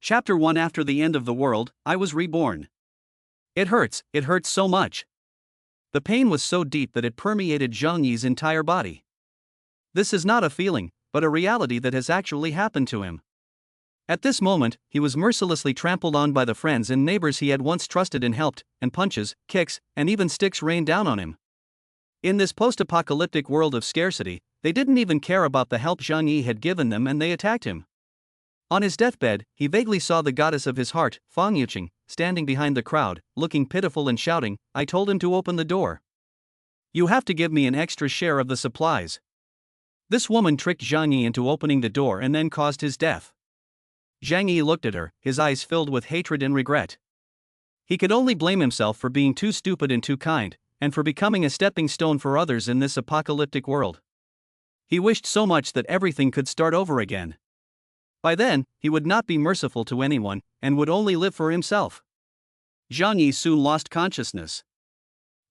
Chapter 1. After the end of the world, I was reborn. It hurts so much. The pain was so deep that it permeated Zhang Yi's entire body. This is not a feeling, but a reality that has actually happened to him. At this moment, he was mercilessly trampled on by the friends and neighbors he had once trusted and helped, and punches, kicks, and even sticks rained down on him. In this post-apocalyptic world of scarcity, they didn't even care about the help Zhang Yi had given them and they attacked him. On his deathbed, he vaguely saw the goddess of his heart, Fang Yuqing, standing behind the crowd, looking pitiful and shouting, "I told him to open the door. You have to give me an extra share of the supplies." This woman tricked Zhang Yi into opening the door and then caused his death. Zhang Yi looked at her, his eyes filled with hatred and regret. He could only blame himself for being too stupid and too kind, and for becoming a stepping stone for others in this apocalyptic world. He wished so much that everything could start over again. By then, he would not be merciful to anyone, and would only live for himself. Zhang Yi soon lost consciousness.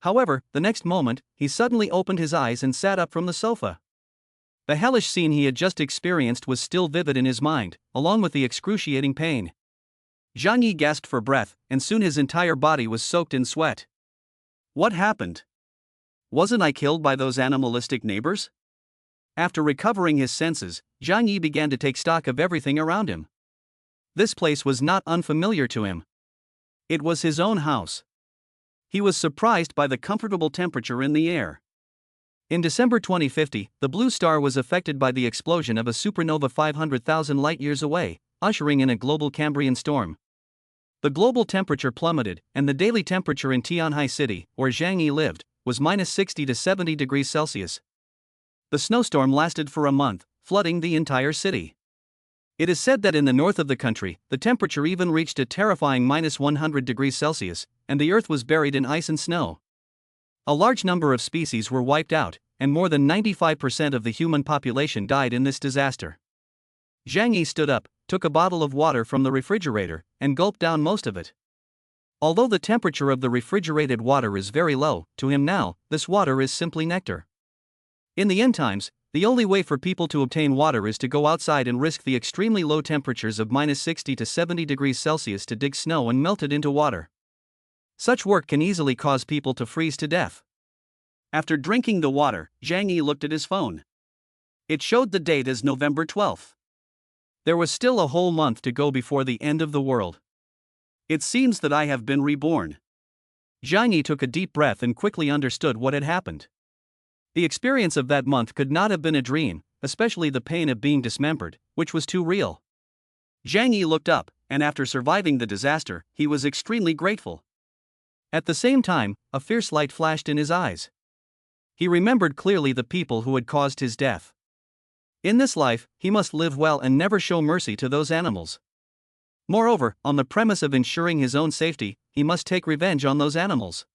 However, the next moment, he suddenly opened his eyes and sat up from the sofa. The hellish scene he had just experienced was still vivid in his mind, along with the excruciating pain. Zhang Yi gasped for breath, and soon his entire body was soaked in sweat. What happened? Wasn't I killed by those animalistic neighbors? After recovering his senses, Zhang Yi began to take stock of everything around him. This place was not unfamiliar to him. It was his own house. He was surprised by the comfortable temperature in the air. In December 2050, the blue star was affected by the explosion of a supernova 500,000 light-years away, ushering in a global Cambrian storm. The global temperature plummeted, and the daily temperature in Tianhai City, where Zhang Yi lived, was minus 60 to 70 degrees Celsius. The snowstorm lasted for a month, flooding the entire city. It is said that in the north of the country, the temperature even reached a terrifying minus 100 degrees Celsius, and the earth was buried in ice and snow. A large number of species were wiped out, and more than 95% of the human population died in this disaster. Zhang Yi stood up, took a bottle of water from the refrigerator, and gulped down most of it. Although the temperature of the refrigerated water is very low, to him now, this water is simply nectar. In the end times, the only way for people to obtain water is to go outside and risk the extremely low temperatures of minus 60 to 70 degrees Celsius to dig snow and melt it into water. Such work can easily cause people to freeze to death. After drinking the water, Zhang Yi looked at his phone. It showed the date as November 12th. There was still a whole month to go before the end of the world. It seems that I have been reborn. Zhang Yi took a deep breath and quickly understood what had happened. The experience of that month could not have been a dream, especially the pain of being dismembered, which was too real. Zhang Yi looked up, and after surviving the disaster, he was extremely grateful. At the same time, a fierce light flashed in his eyes. He remembered clearly the people who had caused his death. In this life, he must live well and never show mercy to those animals. Moreover, on the premise of ensuring his own safety, he must take revenge on those animals.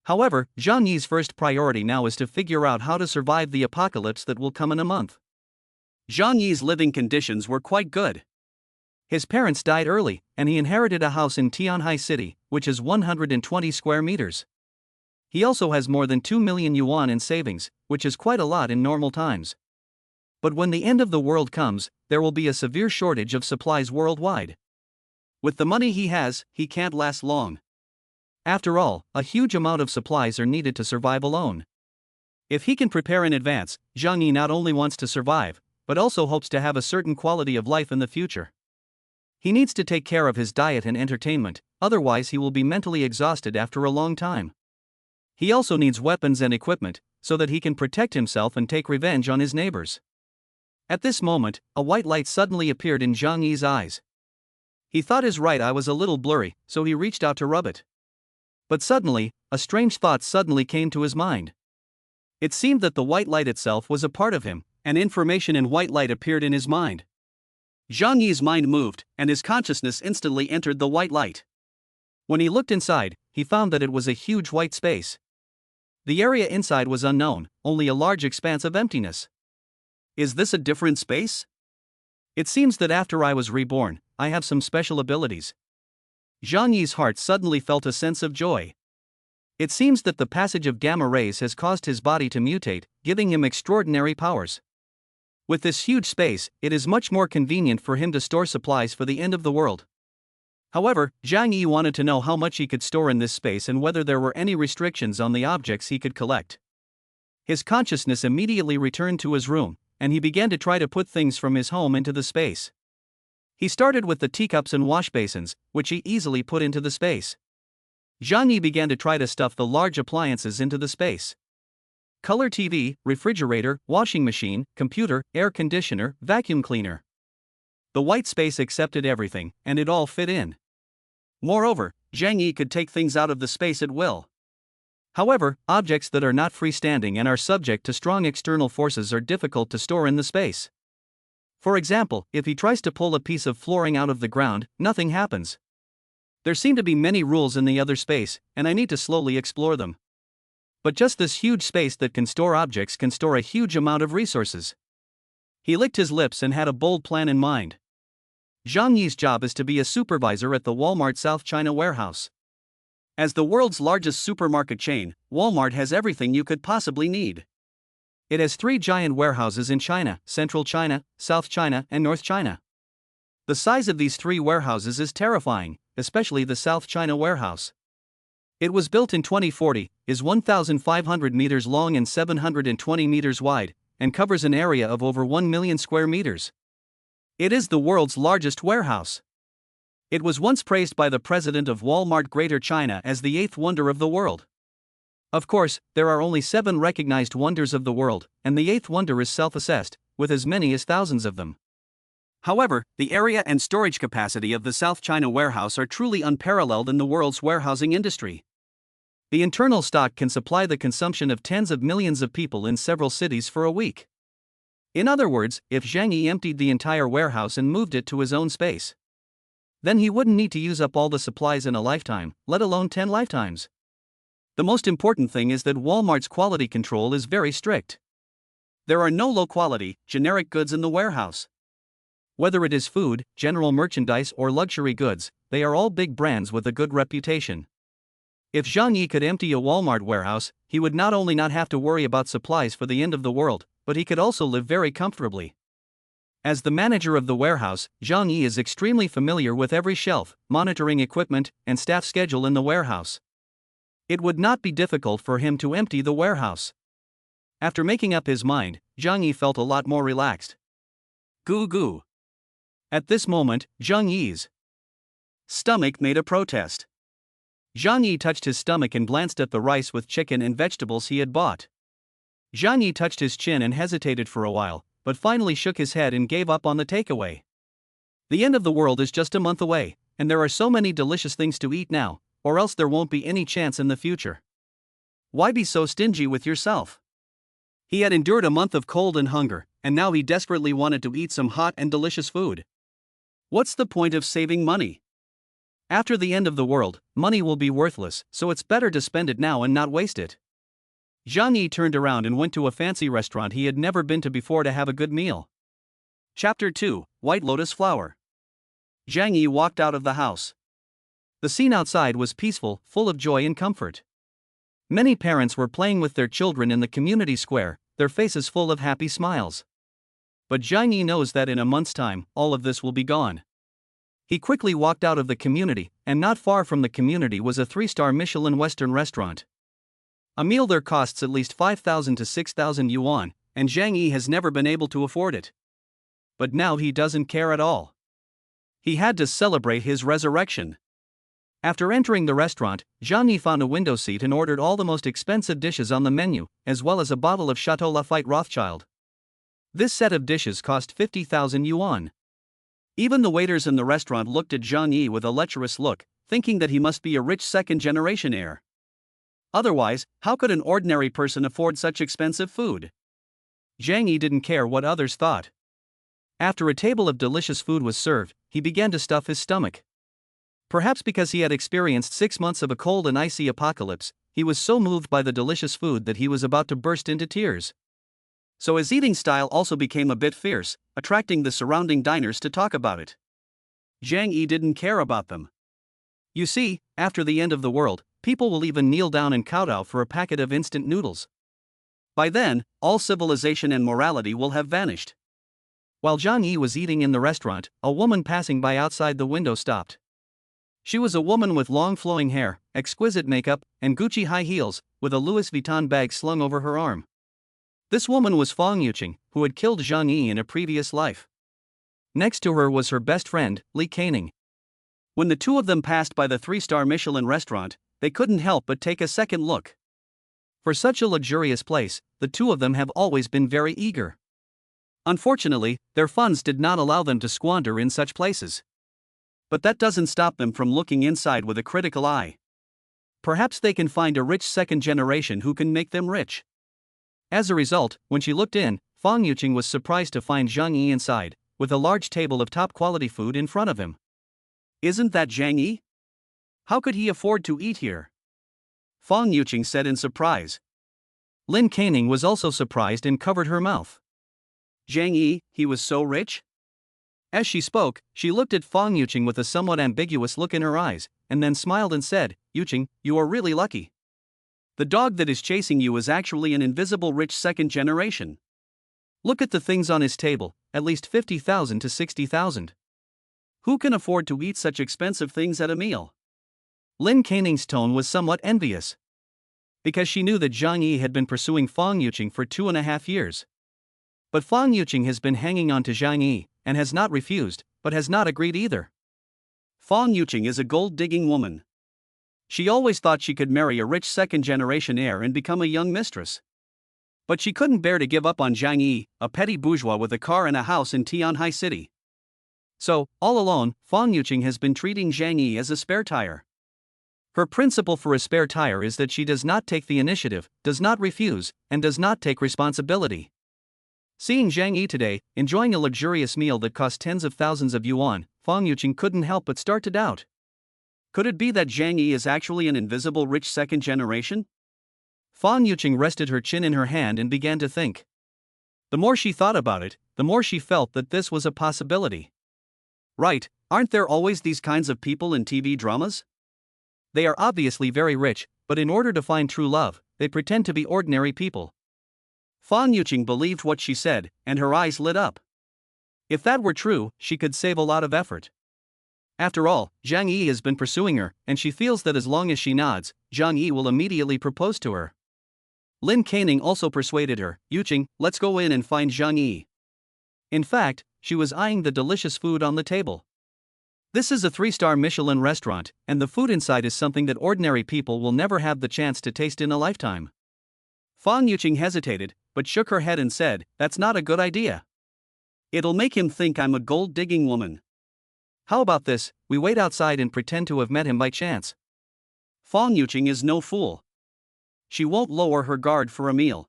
However, Zhang Yi's first priority now is to figure out how to survive the apocalypse that will come in a month. Zhang Yi's living conditions were quite good. His parents died early, and he inherited a house in Tianhai City, which is 120 square meters. He also has more than 2 million yuan in savings, which is quite a lot in normal times. But when the end of the world comes, there will be a severe shortage of supplies worldwide. With the money he has, he can't last long. After all, a huge amount of supplies are needed to survive alone. If he can prepare in advance, Zhang Yi not only wants to survive, but also hopes to have a certain quality of life in the future. He needs to take care of his diet and entertainment, otherwise he will be mentally exhausted after a long time. He also needs weapons and equipment, so that he can protect himself and take revenge on his neighbors. At this moment, a white light suddenly appeared in Zhang Yi's eyes. He thought his right eye was a little blurry, so he reached out to rub it. But suddenly, a strange thought suddenly came to his mind. It seemed that the white light itself was a part of him, and information in white light appeared in his mind. Zhang Yi's mind moved, and his consciousness instantly entered the white light. When he looked inside, he found that it was a huge white space. The area inside was unknown, only a large expanse of emptiness. Is this a different space? It seems that after I was reborn, I have some special abilities. Zhang Yi's heart suddenly felt a sense of joy. It seems that the passage of gamma rays has caused his body to mutate, giving him extraordinary powers. With this huge space, it is much more convenient for him to store supplies for the end of the world. However, Zhang Yi wanted to know how much he could store in this space and whether there were any restrictions on the objects he could collect. His consciousness immediately returned to his room, and he began to try to put things from his home into the space. He started with the teacups and wash basins, which he easily put into the space. Zhang Yi began to try to stuff the large appliances into the space. Color TV, refrigerator, washing machine, computer, air conditioner, vacuum cleaner. The white space accepted everything, and it all fit in. Moreover, Zhang Yi could take things out of the space at will. However, objects that are not freestanding and are subject to strong external forces are difficult to store in the space. For example, if he tries to pull a piece of flooring out of the ground, nothing happens. There seem to be many rules in the other space, and I need to slowly explore them. But just this huge space that can store objects can store a huge amount of resources. He licked his lips and had a bold plan in mind. Zhang Yi's job is to be a supervisor at the Walmart South China warehouse. As the world's largest supermarket chain, Walmart has everything you could possibly need. It has 3 giant warehouses in China: Central China, South China, and North China. The size of these 3 warehouses is terrifying, especially the South China warehouse. It was built in 2040, is 1,500 meters long and 720 meters wide, and covers an area of over 1 million square meters. It is the world's largest warehouse. It was once praised by the president of Walmart Greater China as the 8th wonder of the world. Of course, there are only 7 recognized wonders of the world, and the 8th wonder is self-assessed, with as many as thousands of them. However, the area and storage capacity of the South China warehouse are truly unparalleled in the world's warehousing industry. The internal stock can supply the consumption of tens of millions of people in several cities for a week. In other words, if Zhang Yi emptied the entire warehouse and moved it to his own space, then he wouldn't need to use up all the supplies in a lifetime, let alone 10 lifetimes. The most important thing is that Walmart's quality control is very strict. There are no low-quality, generic goods in the warehouse. Whether it is food, general merchandise, or luxury goods, they are all big brands with a good reputation. If Zhang Yi could empty a Walmart warehouse, he would not only not have to worry about supplies for the end of the world, but he could also live very comfortably. As the manager of the warehouse, Zhang Yi is extremely familiar with every shelf, monitoring equipment, and staff schedule in the warehouse. It would not be difficult for him to empty the warehouse. After making up his mind, Zhang Yi felt a lot more relaxed. Goo goo. At this moment, Zhang Yi's stomach made a protest. Zhang Yi touched his stomach and glanced at the rice with chicken and vegetables he had bought. Zhang Yi touched his chin and hesitated for a while, but finally shook his head and gave up on the takeaway. The end of the world is just a month away, and there are so many delicious things to eat now, or else there won't be any chance in the future. Why be so stingy with yourself? He had endured a month of cold and hunger, and now he desperately wanted to eat some hot and delicious food. What's the point of saving money? After the end of the world, money will be worthless, so it's better to spend it now and not waste it. Zhang Yi turned around and went to a fancy restaurant he had never been to before to have a good meal. Chapter 2: White Lotus Flower. Zhang Yi walked out of the house. The scene outside was peaceful, full of joy and comfort. Many parents were playing with their children in the community square, their faces full of happy smiles. But Zhang Yi knows that in a month's time, all of this will be gone. He quickly walked out of the community, and not far from the community was a 3-star Michelin Western restaurant. A meal there costs at least 5,000 to 6,000 yuan, and Zhang Yi has never been able to afford it. But now he doesn't care at all. He had to celebrate his resurrection. After entering the restaurant, Zhang Yi found a window seat and ordered all the most expensive dishes on the menu, as well as a bottle of Chateau Lafite Rothschild. This set of dishes cost 50,000 yuan. Even the waiters in the restaurant looked at Zhang Yi with a lecherous look, thinking that he must be a rich second-generation heir. Otherwise, how could an ordinary person afford such expensive food? Zhang Yi didn't care what others thought. After a table of delicious food was served, he began to stuff his stomach. Perhaps because he had experienced 6 months of a cold and icy apocalypse, he was so moved by the delicious food that he was about to burst into tears. So his eating style also became a bit fierce, attracting the surrounding diners to talk about it. Zhang Yi didn't care about them. You see, after the end of the world, people will even kneel down and kowtow for a packet of instant noodles. By then, all civilization and morality will have vanished. While Zhang Yi was eating in the restaurant, a woman passing by outside the window stopped. She was a woman with long flowing hair, exquisite makeup, and Gucci high heels, with a Louis Vuitton bag slung over her arm. This woman was Fang Yuqing, who had killed Zhang Yi in a previous life. Next to her was her best friend, Li Caning. When the two of them passed by the 3-star Michelin restaurant, they couldn't help but take a second look. For such a luxurious place, the two of them have always been very eager. Unfortunately, their funds did not allow them to squander in such places. But that doesn't stop them from looking inside with a critical eye. Perhaps they can find a rich second generation who can make them rich. As a result, when she looked in, Fang Yuqing was surprised to find Zhang Yi inside, with a large table of top-quality food in front of him. Isn't that Zhang Yi? How could he afford to eat here? Fang Yuqing said in surprise. Lin Caning was also surprised and covered her mouth. Zhang Yi, he was so rich? As she spoke, she looked at Fang Yuqing with a somewhat ambiguous look in her eyes, and then smiled and said, Yuqing, you are really lucky. The dog that is chasing you is actually an invisible rich second generation. Look at the things on his table, at least 50,000 to 60,000. Who can afford to eat such expensive things at a meal? Lin Caning's tone was somewhat envious. Because she knew that Zhang Yi had been pursuing Fang Yuqing for 2.5 years. But Fang Yuqing has been hanging on to Zhang Yi, and has not refused, but has not agreed either. Fang Yuqing is a gold-digging woman. She always thought she could marry a rich second-generation heir and become a young mistress. But she couldn't bear to give up on Zhang Yi, a petty bourgeois with a car and a house in Tianhai City. So, all alone, Fang Yuqing has been treating Zhang Yi as a spare tire. Her principle for a spare tire is that she does not take the initiative, does not refuse, and does not take responsibility. Seeing Zhang Yi today, enjoying a luxurious meal that cost tens of thousands of yuan, Fang Yuqing couldn't help but start to doubt. Could it be that Zhang Yi is actually an invisible rich second generation? Fang Yuqing rested her chin in her hand and began to think. The more she thought about it, the more she felt that this was a possibility. Right, aren't there always these kinds of people in TV dramas? They are obviously very rich, but in order to find true love, they pretend to be ordinary people. Fang Yuqing believed what she said, and her eyes lit up. If that were true, she could save a lot of effort. After all, Zhang Yi has been pursuing her, and she feels that as long as she nods, Zhang Yi will immediately propose to her. Lin Caning also persuaded her, Yuqing, let's go in and find Zhang Yi. In fact, she was eyeing the delicious food on the table. This is a 3-star Michelin restaurant, and the food inside is something that ordinary people will never have the chance to taste in a lifetime. Fang Yuqing hesitated, but shook her head and said, that's not a good idea. It'll make him think I'm a gold-digging woman. How about this, we wait outside and pretend to have met him by chance. Fang Yuqing is no fool. She won't lower her guard for a meal.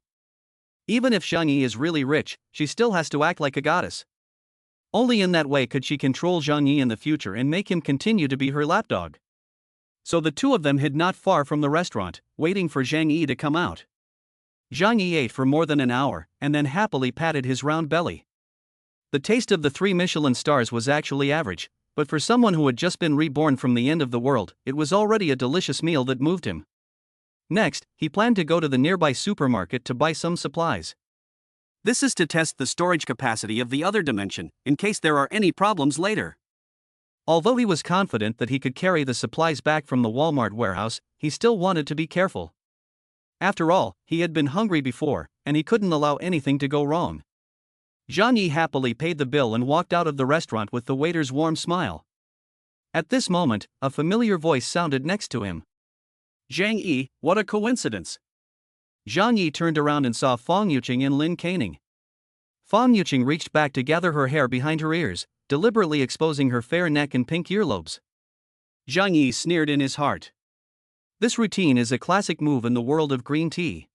Even if Zhang Yi is really rich, she still has to act like a goddess. Only in that way could she control Zhang Yi in the future and make him continue to be her lapdog. So the two of them hid not far from the restaurant, waiting for Zhang Yi to come out. Zhang Yi ate for more than an hour, and then happily patted his round belly. The taste of the 3 Michelin stars was actually average, but for someone who had just been reborn from the end of the world, it was already a delicious meal that moved him. Next, he planned to go to the nearby supermarket to buy some supplies. This is to test the storage capacity of the other dimension, in case there are any problems later. Although he was confident that he could carry the supplies back from the Walmart warehouse, he still wanted to be careful. After all, he had been hungry before, and he couldn't allow anything to go wrong. Zhang Yi happily paid the bill and walked out of the restaurant with the waiter's warm smile. At this moment, a familiar voice sounded next to him. Zhang Yi, what a coincidence! Zhang Yi turned around and saw Fang Yuqing and Lin Caning. Fang Yuqing reached back to gather her hair behind her ears, deliberately exposing her fair neck and pink earlobes. Zhang Yi sneered in his heart. This routine is a classic move in the world of green tea.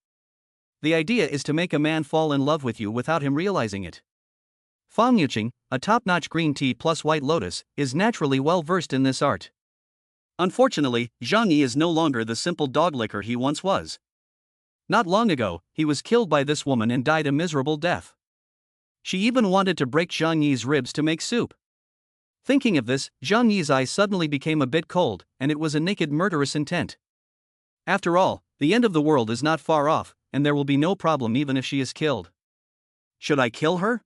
The idea is to make a man fall in love with you without him realizing it. Fang Yuqing, a top-notch green tea plus white lotus, is naturally well versed in this art. Unfortunately, Zhang Yi is no longer the simple dog licker he once was. Not long ago, he was killed by this woman and died a miserable death. She even wanted to break Zhang Yi's ribs to make soup. Thinking of this, Zhang Yi's eyes suddenly became a bit cold, and it was a naked murderous intent. After all, the end of the world is not far off, and there will be no problem even if she is killed. Should I kill her?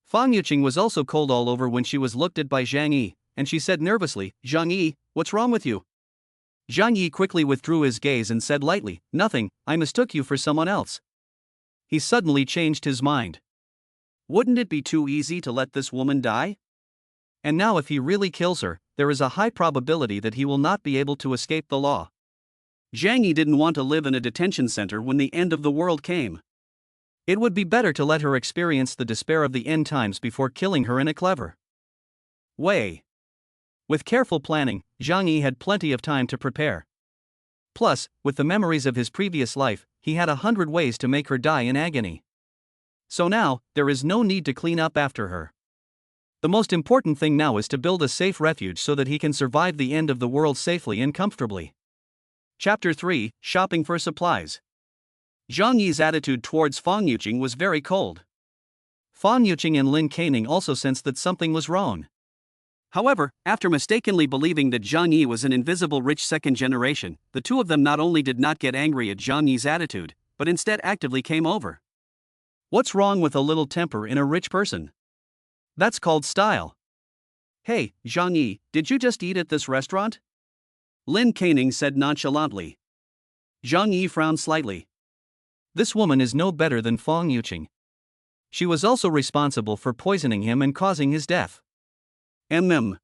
Fang Yuqing was also cold all over when she was looked at by Zhang Yi, and she said nervously, "Zhang Yi, what's wrong with you?" Zhang Yi quickly withdrew his gaze and said lightly, "Nothing, I mistook you for someone else." He suddenly changed his mind. Wouldn't it be too easy to let this woman die? And now if he really kills her, there is a high probability that he will not be able to escape the law. Zhang Yi didn't want to live in a detention center when the end of the world came. It would be better to let her experience the despair of the end times before killing her in a clever way. With careful planning, Zhang Yi had plenty of time to prepare. Plus, with the memories of his previous life, he had 100 ways to make her die in agony. So now, there is no need to clean up after her. The most important thing now is to build a safe refuge so that he can survive the end of the world safely and comfortably. Chapter 3, Shopping for Supplies. Zhang Yi's attitude towards Fang Yuqing was very cold. Fang Yuqing and Lin Keining also sensed that something was wrong. However, after mistakenly believing that Zhang Yi was an invisible rich second generation, the two of them not only did not get angry at Zhang Yi's attitude, but instead actively came over. What's wrong with a little temper in a rich person? That's called style. Hey, Zhang Yi, did you just eat at this restaurant? Lin Keining said nonchalantly. Zhang Yi frowned slightly. This woman is no better than Fang Yuqing. She was also responsible for poisoning him and causing his death. Zhang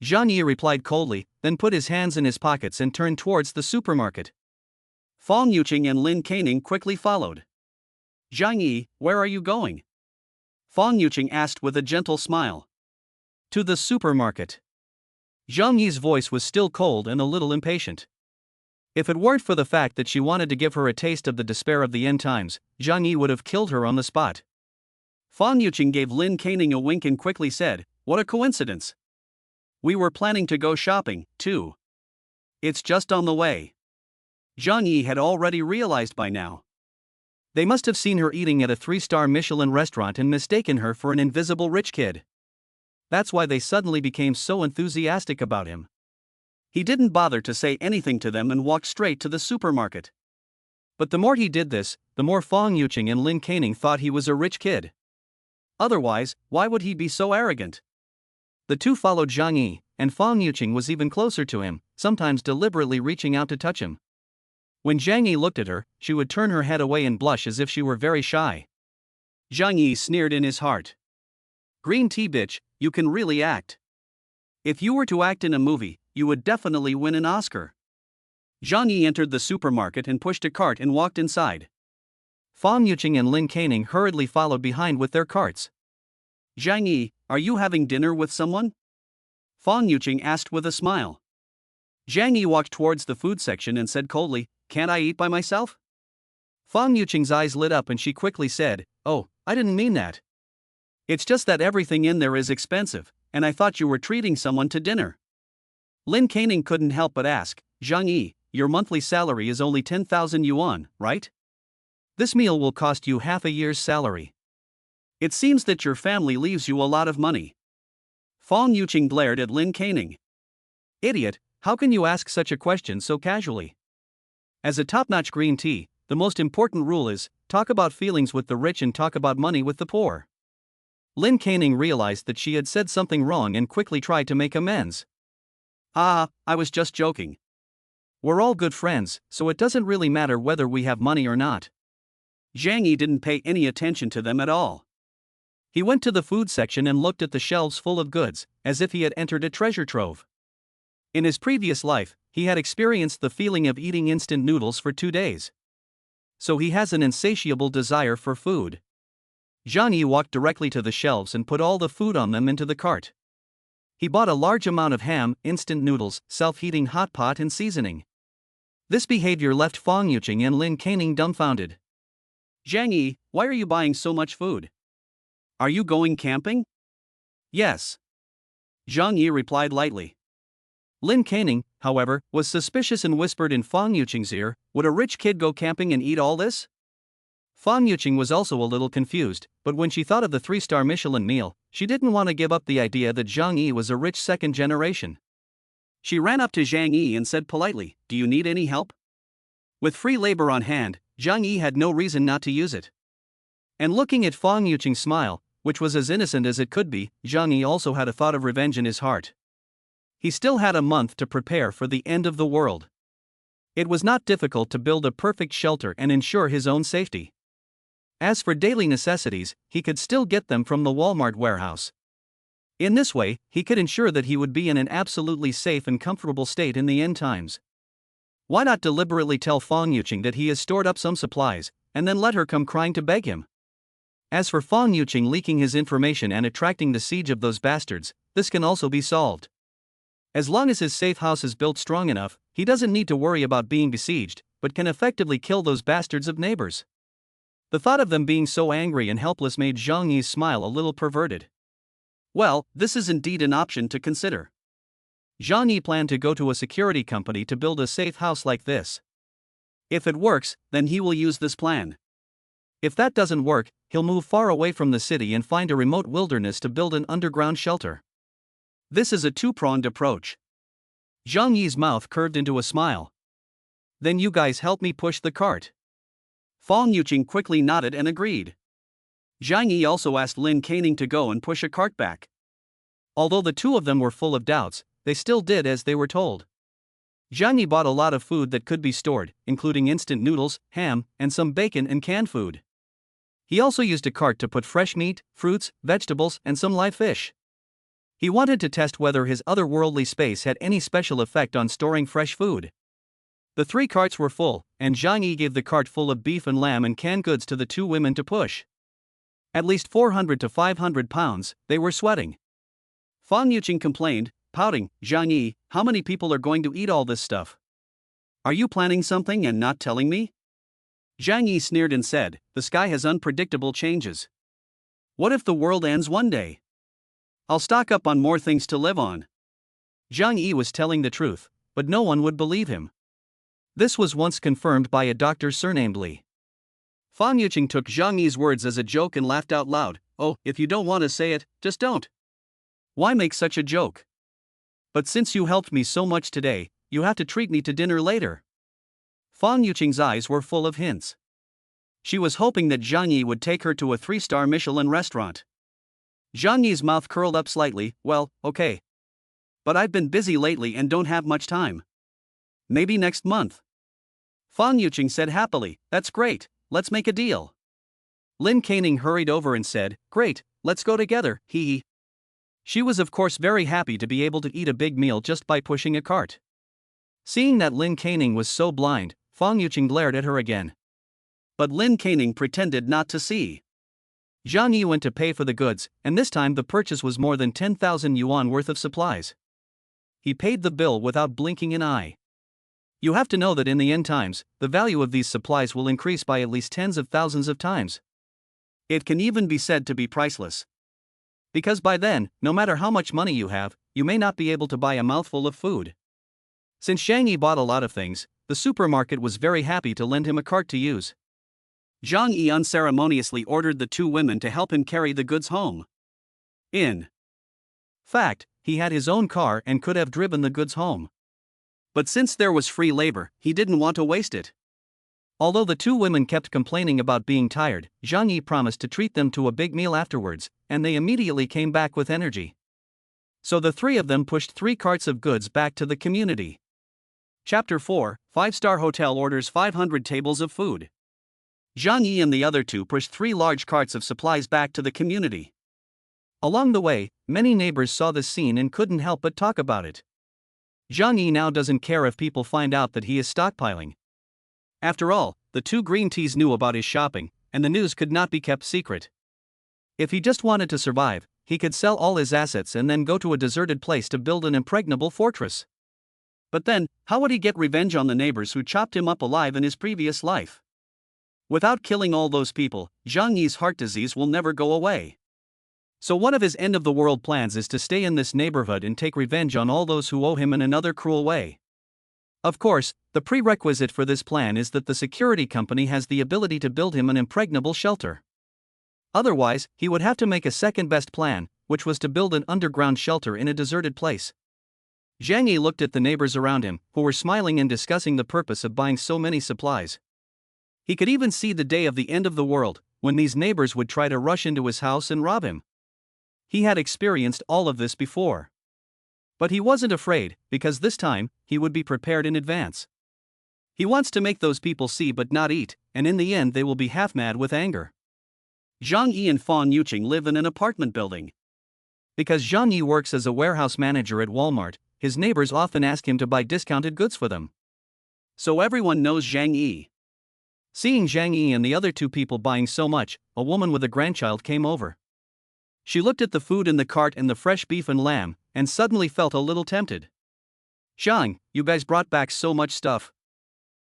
Yi replied coldly, then put his hands in his pockets and turned towards the supermarket. Fang Yuqing and Lin Keining quickly followed. Zhang Yi, where are you going? Fang Yuqing asked with a gentle smile. To the supermarket. Zhang Yi's voice was still cold and a little impatient. If it weren't for the fact that she wanted to give her a taste of the despair of the end times, Zhang Yi would have killed her on the spot. Fang Yuqing gave Lin Keining a wink and quickly said, "What a coincidence. We were planning to go shopping, too. It's just on the way." Zhang Yi had already realized by now. They must have seen her eating at a 3-star Michelin restaurant and mistaken her for an invisible rich kid. That's why they suddenly became so enthusiastic about him. He didn't bother to say anything to them and walked straight to the supermarket. But the more he did this, the more Fang Yuqing and Lin Keining thought he was a rich kid. Otherwise, why would he be so arrogant? The two followed Zhang Yi, and Fang Yuqing was even closer to him, sometimes deliberately reaching out to touch him. When Zhang Yi looked at her, she would turn her head away and blush as if she were very shy. Zhang Yi sneered in his heart. Green tea bitch, you can really act. If you were to act in a movie, you would definitely win an Oscar. Zhang Yi entered the supermarket and pushed a cart and walked inside. Fang Yuqing and Lin Keining hurriedly followed behind with their carts. Zhang Yi, are you having dinner with someone? Fang Yuqing asked with a smile. Zhang Yi walked towards the food section and said coldly, "Can't I eat by myself?" Fang Yuqing's eyes lit up and she quickly said, "Oh, I didn't mean that. It's just that everything in there is expensive, and I thought you were treating someone to dinner." Lin Keining couldn't help but ask, "Zhang Yi, your monthly salary is only 10,000 yuan, right? This meal will cost you half a year's salary. It seems that your family leaves you a lot of money." Fang Yuqing glared at Lin Keining. "Idiot, how can you ask such a question so casually? As a top-notch green tea, the most important rule is, talk about feelings with the rich and talk about money with the poor." Lin Keining realized that she had said something wrong and quickly tried to make amends. I was just joking. We're all good friends, so it doesn't really matter whether we have money or not." Zhang Yi didn't pay any attention to them at all. He went to the food section and looked at the shelves full of goods, as if he had entered a treasure trove. In his previous life, he had experienced the feeling of eating instant noodles for 2 days. So he has an insatiable desire for food. Zhang Yi walked directly to the shelves and put all the food on them into the cart. He bought a large amount of ham, instant noodles, self-heating hot pot and seasoning. This behavior left Fang Yuqing and Lin Keining dumbfounded. "Zhang Yi, why are you buying so much food? Are you going camping?" "Yes." Zhang Yi replied lightly. Lin Keining, however, was suspicious and whispered in Fang Yuqing's ear, "Would a rich kid go camping and eat all this?" Fang Yuqing was also a little confused, but when she thought of the 3-star Michelin meal, she didn't want to give up the idea that Zhang Yi was a rich second generation. She ran up to Zhang Yi and said politely, "Do you need any help?" With free labor on hand, Zhang Yi had no reason not to use it. And looking at Fang Yuqing's smile, which was as innocent as it could be, Zhang Yi also had a thought of revenge in his heart. He still had a month to prepare for the end of the world. It was not difficult to build a perfect shelter and ensure his own safety. As for daily necessities, he could still get them from the Walmart warehouse. In this way, he could ensure that he would be in an absolutely safe and comfortable state in the end times. Why not deliberately tell Fang Yuqing that he has stored up some supplies, and then let her come crying to beg him? As for Fang Yuqing leaking his information and attracting the siege of those bastards, this can also be solved. As long as his safe house is built strong enough, he doesn't need to worry about being besieged, but can effectively kill those bastards of neighbors. The thought of them being so angry and helpless made Zhang Yi's smile a little perverted. Well, this is indeed an option to consider. Zhang Yi planned to go to a security company to build a safe house like this. If it works, then he will use this plan. If that doesn't work, he'll move far away from the city and find a remote wilderness to build an underground shelter. This is a two-pronged approach. Zhang Yi's mouth curved into a smile. Then you guys help me push the cart. Fang Yuqing quickly nodded and agreed. Zhang Yi also asked Lin Caning to go and push a cart back. Although the two of them were full of doubts, they still did as they were told. Zhang Yi bought a lot of food that could be stored, including instant noodles, ham, and some bacon and canned food. He also used a cart to put fresh meat, fruits, vegetables, and some live fish. He wanted to test whether his otherworldly space had any special effect on storing fresh food. The 3 carts were full, and Zhang Yi gave the cart full of beef and lamb and canned goods to the 2 women to push. At least 400 to 500 pounds, they were sweating. Fang Yuqing complained, pouting, "Zhang Yi, how many people are going to eat all this stuff? Are you planning something and not telling me?" Zhang Yi sneered and said, "The sky has unpredictable changes. What if the world ends one day? I'll stock up on more things to live on." Zhang Yi was telling the truth, but no one would believe him. This was once confirmed by a doctor surnamed Li. Fang Yuqing took Zhang Yi's words as a joke and laughed out loud. "Oh, if you don't want to say it, just don't. Why make such a joke? But since you helped me so much today, you have to treat me to dinner later." Fang Yuqing's eyes were full of hints. She was hoping that Zhang Yi would take her to a 3-star Michelin restaurant. Zhang Yi's mouth curled up slightly. "Well, okay. But I've been busy lately and don't have much time. Maybe next month." Fang Yuqing said happily, "That's great, let's make a deal." Lin Caning hurried over and said, "Great, let's go together, hee hee." She was of course very happy to be able to eat a big meal just by pushing a cart. Seeing that Lin Caning was so blind, Fang Yuqing glared at her again. But Lin Caning pretended not to see. Zhang Yi went to pay for the goods, and this time the purchase was more than 10,000 yuan worth of supplies. He paid the bill without blinking an eye. You have to know that in the end times, the value of these supplies will increase by at least tens of thousands of times. It can even be said to be priceless. Because by then, no matter how much money you have, you may not be able to buy a mouthful of food. Since Zhang Yi bought a lot of things, the supermarket was very happy to lend him a cart to use. Zhang Yi unceremoniously ordered the 2 women to help him carry the goods home. In fact, he had his own car and could have driven the goods home. But since there was free labor, he didn't want to waste it. Although the 2 women kept complaining about being tired, Zhang Yi promised to treat them to a big meal afterwards, and they immediately came back with energy. So the 3 of them pushed 3 carts of goods back to the community. Chapter 4, 5-star hotel orders 500 tables of food. Zhang Yi and the other 2 pushed 3 large carts of supplies back to the community. Along the way, many neighbors saw this scene and couldn't help but talk about it. Zhang Yi now doesn't care if people find out that he is stockpiling. After all, the 2 green teas knew about his shopping, and the news could not be kept secret. If he just wanted to survive, he could sell all his assets and then go to a deserted place to build an impregnable fortress. But then, how would he get revenge on the neighbors who chopped him up alive in his previous life? Without killing all those people, Zhang Yi's heart disease will never go away. So one of his end-of-the-world plans is to stay in this neighborhood and take revenge on all those who owe him in another cruel way. Of course, the prerequisite for this plan is that the security company has the ability to build him an impregnable shelter. Otherwise, he would have to make a second-best plan, which was to build an underground shelter in a deserted place. Zhang Yi looked at the neighbors around him, who were smiling and discussing the purpose of buying so many supplies. He could even see the day of the end of the world, when these neighbors would try to rush into his house and rob him. He had experienced all of this before. But he wasn't afraid, because this time, he would be prepared in advance. He wants to make those people see but not eat, and in the end they will be half mad with anger. Zhang Yi and Fang Yuqing live in an apartment building. Because Zhang Yi works as a warehouse manager at Walmart, his neighbors often ask him to buy discounted goods for them. So everyone knows Zhang Yi. Seeing Zhang Yi and the other two people buying so much, a woman with a grandchild came over. She looked at the food in the cart and the fresh beef and lamb, and suddenly felt a little tempted. "Zhang, you guys brought back so much stuff.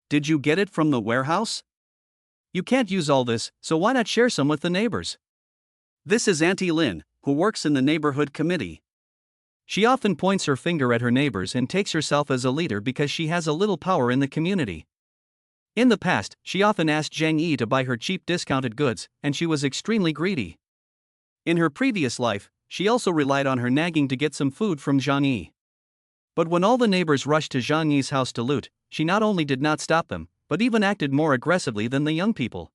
Did you get it from the warehouse? You can't use all this, so why not share some with the neighbors?" This is Auntie Lin, who works in the neighborhood committee. She often points her finger at her neighbors and takes herself as a leader because she has a little power in the community. In the past, she often asked Zhang Yi to buy her cheap discounted goods, and she was extremely greedy. In her previous life, she also relied on her nagging to get some food from Zhang Yi. But when all the neighbors rushed to Zhang Yi's house to loot, she not only did not stop them, but even acted more aggressively than the young people.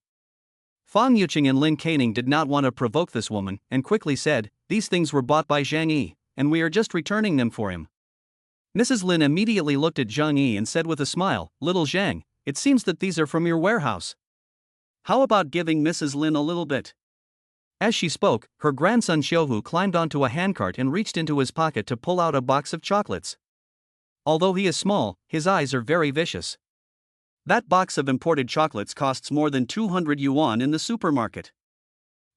Fang Yuqing and Lin Keining did not want to provoke this woman and quickly said, "These things were bought by Zhang Yi, and we are just returning them for him." Mrs. Lin immediately looked at Zhang Yi and said with a smile, "Little Zhang, it seems that these are from your warehouse. How about giving Mrs. Lin a little bit?" As she spoke, her grandson Xiaohu climbed onto a handcart and reached into his pocket to pull out a box of chocolates. Although he is small, his eyes are very vicious. That box of imported chocolates costs more than 200 yuan in the supermarket.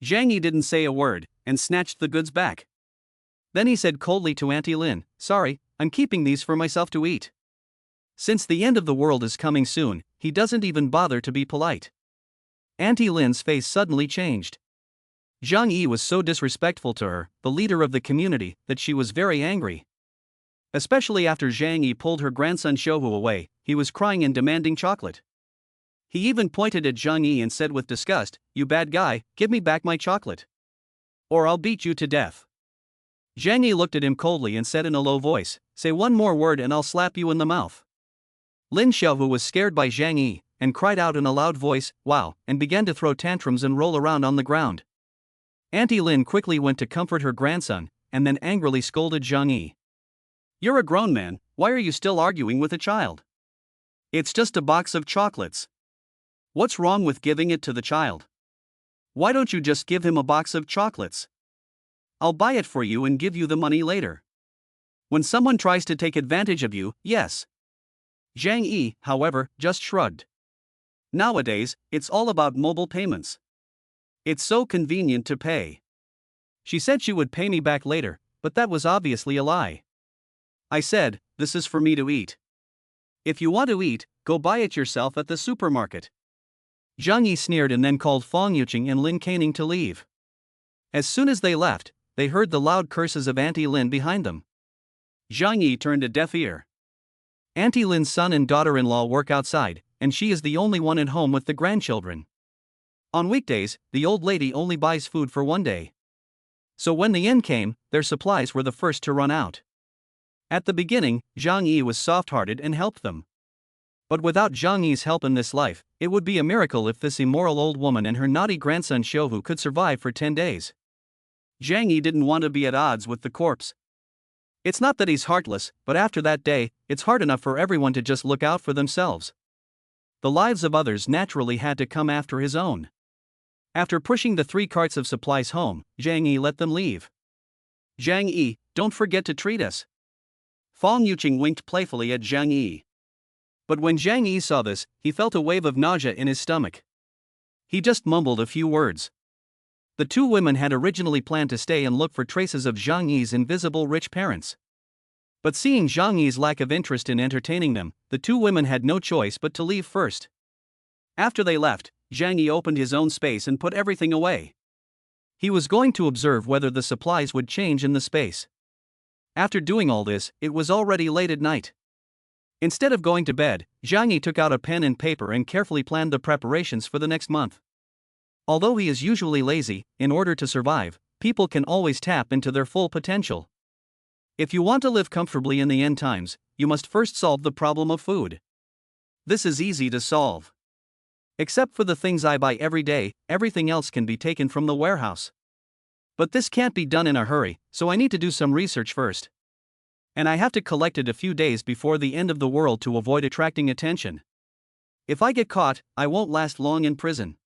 Zhang Yi didn't say a word, and snatched the goods back. Then he said coldly to Auntie Lin, "Sorry, I'm keeping these for myself to eat." Since the end of the world is coming soon, he doesn't even bother to be polite. Auntie Lin's face suddenly changed. Zhang Yi was so disrespectful to her, the leader of the community, that she was very angry. Especially after Zhang Yi pulled her grandson Xiaohu away, he was crying and demanding chocolate. He even pointed at Zhang Yi and said with disgust, "You bad guy, give me back my chocolate. Or I'll beat you to death." Zhang Yi looked at him coldly and said in a low voice, "Say one more word and I'll slap you in the mouth." Lin Xiaohu was scared by Zhang Yi, and cried out in a loud voice, "Wow," and began to throw tantrums and roll around on the ground. Auntie Lin quickly went to comfort her grandson, and then angrily scolded Zhang Yi. "You're a grown man, why are you still arguing with a child? It's just a box of chocolates. What's wrong with giving it to the child? Why don't you just give him a box of chocolates? I'll buy it for you and give you the money later. When someone tries to take advantage of you, yes." Zhang Yi, however, just shrugged. Nowadays, it's all about mobile payments. It's so convenient to pay. She said she would pay me back later, but that was obviously a lie. I said, "This is for me to eat. If you want to eat, go buy it yourself at the supermarket." Zhang Yi sneered and then called Fang Yuqing and Lin Keining to leave. As soon as they left, they heard the loud curses of Auntie Lin behind them. Zhang Yi turned a deaf ear. Auntie Lin's son and daughter-in-law work outside, and she is the only one at home with the grandchildren. On weekdays, the old lady only buys food for one day. So when the end came, their supplies were the first to run out. At the beginning, Zhang Yi was soft-hearted and helped them. But without Zhang Yi's help in this life, it would be a miracle if this immoral old woman and her naughty grandson Xiaohu could survive for 10 days. Zhang Yi didn't want to be at odds with the corpse. It's not that he's heartless, but after that day, it's hard enough for everyone to just look out for themselves. The lives of others naturally had to come after his own. After pushing the 3 carts of supplies home, Zhang Yi let them leave. "Zhang Yi, don't forget to treat us." Fang Yuqing winked playfully at Zhang Yi. But when Zhang Yi saw this, he felt a wave of nausea in his stomach. He just mumbled a few words. The 2 women had originally planned to stay and look for traces of Zhang Yi's invisible rich parents. But seeing Zhang Yi's lack of interest in entertaining them, the 2 women had no choice but to leave first. After they left, Zhang Yi opened his own space and put everything away. He was going to observe whether the supplies would change in the space. After doing all this, it was already late at night. Instead of going to bed, Zhang Yi took out a pen and paper and carefully planned the preparations for the next month. Although he is usually lazy, in order to survive, people can always tap into their full potential. If you want to live comfortably in the end times, you must first solve the problem of food. This is easy to solve. Except for the things I buy every day, everything else can be taken from the warehouse. But this can't be done in a hurry, so I need to do some research first. And I have to collect it a few days before the end of the world to avoid attracting attention. If I get caught, I won't last long in prison.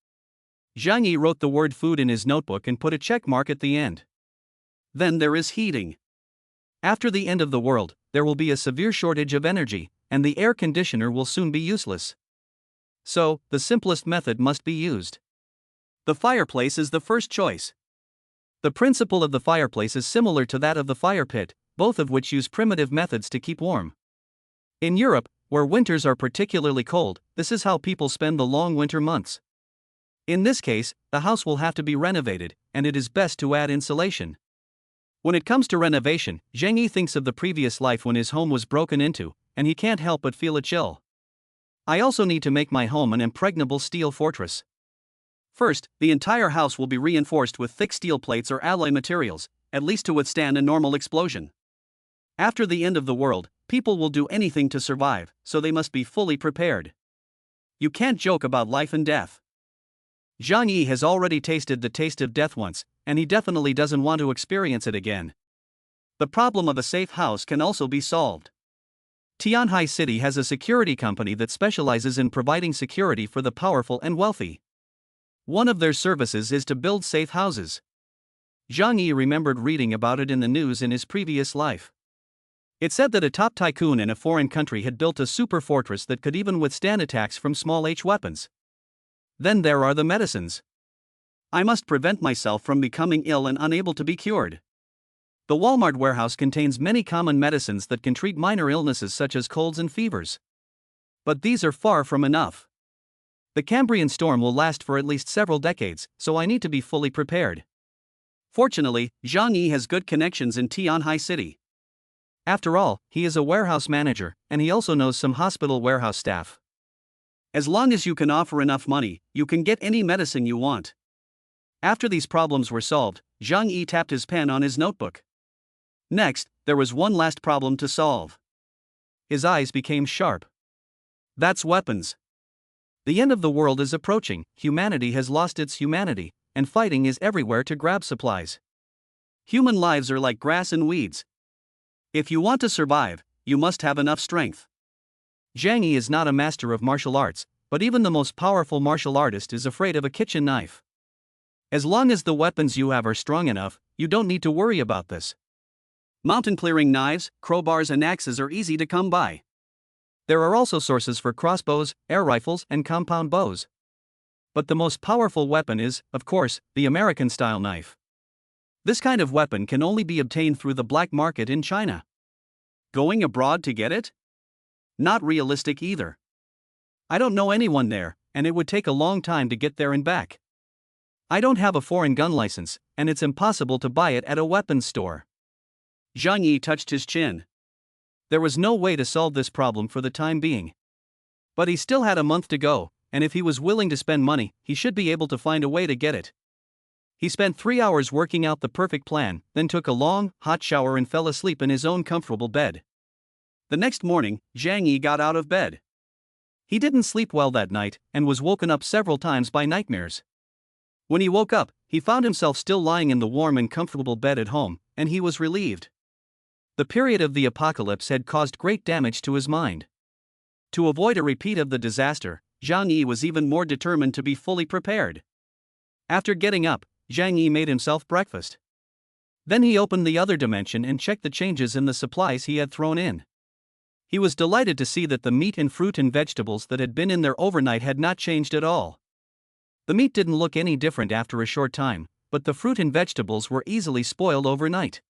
Zhang Yi wrote the word food in his notebook and put a check mark at the end. Then there is heating. After the end of the world, there will be a severe shortage of energy, and the air conditioner will soon be useless. So, the simplest method must be used. The fireplace is the first choice. The principle of the fireplace is similar to that of the fire pit, both of which use primitive methods to keep warm. In Europe, where winters are particularly cold, this is how people spend the long winter months. In this case, the house will have to be renovated, and it is best to add insulation. When it comes to renovation, Zhang Yi thinks of the previous life when his home was broken into, and he can't help but feel a chill. I also need to make my home an impregnable steel fortress. First, the entire house will be reinforced with thick steel plates or alloy materials, at least to withstand a normal explosion. After the end of the world, people will do anything to survive, so they must be fully prepared. You can't joke about life and death. Zhang Yi has already tasted the taste of death once, and he definitely doesn't want to experience it again. The problem of a safe house can also be solved. Tianhai City has a security company that specializes in providing security for the powerful and wealthy. One of their services is to build safe houses. Zhang Yi remembered reading about it in the news in his previous life. It said that a top tycoon in a foreign country had built a super fortress that could even withstand attacks from small H weapons. Then there are the medicines. I must prevent myself from becoming ill and unable to be cured. The Walmart warehouse contains many common medicines that can treat minor illnesses such as colds and fevers. But these are far from enough. The Cambrian storm will last for at least several decades, so I need to be fully prepared. Fortunately, Zhang Yi has good connections in Tianhai City. After all, he is a warehouse manager, and he also knows some hospital warehouse staff. As long as you can offer enough money, you can get any medicine you want. After these problems were solved, Zhang Yi tapped his pen on his notebook. Next, there was one last problem to solve. His eyes became sharp. That's weapons. The end of the world is approaching, humanity has lost its humanity, and fighting is everywhere to grab supplies. Human lives are like grass and weeds. If you want to survive, you must have enough strength. Zhang Yi is not a master of martial arts, but even the most powerful martial artist is afraid of a kitchen knife. As long as the weapons you have are strong enough, you don't need to worry about this. Mountain clearing knives, crowbars and axes are easy to come by. There are also sources for crossbows, air rifles and compound bows. But the most powerful weapon is, of course, the American-style knife. This kind of weapon can only be obtained through the black market in China. Going abroad to get it? Not realistic either. I don't know anyone there, and it would take a long time to get there and back. I don't have a foreign gun license, and it's impossible to buy it at a weapons store. Zhang Yi touched his chin. There was no way to solve this problem for the time being. But he still had a month to go, and if he was willing to spend money, he should be able to find a way to get it. He spent 3 hours working out the perfect plan, then took a long, hot shower and fell asleep in his own comfortable bed. The next morning, Zhang Yi got out of bed. He didn't sleep well that night, and was woken up several times by nightmares. When he woke up, he found himself still lying in the warm and comfortable bed at home, and he was relieved. The period of the apocalypse had caused great damage to his mind. To avoid a repeat of the disaster, Zhang Yi was even more determined to be fully prepared. After getting up, Zhang Yi made himself breakfast. Then he opened the other dimension and checked the changes in the supplies he had thrown in. He was delighted to see that the meat and fruit and vegetables that had been in there overnight had not changed at all. The meat didn't look any different after a short time, but the fruit and vegetables were easily spoiled overnight.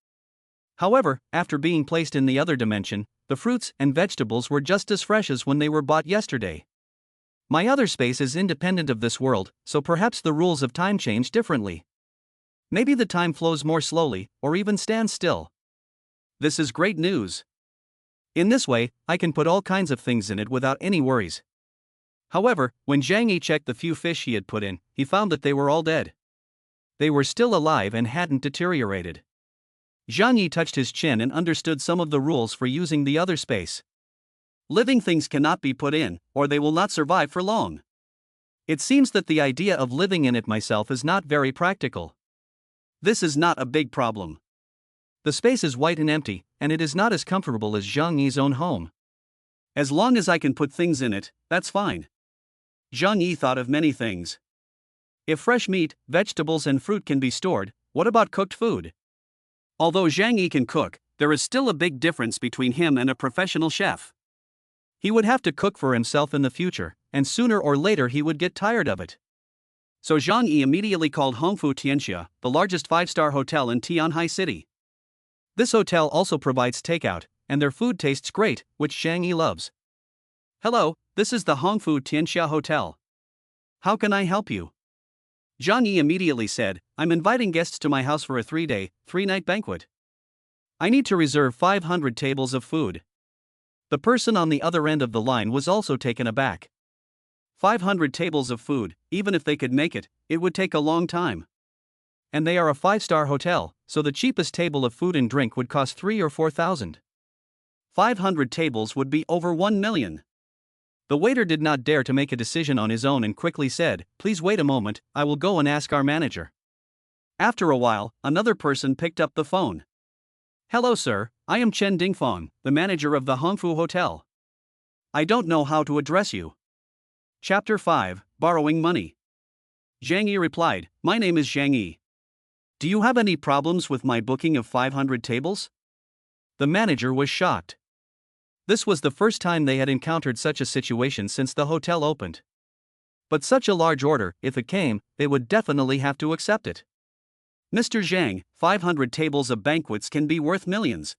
However, after being placed in the other dimension, the fruits and vegetables were just as fresh as when they were bought yesterday. My other space is independent of this world, so perhaps the rules of time change differently. Maybe the time flows more slowly, or even stands still. This is great news. In this way, I can put all kinds of things in it without any worries. However, when Zhang Yi checked the few fish he had put in, he found that they were all dead. They were still alive and hadn't deteriorated. Zhang Yi touched his chin and understood some of the rules for using the other space. Living things cannot be put in, or they will not survive for long. It seems that the idea of living in it myself is not very practical. This is not a big problem. The space is white and empty, and it is not as comfortable as Zhang Yi's own home. As long as I can put things in it, that's fine. Zhang Yi thought of many things. If fresh meat, vegetables and fruit can be stored, what about cooked food? Although Zhang Yi can cook, there is still a big difference between him and a professional chef. He would have to cook for himself in the future, and sooner or later he would get tired of it. So Zhang Yi immediately called Hongfu Tianxia, the largest 5-star hotel in Tianhai City. This hotel also provides takeout, and their food tastes great, which Zhang Yi loves. Hello, this is the Hongfu Tianxia Hotel. How can I help you? Zhang Yi immediately said, I'm inviting guests to my house for a 3-day, 3-night banquet. I need to reserve 500 tables of food. The person on the other end of the line was also taken aback. 500 tables of food, even if they could make it, it would take a long time. And they are a 5-star hotel, so the cheapest table of food and drink would cost 3,000 or 4,000. 500 tables would be over 1 million. The waiter did not dare to make a decision on his own and quickly said, Please wait a moment, I will go and ask our manager. After a while, another person picked up the phone. Hello sir, I am Chen Dingfang, the manager of the Hongfu Hotel. I don't know how to address you. Chapter 5, Borrowing Money. Zhang Yi replied, My name is Zhang Yi. Do you have any problems with my booking of 500 tables? The manager was shocked. This was the first time they had encountered such a situation since the hotel opened. But such a large order, if it came, they would definitely have to accept it. Mr. Zhang, 500 tables of banquets can be worth millions.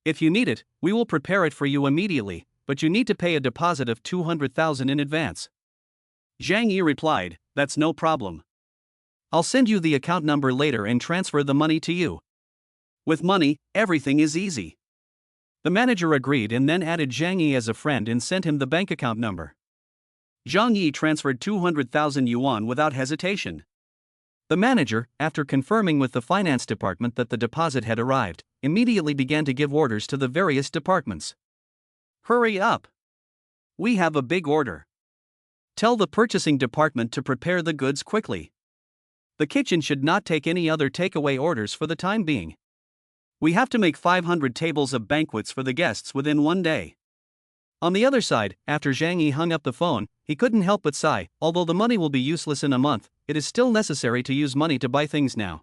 If you need it, we will prepare it for you immediately, but you need to pay a deposit of 200,000 in advance. Zhang Yi replied, That's no problem. I'll send you the account number later and transfer the money to you. With money, everything is easy. The manager agreed and then added Zhang Yi as a friend and sent him the bank account number. Zhang Yi transferred 200,000 yuan without hesitation. The manager, after confirming with the finance department that the deposit had arrived, immediately began to give orders to the various departments. Hurry up! We have a big order. Tell the purchasing department to prepare the goods quickly. The kitchen should not take any other takeaway orders for the time being. We have to make 500 tables of banquets for the guests within 1 day. On the other side, after Zhang Yi hung up the phone, he couldn't help but sigh. Although the money will be useless in a month, it is still necessary to use money to buy things now.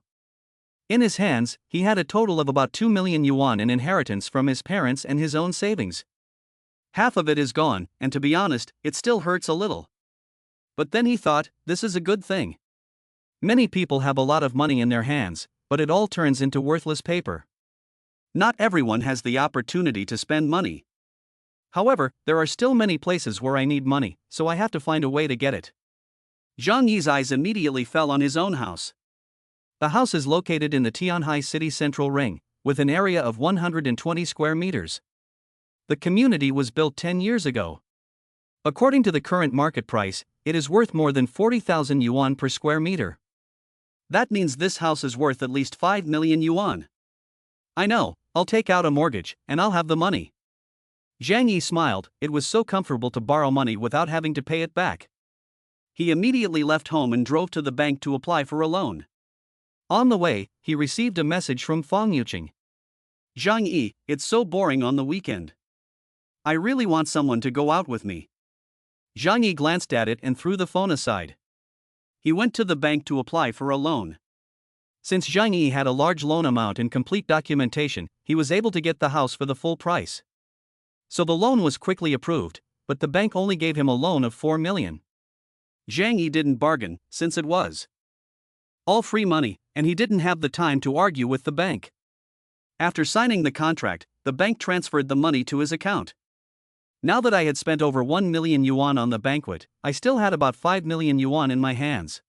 In his hands, he had a total of about 2 million yuan in inheritance from his parents and his own savings. Half of it is gone, and to be honest, it still hurts a little. But then he thought, this is a good thing. Many people have a lot of money in their hands, but it all turns into worthless paper. Not everyone has the opportunity to spend money. However, there are still many places where I need money, so I have to find a way to get it. Zhang Yi's eyes immediately fell on his own house. The house is located in the Tianhai City Central Ring, with an area of 120 square meters. The community was built 10 years ago. According to the current market price, it is worth more than 40,000 yuan per square meter. That means this house is worth at least 5 million yuan. I know, I'll take out a mortgage, and I'll have the money. Zhang Yi smiled. It was so comfortable to borrow money without having to pay it back. He immediately left home and drove to the bank to apply for a loan. On the way, he received a message from Fang Yuqing. Zhang Yi, it's so boring on the weekend. I really want someone to go out with me. Zhang Yi glanced at it and threw the phone aside. He went to the bank to apply for a loan. Since Zhang Yi had a large loan amount and complete documentation, he was able to get the house for the full price. So the loan was quickly approved, but the bank only gave him a loan of 4 million. Zhang Yi didn't bargain, since it was all free money, and he didn't have the time to argue with the bank. After signing the contract, the bank transferred the money to his account. Now that I had spent over 1 million yuan on the banquet, I still had about 5 million yuan in my hands.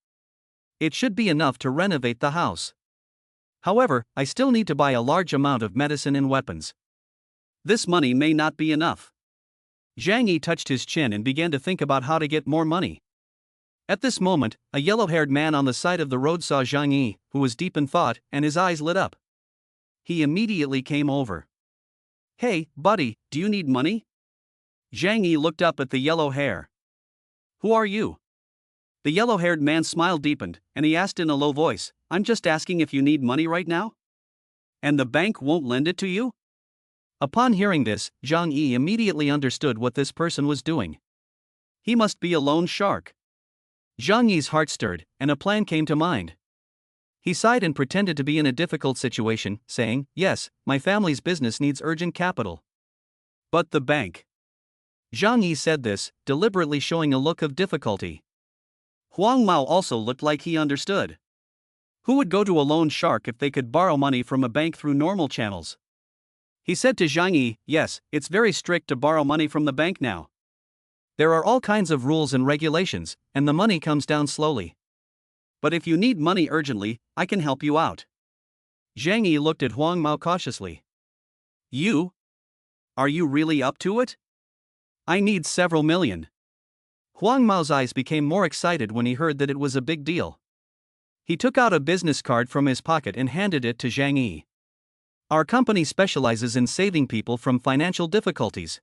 It should be enough to renovate the house. However, I still need to buy a large amount of medicine and weapons. This money may not be enough. Zhang Yi touched his chin and began to think about how to get more money. At this moment, a yellow-haired man on the side of the road saw Zhang Yi, who was deep in thought, and his eyes lit up. He immediately came over. Hey, buddy, do you need money? Zhang Yi looked up at the yellow hair. Who are you? The yellow-haired man's smile deepened, and he asked in a low voice, "I'm just asking if you need money right now? And the bank won't lend it to you?" Upon hearing this, Zhang Yi immediately understood what this person was doing. He must be a loan shark. Zhang Yi's heart stirred, and a plan came to mind. He sighed and pretended to be in a difficult situation, saying, "Yes, my family's business needs urgent capital." "But the bank." Zhang Yi said this, deliberately showing a look of difficulty. Huang Mao also looked like he understood. Who would go to a loan shark if they could borrow money from a bank through normal channels? He said to Zhang Yi, "Yes, it's very strict to borrow money from the bank now. There are all kinds of rules and regulations, and the money comes down slowly. But if you need money urgently, I can help you out." Zhang Yi looked at Huang Mao cautiously. "You? Are you really up to it? I need several million." Huang Mao's eyes became more excited when he heard that it was a big deal. He took out a business card from his pocket and handed it to Zhang Yi. "Our company specializes in saving people from financial difficulties.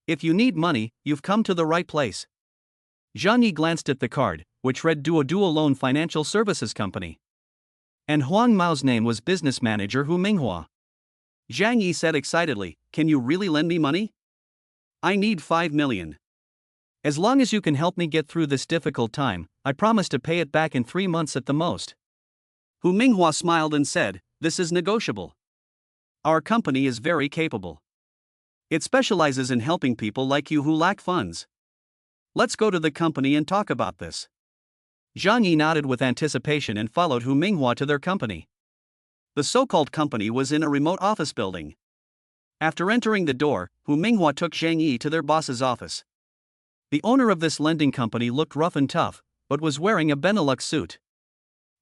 If you need money, you've come to the right place." Zhang Yi glanced at the card, which read Duo Loan Financial Services Company. And Huang Mao's name was Business Manager Hu Minghua. Zhang Yi said excitedly, "Can you really lend me money? I need 5 million. As long as you can help me get through this difficult time, I promise to pay it back in 3 months at the most." Hu Minghua smiled and said, "This is negotiable. Our company is very capable. It specializes in helping people like you who lack funds. Let's go to the company and talk about this." Zhang Yi nodded with anticipation and followed Hu Minghua to their company. The so-called company was in a remote office building. After entering the door, Hu Minghua took Zhang Yi to their boss's office. The owner of this lending company looked rough and tough, but was wearing a Benelux suit.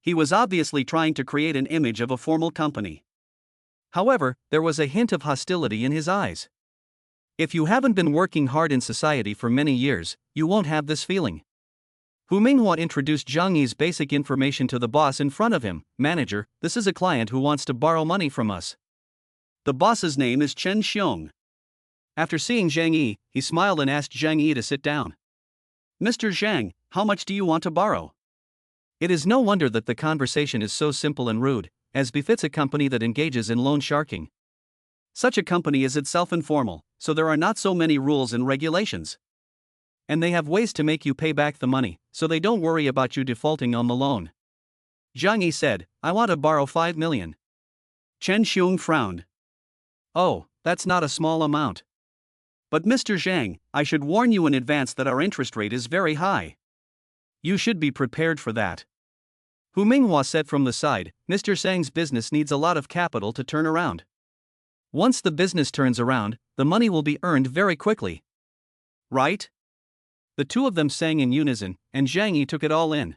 He was obviously trying to create an image of a formal company. However, there was a hint of hostility in his eyes. If you haven't been working hard in society for many years, you won't have this feeling. Hu Minghua introduced Zhang Yi's basic information to the boss in front of him. "Manager, this is a client who wants to borrow money from us. The boss's name is Chen Xiong." After seeing Zhang Yi, he smiled and asked Zhang Yi to sit down. "Mr. Zhang, how much do you want to borrow?" It is no wonder that the conversation is so simple and rude, as befits a company that engages in loan sharking. Such a company is itself informal, so there are not so many rules and regulations. And they have ways to make you pay back the money, so they don't worry about you defaulting on the loan. Zhang Yi said, "I want to borrow 5 million. Chen Xiong frowned. "Oh, that's not a small amount. But Mr. Zhang, I should warn you in advance that our interest rate is very high. You should be prepared for that." Hu Minghua said from the side, "Mr. Zhang's business needs a lot of capital to turn around. Once the business turns around, the money will be earned very quickly. Right?" The two of them sang in unison, and Zhang Yi took it all in.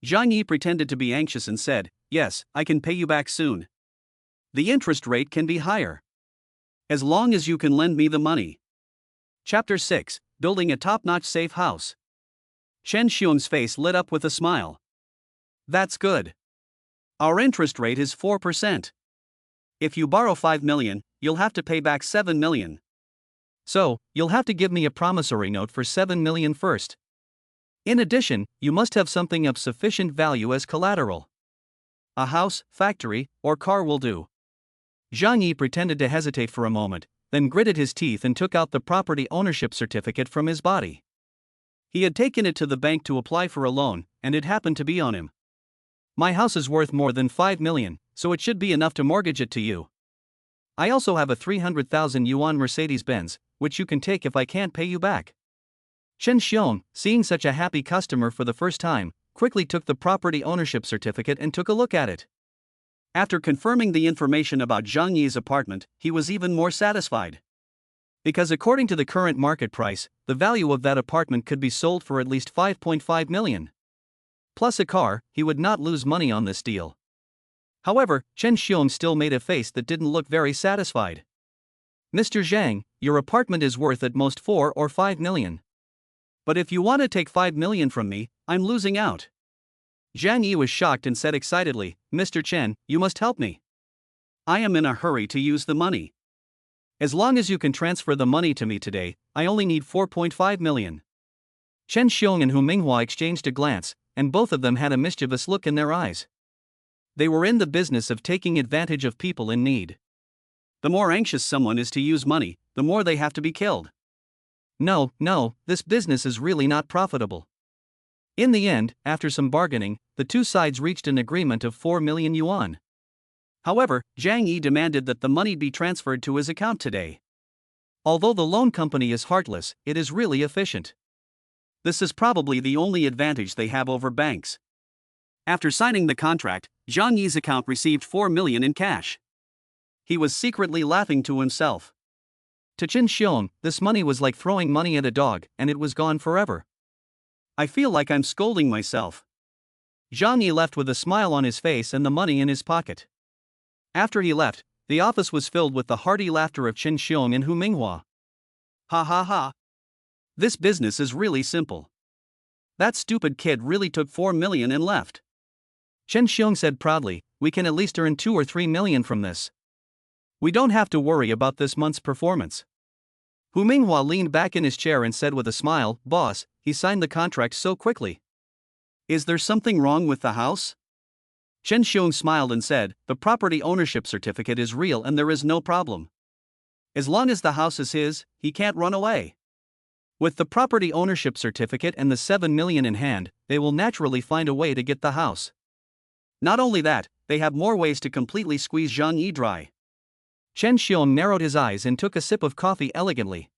Zhang Yi pretended to be anxious and said, "Yes, I can pay you back soon. The interest rate can be higher. As long as you can lend me the money." Chapter 6, Building a Top-Notch Safe House. Chen Xiong's face lit up with a smile. "That's good. Our interest rate is 4%. If you borrow 5 million, you'll have to pay back 7 million. So, you'll have to give me a promissory note for 7 million first. In addition, you must have something of sufficient value as collateral. A house, factory, or car will do." Zhang Yi pretended to hesitate for a moment, then gritted his teeth and took out the property ownership certificate from his body. He had taken it to the bank to apply for a loan, and it happened to be on him. "My house is worth more than 5 million, so it should be enough to mortgage it to you. I also have a 300,000 yuan Mercedes-Benz, which you can take if I can't pay you back." Chen Xiong, seeing such a happy customer for the first time, quickly took the property ownership certificate and took a look at it. After confirming the information about Zhang Yi's apartment, he was even more satisfied. Because according to the current market price, the value of that apartment could be sold for at least 5.5 million. Plus a car, he would not lose money on this deal. However, Chen Xiong still made a face that didn't look very satisfied. "Mr. Zhang, your apartment is worth at most 4 or 5 million. But if you want to take 5 million from me, I'm losing out." Zhang Yi was shocked and said excitedly, "Mr. Chen, you must help me. I am in a hurry to use the money. As long as you can transfer the money to me today, I only need 4.5 million. Chen Xiong and Hu Minghua exchanged a glance, and both of them had a mischievous look in their eyes. They were in the business of taking advantage of people in need. The more anxious someone is to use money, the more they have to be killed. No, this business is really not profitable. In the end, after some bargaining, the two sides reached an agreement of 4 million yuan. However, Zhang Yi demanded that the money be transferred to his account today. Although the loan company is heartless, it is really efficient. This is probably the only advantage they have over banks. After signing the contract, Zhang Yi's account received 4 million in cash. He was secretly laughing to himself. To Chen Xiong, this money was like throwing money at a dog, and it was gone forever. I feel like I'm scolding myself. Zhang Yi left with a smile on his face and the money in his pocket. After he left, the office was filled with the hearty laughter of Chen Xiong and Hu Minghua. Ha ha ha. This business is really simple. That stupid kid really took 4 million and left. Chen Xiong said proudly, we can at least earn 2 or 3 million from this. We don't have to worry about this month's performance. Hu Minghua leaned back in his chair and said with a smile, Boss, he signed the contract so quickly. Is there something wrong with the house? Chen Xiong smiled and said, the property ownership certificate is real and there is no problem. As long as the house is his, he can't run away. With the property ownership certificate and the 7 million in hand, they will naturally find a way to get the house. Not only that, they have more ways to completely squeeze Zhang Yi dry. Chen Xiong narrowed his eyes and took a sip of coffee elegantly.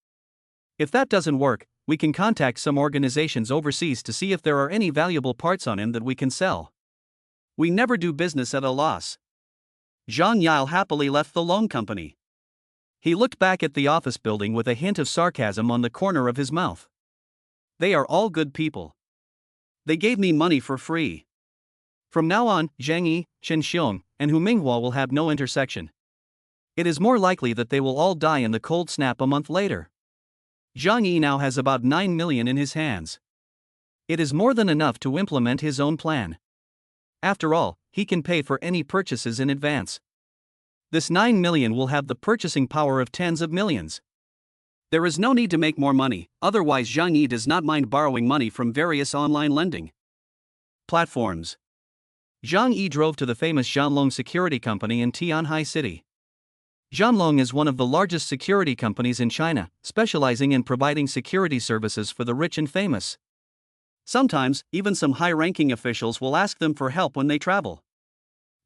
If that doesn't work, we can contact some organizations overseas to see if there are any valuable parts on him that we can sell. We never do business at a loss. Zhang Yile happily left the loan company. He looked back at the office building with a hint of sarcasm on the corner of his mouth. They are all good people. They gave me money for free. From now on, Zhang Yi, Chen Xiong, and Hu Minghua will have no intersection. It is more likely that they will all die in the cold snap a month later. Zhang Yi now has about 9 million in his hands. It is more than enough to implement his own plan. After all, he can pay for any purchases in advance. This 9 million will have the purchasing power of tens of millions. There is no need to make more money, otherwise Zhang Yi does not mind borrowing money from various online lending platforms. Zhang Yi drove to the famous Zhanlong Security Company in Tianhai City. Zhanlong is one of the largest security companies in China, specializing in providing security services for the rich and famous. Sometimes, even some high-ranking officials will ask them for help when they travel.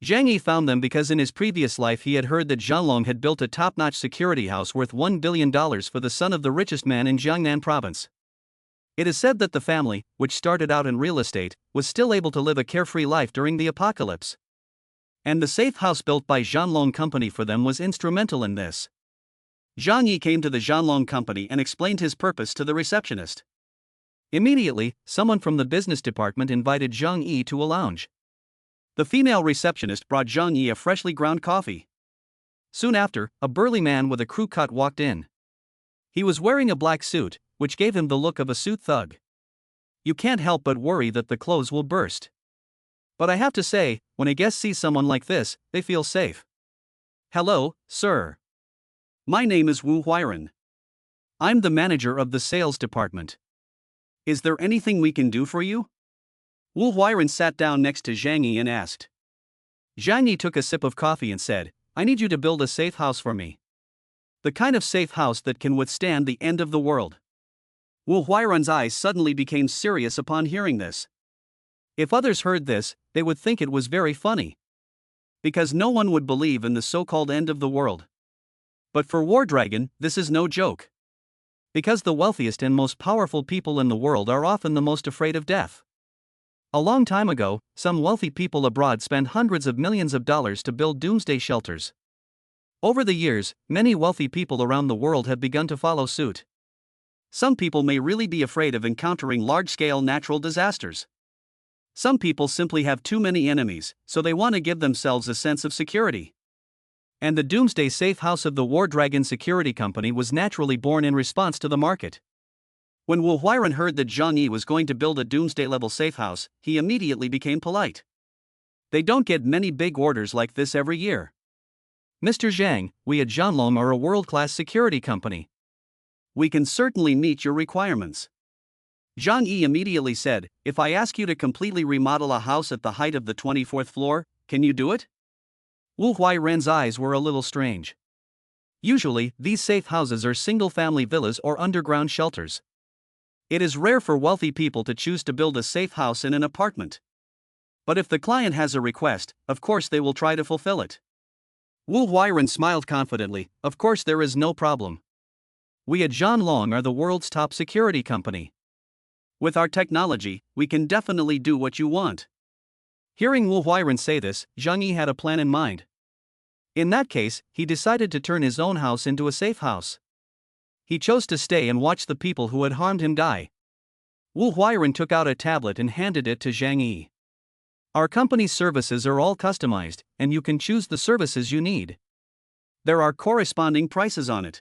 Zhang Yi found them because in his previous life he had heard that Zhanlong had built a top-notch security house worth $1 billion for the son of the richest man in Jiangnan province. It is said that the family, which started out in real estate, was still able to live a carefree life during the apocalypse. And the safe house built by Zhanlong Company for them was instrumental in this. Zhang Yi came to the Zhanlong Company and explained his purpose to the receptionist. Immediately, someone from the business department invited Zhang Yi to a lounge. The female receptionist brought Zhang Yi a freshly ground coffee. Soon after, a burly man with a crew cut walked in. He was wearing a black suit, which gave him the look of a suit thug. You can't help but worry that the clothes will burst. But I have to say, when a guest sees someone like this, they feel safe. Hello, sir. My name is Wu Huiran. I'm the manager of the sales department. Is there anything we can do for you? Wu Huiran sat down next to Zhang Yi and asked. Zhang Yi took a sip of coffee and said, I need you to build a safe house for me. The kind of safe house that can withstand the end of the world. Wu Huiran's eyes suddenly became serious upon hearing this. If others heard this, they would think it was very funny. Because no one would believe in the so-called end of the world. But for War Dragon, this is no joke. Because the wealthiest and most powerful people in the world are often the most afraid of death. A long time ago, some wealthy people abroad spent hundreds of millions of dollars to build doomsday shelters. Over the years, many wealthy people around the world have begun to follow suit. Some people may really be afraid of encountering large-scale natural disasters. Some people simply have too many enemies, so they want to give themselves a sense of security. And the Doomsday Safe House of the War Dragon Security Company was naturally born in response to the market. When Wu Huiran heard that Zhang Yi was going to build a Doomsday-level safe house, he immediately became polite. They don't get many big orders like this every year. Mr. Zhang, we at Zhanlong are a world-class security company. We can certainly meet your requirements. Zhang Yi immediately said, "If I ask you to completely remodel a house at the height of the 24th floor, can you do it?" Wu Huairen's eyes were a little strange. Usually, these safe houses are single-family villas or underground shelters. It is rare for wealthy people to choose to build a safe house in an apartment. But if the client has a request, of course they will try to fulfill it. Wu Huairen smiled confidently, "Of course there is no problem. We at Zhanlong are the world's top security company. With our technology, we can definitely do what you want." Hearing Wu Huairen say this, Zhang Yi had a plan in mind. In that case, he decided to turn his own house into a safe house. He chose to stay and watch the people who had harmed him die. Wu Huairen took out a tablet and handed it to Zhang Yi. "Our company's services are all customized, and you can choose the services you need. There are corresponding prices on it.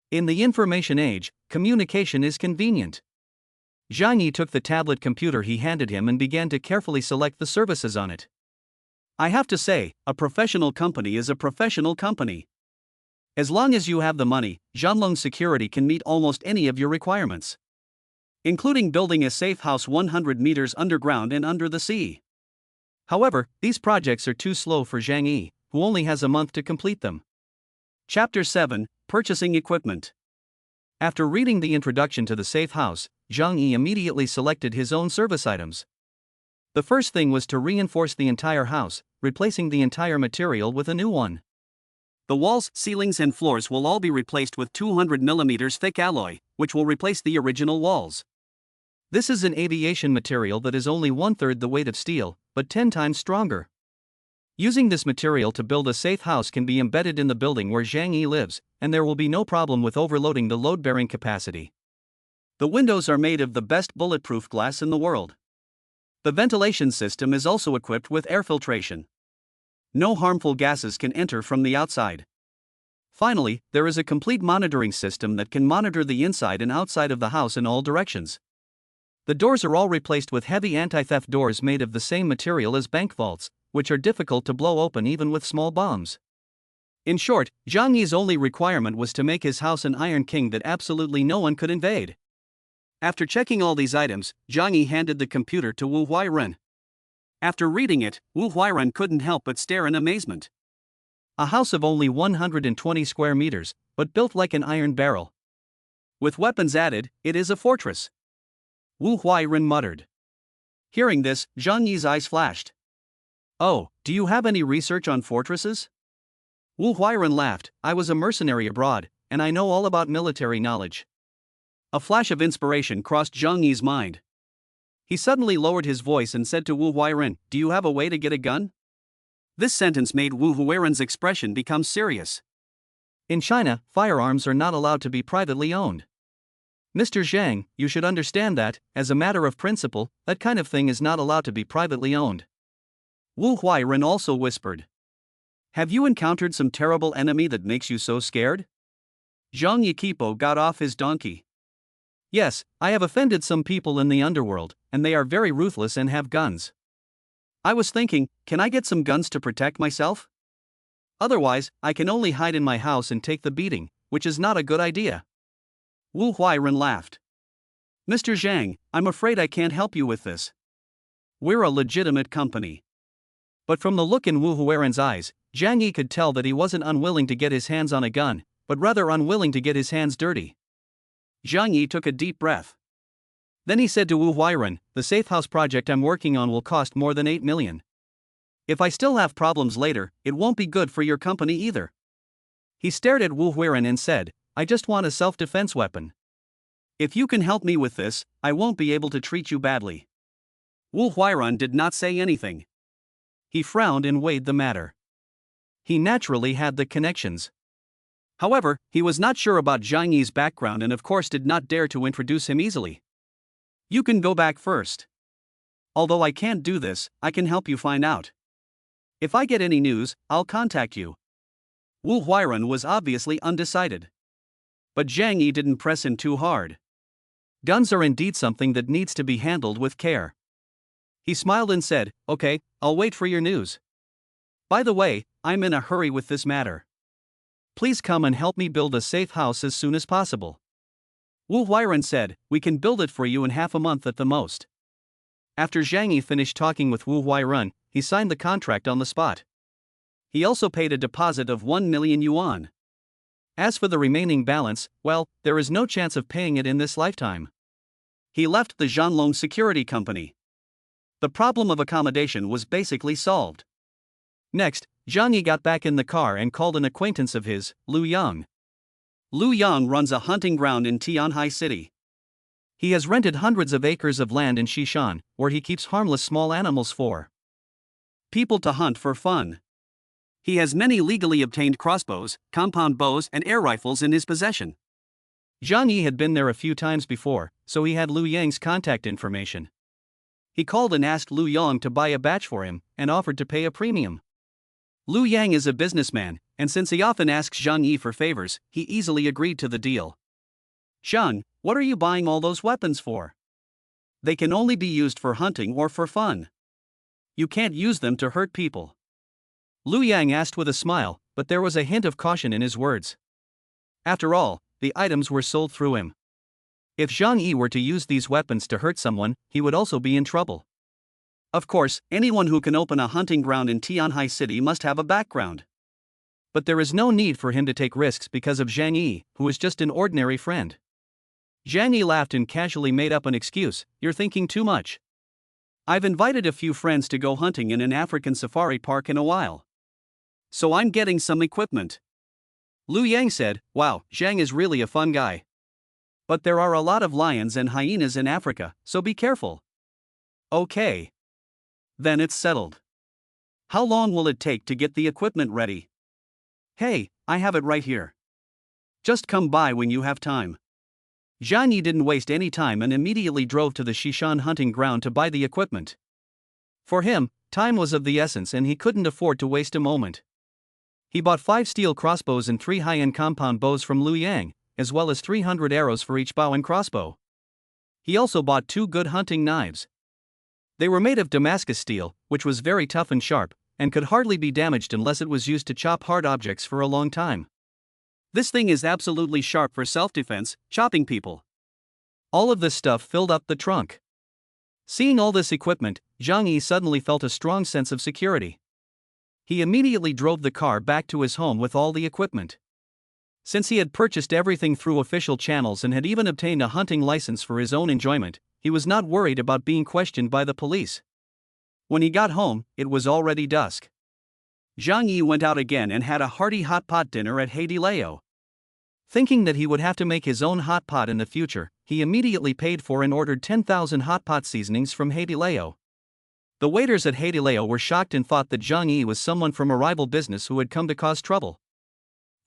In the information age, communication is convenient." Zhang Yi took the tablet computer he handed him and began to carefully select the services on it. I have to say, a professional company is a professional company. As long as you have the money, Zhanlong Security can meet almost any of your requirements, including building a safe house 100 meters underground and under the sea. However, these projects are too slow for Zhang Yi, who only has a month to complete them. Chapter 7: Purchasing Equipment. After reading the introduction to the safe house, Zhang Yi immediately selected his own service items. The first thing was to reinforce the entire house, replacing the entire material with a new one. The walls, ceilings and floors will all be replaced with 200 mm thick alloy, which will replace the original walls. This is an aviation material that is only 1/3 the weight of steel, but 10 times stronger. Using this material to build a safe house can be embedded in the building where Zhang Yi lives, and there will be no problem with overloading the load-bearing capacity. The windows are made of the best bulletproof glass in the world. The ventilation system is also equipped with air filtration. No harmful gases can enter from the outside. Finally, there is a complete monitoring system that can monitor the inside and outside of the house in all directions. The doors are all replaced with heavy anti-theft doors made of the same material as bank vaults, which are difficult to blow open even with small bombs. In short, Zhang Yi's only requirement was to make his house an Iron King that absolutely no one could invade. After checking all these items, Zhang Yi handed the computer to Wu Huairen. After reading it, Wu Huairen couldn't help but stare in amazement. A house of only 120 square meters, but built like an iron barrel. With weapons added, it is a fortress. Wu Huairen muttered. Hearing this, Zhang Yi's eyes flashed. "Oh, do you have any research on fortresses?" Wu Huairen laughed. "I was a mercenary abroad, and I know all about military knowledge." A flash of inspiration crossed Zhang Yi's mind. He suddenly lowered his voice and said to Wu Huairen, "Do you have a way to get a gun?" This sentence made Wu Huairen's expression become serious. In China, firearms are not allowed to be privately owned. "Mr. Zhang, you should understand that, as a matter of principle, that kind of thing is not allowed to be privately owned." Wu Huairen also whispered. "Have you encountered some terrible enemy that makes you so scared?" Zhang Yiqipo got off his donkey. "Yes, I have offended some people in the underworld, and they are very ruthless and have guns. I was thinking, can I get some guns to protect myself? Otherwise, I can only hide in my house and take the beating, which is not a good idea." Wu Huairen laughed. "Mr. Zhang, I'm afraid I can't help you with this. We're a legitimate company." But from the look in Wu Huairen's eyes, Zhang Yi could tell that he wasn't unwilling to get his hands on a gun, but rather unwilling to get his hands dirty. Zhang Yi took a deep breath. Then he said to Wu Huairen, "The safe house project I'm working on will cost more than 8 million. If I still have problems later, it won't be good for your company either." He stared at Wu Huairen and said, "I just want a self-defense weapon. If you can help me with this, I won't be able to treat you badly." Wu Huairen did not say anything. He frowned and weighed the matter. He naturally had the connections. However, he was not sure about Zhang Yi's background and of course did not dare to introduce him easily. "You can go back first. Although I can't do this, I can help you find out. If I get any news, I'll contact you." Wu Huairen was obviously undecided. But Zhang Yi didn't press him too hard. Guns are indeed something that needs to be handled with care. He smiled and said, "Okay, I'll wait for your news. By the way, I'm in a hurry with this matter. Please come and help me build a safe house as soon as possible." Wu Huiren said, "We can build it for you in half a month at the most." After Zhang Yi finished talking with Wu Huiren, he signed the contract on the spot. He also paid a deposit of 1 million yuan. As for the remaining balance, well, there is no chance of paying it in this lifetime. He left the Zhanlong Security Company. The problem of accommodation was basically solved. Next, Zhang Yi got back in the car and called an acquaintance of his, Lu Yang. Lu Yang runs a hunting ground in Tianhai City. He has rented hundreds of acres of land in Xishan, where he keeps harmless small animals for people to hunt for fun. He has many legally obtained crossbows, compound bows, and air rifles in his possession. Zhang Yi had been there a few times before, so he had Lu Yang's contact information. He called and asked Lu Yang to buy a batch for him, and offered to pay a premium. Lu Yang is a businessman, and since he often asks Zhang Yi for favors, he easily agreed to the deal. "Zhang, what are you buying all those weapons for? They can only be used for hunting or for fun. You can't use them to hurt people." Lu Yang asked with a smile, but there was a hint of caution in his words. After all, the items were sold through him. If Zhang Yi were to use these weapons to hurt someone, he would also be in trouble. Of course, anyone who can open a hunting ground in Tianhai City must have a background. But there is no need for him to take risks because of Zhang Yi, who is just an ordinary friend. Zhang Yi laughed and casually made up an excuse, "You're thinking too much. I've invited a few friends to go hunting in an African safari park in a while. So I'm getting some equipment." Lu Yang said, "Wow, Zhang is really a fun guy. But there are a lot of lions and hyenas in Africa, so be careful." "Okay. Then it's settled. How long will it take to get the equipment ready?" "Hey, I have it right here. Just come by when you have time." Zhang Yi didn't waste any time and immediately drove to the Xishan hunting ground to buy the equipment. For him, time was of the essence and he couldn't afford to waste a moment. He bought 5 steel crossbows and 3 high-end compound bows from Lu Yang, as well as 300 arrows for each bow and crossbow. He also bought 2 good hunting knives. They were made of Damascus steel, which was very tough and sharp, and could hardly be damaged unless it was used to chop hard objects for a long time. "This thing is absolutely sharp for self-defense, chopping people." All of this stuff filled up the trunk. Seeing all this equipment, Zhang Yi suddenly felt a strong sense of security. He immediately drove the car back to his home with all the equipment. Since he had purchased everything through official channels and had even obtained a hunting license for his own enjoyment, he was not worried about being questioned by the police. When he got home, it was already dusk. Zhang Yi went out again and had a hearty hot pot dinner at Haidilao. Thinking that he would have to make his own hot pot in the future, he immediately paid for and ordered 10,000 hot pot seasonings from Haidilao. The waiters at Haidilao were shocked and thought that Zhang Yi was someone from a rival business who had come to cause trouble.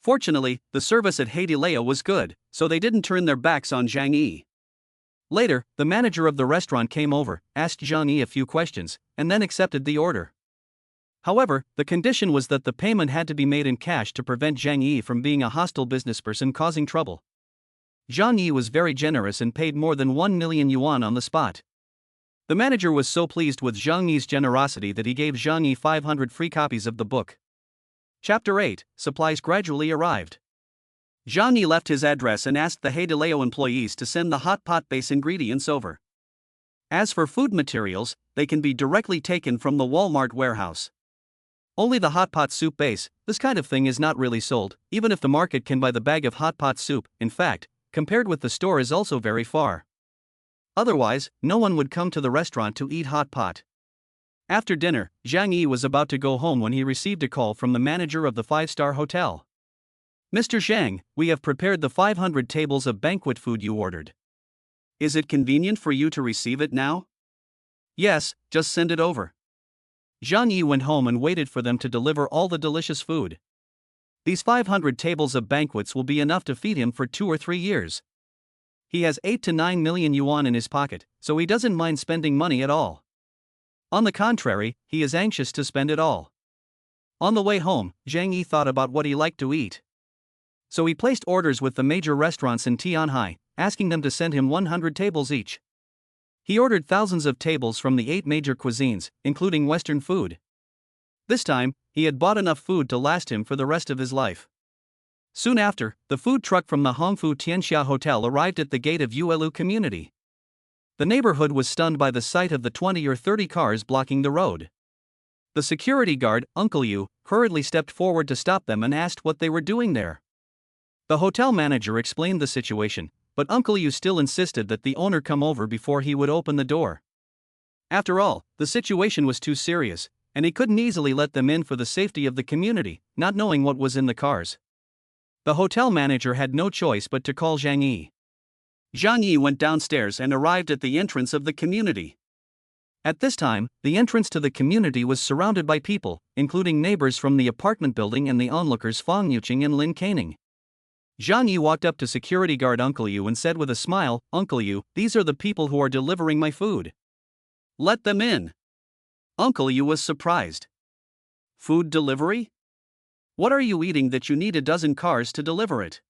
Fortunately, the service at Haidilao was good, so they didn't turn their backs on Zhang Yi. Later, the manager of the restaurant came over, asked Zhang Yi a few questions, and then accepted the order. However, the condition was that the payment had to be made in cash to prevent Zhang Yi from being a hostile businessperson causing trouble. Zhang Yi was very generous and paid more than 1 million yuan on the spot. The manager was so pleased with Zhang Yi's generosity that he gave Zhang Yi 500 free copies of the book. Chapter 8, Supplies gradually arrived. Zhang Yi left his address and asked the Haidilao employees to send the hot pot base ingredients over. As for food materials, they can be directly taken from the Walmart warehouse. Only the hot pot soup base, this kind of thing is not really sold, even if the market can buy the bag of hot pot soup, in fact, compared with the store is also very far. Otherwise, no one would come to the restaurant to eat hot pot. After dinner, Zhang Yi was about to go home when he received a call from the manager of the 5-star hotel. "Mr. Zhang, we have prepared the 500 tables of banquet food you ordered. Is it convenient for you to receive it now?" "Yes, just send it over." Zhang Yi went home and waited for them to deliver all the delicious food. These 500 tables of banquets will be enough to feed him for 2 or 3 years. He has 8 to 9 million yuan in his pocket, so he doesn't mind spending money at all. On the contrary, he is anxious to spend it all. On the way home, Zhang Yi thought about what he liked to eat. So he placed orders with the major restaurants in Tianhai, asking them to send him 100 tables each. He ordered thousands of tables from the 8 major cuisines, including Western food. This time, he had bought enough food to last him for the rest of his life. Soon after, the food truck from the Hongfu Tianxia Hotel arrived at the gate of Yuelu community. The neighborhood was stunned by the sight of the 20 or 30 cars blocking the road. The security guard, Uncle Yu, hurriedly stepped forward to stop them and asked what they were doing there. The hotel manager explained the situation, but Uncle Yu still insisted that the owner come over before he would open the door. After all, the situation was too serious, and he couldn't easily let them in for the safety of the community, not knowing what was in the cars. The hotel manager had no choice but to call Zhang Yi. Zhang Yi went downstairs and arrived at the entrance of the community. At this time, the entrance to the community was surrounded by people, including neighbors from the apartment building and the onlookers Fang Yuqing and Lin Caning. Zhang Yi walked up to security guard Uncle Yu and said with a smile, "Uncle Yu, these are the people who are delivering my food. Let them in." Uncle Yu was surprised. "Food delivery? What are you eating that you need a dozen cars to deliver it?"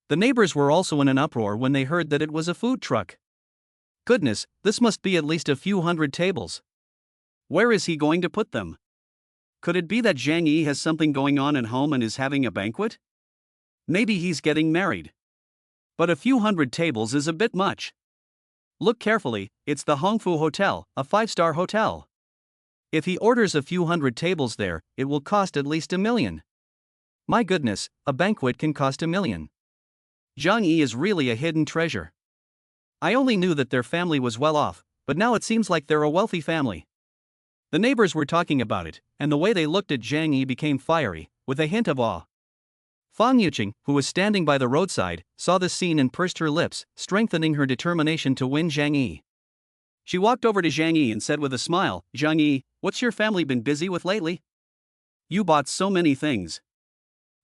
The neighbors were also in an uproar when they heard that it was a food truck. Goodness, this must be at least a few hundred tables. Where is he going to put them? Could it be that Zhang Yi has something going on at home and is having a banquet? Maybe he's getting married. But a few hundred tables is a bit much. Look carefully, it's the Hongfu Hotel, a 5-star hotel. If he orders a few hundred tables there, it will cost at least $1 million. My goodness, a banquet can cost $1 million. Zhang Yi is really a hidden treasure. I only knew that their family was well off, but now it seems like they're a wealthy family. The neighbors were talking about it, and the way they looked at Zhang Yi became fiery, with a hint of awe. Fang Yuqing, who was standing by the roadside, saw this scene and pursed her lips, strengthening her determination to win Zhang Yi. She walked over to Zhang Yi and said with a smile, "Zhang Yi, what's your family been busy with lately? You bought so many things."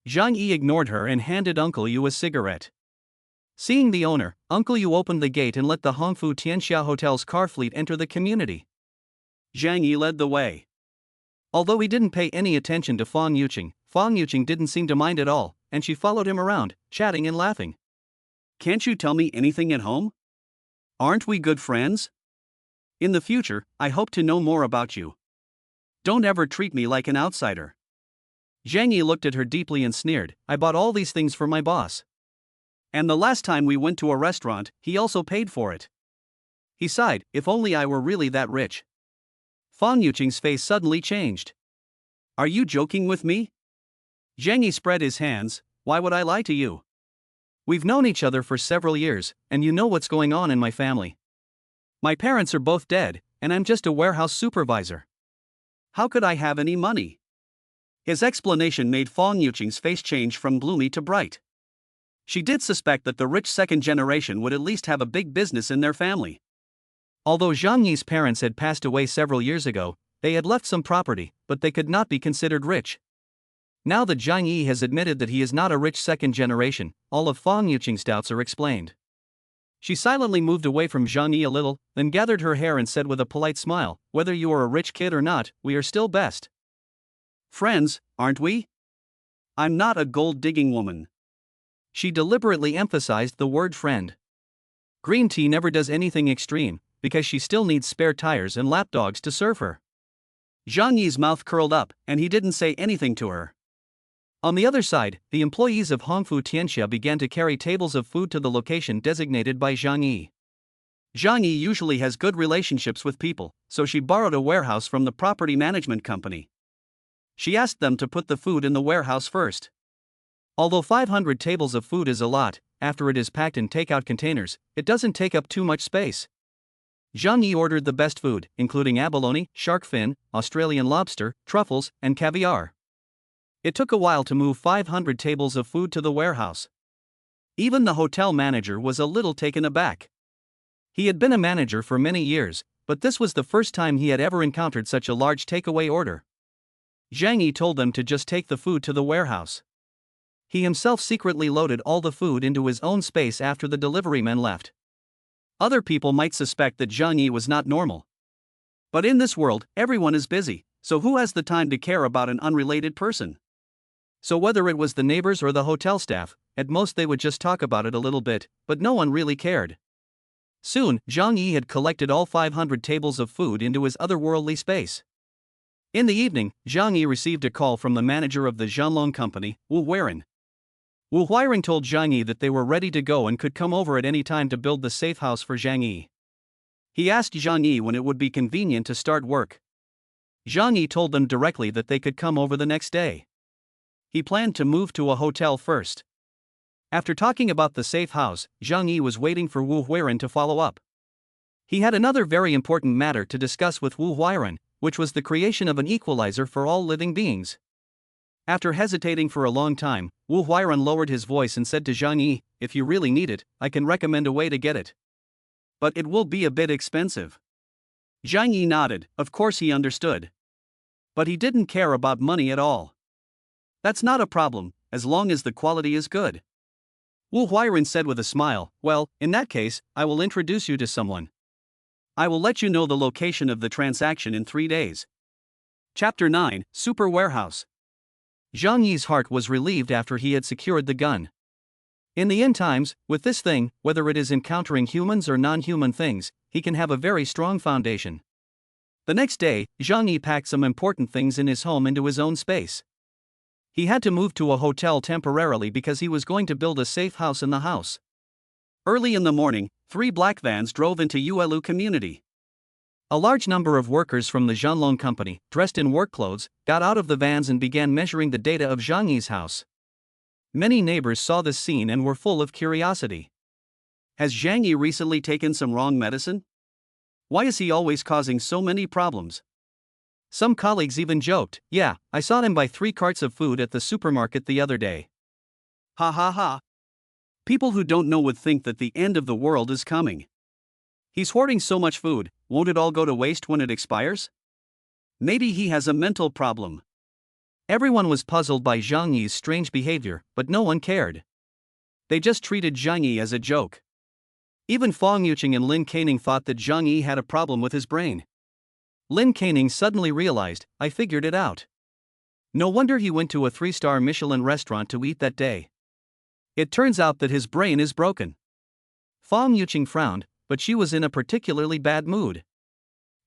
Zhang Yi ignored her and handed Uncle Yu a cigarette. Seeing the owner, Uncle Yu opened the gate and let the Hongfu Tianxia Hotel's car fleet enter the community. Zhang Yi led the way. Although he didn't pay any attention to Fang Yuqing didn't seem to mind at all, and she followed him around, chatting and laughing. "Can't you tell me anything at home? Aren't we good friends? In the future, I hope to know more about you. Don't ever treat me like an outsider." Zhang Yi looked at her deeply and sneered, "I bought all these things for my boss. And the last time we went to a restaurant, he also paid for it." He sighed, "If only I were really that rich." Fang Yuqing's face suddenly changed. "Are you joking with me?" Zhang Yi spread his hands, "Why would I lie to you? We've known each other for several years, and you know what's going on in my family. My parents are both dead, and I'm just a warehouse supervisor. How could I have any money?" His explanation made Fang Yuqing's face change from gloomy to bright. She did suspect that the rich second generation would at least have a big business in their family. Although Zhang Yi's parents had passed away several years ago, they had left some property, but they could not be considered rich. Now that Zhang Yi has admitted that he is not a rich second generation, all of Fang Yuqing's doubts are explained. She silently moved away from Zhang Yi a little, then gathered her hair and said with a polite smile, "Whether you are a rich kid or not, we are still best friends, aren't we? I'm not a gold-digging woman." She deliberately emphasized the word friend. Green tea never does anything extreme, because she still needs spare tires and lapdogs to serve her. Zhang Yi's mouth curled up, and he didn't say anything to her. On the other side, the employees of Hongfu Tianxia began to carry tables of food to the location designated by Zhang Yi. Zhang Yi usually has good relationships with people, so she borrowed a warehouse from the property management company. She asked them to put the food in the warehouse first. Although 500 tables of food is a lot, after it is packed in takeout containers, it doesn't take up too much space. Zhang Yi ordered the best food, including abalone, shark fin, Australian lobster, truffles, and caviar. It took a while to move 500 tables of food to the warehouse. Even the hotel manager was a little taken aback. He had been a manager for many years, but this was the first time he had ever encountered such a large takeaway order. Zhang Yi told them to just take the food to the warehouse. He himself secretly loaded all the food into his own space after the delivery men left. Other people might suspect that Zhang Yi was not normal. But in this world, everyone is busy, so who has the time to care about an unrelated person? So whether it was the neighbors or the hotel staff, at most they would just talk about it a little bit, but no one really cared. Soon, Zhang Yi had collected all 500 tables of food into his otherworldly space. In the evening, Zhang Yi received a call from the manager of the Zhanlong company, Wu Weiren. Wu Huiren told Zhang Yi that they were ready to go and could come over at any time to build the safe house for Zhang Yi. He asked Zhang Yi when it would be convenient to start work. Zhang Yi told them directly that they could come over the next day. He planned to move to a hotel first. After talking about the safe house, Zhang Yi was waiting for Wu Huiren to follow up. He had another very important matter to discuss with Wu Huiren, which was the creation of an equalizer for all living beings. After hesitating for a long time, Wu Huiren lowered his voice and said to Zhang Yi, "If you really need it, I can recommend a way to get it. But it will be a bit expensive." Zhang Yi nodded, of course he understood. But he didn't care about money at all. "That's not a problem, as long as the quality is good." Wu Huiren said with a smile, "Well, in that case, I will introduce you to someone. I will let you know the location of the transaction in 3 days." Chapter 9, Super Warehouse. Zhang Yi's heart was relieved after he had secured the gun. In the end times, with this thing, whether it is encountering humans or non-human things, he can have a very strong foundation. The next day, Zhang Yi packed some important things in his home into his own space. He had to move to a hotel temporarily because he was going to build a safe house in the house. Early in the morning, 3 black vans drove into Yuelu community. A large number of workers from the Zhanlong company, dressed in work clothes, got out of the vans and began measuring the data of Zhang Yi's house. Many neighbors saw this scene and were full of curiosity. Has Zhang Yi recently taken some wrong medicine? Why is he always causing so many problems? Some colleagues even joked, "Yeah, I saw him buy 3 carts of food at the supermarket the other day." Ha ha ha. People who don't know would think that the end of the world is coming. He's hoarding so much food, won't it all go to waste when it expires? Maybe he has a mental problem. Everyone was puzzled by Zhang Yi's strange behavior, but no one cared. They just treated Zhang Yi as a joke. Even Fong Yuqing and Lin Caning thought that Zhang Yi had a problem with his brain. Lin Caning suddenly realized, "I figured it out." No wonder he went to a 3-star Michelin restaurant to eat that day. It turns out that his brain is broken. Fong Yuqing frowned, but she was in a particularly bad mood.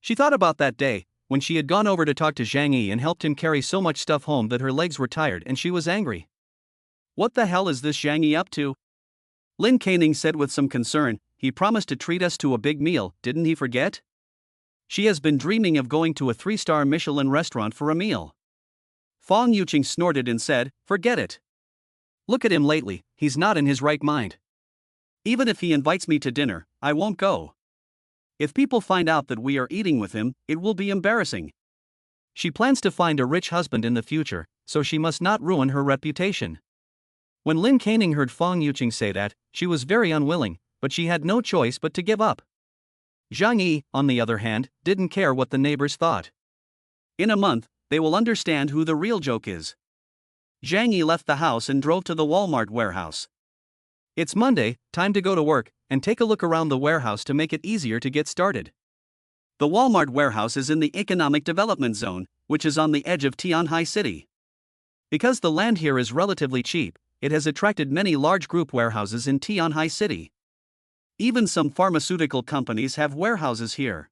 She thought about that day, when she had gone over to talk to Zhang Yi and helped him carry so much stuff home that her legs were tired and she was angry. "What the hell is this Zhang Yi up to?" Lin Caning said with some concern, "He promised to treat us to a big meal, didn't he forget? She has been dreaming of going to a 3-star Michelin restaurant for a meal." Fong Yuqing snorted and said, "Forget it. Look at him lately, he's not in his right mind. Even if he invites me to dinner, I won't go. If people find out that we are eating with him, it will be embarrassing." She plans to find a rich husband in the future, so she must not ruin her reputation. When Lin Caning heard Fong Yuqing say that, she was very unwilling, but she had no choice but to give up. Zhang Yi, on the other hand, didn't care what the neighbors thought. In a month, they will understand who the real joke is. Zhang Yi left the house and drove to the Walmart warehouse. It's Monday, time to go to work, and take a look around the warehouse to make it easier to get started. The Walmart warehouse is in the Economic Development Zone, which is on the edge of Tianhai City. Because the land here is relatively cheap, it has attracted many large group warehouses in Tianhai City. Even some pharmaceutical companies have warehouses here.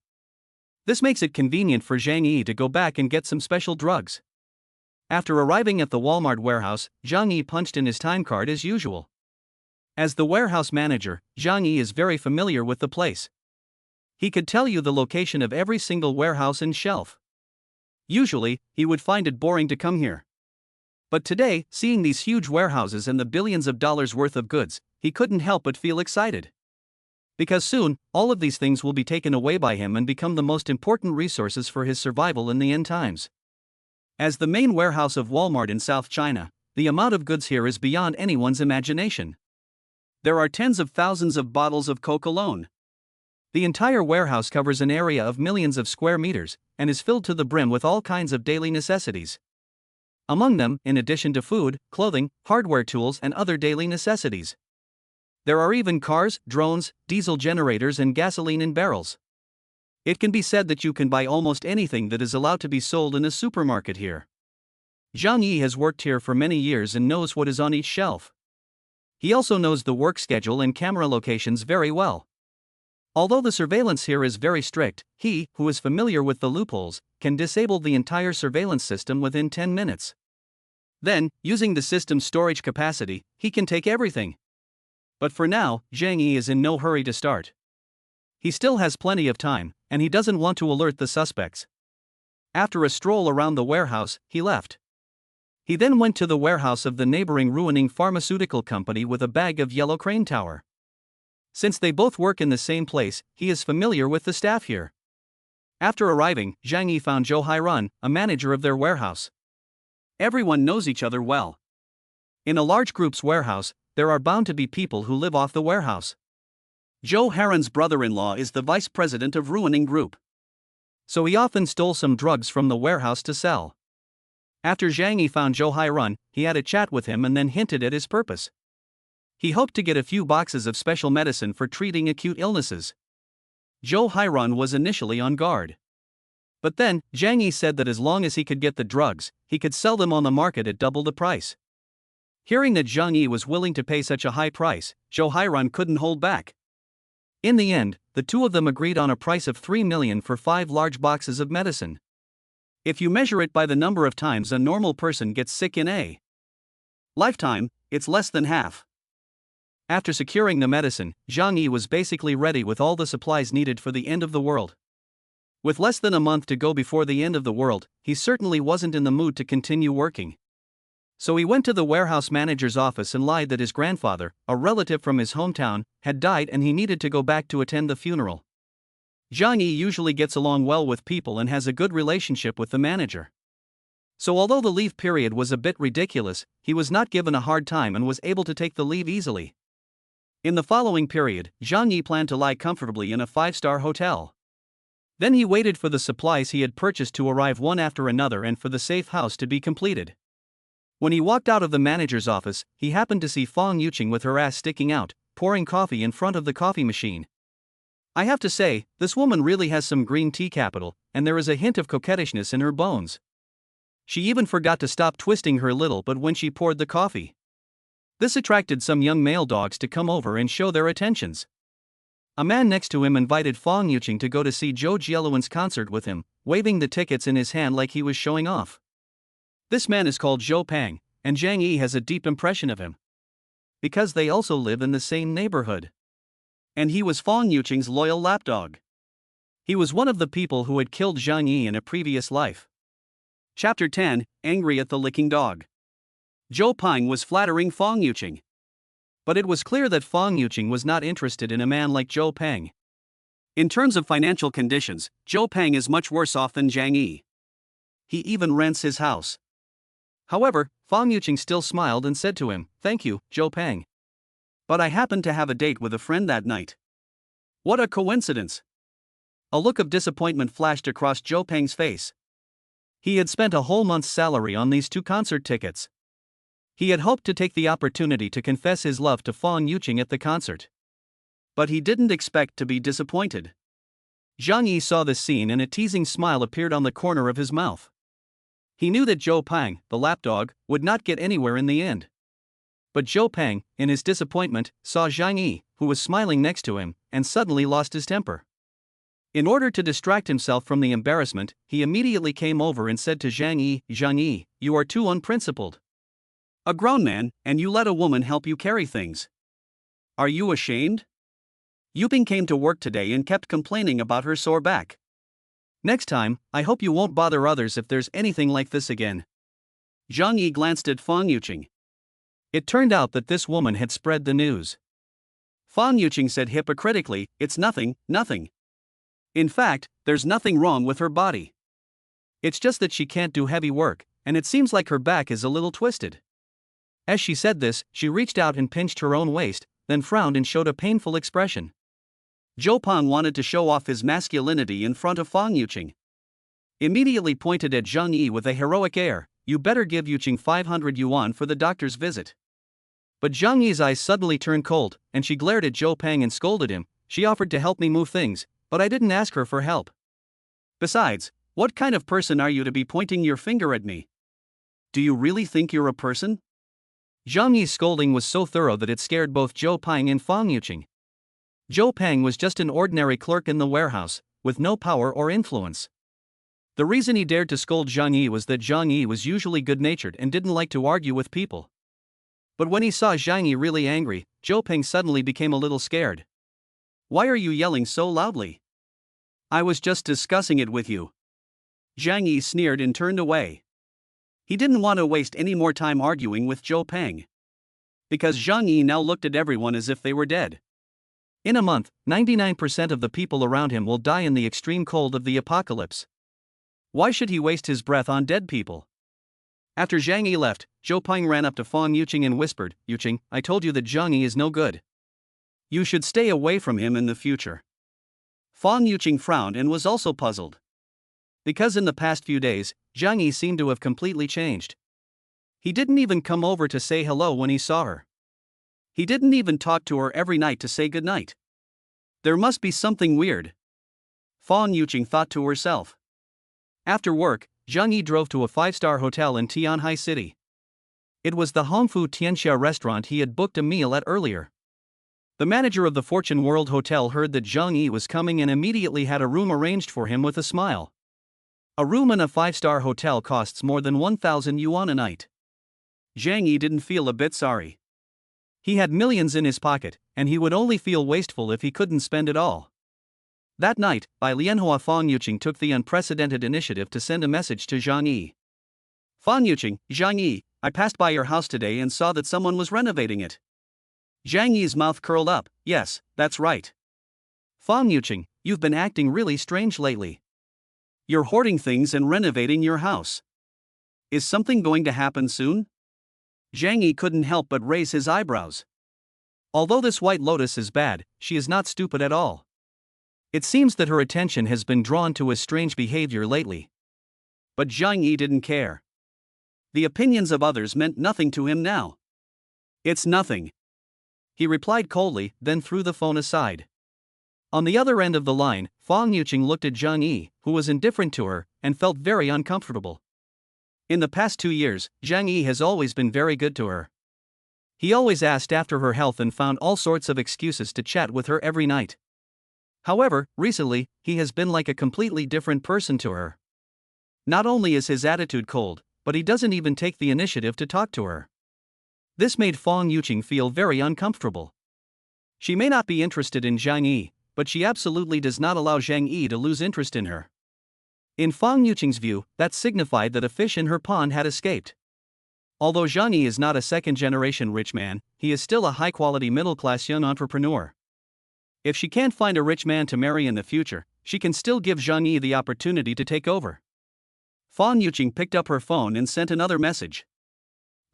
This makes it convenient for Zhang Yi to go back and get some special drugs. After arriving at the Walmart warehouse, Zhang Yi punched in his time card as usual. As the warehouse manager, Zhang Yi is very familiar with the place. He could tell you the location of every single warehouse and shelf. Usually, he would find it boring to come here. But today, seeing these huge warehouses and the billions of dollars worth of goods, he couldn't help but feel excited. Because soon, all of these things will be taken away by him and become the most important resources for his survival in the end times. As the main warehouse of Walmart in South China, the amount of goods here is beyond anyone's imagination. There are tens of thousands of bottles of Coke alone. The entire warehouse covers an area of millions of square meters, and is filled to the brim with all kinds of daily necessities. Among them, in addition to food, clothing, hardware tools and other daily necessities. There are even cars, drones, diesel generators and gasoline in barrels. It can be said that you can buy almost anything that is allowed to be sold in a supermarket here. Zhang Yi has worked here for many years and knows what is on each shelf. He also knows the work schedule and camera locations very well. Although the surveillance here is very strict, he, who is familiar with the loopholes, can disable the entire surveillance system within 10 minutes. Then, using the system's storage capacity, he can take everything. But for now, Zhang Yi is in no hurry to start. He still has plenty of time, and he doesn't want to alert the suspects. After a stroll around the warehouse, he left. He then went to the warehouse of the neighboring ruining pharmaceutical company with a bag of yellow crane tower. Since they both work in the same place, he is familiar with the staff here. After arriving, Zhang Yi found Zhou Hairun, a manager of their warehouse. Everyone knows each other well. In a large group's warehouse, there are bound to be people who live off the warehouse. Zhou Hairun's brother-in-law is the vice president of Ruining Group. So he often stole some drugs from the warehouse to sell. After Zhang Yi found Zhou Hairun, he had a chat with him and then hinted at his purpose. He hoped to get a few boxes of special medicine for treating acute illnesses. Zhou Hairun was initially on guard. But then, Zhang Yi said that as long as he could get the drugs, he could sell them on the market at double the price. Hearing that Zhang Yi was willing to pay such a high price, Zhou Hairun couldn't hold back. In the end, the two of them agreed on a price of 3 million for 5 large boxes of medicine. If you measure it by the number of times a normal person gets sick in a lifetime, it's less than half. After securing the medicine, Zhang Yi was basically ready with all the supplies needed for the end of the world. With less than a month to go before the end of the world, he certainly wasn't in the mood to continue working. So he went to the warehouse manager's office and lied that his grandfather, a relative from his hometown, had died and he needed to go back to attend the funeral. Zhang Yi usually gets along well with people and has a good relationship with the manager. So although the leave period was a bit ridiculous, he was not given a hard time and was able to take the leave easily. In the following period, Zhang Yi planned to lie comfortably in a 5-star hotel. Then he waited for the supplies he had purchased to arrive one after another and for the safe house to be completed. When he walked out of the manager's office, he happened to see Fong Yuqing with her ass sticking out, pouring coffee in front of the coffee machine. I have to say, this woman really has some green tea capital, and there is a hint of coquettishness in her bones. She even forgot to stop twisting her little butt when she poured the coffee. This attracted some young male dogs to come over and show their attentions. A man next to him invited Fong Yuqing to go to see Zhou Jieluan's concert with him, waving the tickets in his hand like he was showing off. This man is called Zhou Pang, and Zhang Yi has a deep impression of him. Because they also live in the same neighborhood. And he was Fong Yuqing's loyal lapdog. He was one of the people who had killed Zhang Yi in a previous life. Chapter 10, Angry at the Licking Dog. Zhou Pang was flattering Fong Yuqing. But it was clear that Fong Yuqing was not interested in a man like Zhou Pang. In terms of financial conditions, Zhou Pang is much worse off than Zhang Yi. He even rents his house. However, Fong Yuqing still smiled and said to him, "Thank you, Zhou Pang. But I happened to have a date with a friend that night." What a coincidence! A look of disappointment flashed across Zhou Pang's face. He had spent a whole month's salary on these 2 concert tickets. He had hoped to take the opportunity to confess his love to Fong Yuqing at the concert. But he didn't expect to be disappointed. Zhang Yi saw this scene and a teasing smile appeared on the corner of his mouth. He knew that Zhou Pang, the lapdog, would not get anywhere in the end. But Zhou Pang, in his disappointment, saw Zhang Yi, who was smiling next to him, and suddenly lost his temper. In order to distract himself from the embarrassment, he immediately came over and said to Zhang Yi, "Zhang Yi, you are too unprincipled. A grown man, and you let a woman help you carry things. Are you ashamed?" Yuping came to work today and kept complaining about her sore back. "Next time, I hope you won't bother others if there's anything like this again." Zhang Yi glanced at Fong Yuqing. It turned out that this woman had spread the news. Fong Yuqing said hypocritically, "It's nothing, nothing. In fact, there's nothing wrong with her body. It's just that she can't do heavy work, and it seems like her back is a little twisted." As she said this, she reached out and pinched her own waist, then frowned and showed a painful expression. Zhou Pang wanted to show off his masculinity in front of Fong Yuqing. Immediately pointed at Zhang Yi with a heroic air, "You better give Yuqing 500 yuan for the doctor's visit." But Zhang Yi's eyes suddenly turned cold, and she glared at Zhou Pang and scolded him. "She offered to help me move things, but I didn't ask her for help. Besides, what kind of person are you to be pointing your finger at me? Do you really think you're a person?" Zhang Yi's scolding was so thorough that it scared both Zhou Pang and Fong Yuqing. Zhou Pang was just an ordinary clerk in the warehouse, with no power or influence. The reason he dared to scold Zhang Yi was that Zhang Yi was usually good-natured and didn't like to argue with people. But when he saw Zhang Yi really angry, Zhou Peng suddenly became a little scared. "Why are you yelling so loudly? I was just discussing it with you." Zhang Yi sneered and turned away. He didn't want to waste any more time arguing with Zhou Peng. Because Zhang Yi now looked at everyone as if they were dead. In a month, 99% of the people around him will die in the extreme cold of the apocalypse. Why should he waste his breath on dead people? After Zhang Yi left, Zhou Peng ran up to Fang Yuqing and whispered, "Yuqing, I told you that Zhang Yi is no good. You should stay away from him in the future." Fang Yuqing frowned and was also puzzled. Because in the past few days, Zhang Yi seemed to have completely changed. He didn't even come over to say hello when he saw her. He didn't even talk to her every night to say goodnight. There must be something weird. Fang Yuqing thought to herself. After work, Zhang Yi drove to a 5-star hotel in Tianhai City. It was the Hongfu Tianxia restaurant he had booked a meal at earlier. The manager of the Fortune World Hotel heard that Zhang Yi was coming and immediately had a room arranged for him with a smile. A room in a 5-star hotel costs more than 1,000 yuan a night. Zhang Yi didn't feel a bit sorry. He had millions in his pocket, and he would only feel wasteful if he couldn't spend it all. That night, Bai Lianhua Fang Yuqing took the unprecedented initiative to send a message to Zhang Yi. "Fang Yuqing, Zhang Yi, I passed by your house today and saw that someone was renovating it." Zhang Yi's mouth curled up. "Yes, that's right. Fang Yuqing, you've been acting really strange lately. You're hoarding things and renovating your house. Is something going to happen soon?" Zhang Yi couldn't help but raise his eyebrows. Although this white lotus is bad, she is not stupid at all. It seems that her attention has been drawn to his strange behavior lately. But Zhang Yi didn't care. The opinions of others meant nothing to him now. "It's nothing," he replied coldly, then threw the phone aside. On the other end of the line, Fang Yuqing looked at Zhang Yi, who was indifferent to her, and felt very uncomfortable. In the past 2 years, Zhang Yi has always been very good to her. He always asked after her health and found all sorts of excuses to chat with her every night. However, recently, he has been like a completely different person to her. Not only is his attitude cold, but he doesn't even take the initiative to talk to her. This made Fang Yuqing feel very uncomfortable. She may not be interested in Zhang Yi, but she absolutely does not allow Zhang Yi to lose interest in her. In Fang Yuqing's view, that signified that a fish in her pond had escaped. Although Zhang Yi is not a second-generation rich man, he is still a high-quality middle-class young entrepreneur. If she can't find a rich man to marry in the future, she can still give Zhang Yi the opportunity to take over. Fang Yuqing picked up her phone and sent another message.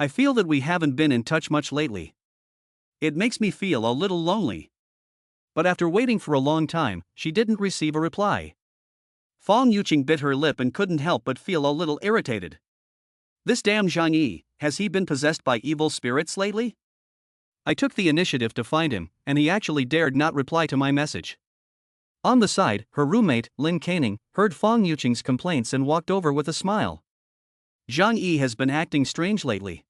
"I feel that we haven't been in touch much lately. It makes me feel a little lonely." But after waiting for a long time, she didn't receive a reply. Fang Yuqing bit her lip and couldn't help but feel a little irritated. This damn Zhang Yi, has he been possessed by evil spirits lately? I took the initiative to find him, and he actually dared not reply to my message. On the side, her roommate, Lin Caning, heard Fang Yuqing's complaints and walked over with a smile. Zhang Yi has been acting strange lately.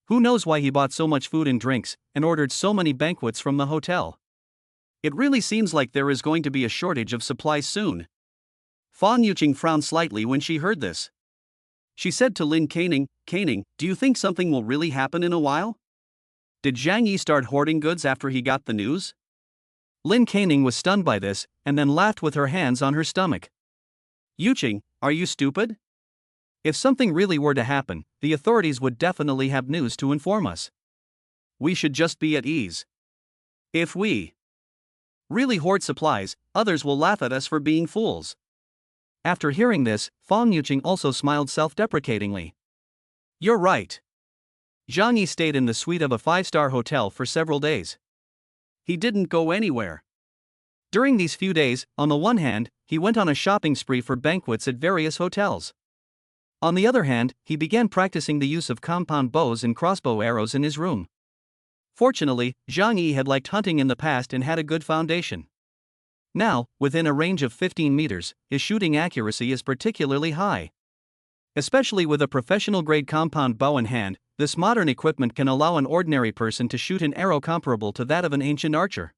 Who knows why he bought so much food and drinks, and ordered so many banquets from the hotel? It really seems like there is going to be a shortage of supplies soon. Fang Yuqing frowned slightly when she heard this. She said to Lin Caning, "Caning, do you think something will really happen in a while? Did Zhang Yi start hoarding goods after he got the news?" Lin Caning was stunned by this, and then laughed with her hands on her stomach. "Yuqing, are you stupid? If something really were to happen, the authorities would definitely have news to inform us. We should just be at ease. If we really hoard supplies, others will laugh at us for being fools." After hearing this, Fang Yuqing also smiled self-deprecatingly. "You're right." Zhang Yi stayed in the suite of a 5-star hotel for several days. He didn't go anywhere. During these few days, on the one hand, he went on a shopping spree for banquets at various hotels. On the other hand, he began practicing the use of compound bows and crossbow arrows in his room. Fortunately, Zhang Yi had liked hunting in the past and had a good foundation. Now, within a range of 15 meters, his shooting accuracy is particularly high. Especially with a professional-grade compound bow in hand, this modern equipment can allow an ordinary person to shoot an arrow comparable to that of an ancient archer.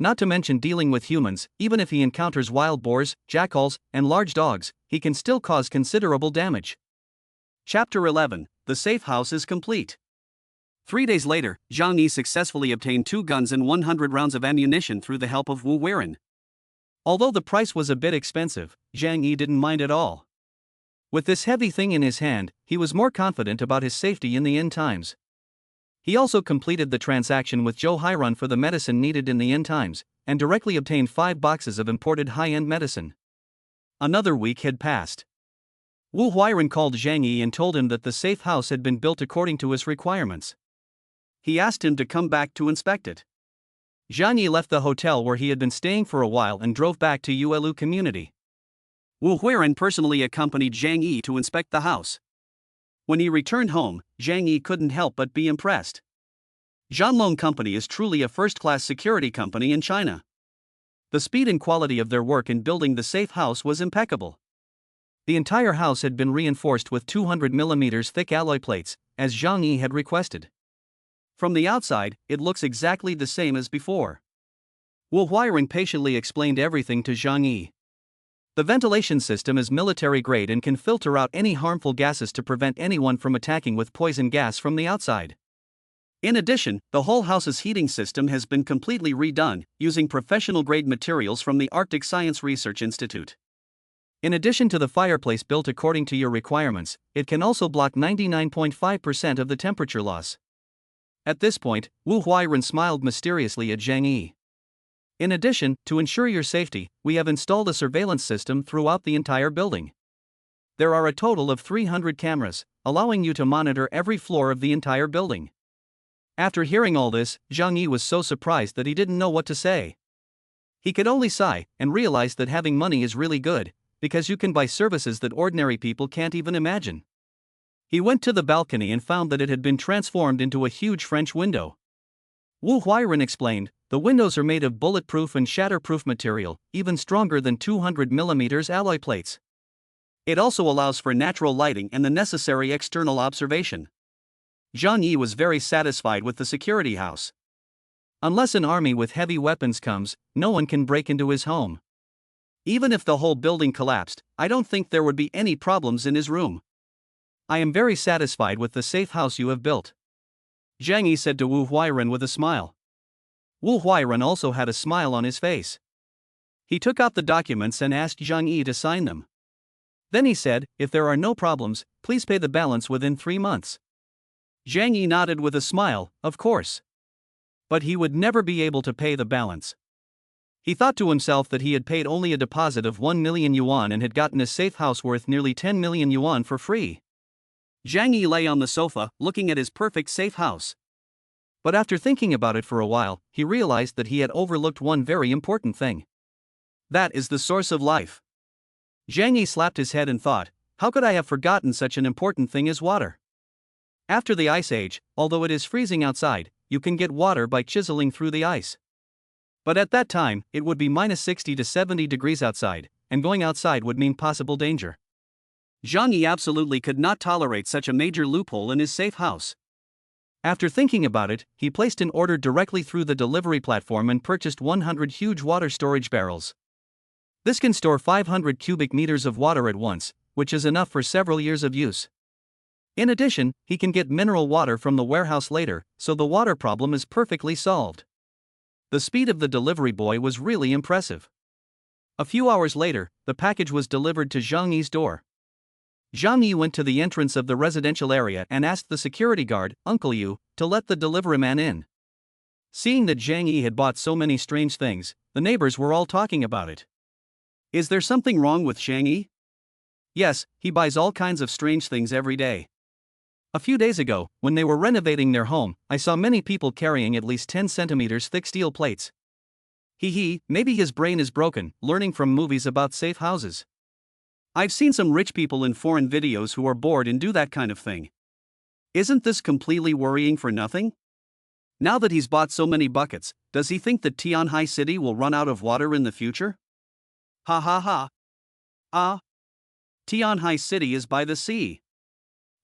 not to mention dealing with humans. Even if he encounters wild boars, jackals, and large dogs, he can still cause considerable damage. Chapter 11. The safe house is complete. 3 days later, Zhang Yi successfully obtained 2 guns and 100 rounds of ammunition through the help of Wu Weiren. Although the price was a bit expensive, Zhang Yi didn't mind at all. With this heavy thing in his hand, he was more confident about his safety in the end times. He also completed the transaction with Zhou Hairun for the medicine needed in the end times, and directly obtained 5 boxes of imported high-end medicine. Another week had passed. Wu Huairen called Zhang Yi and told him that the safe house had been built according to his requirements. He asked him to come back to inspect it. Zhang Yi left the hotel where he had been staying for a while and drove back to Yuelu community. Wu Huairen personally accompanied Zhang Yi to inspect the house. When he returned home, Zhang Yi couldn't help but be impressed. Zhanlong Company is truly a first-class security company in China. The speed and quality of their work in building the safe house was impeccable. The entire house had been reinforced with 200 mm thick alloy plates, as Zhang Yi had requested. From the outside, it looks exactly the same as before. Wu Huairen patiently explained everything to Zhang Yi. The ventilation system is military grade and can filter out any harmful gases to prevent anyone from attacking with poison gas from the outside. In addition, the whole house's heating system has been completely redone, using professional-grade materials from the Arctic Science Research Institute. In addition to the fireplace built according to your requirements, it can also block 99.5% of the temperature loss. At this point, Wu Huairen smiled mysteriously at Zhang Yi. In addition, to ensure your safety, we have installed a surveillance system throughout the entire building. There are a total of 300 cameras, allowing you to monitor every floor of the entire building. After hearing all this, Zhang Yi was so surprised that he didn't know what to say. He could only sigh and realize that having money is really good, because you can buy services that ordinary people can't even imagine. He went to the balcony and found that it had been transformed into a huge French window. Wu Huairen explained, the windows are made of bulletproof and shatterproof material, even stronger than 200 mm alloy plates. It also allows for natural lighting and the necessary external observation. Zhang Yi was very satisfied with the security house. Unless an army with heavy weapons comes, no one can break into his home. Even if the whole building collapsed, I don't think there would be any problems in his room. I am very satisfied with the safe house you have built. Zhang Yi said to Wu Huairen with a smile. Wu Huairen also had a smile on his face. He took out the documents and asked Zhang Yi to sign them. Then he said, if there are no problems, please pay the balance within 3 months. Zhang Yi nodded with a smile, of course. But he would never be able to pay the balance. He thought to himself that he had paid only a deposit of 1 million yuan and had gotten a safe house worth nearly 10 million yuan for free. Zhang Yi lay on the sofa, looking at his perfect safe house. But after thinking about it for a while, he realized that he had overlooked one very important thing. That is the source of life. Zhang Yi slapped his head and thought, how could I have forgotten such an important thing as water? After the Ice Age, although it is freezing outside, you can get water by chiseling through the ice. But at that time, it would be minus 60 to 70 degrees outside, and going outside would mean possible danger. Zhang Yi absolutely could not tolerate such a major loophole in his safe house. After thinking about it, he placed an order directly through the delivery platform and purchased 100 huge water storage barrels. This can store 500 cubic meters of water at once, which is enough for several years of use. In addition, he can get mineral water from the warehouse later, so the water problem is perfectly solved. The speed of the delivery boy was really impressive. A few hours later, the package was delivered to Zhang Yi's door. Zhang Yi went to the entrance of the residential area and asked the security guard, Uncle Yu, to let the delivery man in. Seeing that Zhang Yi had bought so many strange things, the neighbors were all talking about it. Is there something wrong with Zhang Yi? Yes, he buys all kinds of strange things every day. A few days ago, when they were renovating their home, I saw many people carrying at least 10 centimeters thick steel plates. Maybe his brain is broken, learning from movies about safe houses. I've seen some rich people in foreign videos who are bored and do that kind of thing. Isn't this completely worrying for nothing? Now that he's bought so many buckets, does he think that Tianhai City will run out of water in the future? Ha ha ha. Ah. Tianhai City is by the sea.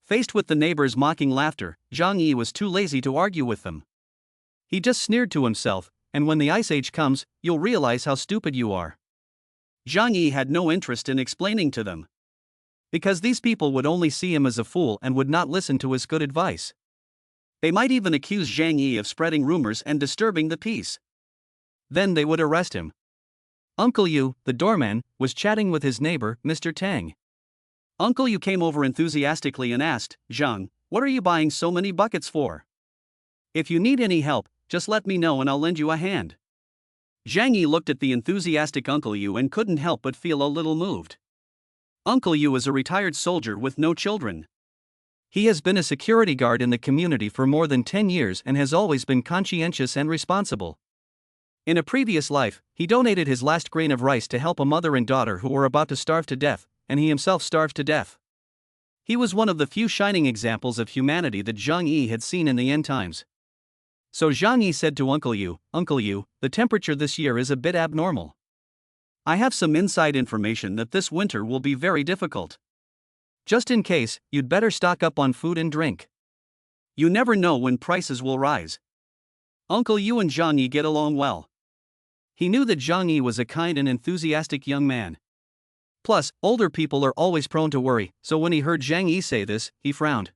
Faced with the neighbors' mocking laughter, Zhang Yi was too lazy to argue with them. He just sneered to himself, and when the ice age comes, you'll realize how stupid you are. Zhang Yi had no interest in explaining to them, because these people would only see him as a fool and would not listen to his good advice. They might even accuse Zhang Yi of spreading rumors and disturbing the peace. Then they would arrest him. Uncle Yu, the doorman, was chatting with his neighbor, Mr. Tang. Uncle Yu came over enthusiastically and asked, "Zhang, what are you buying so many buckets for? If you need any help, just let me know and I'll lend you a hand." Zhang Yi looked at the enthusiastic Uncle Yu and couldn't help but feel a little moved. Uncle Yu is a retired soldier with no children. He has been a security guard in the community for more than 10 years and has always been conscientious and responsible. In a previous life, he donated his last grain of rice to help a mother and daughter who were about to starve to death, and he himself starved to death. He was one of the few shining examples of humanity that Zhang Yi had seen in the end times. So Zhang Yi said to Uncle Yu, "Uncle Yu, the temperature this year is a bit abnormal. I have some inside information that this winter will be very difficult. Just in case, you'd better stock up on food and drink. You never know when prices will rise." Uncle Yu and Zhang Yi get along well. He knew that Zhang Yi was a kind and enthusiastic young man. Plus, older people are always prone to worry, so when he heard Zhang Yi say this, he frowned.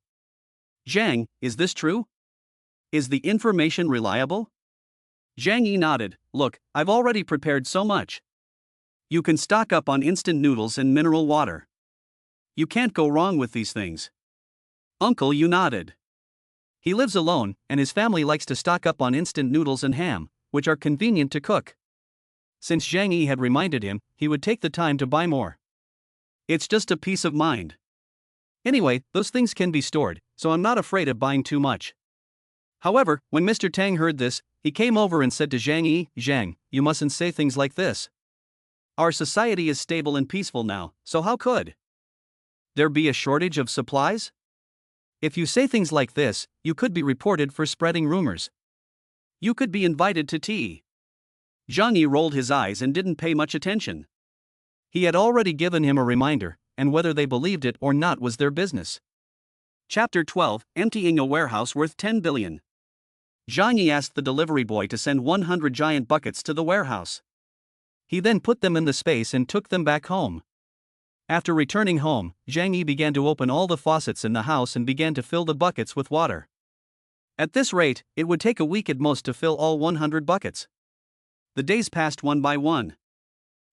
"Zhang, is this true? Is the information reliable?" Zhang Yi nodded. "Look, I've already prepared so much. You can stock up on instant noodles and mineral water. You can't go wrong with these things." Uncle Yu nodded. He lives alone, and his family likes to stock up on instant noodles and ham, which are convenient to cook. Since Zhang Yi had reminded him, he would take the time to buy more. It's just a peace of mind. Anyway, those things can be stored, so I'm not afraid of buying too much. However, when Mr. Tang heard this, he came over and said to Zhang Yi, "Zhang, you mustn't say things like this. Our society is stable and peaceful now, so how could there be a shortage of supplies? If you say things like this, you could be reported for spreading rumors. You could be invited to tea." Zhang Yi rolled his eyes and didn't pay much attention. He had already given him a reminder, and whether they believed it or not was their business. Chapter 12, Emptying a Warehouse Worth 10 billion. Zhang Yi asked the delivery boy to send 100 giant buckets to the warehouse. He then put them in the space and took them back home. After returning home, Zhang Yi began to open all the faucets in the house and began to fill the buckets with water. At this rate, it would take a week at most to fill all 100 buckets. The days passed one by one.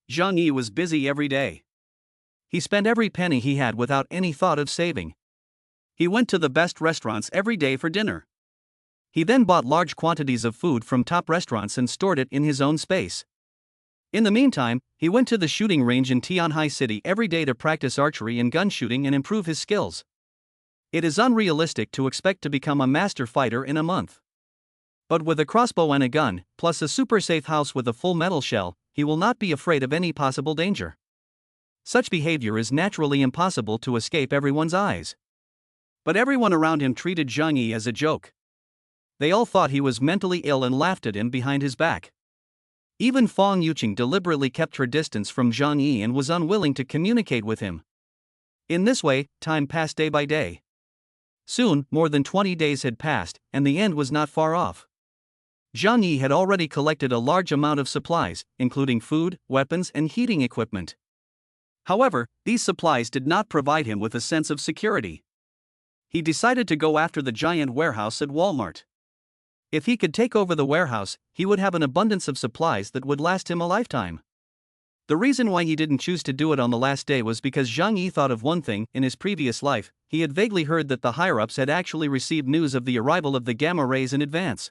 Zhang Yi was busy every day. He spent every penny he had without any thought of saving. He went to the best restaurants every day for dinner. He then bought large quantities of food from top restaurants and stored it in his own space. In the meantime, he went to the shooting range in Tianhai City every day to practice archery and gun shooting and improve his skills. It is unrealistic to expect to become a master fighter in a month. But with a crossbow and a gun, plus a super safe house with a full metal shell, he will not be afraid of any possible danger. Such behavior is naturally impossible to escape everyone's eyes. But everyone around him treated Zhang Yi as a joke. They all thought he was mentally ill and laughed at him behind his back. Even Fang Yuqing deliberately kept her distance from Zhang Yi and was unwilling to communicate with him. In this way, time passed day by day. Soon, more than 20 days had passed, and the end was not far off. Zhang Yi had already collected a large amount of supplies, including food, weapons, and heating equipment. However, these supplies did not provide him with a sense of security. He decided to go after the giant warehouse at Walmart. If he could take over the warehouse, he would have an abundance of supplies that would last him a lifetime. The reason why he didn't choose to do it on the last day was because Zhang Yi thought of one thing. In his previous life, he had vaguely heard that the higher-ups had actually received news of the arrival of the gamma rays in advance.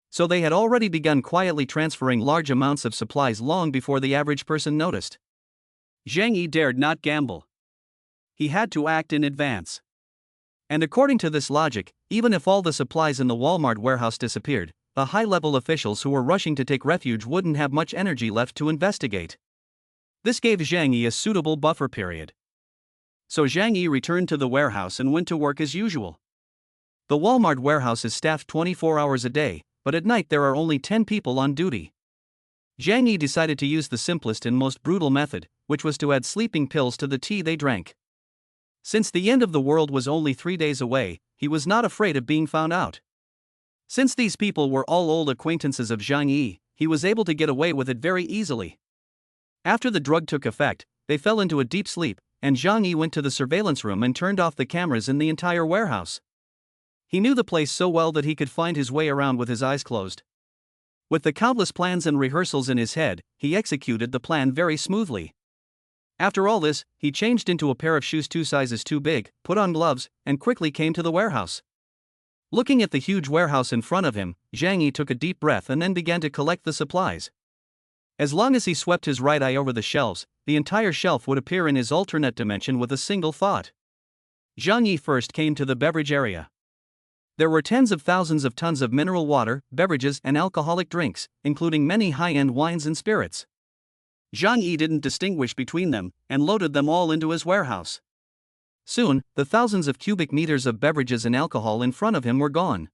So they had already begun quietly transferring large amounts of supplies long before the average person noticed. Zhang Yi dared not gamble. He had to act in advance. And according to this logic, even if all the supplies in the Walmart warehouse disappeared, the high-level officials who were rushing to take refuge wouldn't have much energy left to investigate. This gave Zhang Yi a suitable buffer period. So Zhang Yi returned to the warehouse and went to work as usual. The Walmart warehouse is staffed 24 hours a day, but at night there are only 10 people on duty. Zhang Yi decided to use the simplest and most brutal method, which was to add sleeping pills to the tea they drank. Since the end of the world was only 3 days away, he was not afraid of being found out. Since these people were all old acquaintances of Zhang Yi, he was able to get away with it very easily. After the drug took effect, they fell into a deep sleep, and Zhang Yi went to the surveillance room and turned off the cameras in the entire warehouse. He knew the place so well that he could find his way around with his eyes closed. With the countless plans and rehearsals in his head, he executed the plan very smoothly. After all this, he changed into a pair of shoes 2 sizes too big, put on gloves, and quickly came to the warehouse. Looking at the huge warehouse in front of him, Zhang Yi took a deep breath and then began to collect the supplies. As long as he swept his right eye over the shelves, the entire shelf would appear in his alternate dimension with a single thought. Zhang Yi first came to the beverage area. There were tens of thousands of tons of mineral water, beverages, and alcoholic drinks, including many high-end wines and spirits. Zhang Yi didn't distinguish between them, and loaded them all into his warehouse. Soon, the thousands of cubic meters of beverages and alcohol in front of him were gone.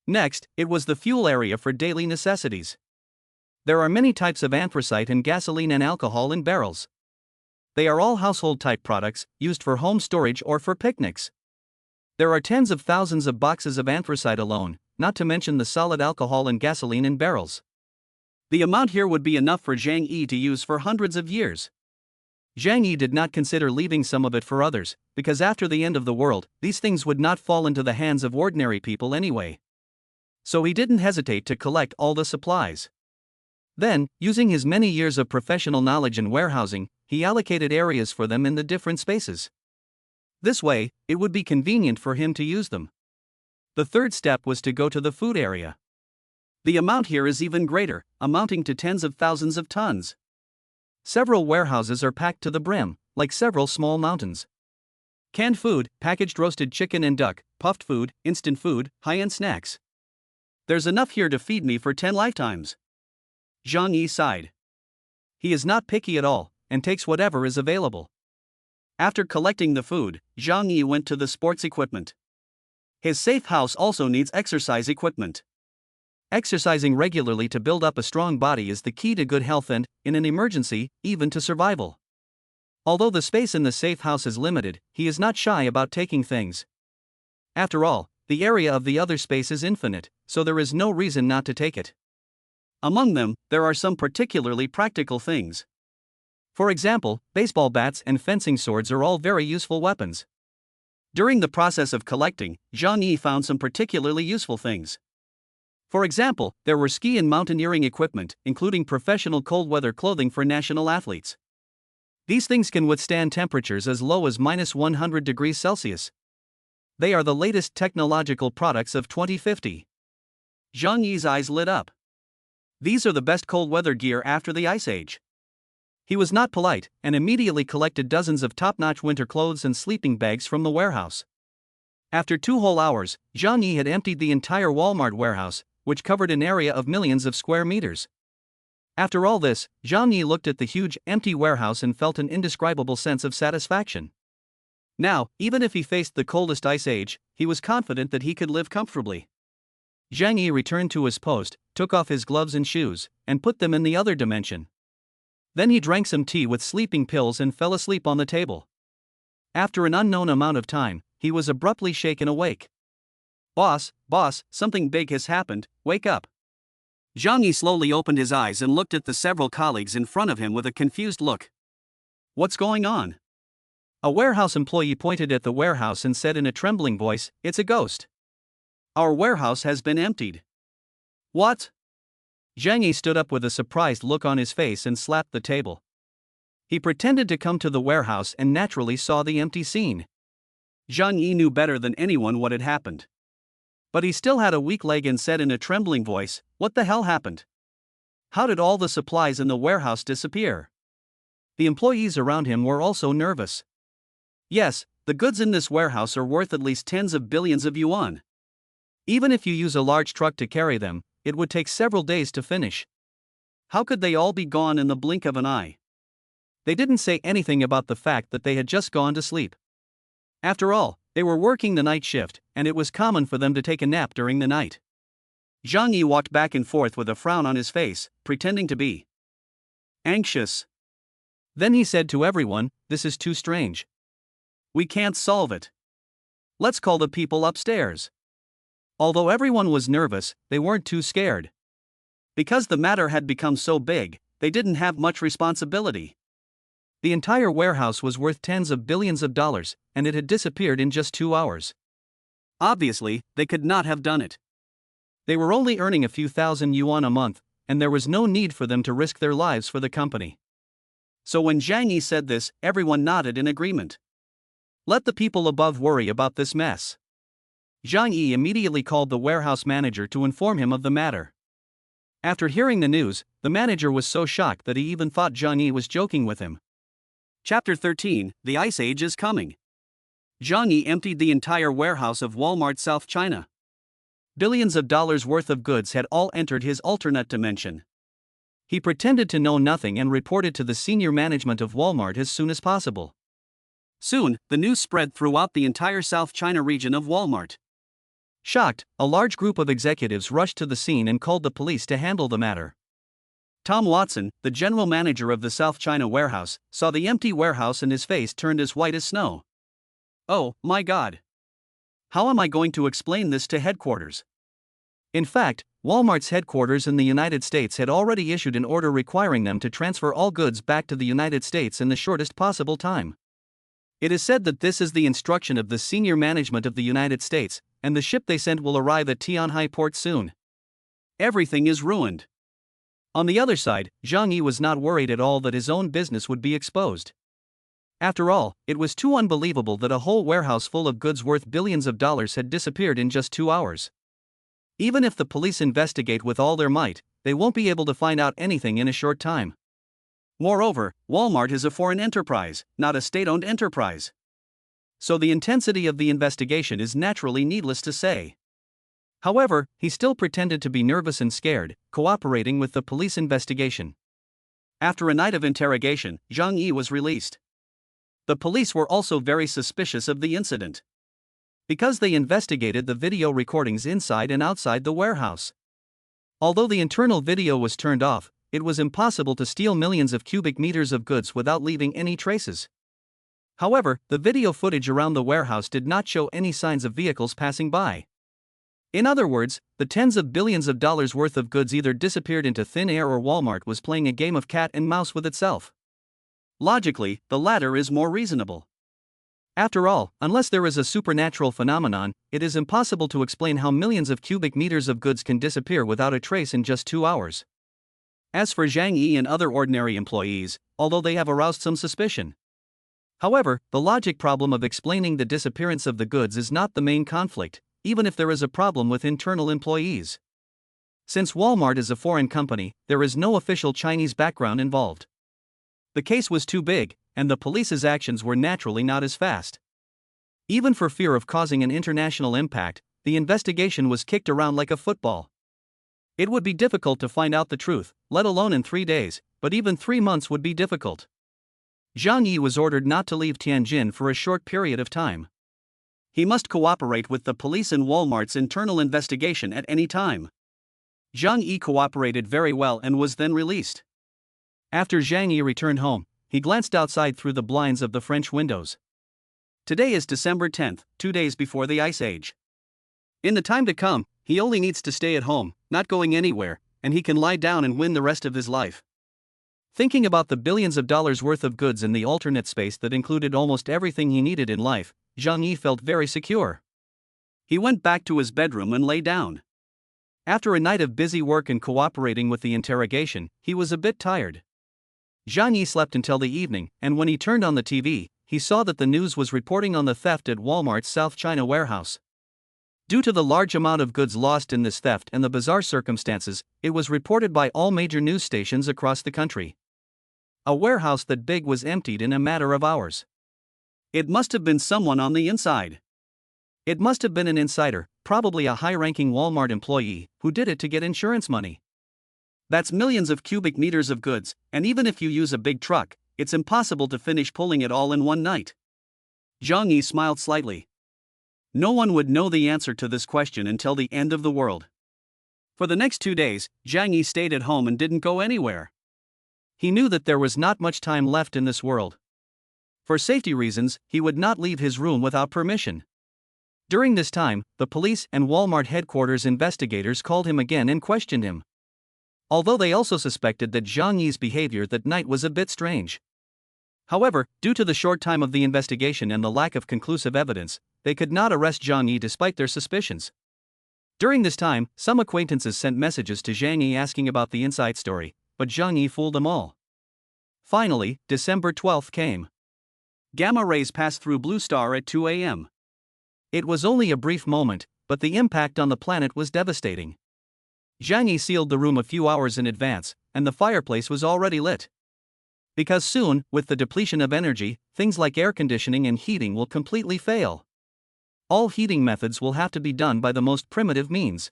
Next, it was the fuel area for daily necessities. There are many types of anthracite and gasoline and alcohol in barrels. They are all household-type products, used for home storage or for picnics. There are tens of thousands of boxes of anthracite alone, not to mention the solid alcohol and gasoline in barrels. The amount here would be enough for Zhang Yi to use for hundreds of years. Zhang Yi did not consider leaving some of it for others, because after the end of the world, these things would not fall into the hands of ordinary people anyway. So he didn't hesitate to collect all the supplies. Then, using his many years of professional knowledge in warehousing, he allocated areas for them in the different spaces. This way, it would be convenient for him to use them. The third step was to go to the food area. The amount here is even greater, amounting to tens of thousands of tons. Several warehouses are packed to the brim, like several small mountains. Canned food, packaged roasted chicken and duck, puffed food, instant food, high-end snacks. There's enough here to feed me for 10 lifetimes. Zhang Yi sighed. He is not picky at all, and takes whatever is available. After collecting the food, Zhang Yi went to the sports equipment. His safe house also needs exercise equipment. Exercising regularly to build up a strong body is the key to good health and, in an emergency, even to survival. Although the space in the safe house is limited, he is not shy about taking things. After all, the area of the other space is infinite, so there is no reason not to take it. Among them, there are some particularly practical things. For example, baseball bats and fencing swords are all very useful weapons. During the process of collecting, Zhang Yi found some particularly useful things. For example, there were ski and mountaineering equipment, including professional cold weather clothing for national athletes. These things can withstand temperatures as low as -100 degrees Celsius. They are the latest technological products of 2050. Zhang Yi's eyes lit up. These are the best cold weather gear after the Ice Age. He was not polite, and immediately collected dozens of top-notch winter clothes and sleeping bags from the warehouse. After 2 whole hours, Zhang Yi had emptied the entire Walmart warehouse, which covered an area of millions of square meters. After all this, Zhang Yi looked at the huge, empty warehouse and felt an indescribable sense of satisfaction. Now, even if he faced the coldest ice age, he was confident that he could live comfortably. Zhang Yi returned to his post, took off his gloves and shoes, and put them in the other dimension. Then he drank some tea with sleeping pills and fell asleep on the table. After an unknown amount of time, he was abruptly shaken awake. Boss, something big has happened, wake up. Zhang Yi slowly opened his eyes and looked at the several colleagues in front of him with a confused look. What's going on? A warehouse employee pointed at the warehouse and said in a trembling voice, "It's a ghost. Our warehouse has been emptied." What? Zhang Yi stood up with a surprised look on his face and slapped the table. He pretended to come to the warehouse and naturally saw the empty scene. Zhang Yi knew better than anyone what had happened. But he still had a weak leg and said in a trembling voice, "What the hell happened? How did all the supplies in the warehouse disappear?" The employees around him were also nervous. Yes, the goods in this warehouse are worth at least tens of billions of yuan. Even if you use a large truck to carry them, it would take several days to finish. How could they all be gone in the blink of an eye? They didn't say anything about the fact that they had just gone to sleep. After all, they were working the night shift, and it was common for them to take a nap during the night. Zhang Yi walked back and forth with a frown on his face, pretending to be anxious. Then he said to everyone, "This is too strange. We can't solve it. Let's call the people upstairs." Although everyone was nervous, they weren't too scared. Because the matter had become so big, they didn't have much responsibility. The entire warehouse was worth tens of billions of dollars, and it had disappeared in just 2 hours. Obviously, they could not have done it. They were only earning a few thousand yuan a month, and there was no need for them to risk their lives for the company. So when Zhang Yi said this, everyone nodded in agreement. Let the people above worry about this mess. Zhang Yi immediately called the warehouse manager to inform him of the matter. After hearing the news, the manager was so shocked that he even thought Zhang Yi was joking with him. Chapter 13, The Ice Age is Coming. Zhang Yi emptied the entire warehouse of Walmart South China. Billions of dollars worth of goods had all entered his alternate dimension. He pretended to know nothing and reported to the senior management of Walmart as soon as possible. Soon, the news spread throughout the entire South China region of Walmart. Shocked, a large group of executives rushed to the scene and called the police to handle the matter. Tom Watson, the general manager of the South China warehouse, saw the empty warehouse and his face turned as white as snow. Oh, my God! How am I going to explain this to headquarters? In fact, Walmart's headquarters in the United States had already issued an order requiring them to transfer all goods back to the United States in the shortest possible time. It is said that this is the instruction of the senior management of the United States, and the ship they sent will arrive at Tianhai port soon. Everything is ruined. On the other side, Zhang Yi was not worried at all that his own business would be exposed. After all, it was too unbelievable that a whole warehouse full of goods worth billions of dollars had disappeared in just 2 hours. Even if the police investigate with all their might, they won't be able to find out anything in a short time. Moreover, Walmart is a foreign enterprise, not a state-owned enterprise. So the intensity of the investigation is naturally needless to say. However, he still pretended to be nervous and scared, cooperating with the police investigation. After a night of interrogation, Zhang Yi was released. The police were also very suspicious of the incident, because they investigated the video recordings inside and outside the warehouse. Although the internal video was turned off, it was impossible to steal millions of cubic meters of goods without leaving any traces. However, the video footage around the warehouse did not show any signs of vehicles passing by. In other words, the tens of billions of dollars worth of goods either disappeared into thin air or Walmart was playing a game of cat and mouse with itself. Logically, the latter is more reasonable. After all, unless there is a supernatural phenomenon, it is impossible to explain how millions of cubic meters of goods can disappear without a trace in just 2 hours. As for Zhang Yi and other ordinary employees, although they have aroused some suspicion. However, the logic problem of explaining the disappearance of the goods is not the main conflict, even if there is a problem with internal employees. Since Walmart is a foreign company, there is no official Chinese background involved. The case was too big, and the police's actions were naturally not as fast. Even for fear of causing an international impact, the investigation was kicked around like a football. It would be difficult to find out the truth, let alone in 3 days, but even 3 months would be difficult. Zhang Yi was ordered not to leave Tianjin for a short period of time. He must cooperate with the police and Walmart's internal investigation at any time. Zhang Yi cooperated very well and was then released. After Zhang Yi returned home, he glanced outside through the blinds of the French windows. Today is December 10th, 2 days before the Ice Age. In the time to come, he only needs to stay at home, not going anywhere, and he can lie down and win the rest of his life. Thinking about the billions of dollars worth of goods in the alternate space that included almost everything he needed in life, Zhang Yi felt very secure. He went back to his bedroom and lay down. After a night of busy work and cooperating with the interrogation, he was a bit tired. Zhang Yi slept until the evening, and when he turned on the TV, he saw that the news was reporting on the theft at Walmart's South China warehouse. Due to the large amount of goods lost in this theft and the bizarre circumstances, it was reported by all major news stations across the country. A warehouse that big was emptied in a matter of hours. It must have been someone on the inside. It must have been an insider, probably a high-ranking Walmart employee, who did it to get insurance money. That's millions of cubic meters of goods, and even if you use a big truck, it's impossible to finish pulling it all in one night. Zhang Yi smiled slightly. No one would know the answer to this question until the end of the world. For the next 2 days, Zhang Yi stayed at home and didn't go anywhere. He knew that there was not much time left in this world. For safety reasons, he would not leave his room without permission. During this time, the police and Walmart headquarters investigators called him again and questioned him. Although they also suspected that Zhang Yi's behavior that night was a bit strange. However, due to the short time of the investigation and the lack of conclusive evidence, they could not arrest Zhang Yi despite their suspicions. During this time, some acquaintances sent messages to Zhang Yi asking about the inside story, but Zhang Yi fooled them all. Finally, December 12th came. Gamma rays passed through Blue Star at 2 a.m. It was only a brief moment, but the impact on the planet was devastating. Zhang Yi sealed the room a few hours in advance, and the fireplace was already lit. Because soon, with the depletion of energy, things like air conditioning and heating will completely fail. All heating methods will have to be done by the most primitive means.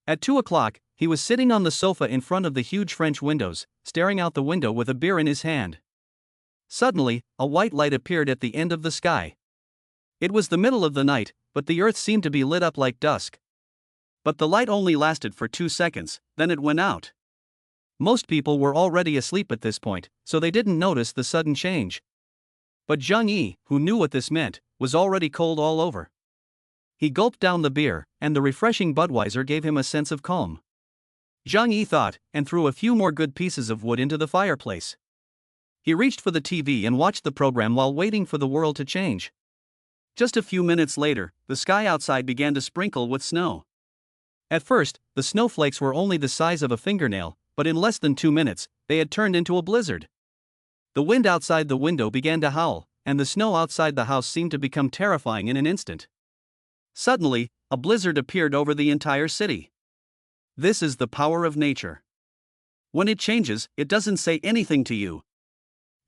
At 2 o'clock, he was sitting on the sofa in front of the huge French windows, staring out the window with a beer in his hand. Suddenly, a white light appeared at the end of the sky. It was the middle of the night, but the earth seemed to be lit up like dusk. But the light only lasted for 2 seconds, then it went out. Most people were already asleep at this point, so they didn't notice the sudden change. But Zhang Yi, who knew what this meant, was already cold all over. He gulped down the beer, and the refreshing Budweiser gave him a sense of calm. Zhang Yi thought, and threw a few more good pieces of wood into the fireplace. He reached for the TV and watched the program while waiting for the world to change. Just a few minutes later, the sky outside began to sprinkle with snow. At first, the snowflakes were only the size of a fingernail, but in less than 2 minutes, they had turned into a blizzard. The wind outside the window began to howl, and the snow outside the house seemed to become terrifying in an instant. Suddenly, a blizzard appeared over the entire city. This is the power of nature. When it changes, it doesn't say anything to you.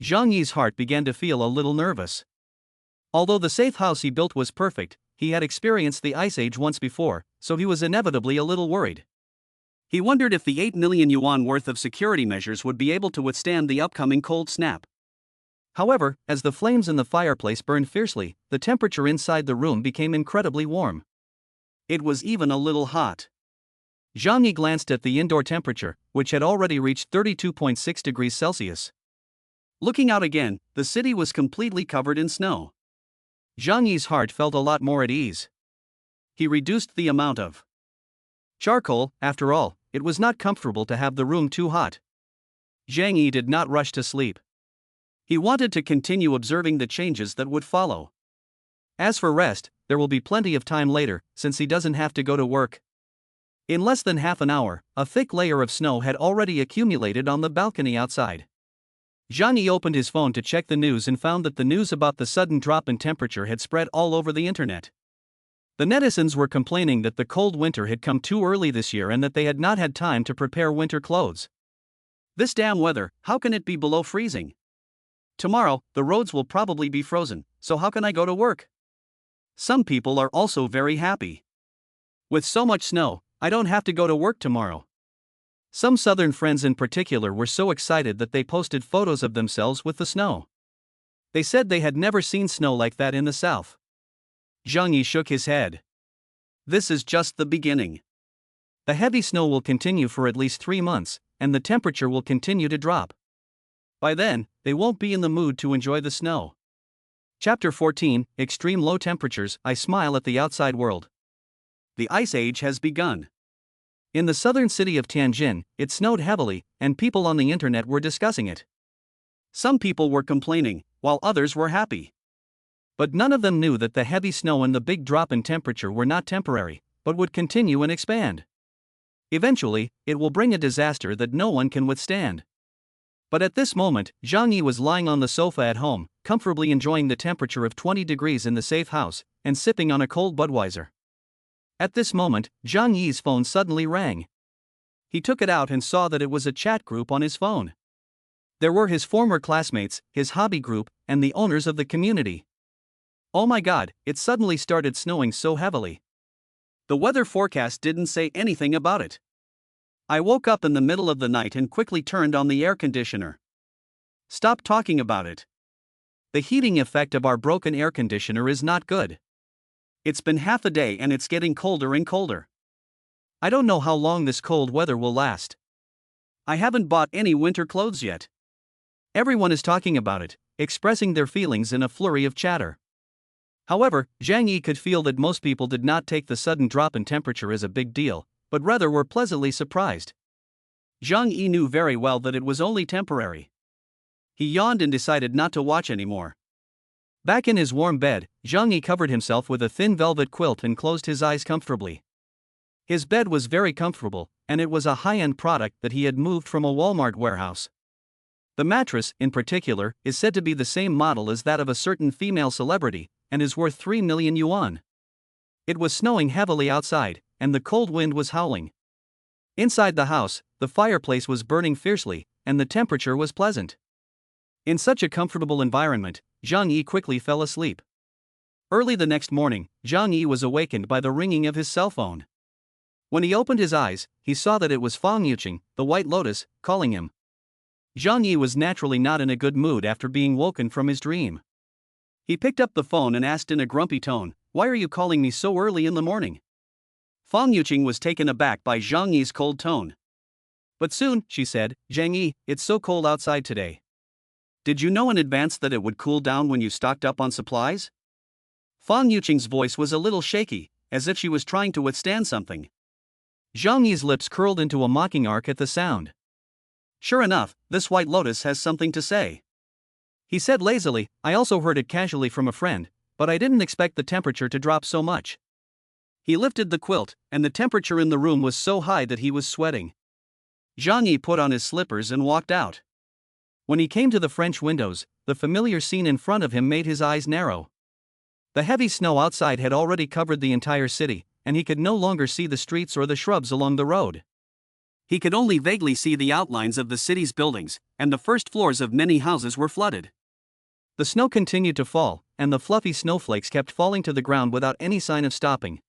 Zhang Yi's heart began to feel a little nervous. Although the safe house he built was perfect, he had experienced the Ice Age once before, so he was inevitably a little worried. He wondered if the 8 million yuan worth of security measures would be able to withstand the upcoming cold snap. However, as the flames in the fireplace burned fiercely, the temperature inside the room became incredibly warm. It was even a little hot. Zhang Yi glanced at the indoor temperature, which had already reached 32.6 degrees Celsius. Looking out again, the city was completely covered in snow. Zhang Yi's heart felt a lot more at ease. He reduced the amount of charcoal. After all, it was not comfortable to have the room too hot. Zhang Yi did not rush to sleep. He wanted to continue observing the changes that would follow. As for rest, there will be plenty of time later, since he doesn't have to go to work. In less than half an hour, a thick layer of snow had already accumulated on the balcony outside. Zhang Yi opened his phone to check the news and found that the news about the sudden drop in temperature had spread all over the internet. The netizens were complaining that the cold winter had come too early this year and that they had not had time to prepare winter clothes. This damn weather, how can it be below freezing? Tomorrow, the roads will probably be frozen, so how can I go to work? Some people are also very happy. With so much snow, I don't have to go to work tomorrow. Some southern friends in particular were so excited that they posted photos of themselves with the snow. They said they had never seen snow like that in the south. Zhang Yi shook his head. This is just the beginning. The heavy snow will continue for at least 3 months, and the temperature will continue to drop. By then, they won't be in the mood to enjoy the snow. Chapter 14, Extreme Low Temperatures. I smile at the outside world. The Ice Age has begun. In the southern city of Tianjin, it snowed heavily, and people on the internet were discussing it. Some people were complaining, while others were happy. But none of them knew that the heavy snow and the big drop in temperature were not temporary, but would continue and expand. Eventually, it will bring a disaster that no one can withstand. But at this moment, Zhang Yi was lying on the sofa at home, comfortably enjoying the temperature of 20 degrees in the safe house, and sipping on a cold Budweiser. At this moment, Zhang Yi's phone suddenly rang. He took it out and saw that it was a chat group on his phone. There were his former classmates, his hobby group, and the owners of the community. Oh my god, it suddenly started snowing so heavily. The weather forecast didn't say anything about it. I woke up in the middle of the night and quickly turned on the air conditioner. Stop talking about it. The heating effect of our broken air conditioner is not good. It's been half a day and it's getting colder and colder. I don't know how long this cold weather will last. I haven't bought any winter clothes yet. Everyone is talking about it, expressing their feelings in a flurry of chatter. However, Zhang Yi could feel that most people did not take the sudden drop in temperature as a big deal, but rather were pleasantly surprised. Zhang Yi knew very well that it was only temporary. He yawned and decided not to watch anymore. Back in his warm bed, Zhang Yi covered himself with a thin velvet quilt and closed his eyes comfortably. His bed was very comfortable, and it was a high-end product that he had moved from a Walmart warehouse. The mattress, in particular, is said to be the same model as that of a certain female celebrity, and is worth 3 million yuan. It was snowing heavily outside, and the cold wind was howling. Inside the house, the fireplace was burning fiercely, and the temperature was pleasant. In such a comfortable environment, Zhang Yi quickly fell asleep. Early the next morning, Zhang Yi was awakened by the ringing of his cell phone. When he opened his eyes, he saw that it was Fang Yuqing, the White Lotus, calling him. Zhang Yi was naturally not in a good mood after being woken from his dream. He picked up the phone and asked in a grumpy tone, "Why are you calling me so early in the morning?" Fang Yuqing was taken aback by Zhang Yi's cold tone. "But soon," she said, "Zhang Yi, it's so cold outside today. Did you know in advance that it would cool down when you stocked up on supplies?" Fang Yuqing's voice was a little shaky, as if she was trying to withstand something. Zhang Yi's lips curled into a mocking arc at the sound. "Sure enough, this White Lotus has something to say," he said lazily. "I also heard it casually from a friend, but I didn't expect the temperature to drop so much." He lifted the quilt, and the temperature in the room was so high that he was sweating. Zhang Yi put on his slippers and walked out. When he came to the French windows, the familiar scene in front of him made his eyes narrow. The heavy snow outside had already covered the entire city, and he could no longer see the streets or the shrubs along the road. He could only vaguely see the outlines of the city's buildings, and the first floors of many houses were flooded. The snow continued to fall, and the fluffy snowflakes kept falling to the ground without any sign of stopping.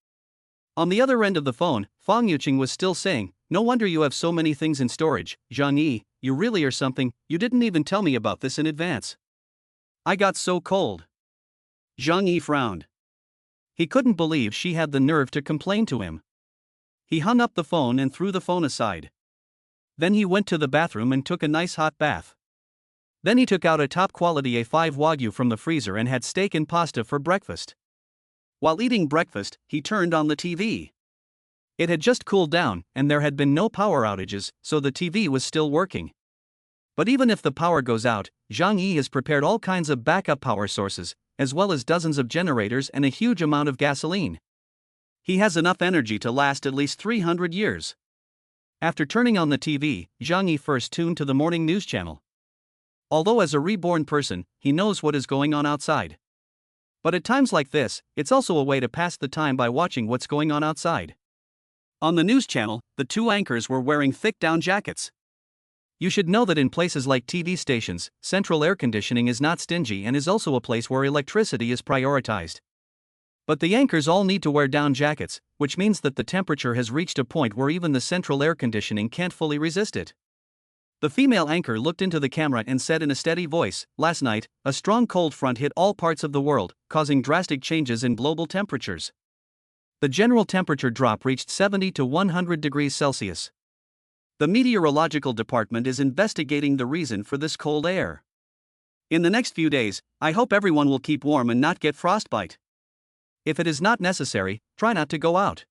On the other end of the phone, Fang Yuqing was still saying, "No wonder you have so many things in storage, Zhang Yi, you really are something. You didn't even tell me about this in advance. I got so cold." Zhang Yi frowned. He couldn't believe she had the nerve to complain to him. He hung up the phone and threw the phone aside. Then he went to the bathroom and took a nice hot bath. Then he took out a top-quality A5 Wagyu from the freezer and had steak and pasta for breakfast. While eating breakfast, he turned on the TV. It had just cooled down, and there had been no power outages, so the TV was still working. But even if the power goes out, Zhang Yi has prepared all kinds of backup power sources, as well as dozens of generators and a huge amount of gasoline. He has enough energy to last at least 300 years. After turning on the TV, Zhang Yi first tuned to the morning news channel. Although as a reborn person, he knows what is going on outside. But at times like this, it's also a way to pass the time by watching what's going on outside. On the news channel, the two anchors were wearing thick down jackets. You should know that in places like TV stations, central air conditioning is not stingy and is also a place where electricity is prioritized. But the anchors all need to wear down jackets, which means that the temperature has reached a point where even the central air conditioning can't fully resist it. The female anchor looked into the camera and said in a steady voice, "Last night, a strong cold front hit all parts of the world, causing drastic changes in global temperatures. The general temperature drop reached 70 to 100 degrees Celsius. The meteorological department is investigating the reason for this cold air. In the next few days, I hope everyone will keep warm and not get frostbite. If it is not necessary, try not to go out.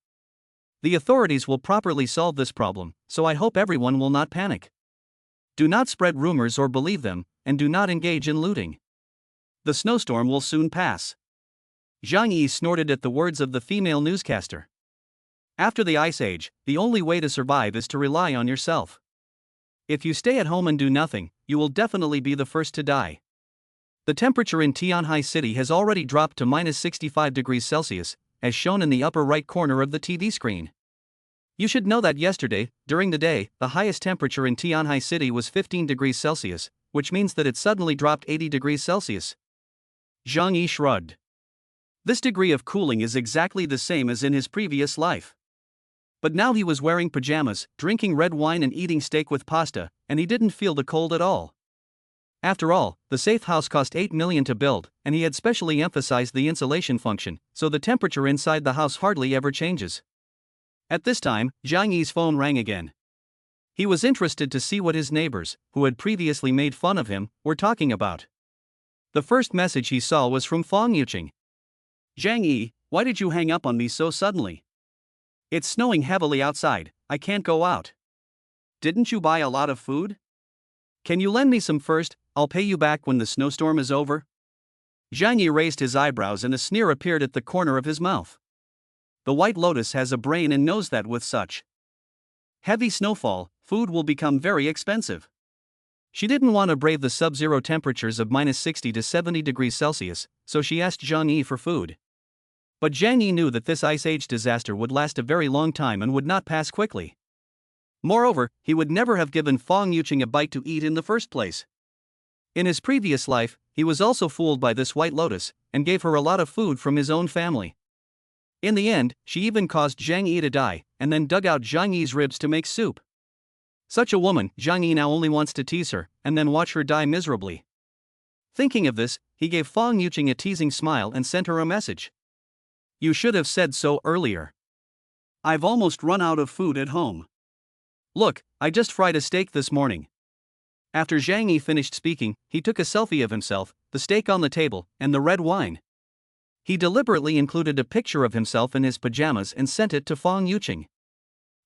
The authorities will properly solve this problem, so I hope everyone will not panic. Do not spread rumors or believe them, and do not engage in looting. The snowstorm will soon pass." Zhang Yi snorted at the words of the female newscaster. After the Ice Age, the only way to survive is to rely on yourself. If you stay at home and do nothing, you will definitely be the first to die. The temperature in Tianhai City has already dropped to minus 65 degrees Celsius, as shown in the upper right corner of the TV screen. You should know that yesterday, during the day, the highest temperature in Tianhai City was 15 degrees Celsius, which means that it suddenly dropped 80 degrees Celsius. Zhang Yi shrugged. This degree of cooling is exactly the same as in his previous life. But now he was wearing pajamas, drinking red wine and eating steak with pasta, and he didn't feel the cold at all. After all, the safe house cost 8 million to build, and he had specially emphasized the insulation function, so the temperature inside the house hardly ever changes. At this time, Zhang Yi's phone rang again. He was interested to see what his neighbors, who had previously made fun of him, were talking about. The first message he saw was from Fang Yuqing. Zhang Yi, why did you hang up on me so suddenly? It's snowing heavily outside, I can't go out. Didn't you buy a lot of food? Can you lend me some first, I'll pay you back when the snowstorm is over? Zhang Yi raised his eyebrows and a sneer appeared at the corner of his mouth. The White Lotus has a brain and knows that with such heavy snowfall, food will become very expensive. She didn't want to brave the sub-zero temperatures of -60 to 70 degrees Celsius, so she asked Zhang Yi for food. But Zhang Yi knew that this ice age disaster would last a very long time and would not pass quickly. Moreover, he would never have given Fang Yuqing a bite to eat in the first place. In his previous life, he was also fooled by this White Lotus, and gave her a lot of food from his own family. In the end, she even caused Zhang Yi to die, and then dug out Zhang Yi's ribs to make soup. Such a woman, Zhang Yi now only wants to tease her, and then watch her die miserably. Thinking of this, he gave Fang Yuqing a teasing smile and sent her a message. You should have said so earlier. I've almost run out of food at home. Look, I just fried a steak this morning. After Zhang Yi finished speaking, he took a selfie of himself, the steak on the table, and the red wine. He deliberately included a picture of himself in his pajamas and sent it to Fang Yuqing.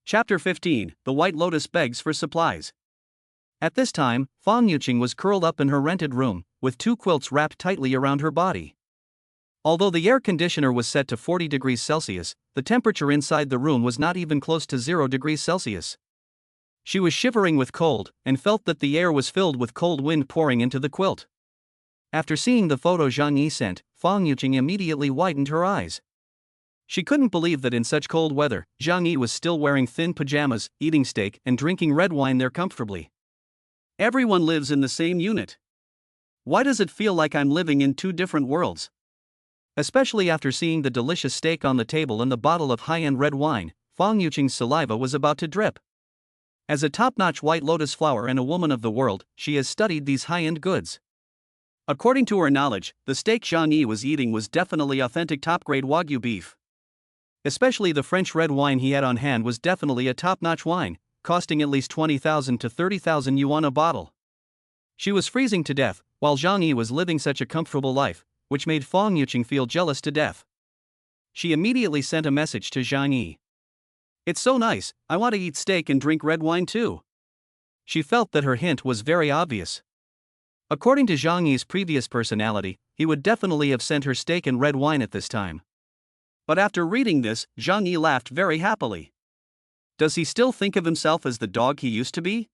Chapter 15, The White Lotus Begs for Supplies. At this time, Fang Yuqing was curled up in her rented room, with 2 quilts wrapped tightly around her body. Although the air conditioner was set to 40 degrees Celsius, the temperature inside the room was not even close to 0 degrees Celsius. She was shivering with cold, and felt that the air was filled with cold wind pouring into the quilt. After seeing the photo Zhang Yi sent, Fang Yuqing immediately widened her eyes. She couldn't believe that in such cold weather, Zhang Yi was still wearing thin pajamas, eating steak, and drinking red wine there comfortably. Everyone lives in the same unit. Why does it feel like I'm living in 2 different worlds? Especially after seeing the delicious steak on the table and the bottle of high-end red wine, Fang Yuqing's saliva was about to drip. As a top-notch White Lotus flower and a woman of the world, she has studied these high-end goods. According to her knowledge, the steak Zhang Yi was eating was definitely authentic top-grade Wagyu beef. Especially the French red wine he had on hand was definitely a top-notch wine, costing at least 20,000 to 30,000 yuan a bottle. She was freezing to death, while Zhang Yi was living such a comfortable life, which made Fang Yuqing feel jealous to death. She immediately sent a message to Zhang Yi. It's so nice, I want to eat steak and drink red wine too. She felt that her hint was very obvious. According to Zhang Yi's previous personality, he would definitely have sent her steak and red wine at this time. But after reading this, Zhang Yi laughed very happily. Does he still think of himself as the dog he used to be?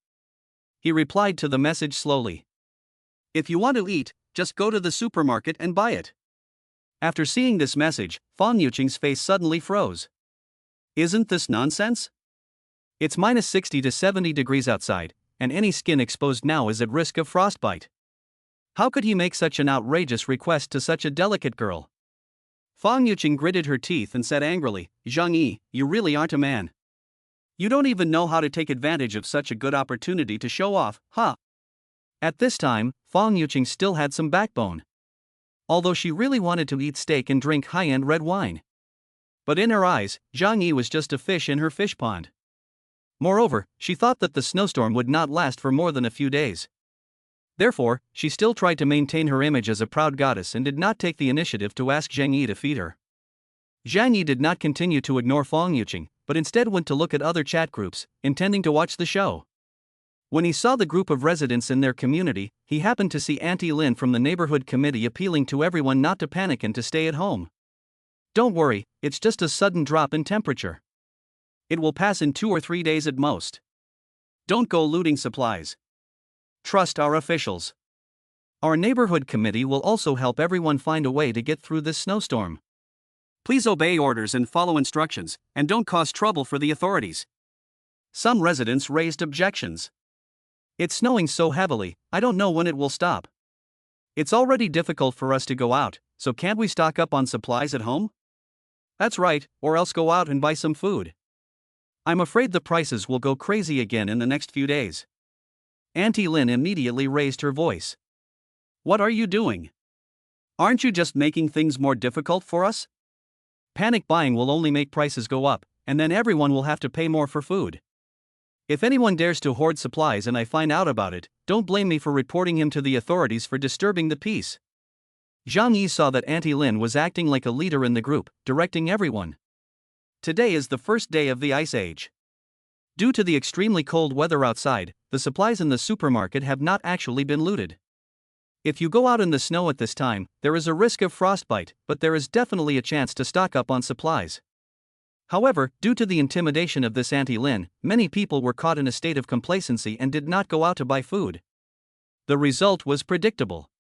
He replied to the message slowly. If you want to eat, just go to the supermarket and buy it. After seeing this message, Fang Yuqing's face suddenly froze. Isn't this nonsense? It's -60 to 70 degrees outside, and any skin exposed now is at risk of frostbite. How could he make such an outrageous request to such a delicate girl? Fang Yuqing gritted her teeth and said angrily, Zhang Yi, you really aren't a man. You don't even know how to take advantage of such a good opportunity to show off, huh? At this time, Fang Yuqing still had some backbone. Although she really wanted to eat steak and drink high-end red wine. But in her eyes, Zhang Yi was just a fish in her fish pond. Moreover, she thought that the snowstorm would not last for more than a few days. Therefore, she still tried to maintain her image as a proud goddess and did not take the initiative to ask Zhang Yi to feed her. Zhang Yi did not continue to ignore Fang Yuqing, but instead went to look at other chat groups, intending to watch the show. When he saw the group of residents in their community, he happened to see Auntie Lin from the neighborhood committee appealing to everyone not to panic and to stay at home. Don't worry, it's just a sudden drop in temperature. It will pass in 2 or 3 days at most. Don't go looting supplies. Trust our officials. Our neighborhood committee will also help everyone find a way to get through this snowstorm. Please obey orders and follow instructions, and don't cause trouble for the authorities. Some residents raised objections. It's snowing so heavily, I don't know when it will stop. It's already difficult for us to go out, so can't we stock up on supplies at home? That's right, or else go out and buy some food. I'm afraid the prices will go crazy again in the next few days. Auntie Lin immediately raised her voice. What are you doing? Aren't you just making things more difficult for us? Panic buying will only make prices go up, and then everyone will have to pay more for food. If anyone dares to hoard supplies and I find out about it, don't blame me for reporting him to the authorities for disturbing the peace. Zhang Yi saw that Auntie Lin was acting like a leader in the group, directing everyone. Today is the first day of the Ice Age. Due to the extremely cold weather outside, the supplies in the supermarket have not actually been looted. If you go out in the snow at this time, there is a risk of frostbite, but there is definitely a chance to stock up on supplies. However, due to the intimidation of this Auntie Lin, many people were caught in a state of complacency and did not go out to buy food. The result was predictable.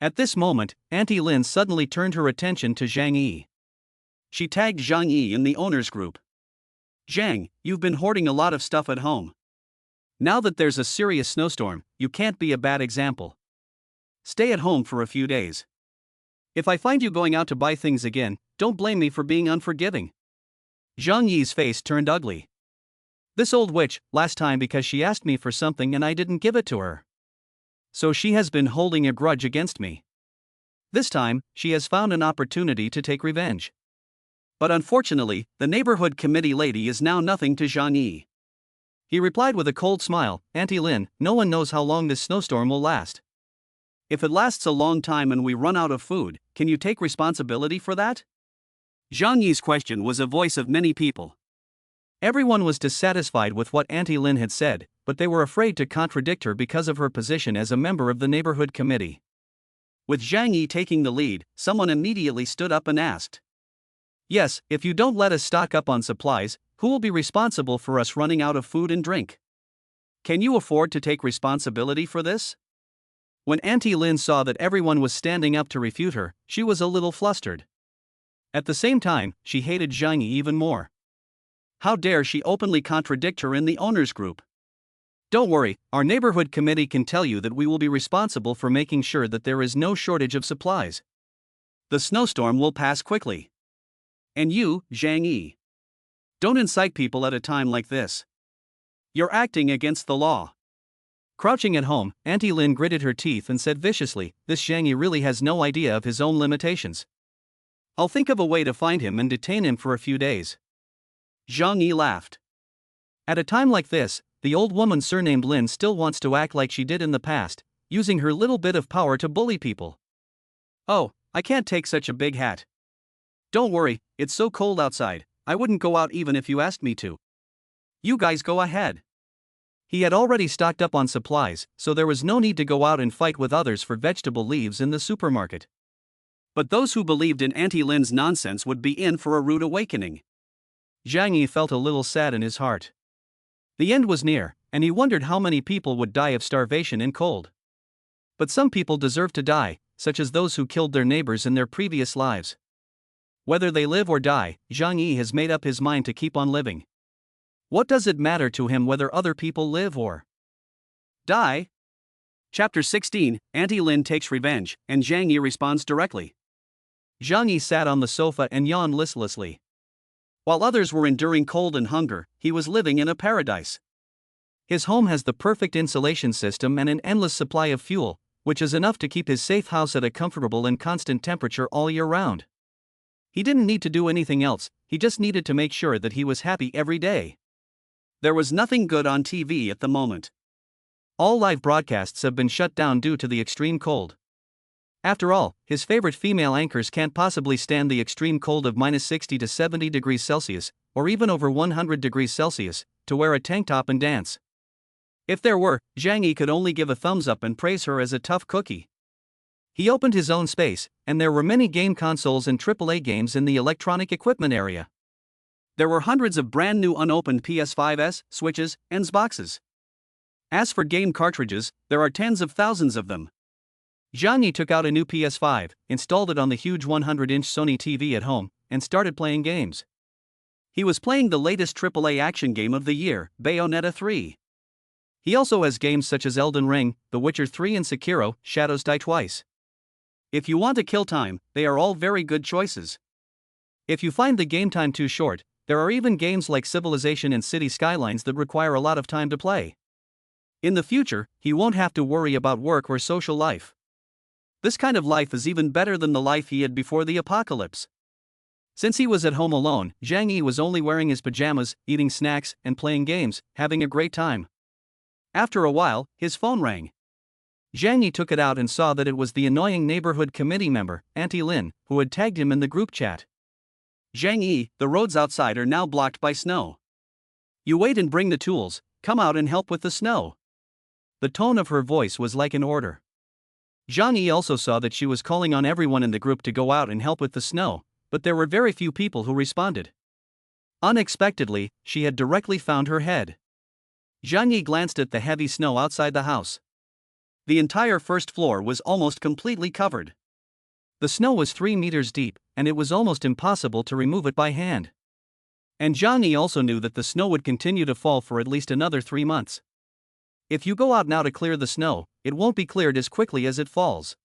At this moment, Auntie Lin suddenly turned her attention to Zhang Yi. She tagged Zhang Yi in the owners group. Zhang, you've been hoarding a lot of stuff at home. Now that there's a serious snowstorm, you can't be a bad example. Stay at home for a few days. If I find you going out to buy things again, don't blame me for being unforgiving. Zhang Yi's face turned ugly. This old witch, last time because she asked me for something and I didn't give it to her. So she has been holding a grudge against me. This time, she has found an opportunity to take revenge. But unfortunately, the neighborhood committee lady is now nothing to Zhang Yi. He replied with a cold smile, Auntie Lin, no one knows how long this snowstorm will last. If it lasts a long time and we run out of food, can you take responsibility for that? Zhang Yi's question was a voice of many people. Everyone was dissatisfied with what Auntie Lin had said, but they were afraid to contradict her because of her position as a member of the neighborhood committee. With Zhang Yi taking the lead, someone immediately stood up and asked. Yes, if you don't let us stock up on supplies, who will be responsible for us running out of food and drink? Can you afford to take responsibility for this? When Auntie Lin saw that everyone was standing up to refute her, she was a little flustered. At the same time, she hated Zhang Yi even more. How dare she openly contradict her in the owners group? Don't worry, our neighborhood committee can tell you that we will be responsible for making sure that there is no shortage of supplies. The snowstorm will pass quickly. And you, Zhang Yi, don't incite people at a time like this. You're acting against the law. Crouching at home, Auntie Lin gritted her teeth and said viciously, this Zhang Yi really has no idea of his own limitations. I'll think of a way to find him and detain him for a few days. Zhang Yi laughed. At a time like this, the old woman surnamed Lin still wants to act like she did in the past, using her little bit of power to bully people. Oh, I can't take such a big hat. Don't worry, it's so cold outside, I wouldn't go out even if you asked me to. You guys go ahead. He had already stocked up on supplies, so there was no need to go out and fight with others for vegetable leaves in the supermarket. But those who believed in Auntie Lin's nonsense would be in for a rude awakening. Zhang Yi felt a little sad in his heart. The end was near, and he wondered how many people would die of starvation and cold. But some people deserve to die, such as those who killed their neighbors in their previous lives. Whether they live or die, Zhang Yi has made up his mind to keep on living. What does it matter to him whether other people live or die? Chapter 16, Auntie Lin takes revenge, and Zhang Yi responds directly. Zhang Yi sat on the sofa and yawned listlessly. While others were enduring cold and hunger, he was living in a paradise. His home has the perfect insulation system and an endless supply of fuel, which is enough to keep his safe house at a comfortable and constant temperature all year round. He didn't need to do anything else, he just needed to make sure that he was happy every day. There was nothing good on TV at the moment. All live broadcasts have been shut down due to the extreme cold. After all, his favorite female anchors can't possibly stand the extreme cold of -60 to 70 degrees Celsius, or even over 100 degrees Celsius, to wear a tank top and dance. If there were, Zhang Yi could only give a thumbs up and praise her as a tough cookie. He opened his own space, and there were many game consoles and AAA games in the electronic equipment area. There were hundreds of brand new unopened PS5s, Switches, and Xboxes. As for game cartridges, there are tens of thousands of them. Zhang Yi took out a new PS5, installed it on the huge 100-inch Sony TV at home, and started playing games. He was playing the latest AAA action game of the year, Bayonetta 3. He also has games such as Elden Ring, The Witcher 3 and Sekiro, Shadows Die Twice. If you want to kill time, they are all very good choices. If you find the game time too short, there are even games like Civilization and City Skylines that require a lot of time to play. In the future, he won't have to worry about work or social life. This kind of life is even better than the life he had before the apocalypse. Since he was at home alone, Zhang Yi was only wearing his pajamas, eating snacks, and playing games, having a great time. After a while, his phone rang. Zhang Yi took it out and saw that it was the annoying neighborhood committee member, Auntie Lin, who had tagged him in the group chat. Zhang Yi, the roads outside are now blocked by snow. You wait and bring the tools, come out and help with the snow. The tone of her voice was like an order. Zhang Yi also saw that she was calling on everyone in the group to go out and help with the snow, but there were very few people who responded. Unexpectedly, she had directly found her head. Zhang Yi glanced at the heavy snow outside the house. The entire first floor was almost completely covered. The snow was 3 meters deep, and it was almost impossible to remove it by hand. And Zhang Yi also knew that the snow would continue to fall for at least another 3 months. If you go out now to clear the snow, it won't be cleared as quickly as it falls.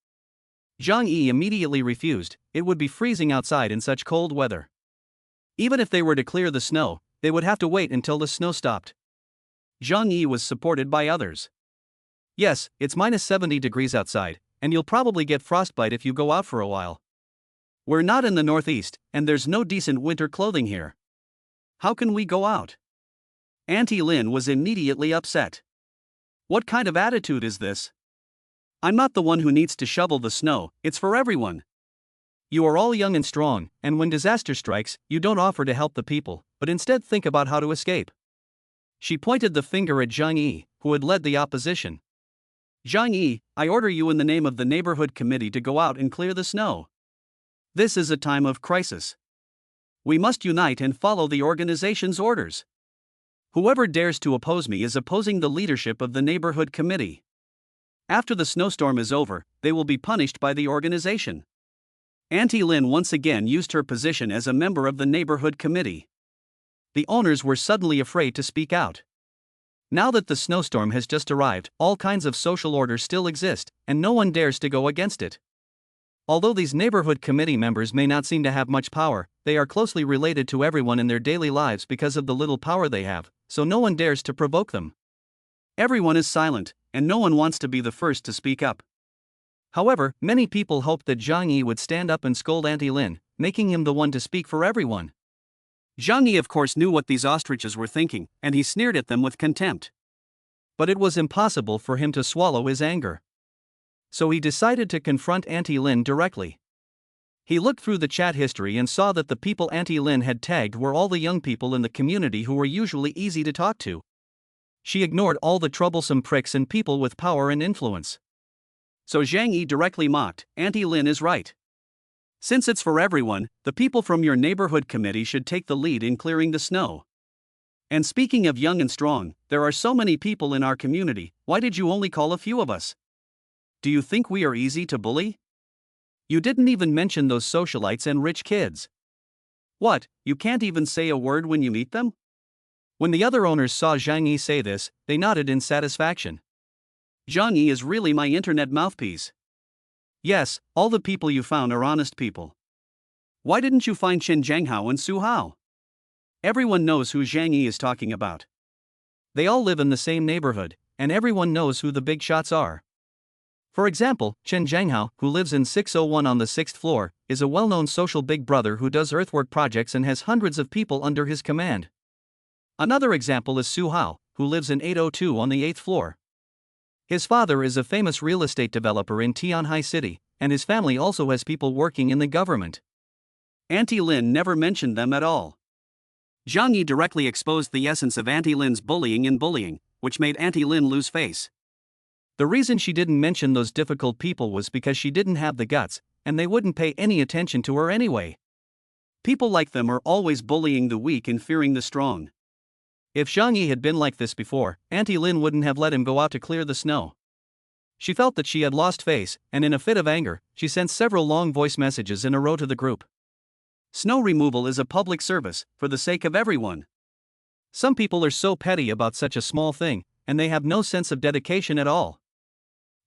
Zhang Yi immediately refused. It would be freezing outside in such cold weather. Even if they were to clear the snow, they would have to wait until the snow stopped. Zhang Yi was supported by others. Yes, it's minus 70 degrees outside, and you'll probably get frostbite if you go out for a while. We're not in the Northeast, and there's no decent winter clothing here. How can we go out? Auntie Lin was immediately upset. What kind of attitude is this? I'm not the one who needs to shovel the snow, it's for everyone. You are all young and strong, and when disaster strikes, you don't offer to help the people, but instead think about how to escape. She pointed the finger at Zhang Yi, who had led the opposition. Zhang Yi, I order you in the name of the neighborhood committee to go out and clear the snow. This is a time of crisis. We must unite and follow the organization's orders. Whoever dares to oppose me is opposing the leadership of the neighborhood committee. After the snowstorm is over, they will be punished by the organization. Auntie Lin once again used her position as a member of the neighborhood committee. The owners were suddenly afraid to speak out. Now that the snowstorm has just arrived, all kinds of social order still exist, and no one dares to go against it. Although these neighborhood committee members may not seem to have much power, they are closely related to everyone in their daily lives because of the little power they have, so no one dares to provoke them. Everyone is silent, and no one wants to be the first to speak up. However, many people hoped that Zhang Yi would stand up and scold Auntie Lin, making him the one to speak for everyone. Zhang Yi of course knew what these ostriches were thinking, and he sneered at them with contempt. But it was impossible for him to swallow his anger. So he decided to confront Auntie Lin directly. He looked through the chat history and saw that the people Auntie Lin had tagged were all the young people in the community who were usually easy to talk to. She ignored all the troublesome pricks and people with power and influence. So Zhang Yi directly mocked, Auntie Lin is right. Since it's for everyone, the people from your neighborhood committee should take the lead in clearing the snow. And speaking of young and strong, there are so many people in our community, why did you only call a few of us? Do you think we are easy to bully? You didn't even mention those socialites and rich kids. What, you can't even say a word when you meet them? When the other owners saw Zhang Yi say this, they nodded in satisfaction. Zhang Yi is really my internet mouthpiece. Yes, all the people you found are honest people. Why didn't you find Chen Zhanghao and Su Hao? Everyone knows who Zhang Yi is talking about. They all live in the same neighborhood, and everyone knows who the big shots are. For example, Chen Zhanghao, who lives in 601 on the 6th floor, is a well-known social big brother who does earthwork projects and has hundreds of people under his command. Another example is Su Hao, who lives in 802 on the 8th floor. His father is a famous real estate developer in Tianhai City, and his family also has people working in the government. Auntie Lin never mentioned them at all. Zhang Yi directly exposed the essence of Auntie Lin's bullying, which made Auntie Lin lose face. The reason she didn't mention those difficult people was because she didn't have the guts, and they wouldn't pay any attention to her anyway. People like them are always bullying the weak and fearing the strong. If Zhang Yi had been like this before, Auntie Lin wouldn't have let him go out to clear the snow. She felt that she had lost face, and in a fit of anger, she sent several long voice messages in a row to the group. Snow removal is a public service, for the sake of everyone. Some people are so petty about such a small thing, and they have no sense of dedication at all.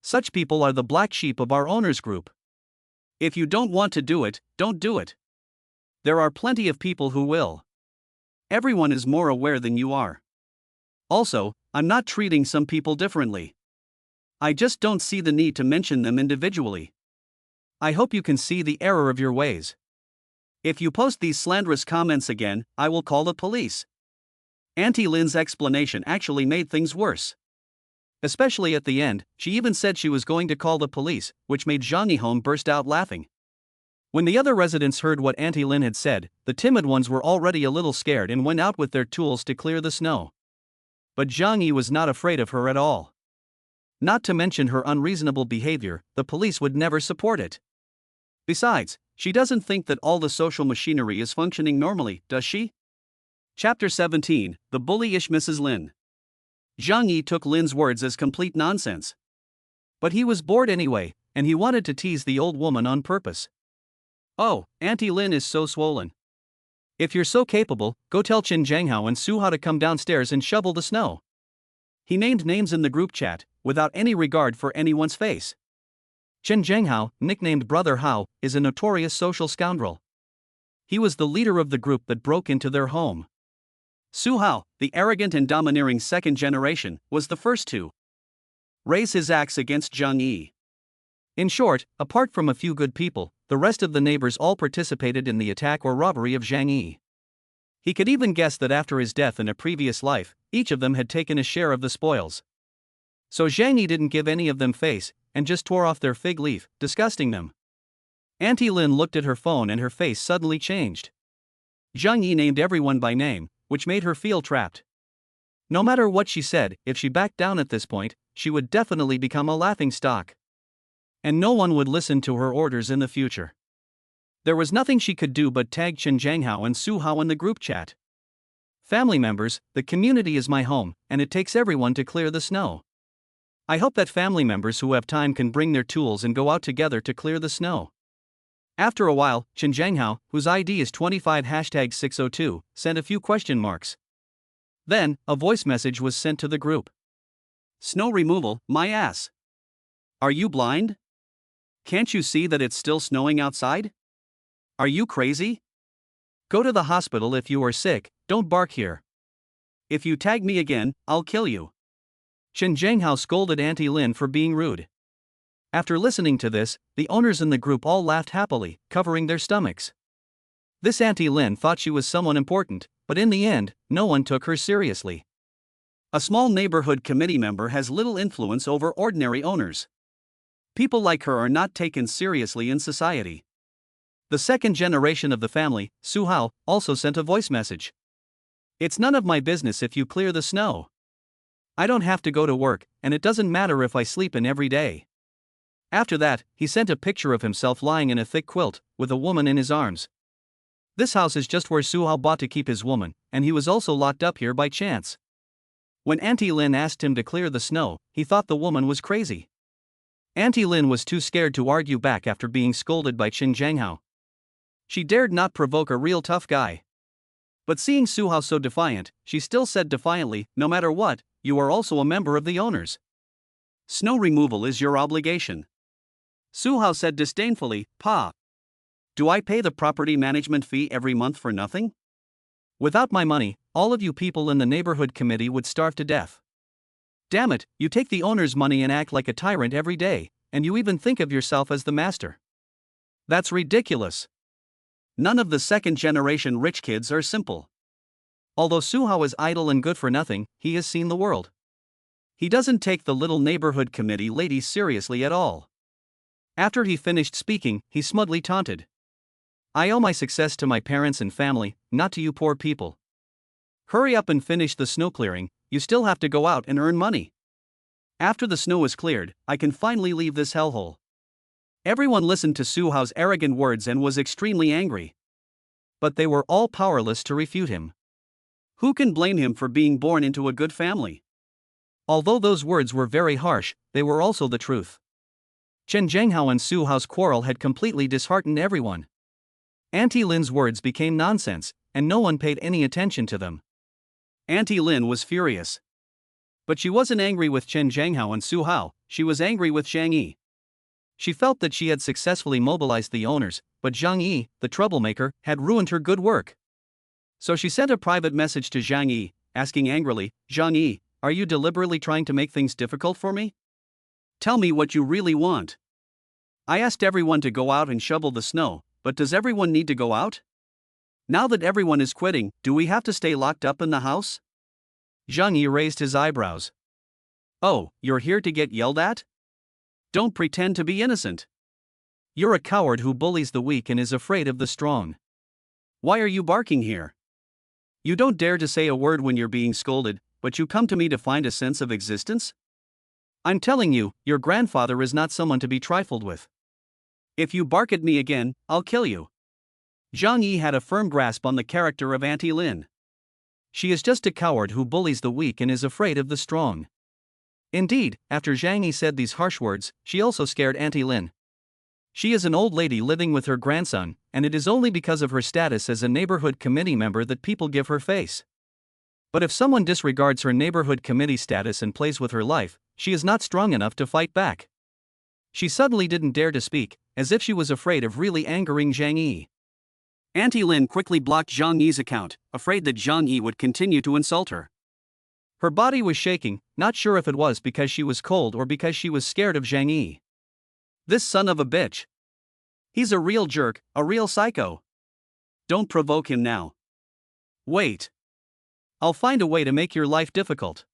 Such people are the black sheep of our owners group. If you don't want to do it, don't do it. There are plenty of people who will. Everyone is more aware than you are. Also, I'm not treating some people differently. I just don't see the need to mention them individually. I hope you can see the error of your ways. If you post these slanderous comments again, I will call the police. Auntie Lin's explanation actually made things worse. Especially at the end, she even said she was going to call the police, which made Zhang Yihong burst out laughing. When the other residents heard what Auntie Lin had said, the timid ones were already a little scared and went out with their tools to clear the snow. But Zhang Yi was not afraid of her at all. Not to mention her unreasonable behavior, the police would never support it. Besides, she doesn't think that all the social machinery is functioning normally, does she? Chapter 17, The Bullyish Mrs. Lin. Zhang Yi took Lin's words as complete nonsense. But he was bored anyway, and he wanted to tease the old woman on purpose. Oh, Auntie Lin is so swollen. If you're so capable, go tell Qin Zhanghao and Su Hao to come downstairs and shovel the snow. He named names in the group chat, without any regard for anyone's face. Qin Zhanghao, nicknamed Brother Hao, is a notorious social scoundrel. He was the leader of the group that broke into their home. Su Hao, the arrogant and domineering second generation, was the first to raise his axe against Zhang Yi. In short, apart from a few good people, the rest of the neighbors all participated in the attack or robbery of Zhang Yi. He could even guess that after his death in a previous life, each of them had taken a share of the spoils. So Zhang Yi didn't give any of them face, and just tore off their fig leaf, disgusting them. Auntie Lin looked at her phone and her face suddenly changed. Zhang Yi named everyone by name, which made her feel trapped. No matter what she said, if she backed down at this point, she would definitely become a laughingstock. And no one would listen to her orders in the future. There was nothing she could do but tag Qin Zhanghao and Su Hao in the group chat. Family members, the community is my home, and it takes everyone to clear the snow. I hope that family members who have time can bring their tools and go out together to clear the snow. After a while, Qin Zhanghao, whose ID is 25#602, sent a few question marks. Then, a voice message was sent to the group. Snow removal, my ass. Are you blind? Can't you see that it's still snowing outside? Are you crazy? Go to the hospital if you are sick, don't bark here. If you tag me again, I'll kill you. Qin Zhanghao scolded Auntie Lin for being rude. After listening to this, the owners in the group all laughed happily, covering their stomachs. This Auntie Lin thought she was someone important, but in the end, no one took her seriously. A small neighborhood committee member has little influence over ordinary owners. People like her are not taken seriously in society. The second generation of the family, Su Hao, also sent a voice message. It's none of my business if you clear the snow. I don't have to go to work, and it doesn't matter if I sleep in every day. After that, he sent a picture of himself lying in a thick quilt, with a woman in his arms. This house is just where Su Hao bought to keep his woman, and he was also locked up here by chance. When Auntie Lin asked him to clear the snow, he thought the woman was crazy. Auntie Lin was too scared to argue back after being scolded by Qin Zhanghao. She dared not provoke a real tough guy. But seeing Su Hao so defiant, she still said defiantly, no matter what, you are also a member of the owners. Snow removal is your obligation. Su Hao said disdainfully, Pa. Do I pay the property management fee every month for nothing? Without my money, all of you people in the neighborhood committee would starve to death. Damn it, you take the owner's money and act like a tyrant every day, and you even think of yourself as the master. That's ridiculous. None of the second-generation rich kids are simple. Although Su Hao is idle and good for nothing, he has seen the world. He doesn't take the little neighborhood committee lady seriously at all. After he finished speaking, he smugly taunted. I owe my success to my parents and family, not to you poor people. Hurry up and finish the snow clearing, you still have to go out and earn money. After the snow is cleared, I can finally leave this hellhole. Everyone listened to Su Hao's arrogant words and was extremely angry. But they were all powerless to refute him. Who can blame him for being born into a good family? Although those words were very harsh, they were also the truth. Qin Zhanghao and Su Hao's quarrel had completely disheartened everyone. Auntie Lin's words became nonsense, and no one paid any attention to them. Auntie Lin was furious. But she wasn't angry with Qin Zhanghao and Su Hao, she was angry with Zhang Yi. She felt that she had successfully mobilized the owners, but Zhang Yi, the troublemaker, had ruined her good work. So she sent a private message to Zhang Yi, asking angrily, Zhang Yi, are you deliberately trying to make things difficult for me? Tell me what you really want. I asked everyone to go out and shovel the snow, but does everyone need to go out? Now that everyone is quitting, do we have to stay locked up in the house? Zhang Yi raised his eyebrows. Oh, you're here to get yelled at? Don't pretend to be innocent. You're a coward who bullies the weak and is afraid of the strong. Why are you barking here? You don't dare to say a word when you're being scolded, but you come to me to find a sense of existence? I'm telling you, your grandfather is not someone to be trifled with. If you bark at me again, I'll kill you. Zhang Yi had a firm grasp on the character of Auntie Lin. She is just a coward who bullies the weak and is afraid of the strong. Indeed, after Zhang Yi said these harsh words, she also scared Auntie Lin. She is an old lady living with her grandson, and it is only because of her status as a neighborhood committee member that people give her face. But if someone disregards her neighborhood committee status and plays with her life, she is not strong enough to fight back. She suddenly didn't dare to speak, as if she was afraid of really angering Zhang Yi. Auntie Lin quickly blocked Zhang Yi's account, afraid that Zhang Yi would continue to insult her. Her body was shaking, not sure if it was because she was cold or because she was scared of Zhang Yi. This son of a bitch. He's a real jerk, a real psycho. Don't provoke him now. Wait. I'll find a way to make your life difficult.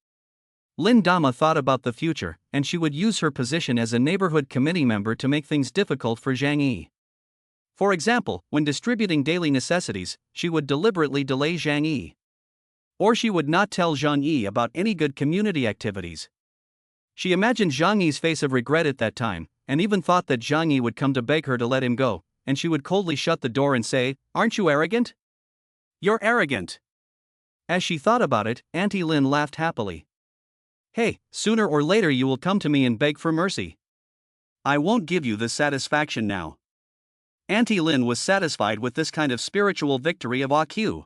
Lin Dama thought about the future, and she would use her position as a neighborhood committee member to make things difficult for Zhang Yi. For example, when distributing daily necessities, she would deliberately delay Zhang Yi. Or she would not tell Zhang Yi about any good community activities. She imagined Zhang Yi's face of regret at that time, and even thought that Zhang Yi would come to beg her to let him go, and she would coldly shut the door and say, "Aren't you arrogant? You're arrogant." As she thought about it, Auntie Lin laughed happily. Hey, sooner or later you will come to me and beg for mercy. I won't give you this satisfaction now. Auntie Lin was satisfied with this kind of spiritual victory of AQ.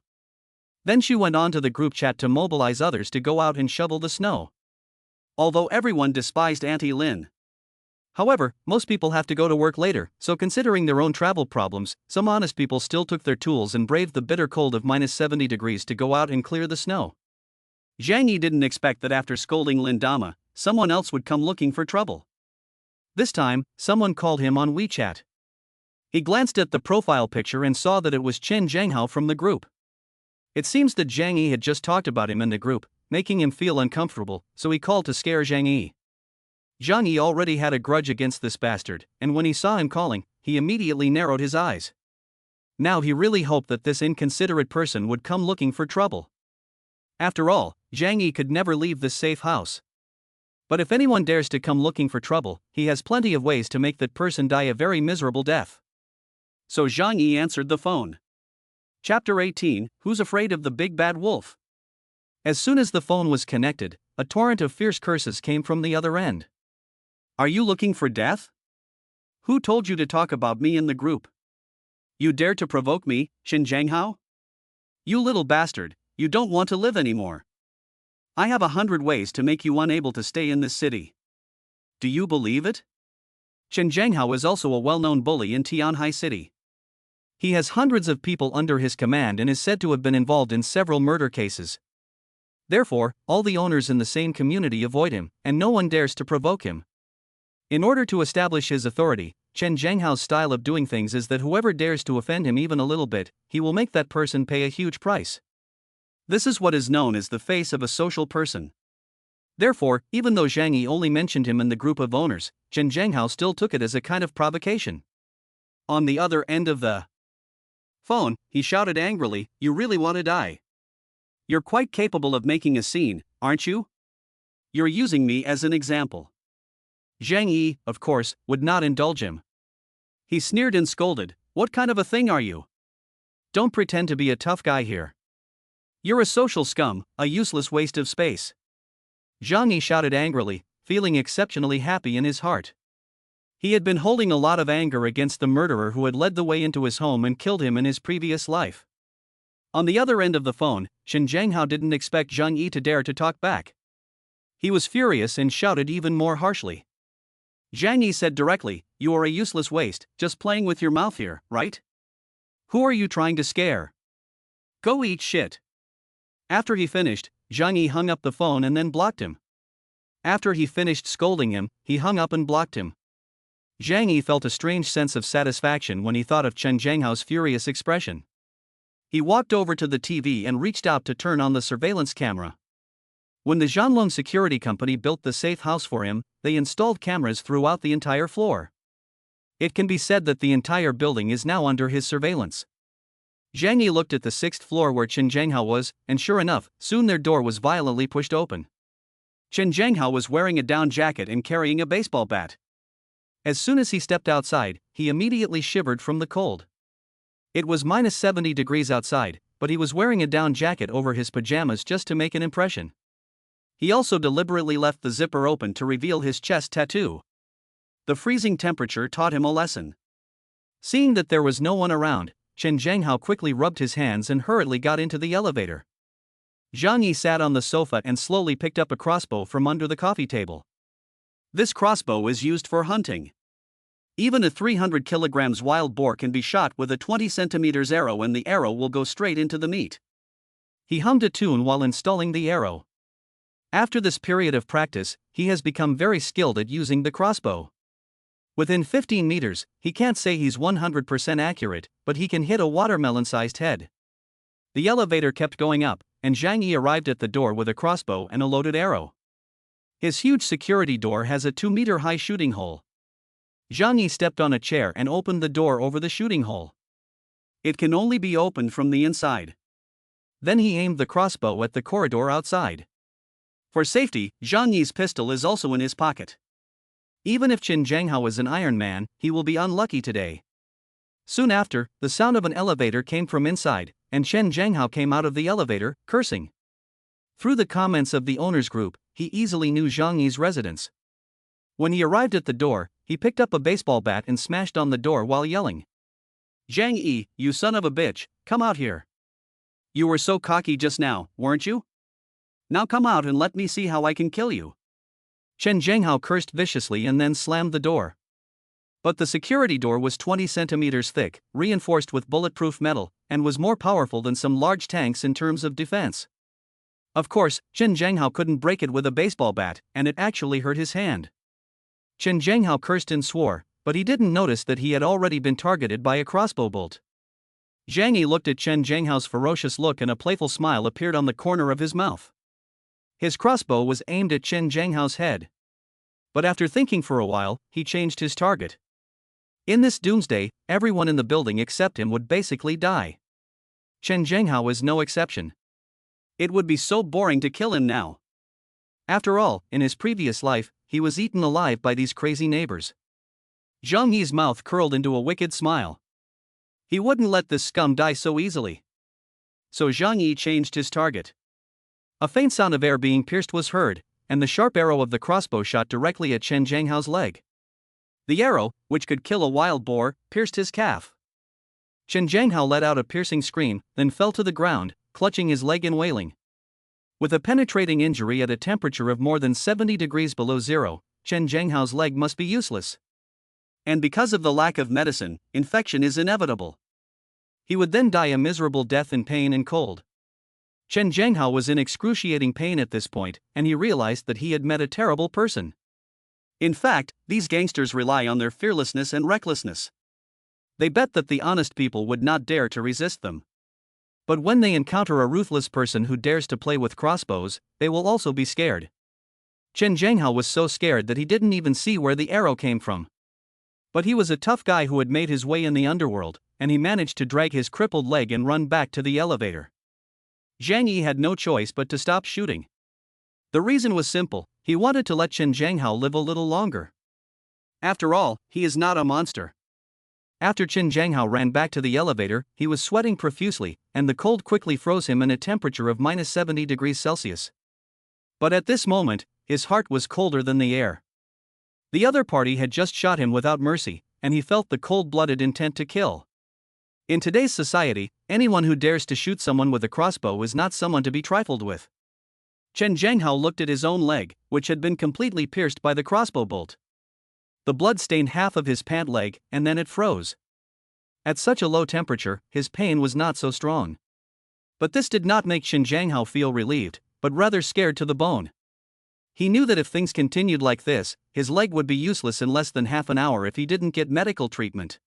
Then she went on to the group chat to mobilize others to go out and shovel the snow. Although everyone despised Auntie Lin. However, most people have to go to work later, so considering their own travel problems, some honest people still took their tools and braved the bitter cold of -70 degrees to go out and clear the snow. Zhang Yi didn't expect that after scolding Lin Dama, someone else would come looking for trouble. This time, someone called him on WeChat. He glanced at the profile picture and saw that it was Chen Zhanghao from the group. It seems that Zhang Yi had just talked about him in the group, making him feel uncomfortable, so he called to scare Zhang Yi. Zhang Yi already had a grudge against this bastard, and when he saw him calling, he immediately narrowed his eyes. Now he really hoped that this inconsiderate person would come looking for trouble. After all, Zhang Yi could never leave this safe house. But if anyone dares to come looking for trouble, he has plenty of ways to make that person die a very miserable death. So Zhang Yi answered the phone. Chapter 18, Who's Afraid of the Big Bad Wolf? As soon as the phone was connected, a torrent of fierce curses came from the other end. Are you looking for death? Who told you to talk about me in the group? You dare to provoke me, Chen Zhanghao? You little bastard, you don't want to live anymore. I have 100 ways to make you unable to stay in this city. Do you believe it? Chen Zhanghao is also a well-known bully in Tianhai City. He has hundreds of people under his command and is said to have been involved in several murder cases. Therefore, all the owners in the same community avoid him, and no one dares to provoke him. In order to establish his authority, Chen Zhanghao's style of doing things is that whoever dares to offend him even a little bit, he will make that person pay a huge price. This is what is known as the face of a social person. Therefore, even though Zhang Yi only mentioned him in the group of owners, Chen Zhanghao still took it as a kind of provocation. On the other end of the phone, he shouted angrily, "You really want to die? You're quite capable of making a scene, aren't you? You're using me as an example." Zhang Yi, of course, would not indulge him. He sneered and scolded, "What kind of a thing are you? Don't pretend to be a tough guy here. You're a social scum, a useless waste of space." Zhang Yi shouted angrily, feeling exceptionally happy in his heart. He had been holding a lot of anger against the murderer who had led the way into his home and killed him in his previous life. On the other end of the phone, Chen Zhanghao didn't expect Zhang Yi to dare to talk back. He was furious and shouted even more harshly. Zhang Yi said directly, "You are a useless waste, just playing with your mouth here, right? Who are you trying to scare? Go eat shit." After he finished, Zhang Yi hung up the phone and then blocked him. After he finished scolding him, he hung up and blocked him. Zhang Yi felt a strange sense of satisfaction when he thought of Chen Zhanghao's furious expression. He walked over to the TV and reached out to turn on the surveillance camera. When the Zhanlong security company built the safe house for him, they installed cameras throughout the entire floor. It can be said that the entire building is now under his surveillance. Zhang Yi looked at the 6th floor where Chen Zhanghao was, and sure enough, soon their door was violently pushed open. Chen Zhanghao was wearing a down jacket and carrying a baseball bat. As soon as he stepped outside, he immediately shivered from the cold. It was minus 70 degrees outside, but he was wearing a down jacket over his pajamas just to make an impression. He also deliberately left the zipper open to reveal his chest tattoo. The freezing temperature taught him a lesson. Seeing that there was no one around, Chen Zhanghao quickly rubbed his hands and hurriedly got into the elevator. Zhang Yi sat on the sofa and slowly picked up a crossbow from under the coffee table. This crossbow is used for hunting. Even a 300 kilograms wild boar can be shot with a 20 centimeters arrow and the arrow will go straight into the meat. He hummed a tune while installing the arrow. After this period of practice, he has become very skilled at using the crossbow. Within 15 meters, he can't say he's 100% accurate, but he can hit a watermelon-sized head. The elevator kept going up, and Zhang Yi arrived at the door with a crossbow and a loaded arrow. His huge security door has a 2-meter-high shooting hole. Zhang Yi stepped on a chair and opened the door over the shooting hole. It can only be opened from the inside. Then he aimed the crossbow at the corridor outside. For safety, Zhang Yi's pistol is also in his pocket. Even if Chen Zhanghao is an Iron Man, he will be unlucky today. Soon after, the sound of an elevator came from inside, and Chen Zhanghao came out of the elevator, cursing. Through the comments of the owners group, he easily knew Zhang Yi's residence. When he arrived at the door, he picked up a baseball bat and smashed on the door while yelling, "Zhang Yi, you son of a bitch, come out here. You were so cocky just now, weren't you? Now come out and let me see how I can kill you." Chen Zhanghao cursed viciously and then slammed the door. But the security door was 20 centimeters thick, reinforced with bulletproof metal, and was more powerful than some large tanks in terms of defense. Of course, Chen Zhanghao couldn't break it with a baseball bat, and it actually hurt his hand. Chen Zhanghao cursed and swore, but he didn't notice that he had already been targeted by a crossbow bolt. Zhang Yi looked at Chen Zhanghao's ferocious look and a playful smile appeared on the corner of his mouth. His crossbow was aimed at Chen Zhanghao's head. But after thinking for a while, he changed his target. In this doomsday, everyone in the building except him would basically die. Chen Zhanghao is no exception. It would be so boring to kill him now. After all, in his previous life, he was eaten alive by these crazy neighbors. Zhang Yi's mouth curled into a wicked smile. He wouldn't let this scum die so easily. So Zhang Yi changed his target. A faint sound of air being pierced was heard, and the sharp arrow of the crossbow shot directly at Chen Zhanghao's leg. The arrow, which could kill a wild boar, pierced his calf. Chen Zhanghao let out a piercing scream, then fell to the ground, clutching his leg and wailing. With a penetrating injury at a temperature of more than 70 degrees below zero, Chen Zhanghao's leg must be useless. And because of the lack of medicine, infection is inevitable. He would then die a miserable death in pain and cold. Chen Zhanghao was in excruciating pain at this point, and he realized that he had met a terrible person. In fact, these gangsters rely on their fearlessness and recklessness. They bet that the honest people would not dare to resist them. But when they encounter a ruthless person who dares to play with crossbows, they will also be scared. Chen Zhanghao was so scared that he didn't even see where the arrow came from. But he was a tough guy who had made his way in the underworld, and he managed to drag his crippled leg and run back to the elevator. Zhang Yi had no choice but to stop shooting. The reason was simple, he wanted to let Chen Zhanghao live a little longer. After all, he is not a monster. After Chen Zhanghao ran back to the elevator, he was sweating profusely, and the cold quickly froze him in a temperature of minus 70 degrees Celsius. But at this moment, his heart was colder than the air. The other party had just shot him without mercy, and he felt the cold-blooded intent to kill. In today's society, anyone who dares to shoot someone with a crossbow is not someone to be trifled with. Chen Zhanghao looked at his own leg, which had been completely pierced by the crossbow bolt. The blood stained half of his pant leg, and then it froze. At such a low temperature, his pain was not so strong. But this did not make Chen Zhanghao feel relieved, but rather scared to the bone. He knew that if things continued like this, his leg would be useless in less than half an hour if he didn't get medical treatment.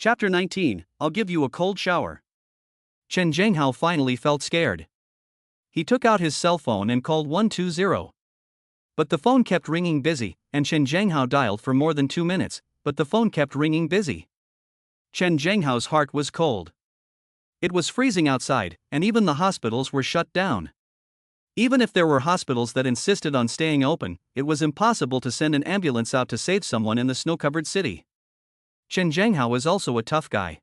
Chapter 19, I'll give you a cold shower. Chen Zhanghao finally felt scared. He took out his cell phone and called 120. But the phone kept ringing busy, and Chen Zhanghao dialed for more than 2 minutes, but the phone kept ringing busy. Chen Zhanghao's heart was cold. It was freezing outside, and even the hospitals were shut down. Even if there were hospitals that insisted on staying open, it was impossible to send an ambulance out to save someone in the snow-covered city. Chen Zhanghao was also a tough guy.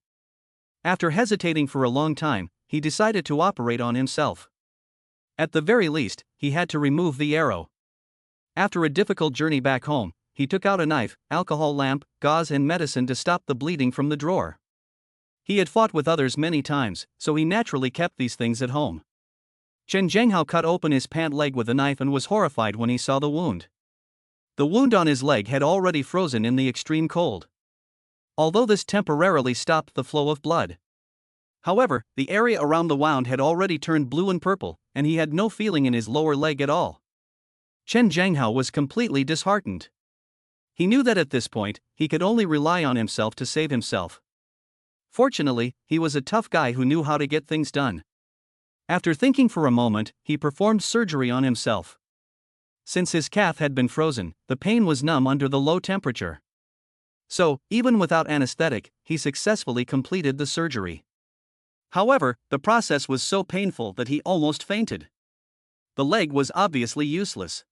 After hesitating for a long time, he decided to operate on himself. At the very least, he had to remove the arrow. After a difficult journey back home, he took out a knife, alcohol lamp, gauze and medicine to stop the bleeding from the drawer. He had fought with others many times, so he naturally kept these things at home. Chen Zhanghao cut open his pant leg with a knife and was horrified when he saw the wound. The wound on his leg had already frozen in the extreme cold. Although this temporarily stopped the flow of blood. However, the area around the wound had already turned blue and purple, and he had no feeling in his lower leg at all. Chen Zhanghao was completely disheartened. He knew that at this point, he could only rely on himself to save himself. Fortunately, he was a tough guy who knew how to get things done. After thinking for a moment, he performed surgery on himself. Since his calf had been frozen, the pain was numb under the low temperature. So, even without anesthetic, he successfully completed the surgery. However, the process was so painful that he almost fainted. The leg was obviously useless.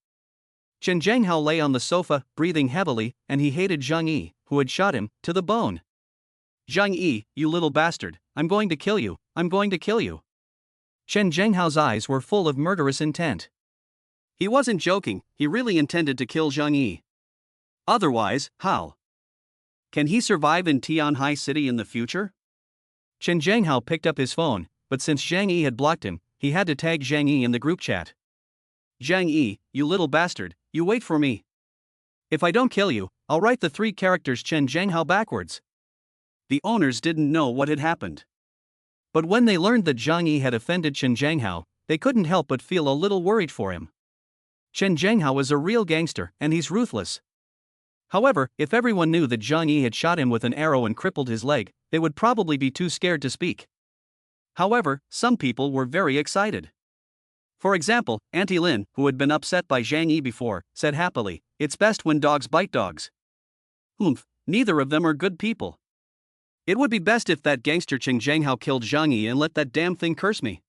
Chen Zhanghao lay on the sofa, breathing heavily, and he hated Zhang Yi, who had shot him, to the bone. "Zhang Yi, you little bastard, I'm going to kill you, I'm going to kill you." Chen Zhanghao's eyes were full of murderous intent. He wasn't joking, he really intended to kill Zhang Yi. Otherwise, how? Can he survive in Tianhai City in the future? Chen Zhanghao picked up his phone, but since Zhang Yi had blocked him, he had to tag Zhang Yi in the group chat. "Zhang Yi, you little bastard, you wait for me. If I don't kill you, I'll write the 3 characters Chen Zhanghao backwards." The owners didn't know what had happened. But when they learned that Zhang Yi had offended Chen Zhanghao, they couldn't help but feel a little worried for him. Chen Zhanghao is a real gangster, and he's ruthless. However, if everyone knew that Zhang Yi had shot him with an arrow and crippled his leg, they would probably be too scared to speak. However, some people were very excited. For example, Auntie Lin, who had been upset by Zhang Yi before, said happily, "It's best when dogs bite dogs." Humph, neither of them are good people. It would be best if that gangster Chen Zhanghao killed Zhang Yi and let that damn thing curse me.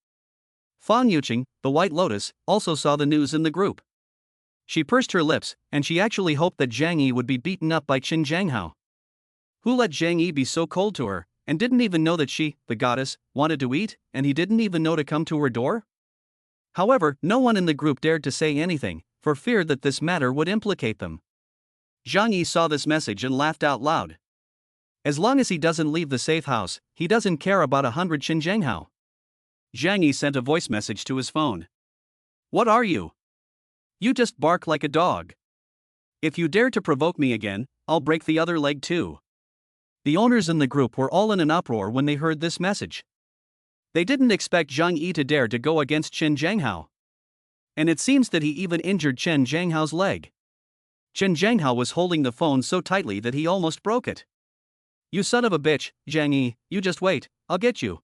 Fang Yuqing, the White Lotus, also saw the news in the group. She pursed her lips, and she actually hoped that Zhang Yi would be beaten up by Chen Zhanghao. Who let Zhang Yi be so cold to her, and didn't even know that she, the goddess, wanted to eat, and he didn't even know to come to her door? However, no one in the group dared to say anything, for fear that this matter would implicate them. Zhang Yi saw this message and laughed out loud. As long as he doesn't leave the safe house, he doesn't care about 100 Chen Zhanghao. Zhang Yi sent a voice message to his phone. "What are you? You just bark like a dog. If you dare to provoke me again, I'll break the other leg too." The owners in the group were all in an uproar when they heard this message. They didn't expect Zhang Yi to dare to go against Chen Zhanghao. And it seems that he even injured Chen Zhanghao's leg. Chen Zhanghao was holding the phone so tightly that he almost broke it. "You son of a bitch, Zhang Yi, you just wait, I'll get you."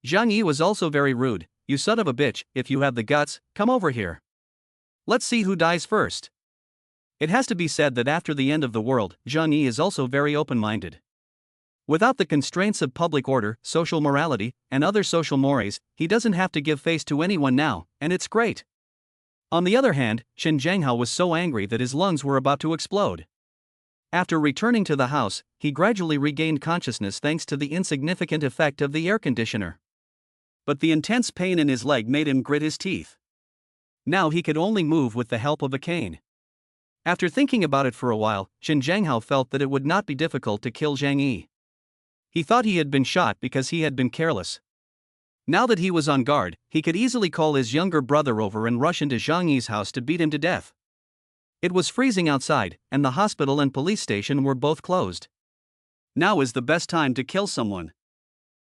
Zhang Yi was also very rude. "You son of a bitch, if you have the guts, come over here. Let's see who dies first." It has to be said that after the end of the world, Zhang Yi is also very open-minded. Without the constraints of public order, social morality, and other social mores, he doesn't have to give face to anyone now, and it's great. On the other hand, Chen Zhanghao was so angry that his lungs were about to explode. After returning to the house, he gradually regained consciousness thanks to the insignificant effect of the air conditioner. But the intense pain in his leg made him grit his teeth. Now he could only move with the help of a cane. After thinking about it for a while, Chen Zhanghao felt that it would not be difficult to kill Zhang Yi. He thought he had been shot because he had been careless. Now that he was on guard, he could easily call his younger brother over and rush into Zhang Yi's house to beat him to death. It was freezing outside, and the hospital and police station were both closed. Now is the best time to kill someone.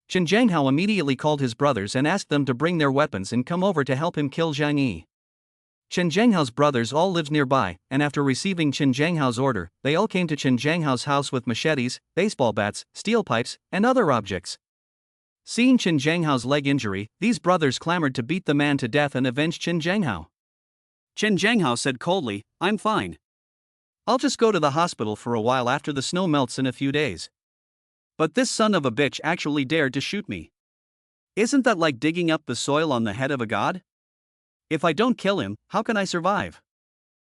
Chen Zhanghao immediately called his brothers and asked them to bring their weapons and come over to help him kill Zhang Yi. Chen Zhanghao's brothers all lived nearby, and after receiving Chen Zhanghao's order, they all came to Chen Zhanghao's house with machetes, baseball bats, steel pipes, and other objects. Seeing Qin Zhanghao's leg injury, these brothers clamored to beat the man to death and avenge Qin Zhanghao. Qin Zhanghao said coldly, "I'm fine. I'll just go to the hospital for a while after the snow melts in a few days." But this son of a bitch actually dared to shoot me. Isn't that like digging up the soil on the head of a god? If I don't kill him, how can I survive?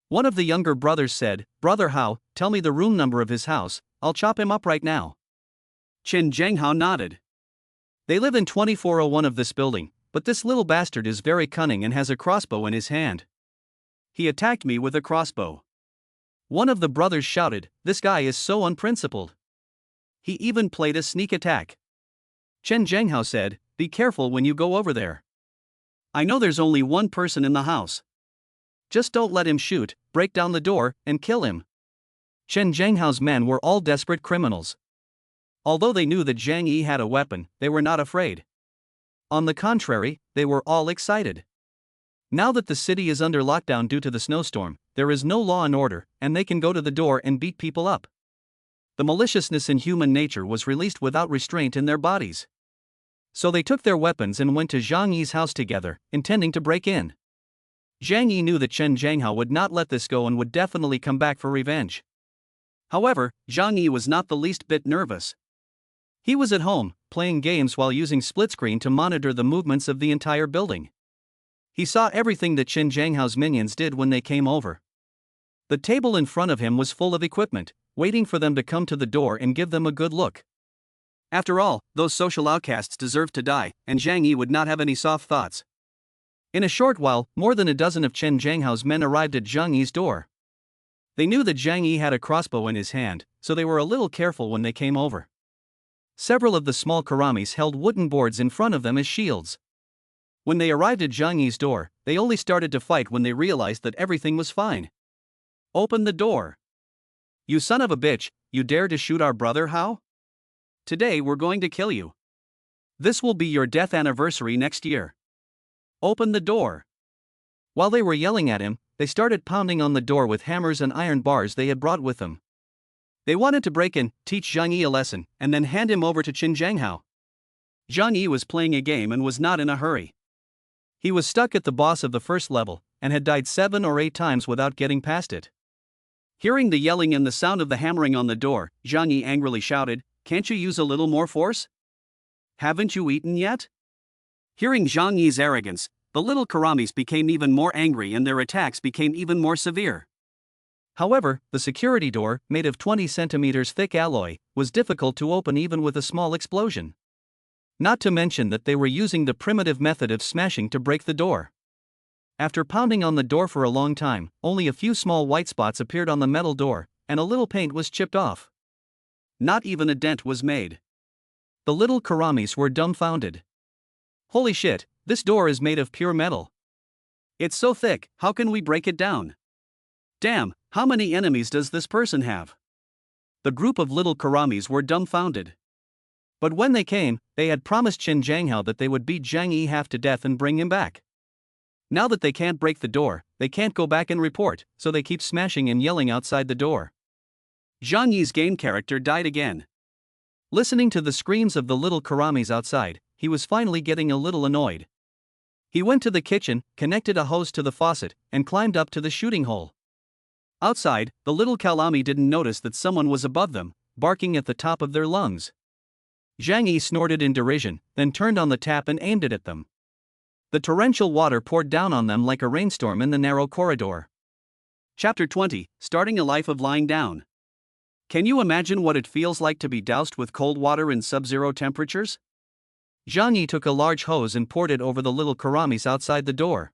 One of the younger brothers said, "Brother Hao, tell me the room number of his house, I'll chop him up right now." Qin Zhanghao nodded. "They live in 2401 of this building, but this little bastard is very cunning and has a crossbow in his hand. He attacked me with a crossbow." One of the brothers shouted, "This guy is so unprincipled. He even played a sneak attack." Qin Zhanghao said, "Be careful when you go over there. I know there's only one person in the house. Just don't let him shoot, break down the door, and kill him." Qin Zhanghao's men were all desperate criminals. Although they knew that Zhang Yi had a weapon, they were not afraid. On the contrary, they were all excited. Now that the city is under lockdown due to the snowstorm, there is no law and order, and they can go to the door and beat people up. The maliciousness in human nature was released without restraint in their bodies. So they took their weapons and went to Zhang Yi's house together, intending to break in. Zhang Yi knew that Qin Zhanghao would not let this go and would definitely come back for revenge. However, Zhang Yi was not the least bit nervous. He was at home, playing games while using split screen to monitor the movements of the entire building. He saw everything that Qin Zhanghao's minions did when they came over. The table in front of him was full of equipment, waiting for them to come to the door and give them a good look. After all, those social outcasts deserved to die, and Zhang Yi would not have any soft thoughts. In a short while, more than a dozen of Qin Zhanghao's men arrived at Zhang Yi's door. They knew that Zhang Yi had a crossbow in his hand, so they were a little careful when they came over. Several of the small karamis held wooden boards in front of them as shields. When they arrived at Zhang Yi's door, they only started to fight when they realized that everything was fine. "Open the door. You son of a bitch, you dare to shoot our brother, Hao? Today we're going to kill you. This will be your death anniversary next year. Open the door." While they were yelling at him, they started pounding on the door with hammers and iron bars they had brought with them. They wanted to break in, teach Zhang Yi a lesson, and then hand him over to Qin Zhanghao. Zhang Yi was playing a game and was not in a hurry. He was stuck at the boss of the first level, and had died 7 or 8 times without getting past it. Hearing the yelling and the sound of the hammering on the door, Zhang Yi angrily shouted, "Can't you use a little more force? Haven't you eaten yet?" Hearing Zhang Yi's arrogance, the little karamis became even more angry and their attacks became even more severe. However, the security door, made of 20 centimeters thick alloy, was difficult to open even with a small explosion. Not to mention that they were using the primitive method of smashing to break the door. After pounding on the door for a long time, only a few small white spots appeared on the metal door, and a little paint was chipped off. Not even a dent was made. The little karamis were dumbfounded. "Holy shit, this door is made of pure metal. It's so thick, how can we break it down? Damn, how many enemies does this person have?" The group of little karamis were dumbfounded. But when they came, they had promised Qin Zhanghao that they would beat Zhang Yi half to death and bring him back. Now that they can't break the door, they can't go back and report, so they keep smashing and yelling outside the door. Zhang Yi's game character died again. Listening to the screams of the little karamis outside, he was finally getting a little annoyed. He went to the kitchen, connected a hose to the faucet, and climbed up to the shooting hole. Outside, the little kalami didn't notice that someone was above them, barking at the top of their lungs. Zhang Yi snorted in derision, then turned on the tap and aimed it at them. The torrential water poured down on them like a rainstorm in the narrow corridor. Chapter 20, Starting a Life of Lying Down. Can you imagine what it feels like to be doused with cold water in sub-zero temperatures? Zhang Yi took a large hose and poured it over the little karamis outside the door.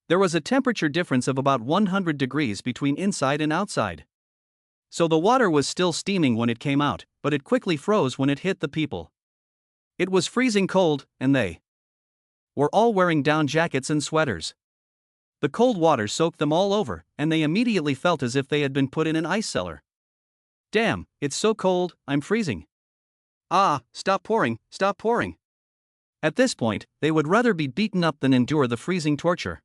There was a temperature difference of about 100 degrees between inside and outside. So the water was still steaming when it came out, but it quickly froze when it hit the people. It was freezing cold, and they were all wearing down jackets and sweaters. The cold water soaked them all over, and they immediately felt as if they had been put in an ice cellar. "Damn, it's so cold, I'm freezing. Ah, stop pouring, stop pouring." At this point, they would rather be beaten up than endure the freezing torture.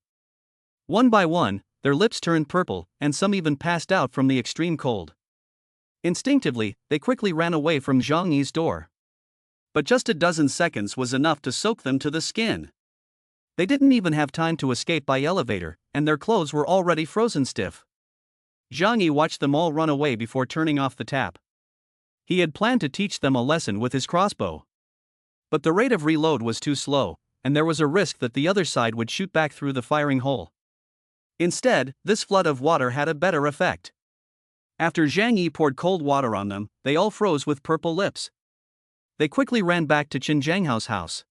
One by one, their lips turned purple, and some even passed out from the extreme cold. Instinctively, they quickly ran away from Zhang Yi's door. but just a dozen seconds was enough to soak them to the skin. They didn't even have time to escape by elevator, and their clothes were already frozen stiff. Zhang Yi watched them all run away before turning off the tap. He had planned to teach them a lesson with his crossbow. But the rate of reload was too slow, and there was a risk that the other side would shoot back through the firing hole. Instead, this flood of water had a better effect. After Zhang Yi poured cold water on them, they all froze with purple lips. They quickly ran back to Chen Zhanghao's house.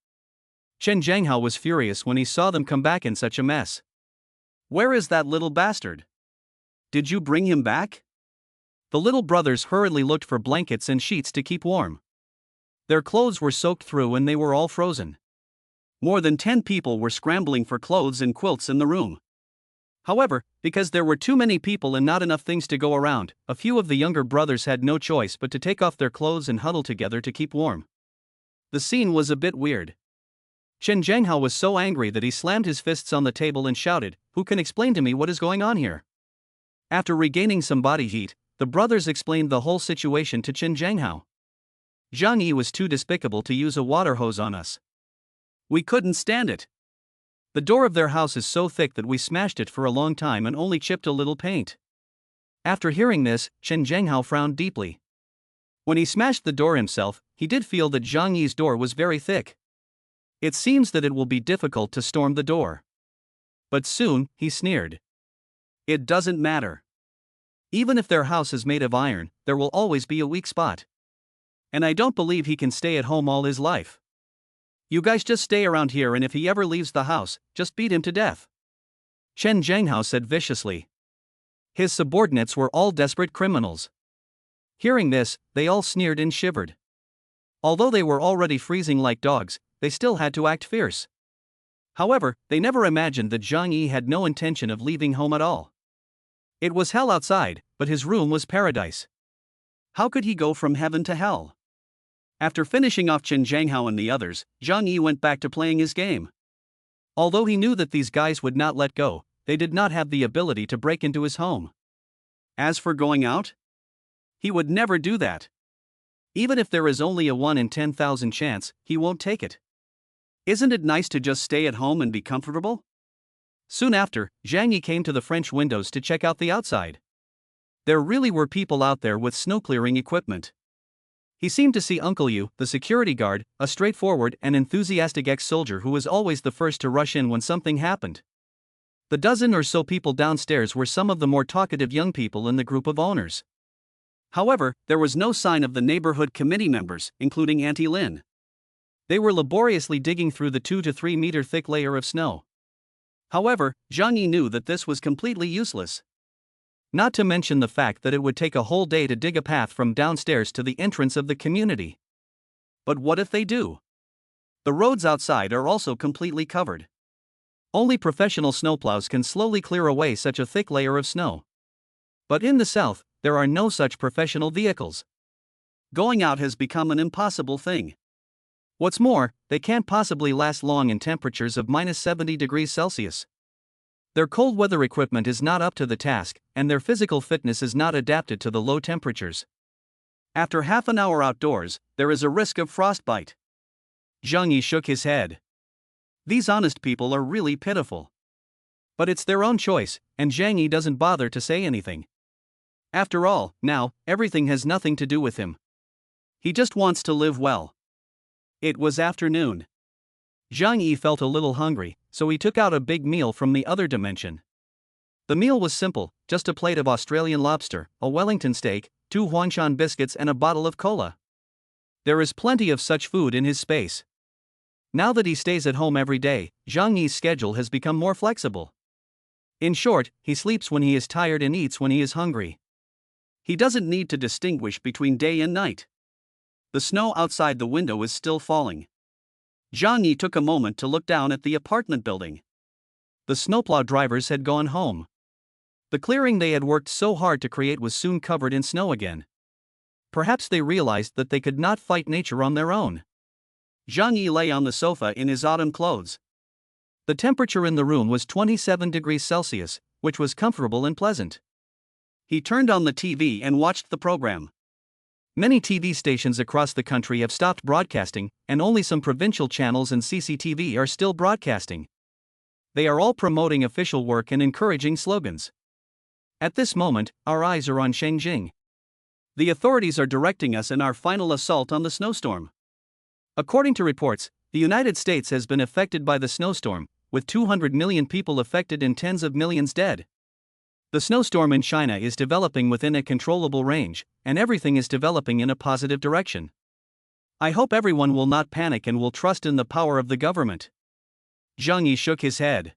Chen Zhanghao was furious when he saw them come back in such a mess. "Where is that little bastard? Did you bring him back?" The little brothers hurriedly looked for blankets and sheets to keep warm. Their clothes were soaked through and they were all frozen. More than 10 people were scrambling for clothes and quilts in the room. However, because there were too many people and not enough things to go around, a few of the younger brothers had no choice but to take off their clothes and huddle together to keep warm. The scene was a bit weird. Chen Zhanghao was so angry that he slammed his fists on the table and shouted, "Who can explain to me what is going on here?" After regaining some body heat, the brothers explained the whole situation to Chen Zhanghao. "Zhang Yi was too despicable to use a water hose on us. We couldn't stand it. The door of their house is so thick that we smashed it for a long time and only chipped a little paint." After hearing this, Chen Zhanghao frowned deeply. When he smashed the door himself, he did feel that Zhang Yi's door was very thick. It seems that it will be difficult to storm the door. But soon, he sneered. "It doesn't matter. Even if their house is made of iron, there will always be a weak spot. And I don't believe he can stay at home all his life. You guys just stay around here, and if he ever leaves the house, just beat him to death." Chen Zhanghao said viciously. His subordinates were all desperate criminals. Hearing this, they all sneered and shivered. Although they were already freezing like dogs, they still had to act fierce. However, they never imagined that Zhang Yi had no intention of leaving home at all. It was hell outside, but his room was paradise. How could he go from heaven to hell? After finishing off Chen Zhanghao and the others, Zhang Yi went back to playing his game. Although he knew that these guys would not let go, they did not have the ability to break into his home. As for going out, he would never do that. Even if there is only a 1 in 10,000 chance, he won't take it. Isn't it nice to just stay at home and be comfortable? Soon after, Zhang Yi came to the French windows to check out the outside. There really were people out there with snow clearing equipment. He seemed to see Uncle Yu, the security guard, a straightforward and enthusiastic ex-soldier who was always the first to rush in when something happened. The dozen or so people downstairs were some of the more talkative young people in the group of owners. However, there was no sign of the neighborhood committee members, including Auntie Lin. They were laboriously digging through the 2 to 3 meter thick layer of snow. However, Zhang Yi knew that this was completely useless. Not to mention the fact that it would take a whole day to dig a path from downstairs to the entrance of the community. But what if they do? The roads outside are also completely covered. Only professional snowplows can slowly clear away such a thick layer of snow. But in the south, there are no such professional vehicles. Going out has become an impossible thing. What's more, they can't possibly last long in temperatures of minus 70 degrees Celsius. Their cold weather equipment is not up to the task, and their physical fitness is not adapted to the low temperatures. After half an hour outdoors, there is a risk of frostbite. Zhang Yi shook his head. These honest people are really pitiful. But it's their own choice, and Zhang Yi doesn't bother to say anything. After all, now, everything has nothing to do with him. He just wants to live well. It was afternoon. Zhang Yi felt a little hungry, so he took out a big meal from the other dimension. The meal was simple, just a plate of Australian lobster, a Wellington steak, 2 Huangshan biscuits and a bottle of cola. There is plenty of such food in his space. Now that he stays at home every day, Zhang Yi's schedule has become more flexible. In short, he sleeps when he is tired and eats when he is hungry. He doesn't need to distinguish between day and night. The snow outside the window is still falling. Zhang Yi took a moment to look down at the apartment building. The snowplow drivers had gone home. The clearing they had worked so hard to create was soon covered in snow again. Perhaps they realized that they could not fight nature on their own. Zhang Yi lay on the sofa in his autumn clothes. The temperature in the room was 27 degrees Celsius, which was comfortable and pleasant. He turned on the TV and watched the program. Many TV stations across the country have stopped broadcasting, and only some provincial channels and CCTV are still broadcasting. They are all promoting official work and encouraging slogans. At this moment, our eyes are on Shengjing. The authorities are directing us in our final assault on the snowstorm. According to reports, the United States has been affected by the snowstorm, with 200 million people affected and tens of millions dead. The snowstorm in China is developing within a controllable range, and everything is developing in a positive direction. I hope everyone will not panic and will trust in the power of the government. Zhang Yi shook his head.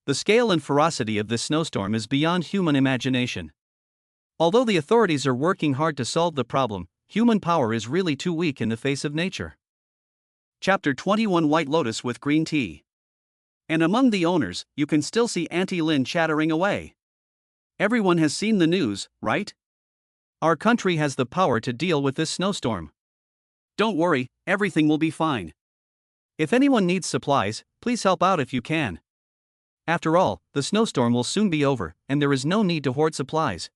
The scale and ferocity of this snowstorm is beyond human imagination. Although the authorities are working hard to solve the problem, human power is really too weak in the face of nature. Chapter 21 White Lotus with Green Tea. And among the owners, you can still see Auntie Lin chattering away. Everyone has seen the news, right? Our country has the power to deal with this snowstorm. Don't worry, everything will be fine. If anyone needs supplies, please help out if you can. After all, the snowstorm will soon be over, and there is no need to hoard supplies.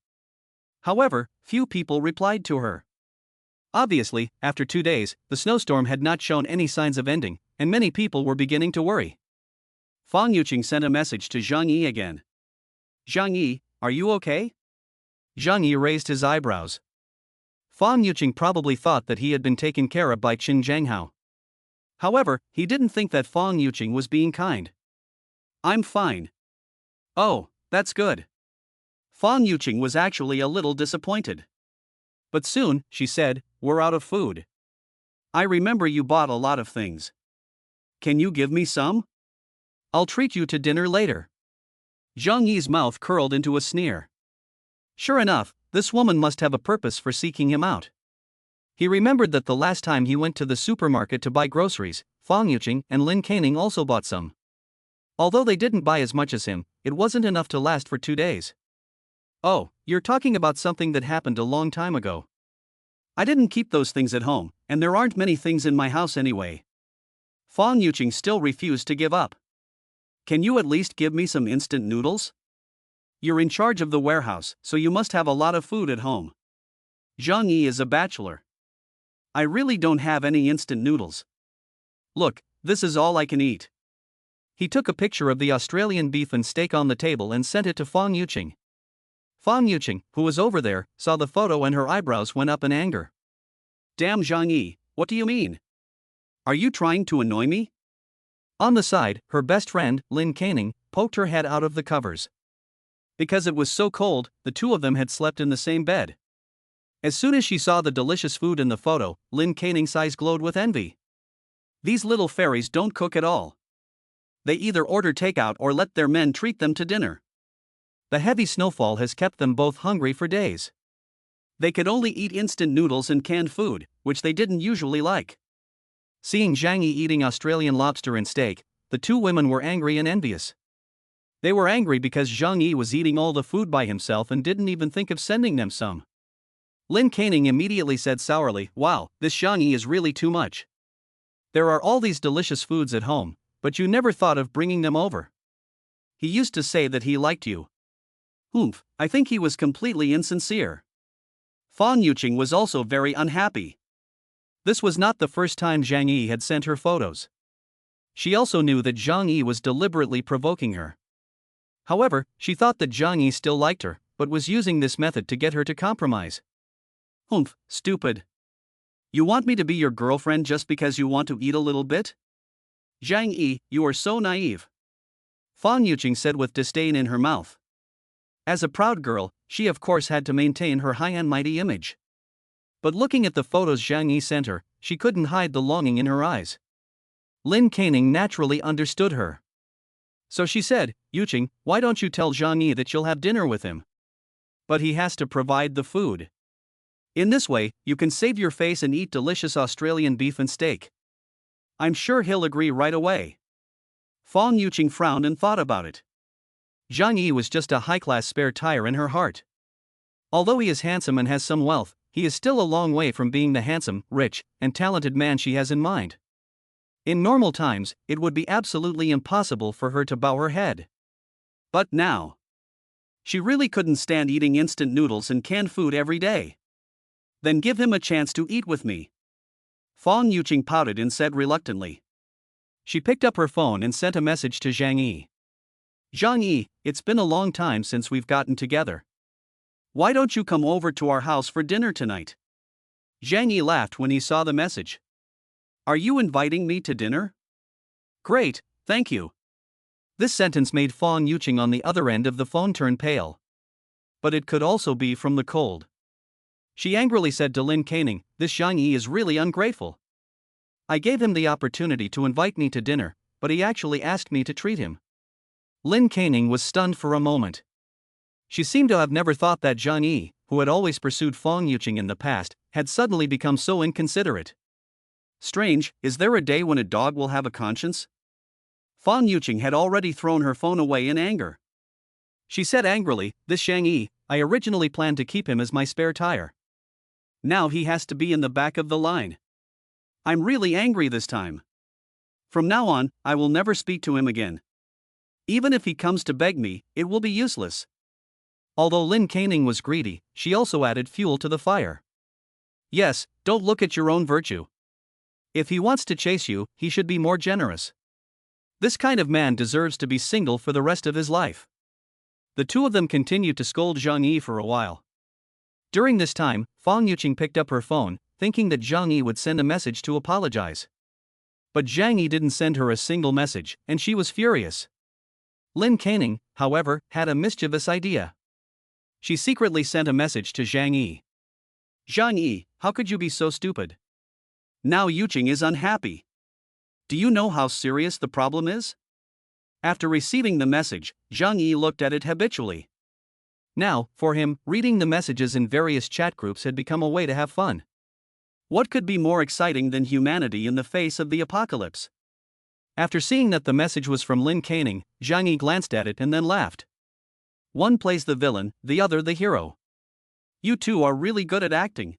However, few people replied to her. Obviously, after 2 days, the snowstorm had not shown any signs of ending, and many people were beginning to worry. Fang Yuqing sent a message to Zhang Yi again. Zhang Yi, are you okay? Zhang Yi raised his eyebrows. Fang Yuqing probably thought that he had been taken care of by Qin Zhanghao. However, he didn't think that Fang Yuqing was being kind. I'm fine. Oh, that's good. Fang Yuqing was actually a little disappointed. But soon, she said, we're out of food. I remember you bought a lot of things. Can you give me some? I'll treat you to dinner later. Zhang Yi's mouth curled into a sneer. Sure enough, this woman must have a purpose for seeking him out. He remembered that the last time he went to the supermarket to buy groceries, Fang Yuqing and Lin Canning also bought some. Although they didn't buy as much as him, it wasn't enough to last for 2 days. Oh, you're talking about something that happened a long time ago. I didn't keep those things at home, and there aren't many things in my house anyway. Fang Yuqing still refused to give up. Can you at least give me some instant noodles? You're in charge of the warehouse, so you must have a lot of food at home. Zhang Yi is a bachelor. I really don't have any instant noodles. Look, this is all I can eat. He took a picture of the Australian beef and steak on the table and sent it to Fang Yuqing. Fang Yuqing, who was over there, saw the photo and her eyebrows went up in anger. Damn Zhang Yi, what do you mean? Are you trying to annoy me? On the side, her best friend, Lin Canning, poked her head out of the covers. Because it was so cold, the two of them had slept in the same bed. As soon as she saw the delicious food in the photo, Lin Canning's eyes glowed with envy. These little fairies don't cook at all. They either order takeout or let their men treat them to dinner. The heavy snowfall has kept them both hungry for days. They could only eat instant noodles and canned food, which they didn't usually like. Seeing Zhang Yi eating Australian lobster and steak, the two women were angry and envious. They were angry because Zhang Yi was eating all the food by himself and didn't even think of sending them some. Lin Canning immediately said sourly, wow, this Zhang Yi is really too much. There are all these delicious foods at home, but you never thought of bringing them over. He used to say that he liked you. Humph, I think he was completely insincere. Fang Yuqing was also very unhappy. This was not the first time Zhang Yi had sent her photos. She also knew that Zhang Yi was deliberately provoking her. However, she thought that Zhang Yi still liked her, but was using this method to get her to compromise. Humph, stupid. You want me to be your girlfriend just because you want to eat a little bit? Zhang Yi, you are so naive. Fang Yuqing said with disdain in her mouth. As a proud girl, she of course had to maintain her high and mighty image. But looking at the photos Zhang Yi sent her, she couldn't hide the longing in her eyes. Lin Canning naturally understood her. So she said, Yuqing, why don't you tell Zhang Yi that you'll have dinner with him? But he has to provide the food. In this way, you can save your face and eat delicious Australian beef and steak. I'm sure he'll agree right away. Fang Yuqing frowned and thought about it. Zhang Yi was just a high-class spare tire in her heart. Although he is handsome and has some wealth, he is still a long way from being the handsome, rich, and talented man she has in mind. In normal times, it would be absolutely impossible for her to bow her head. But now, she really couldn't stand eating instant noodles and canned food every day. Then give him a chance to eat with me. Fong Yuqing pouted and said reluctantly. She picked up her phone and sent a message to Zhang Yi. Zhang Yi, it's been a long time since we've gotten together. Why don't you come over to our house for dinner tonight? Zhang Yi laughed when he saw the message. Are you inviting me to dinner? Great, thank you. This sentence made Fong Yuqing on the other end of the phone turn pale. But it could also be from the cold. She angrily said to Lin Caning, this Zhang Yi is really ungrateful. I gave him the opportunity to invite me to dinner, but he actually asked me to treat him. Lin Caning was stunned for a moment. She seemed to have never thought that Zhang Yi, who had always pursued Fong Yuqing in the past, had suddenly become so inconsiderate. Strange, is there a day when a dog will have a conscience? Fong Yuqing had already thrown her phone away in anger. She said angrily, this Zhang Yi, I originally planned to keep him as my spare tire. Now he has to be in the back of the line. I'm really angry this time. From now on, I will never speak to him again. Even if he comes to beg me, it will be useless. Although Lin Caning was greedy, she also added fuel to the fire. Yes, don't look at your own virtue. If he wants to chase you, he should be more generous. This kind of man deserves to be single for the rest of his life. The two of them continued to scold Zhang Yi for a while. During this time, Fong Yuqing picked up her phone, thinking that Zhang Yi would send a message to apologize. But Zhang Yi didn't send her a single message, and she was furious. Lin Caning, however, had a mischievous idea. She secretly sent a message to Zhang Yi. Zhang Yi, how could you be so stupid? Now Yuqing is unhappy. Do you know how serious the problem is? After receiving the message, Zhang Yi looked at it habitually. Now, for him, reading the messages in various chat groups had become a way to have fun. What could be more exciting than humanity in the face of the apocalypse? After seeing that the message was from Lin Caning, Zhang Yi glanced at it and then laughed. One plays the villain, the other the hero. You two are really good at acting.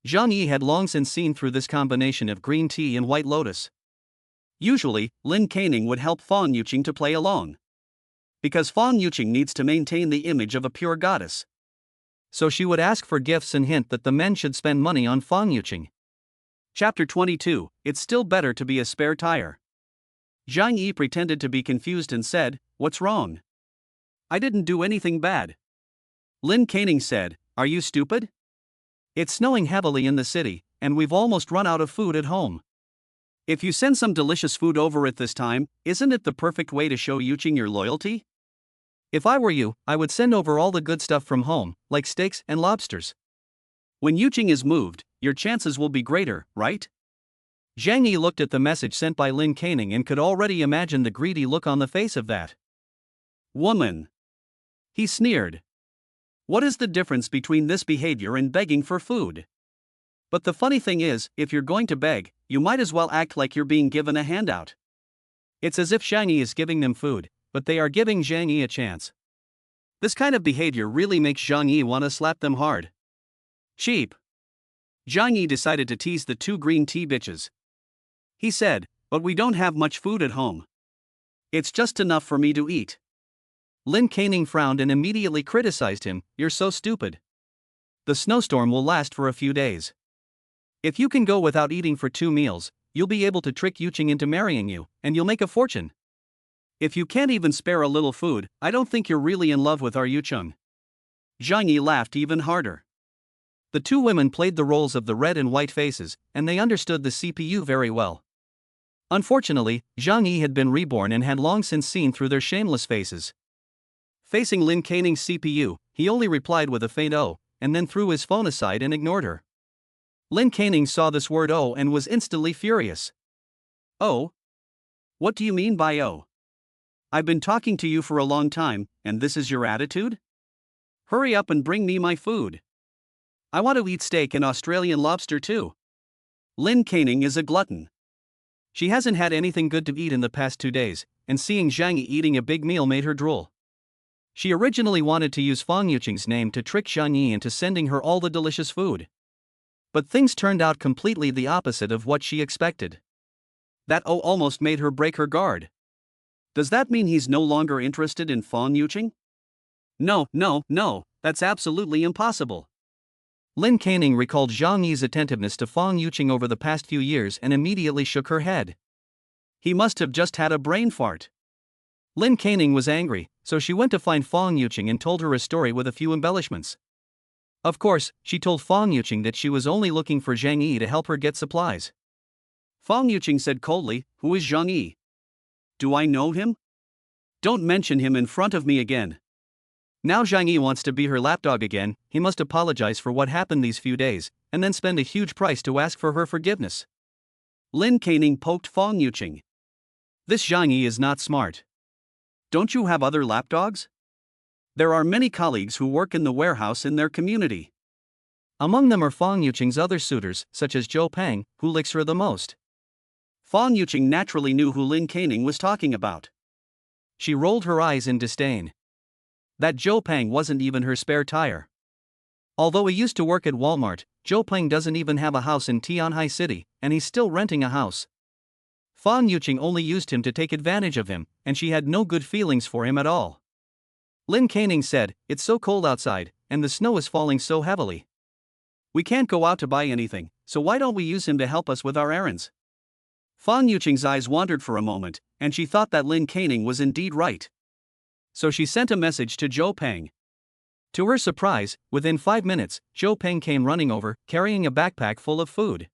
Zhang Yi had long since seen through this combination of green tea and white lotus. Usually, Lin Caning would help Fong Yuqing to play along. Because Fong Yuqing needs to maintain the image of a pure goddess. So she would ask for gifts and hint that the men should spend money on Fong Yuqing. Chapter 22, It's still better to be a spare tire. Zhang Yi pretended to be confused and said, What's wrong? I didn't do anything bad. Lin Caning said, Are you stupid? It's snowing heavily in the city, and we've almost run out of food at home. If you send some delicious food over at this time, isn't it the perfect way to show Yuqing your loyalty? If I were you, I would send over all the good stuff from home, like steaks and lobsters. When Yuqing is moved, your chances will be greater, right? Zhang Yi looked at the message sent by Lin Caning and could already imagine the greedy look on the face of that woman. He sneered. What is the difference between this behavior and begging for food? But the funny thing is, if you're going to beg, you might as well act like you're being given a handout. It's as if Zhang Yi is giving them food, but they are giving Zhang Yi a chance. This kind of behavior really makes Zhang Yi want to slap them hard. Cheap. Zhang Yi decided to tease the two green tea bitches. He said, But we don't have much food at home. It's just enough for me to eat. Lin Caning frowned and immediately criticized him, You're so stupid. The snowstorm will last for a few days. If you can go without eating for 2 meals, you'll be able to trick Yuqing into marrying you, and you'll make a fortune. If you can't even spare a little food, I don't think you're really in love with our Yuqing. Zhang Yi laughed even harder. The two women played the roles of the red and white faces, and they understood the CPU very well. Unfortunately, Zhang Yi had been reborn and had long since seen through their shameless faces. Facing Lin Caning's CPU, he only replied with a faint "oh," and then threw his phone aside and ignored her. Lin Caning saw this word "oh" and was instantly furious. Oh? What do you mean by "oh"? I've been talking to you for a long time, and this is your attitude? Hurry up and bring me my food. I want to eat steak and Australian lobster too. Lin Caning is a glutton. She hasn't had anything good to eat in the past 2 days, and seeing Zhang Yi eating a big meal made her drool. She originally wanted to use Fong Yuqing's name to trick Zhang Yi into sending her all the delicious food. But things turned out completely the opposite of what she expected. That "oh" almost made her break her guard. Does that mean he's no longer interested in Fong Yuqing? No, that's absolutely impossible. Lin Canning recalled Zhang Yi's attentiveness to Fang Yuqing over the past few years and immediately shook her head. He must have just had a brain fart. Lin Canning was angry, so she went to find Fang Yuqing and told her a story with a few embellishments. Of course, she told Fang Yuqing that she was only looking for Zhang Yi to help her get supplies. Fang Yuqing said coldly, "Who is Zhang Yi? Do I know him? Don't mention him in front of me again." Now Zhang Yi wants to be her lapdog again. He must apologize for what happened these few days, and then spend a huge price to ask for her forgiveness. Lin Canning poked Fang Yuqing. This Zhang Yi is not smart. Don't you have other lapdogs? There are many colleagues who work in the warehouse in their community. Among them are Fang Yuqing's other suitors, such as Zhou Peng, who licks her the most. Fang Yuqing naturally knew who Lin Canning was talking about. She rolled her eyes in disdain. That Zhou Peng wasn't even her spare tire. Although he used to work at Walmart, Zhou Peng doesn't even have a house in Tianhai City, and he's still renting a house. Fang Yuqing only used him to take advantage of him, and she had no good feelings for him at all. Lin Canning said, "It's so cold outside, and the snow is falling so heavily. We can't go out to buy anything, so why don't we use him to help us with our errands?" Fang Yuqing's eyes wandered for a moment, and she thought that Lin Canning was indeed right. So she sent a message to Zhou Peng. To her surprise, within 5 minutes, Zhou Peng came running over, carrying a backpack full of food.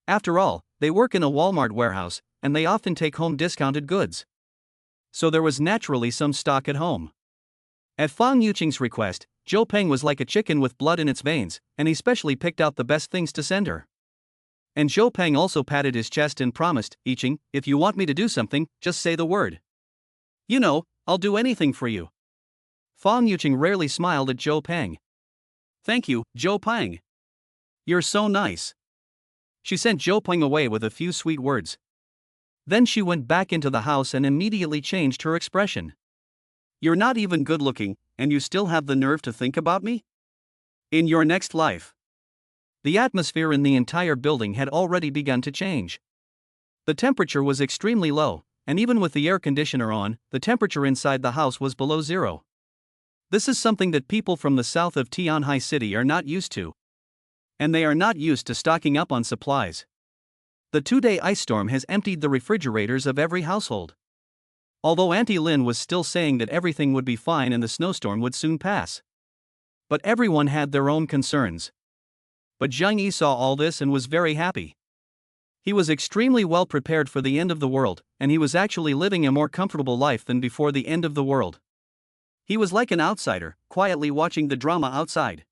After all, they work in a Walmart warehouse, and they often take home discounted goods. So there was naturally some stock at home. At Fang Yuqing's request, Zhou Peng was like a chicken with blood in its veins, and he specially picked out the best things to send her. And Zhou Peng also patted his chest and promised, "Yiqing, if you want me to do something, just say the word. You know, I'll do anything for you." Fang Yuqing rarely smiled at Zhou Peng. "Thank you, Zhou Peng. You're so nice." She sent Zhou Peng away with a few sweet words. Then she went back into the house and immediately changed her expression. "You're not even good looking, and you still have the nerve to think about me? In your next life." The atmosphere in the entire building had already begun to change. The temperature was extremely low, and even with the air conditioner on, the temperature inside the house was below zero. This is something that people from the south of Tianhai City are not used to. And they are not used to stocking up on supplies. The 2-day ice storm has emptied the refrigerators of every household. Although Auntie Lin was still saying that everything would be fine and the snowstorm would soon pass. But everyone had their own concerns. But Zhang Yi saw all this and was very happy. He was extremely well prepared for the end of the world, and he was actually living a more comfortable life than before the end of the world. He was like an outsider, quietly watching the drama outside.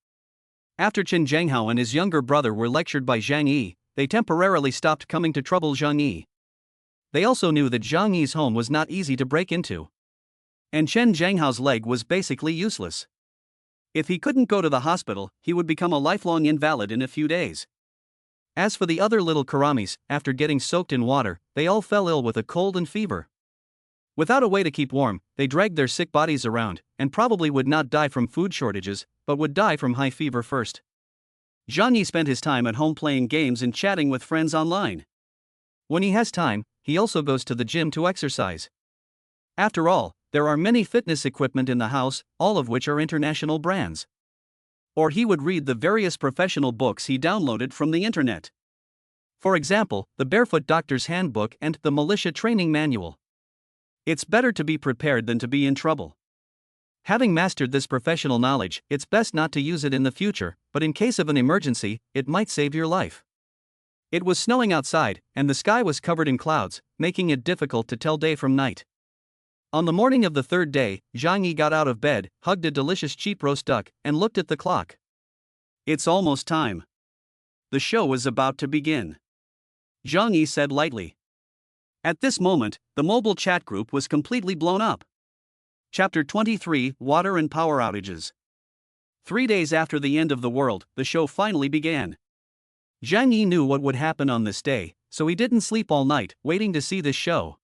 After Chen Zhenghao and his younger brother were lectured by Zhang Yi, they temporarily stopped coming to trouble Zhang Yi. They also knew that Zhang Yi's home was not easy to break into. And Chen Zhenghao's leg was basically useless. If he couldn't go to the hospital, he would become a lifelong invalid in a few days. As for the other little Karamis, after getting soaked in water, they all fell ill with a cold and fever. Without a way to keep warm, they dragged their sick bodies around, and probably would not die from food shortages, but would die from high fever first. Zhang Yi spent his time at home playing games and chatting with friends online. When he has time, he also goes to the gym to exercise. After all, there are many fitness equipment in the house, all of which are international brands. Or he would read the various professional books he downloaded from the internet. For example, the Barefoot Doctor's Handbook and the Militia Training Manual. It's better to be prepared than to be in trouble. Having mastered this professional knowledge, it's best not to use it in the future, but in case of an emergency, it might save your life. It was snowing outside, and the sky was covered in clouds, making it difficult to tell day from night. On the morning of the 3rd day, Zhang Yi got out of bed, hugged a delicious cheap roast duck, and looked at the clock. It's almost time. The show is about to begin. Zhang Yi said lightly. At this moment, the mobile chat group was completely blown up. Chapter 23, Water and Power Outages. 3 days after the end of the world, the show finally began. Zhang Yi knew what would happen on this day, so he didn't sleep all night, waiting to see this show.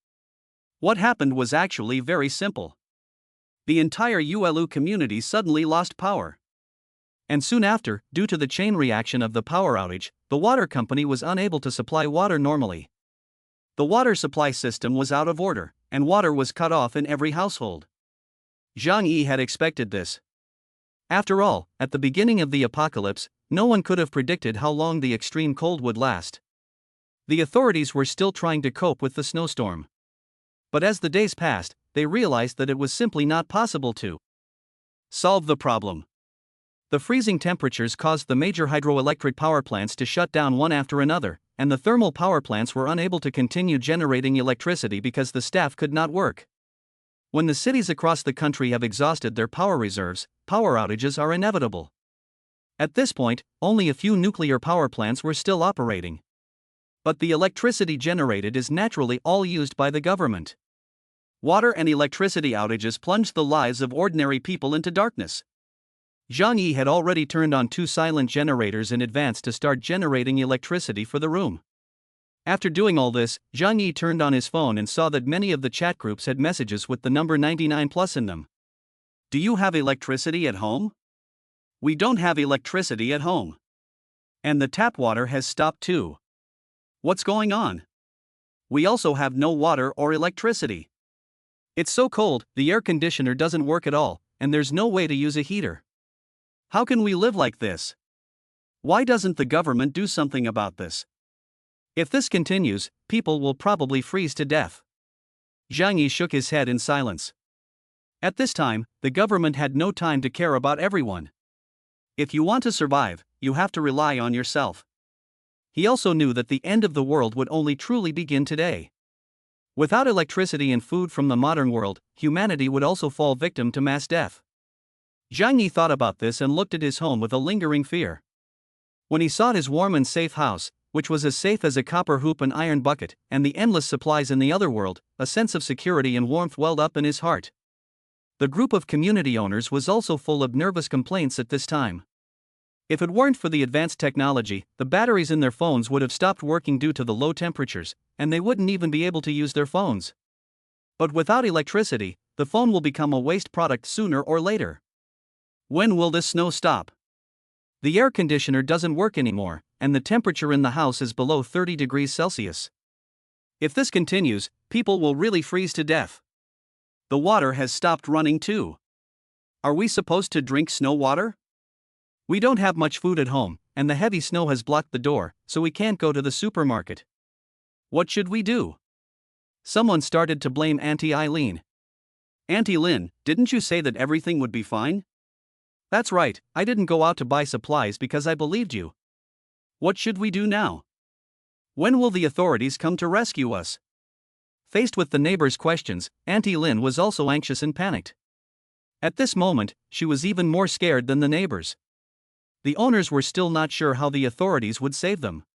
What happened was actually very simple. The entire Yuelu community suddenly lost power. And soon after, due to the chain reaction of the power outage, the water company was unable to supply water normally. The water supply system was out of order, and water was cut off in every household. Zhang Yi had expected this. After all, at the beginning of the apocalypse, no one could have predicted how long the extreme cold would last. The authorities were still trying to cope with the snowstorm. But as the days passed, they realized that it was simply not possible to solve the problem. The freezing temperatures caused the major hydroelectric power plants to shut down one after another, and the thermal power plants were unable to continue generating electricity because the staff could not work. When the cities across the country have exhausted their power reserves, power outages are inevitable. At this point, only a few nuclear power plants were still operating. But the electricity generated is naturally all used by the government. Water and electricity outages plunged the lives of ordinary people into darkness. Zhang Yi had already turned on 2 silent generators in advance to start generating electricity for the room. After doing all this, Zhang Yi turned on his phone and saw that many of the chat groups had messages with the number 99 plus in them. Do you have electricity at home? We don't have electricity at home. And the tap water has stopped too. What's going on? We also have no water or electricity. It's so cold, the air conditioner doesn't work at all, and there's no way to use a heater. How can we live like this? Why doesn't the government do something about this? If this continues, people will probably freeze to death. Zhang Yi shook his head in silence. At this time, the government had no time to care about everyone. If you want to survive, you have to rely on yourself. He also knew that the end of the world would only truly begin today. Without electricity and food from the modern world, humanity would also fall victim to mass death. Zhang Yi thought about this and looked at his home with a lingering fear. When he saw his warm and safe house, which was as safe as a copper hoop and iron bucket, and the endless supplies in the other world, a sense of security and warmth welled up in his heart. The group of community owners was also full of nervous complaints at this time. If it weren't for the advanced technology, the batteries in their phones would have stopped working due to the low temperatures, and they wouldn't even be able to use their phones. But without electricity, the phone will become a waste product sooner or later. When will this snow stop? The air conditioner doesn't work anymore, and the temperature in the house is below 30 degrees Celsius. If this continues, people will really freeze to death. The water has stopped running too. Are we supposed to drink snow water? We don't have much food at home, and the heavy snow has blocked the door, so we can't go to the supermarket. What should we do? Someone started to blame Auntie Eileen. Auntie Lin, didn't you say that everything would be fine? That's right, I didn't go out to buy supplies because I believed you. What should we do now? When will the authorities come to rescue us? Faced with the neighbors' questions, Auntie Lin was also anxious and panicked. At this moment, she was even more scared than the neighbors. The owners were still not sure how the authorities would save them.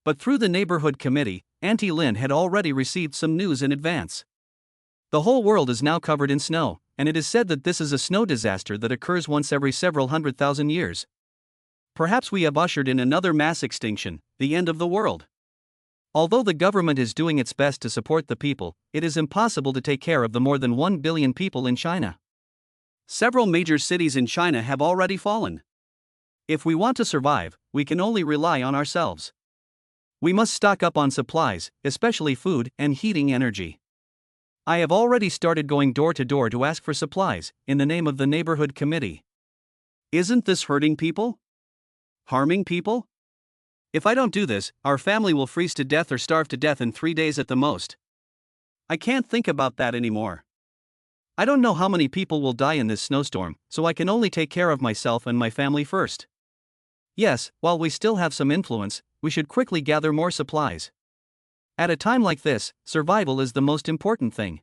But through the neighborhood committee, Auntie Lin had already received some news in advance. The whole world is now covered in snow, and it is said that this is a snow disaster that occurs once every several 100,000 years. Perhaps we have ushered in another mass extinction, the end of the world. Although the government is doing its best to support the people, it is impossible to take care of the more than 1 billion people in China. Several major cities in China have already fallen. If we want to survive, we can only rely on ourselves. We must stock up on supplies, especially food and heating energy. I have already started going door to door to ask for supplies, in the name of the neighborhood committee. Isn't this hurting people? Harming people? If I don't do this, our family will freeze to death or starve to death in 3 days at the most. I can't think about that anymore. I don't know how many people will die in this snowstorm, so I can only take care of myself and my family first. Yes, while we still have some influence, we should quickly gather more supplies. At a time like this, survival is the most important thing.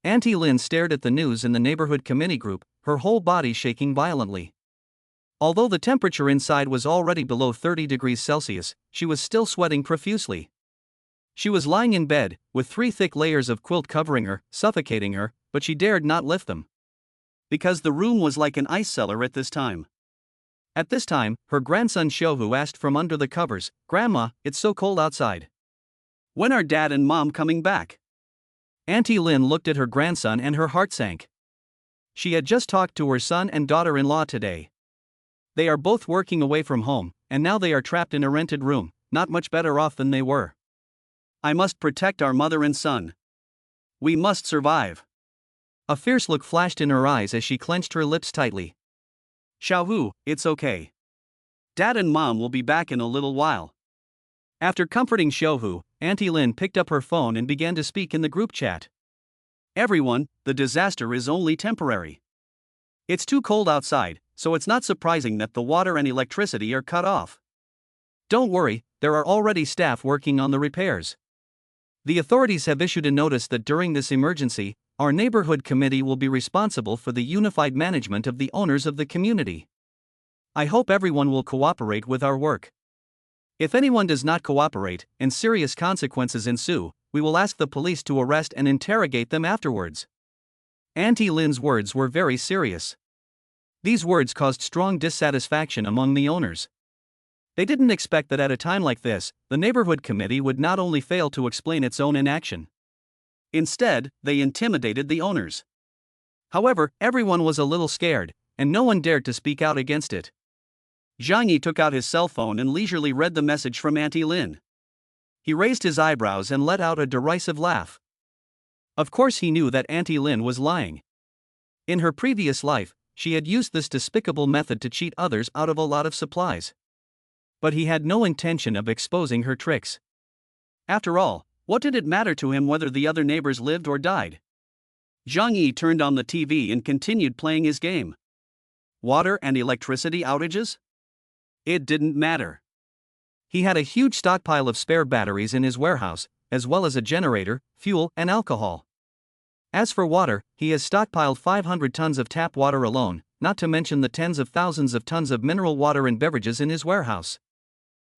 Auntie Lin stared at the news in the neighborhood committee group, her whole body shaking violently. Although the temperature inside was already below 30 degrees Celsius, she was still sweating profusely. She was lying in bed, with 3 thick layers of quilt covering her, suffocating her, but she dared not lift them. Because the room was like an ice cellar at this time. At this time, her grandson Shouhu asked from under the covers, "Grandma, it's so cold outside. When are Dad and Mom coming back?" Auntie Lin looked at her grandson and her heart sank. She had just talked to her son and daughter-in-law today. They are both working away from home, and now they are trapped in a rented room, not much better off than they were. I must protect our mother and son. We must survive. A fierce look flashed in her eyes as she clenched her lips tightly. Xiaohu, it's okay. Dad and Mom will be back in a little while. After comforting Shohu, Auntie Lin picked up her phone and began to speak in the group chat. Everyone, the disaster is only temporary. It's too cold outside, so it's not surprising that the water and electricity are cut off. Don't worry, there are already staff working on the repairs. The authorities have issued a notice that during this emergency, our neighborhood committee will be responsible for the unified management of the owners of the community. I hope everyone will cooperate with our work. If anyone does not cooperate, and serious consequences ensue, we will ask the police to arrest and interrogate them afterwards. Auntie Lin's words were very serious. These words caused strong dissatisfaction among the owners. They didn't expect that at a time like this, the neighborhood committee would not only fail to explain its own inaction. Instead, they intimidated the owners. However, everyone was a little scared, and no one dared to speak out against it. Zhang Yi took out his cell phone and leisurely read the message from Auntie Lin. He raised his eyebrows and let out a derisive laugh. Of course he knew that Auntie Lin was lying. In her previous life, she had used this despicable method to cheat others out of a lot of supplies. But he had no intention of exposing her tricks. After all, what did it matter to him whether the other neighbors lived or died? Zhang Yi turned on the TV and continued playing his game. Water and electricity outages? It didn't matter. He had a huge stockpile of spare batteries in his warehouse, as well as a generator, fuel, and alcohol. As for water, he has stockpiled 500 tons of tap water alone, not to mention the tens of thousands of tons of mineral water and beverages in his warehouse.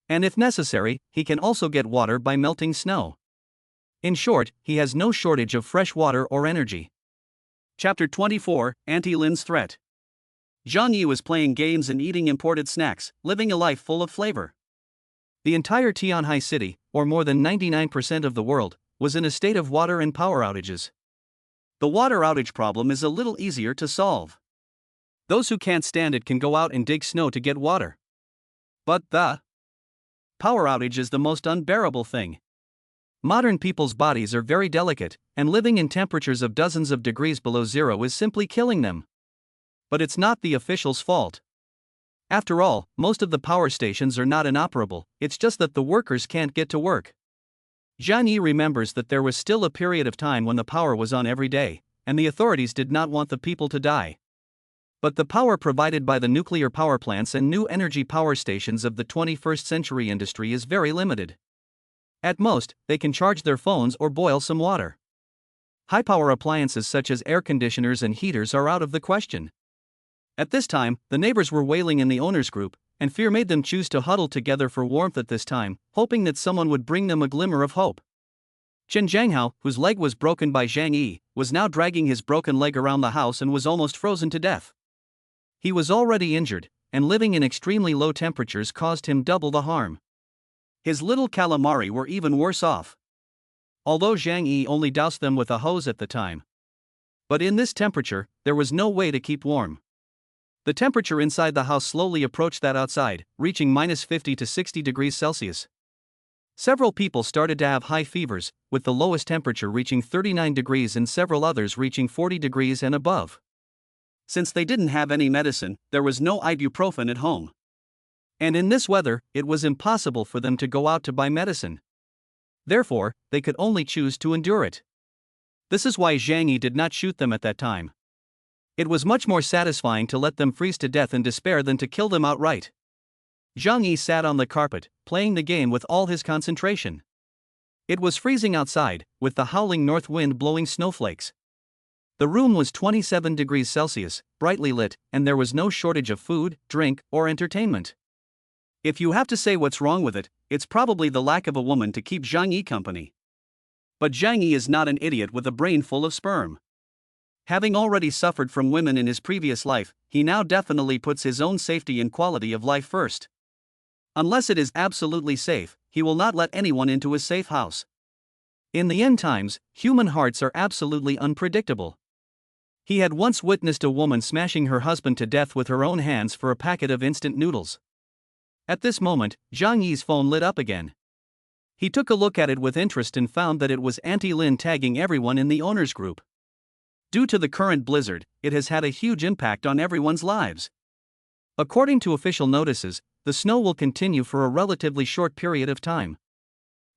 And if necessary, he can also get water by melting snow. In short, he has no shortage of fresh water or energy. Chapter 24, Auntie Lin's Threat. Zhang Yi was playing games and eating imported snacks, living a life full of flavor. The entire Tianhai city, or more than 99% of the world, was in a state of water and power outages. The water outage problem is a little easier to solve. Those who can't stand it can go out and dig snow to get water. But the power outage is the most unbearable thing. Modern people's bodies are very delicate, and living in temperatures of dozens of degrees below zero is simply killing them. But it's not the officials' fault. After all, most of the power stations are not inoperable, it's just that the workers can't get to work. Zhang Yi remembers that there was still a period of time when the power was on every day, and the authorities did not want the people to die. But the power provided by the nuclear power plants and new energy power stations of the 21st century industry is very limited. At most, they can charge their phones or boil some water. High-power appliances such as air conditioners and heaters are out of the question. At this time, the neighbors were wailing in the owners' group, and fear made them choose to huddle together for warmth at this time, hoping that someone would bring them a glimmer of hope. Chen Zhanghao, whose leg was broken by Zhang Yi, was now dragging his broken leg around the house and was almost frozen to death. He was already injured, and living in extremely low temperatures caused him double the harm. His little calamari were even worse off. Although Zhang Yi only doused them with a hose at the time. But in this temperature, there was no way to keep warm. The temperature inside the house slowly approached that outside, reaching -50 to 60 degrees Celsius. Several people started to have high fevers, with the lowest temperature reaching 39 degrees and several others reaching 40 degrees and above. Since they didn't have any medicine, there was no ibuprofen at home. And in this weather, it was impossible for them to go out to buy medicine. Therefore, they could only choose to endure it. This is why Zhang Yi did not shoot them at that time. It was much more satisfying to let them freeze to death in despair than to kill them outright. Zhang Yi sat on the carpet, playing the game with all his concentration. It was freezing outside, with the howling north wind blowing snowflakes. The room was 27 degrees Celsius, brightly lit, and there was no shortage of food, drink, or entertainment. If you have to say what's wrong with it, it's probably the lack of a woman to keep Zhang Yi company. But Zhang Yi is not an idiot with a brain full of sperm. Having already suffered from women in his previous life, he now definitely puts his own safety and quality of life first. Unless it is absolutely safe, he will not let anyone into his safe house. In the end times, human hearts are absolutely unpredictable. He had once witnessed a woman smashing her husband to death with her own hands for a packet of instant noodles. At this moment, Zhang Yi's phone lit up again. He took a look at it with interest and found that it was Auntie Lin tagging everyone in the owners group. Due to the current blizzard, it has had a huge impact on everyone's lives. According to official notices, the snow will continue for a relatively short period of time.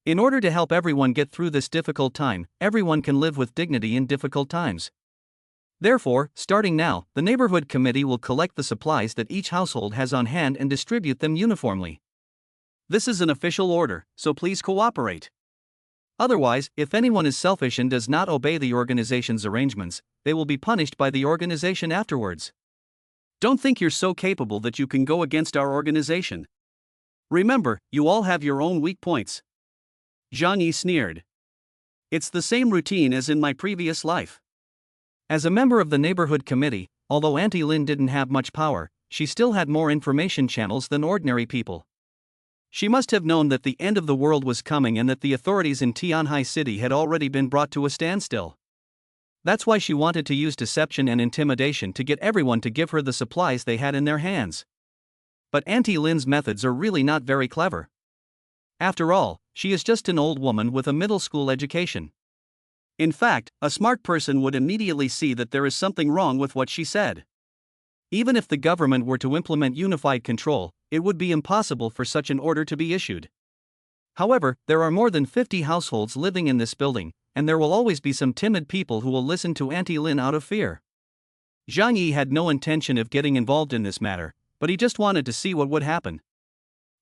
In order to help everyone get through this difficult time, everyone can live with dignity in difficult times. Therefore, starting now, the neighborhood committee will collect the supplies that each household has on hand and distribute them uniformly. This is an official order, so please cooperate. Otherwise, if anyone is selfish and does not obey the organization's arrangements, they will be punished by the organization afterwards. Don't think you're so capable that you can go against our organization. Remember, you all have your own weak points. Zhang Yi sneered. It's the same routine as in my previous life. As a member of the neighborhood committee, although Auntie Lin didn't have much power, she still had more information channels than ordinary people. She must have known that the end of the world was coming and that the authorities in Tianhai City had already been brought to a standstill. That's why she wanted to use deception and intimidation to get everyone to give her the supplies they had in their hands. But Auntie Lin's methods are really not very clever. After all, she is just an old woman with a middle school education. In fact, a smart person would immediately see that there is something wrong with what she said. Even if the government were to implement unified control, it would be impossible for such an order to be issued. However, there are more than 50 households living in this building, and there will always be some timid people who will listen to Auntie Lin out of fear. Zhang Yi had no intention of getting involved in this matter, but he just wanted to see what would happen.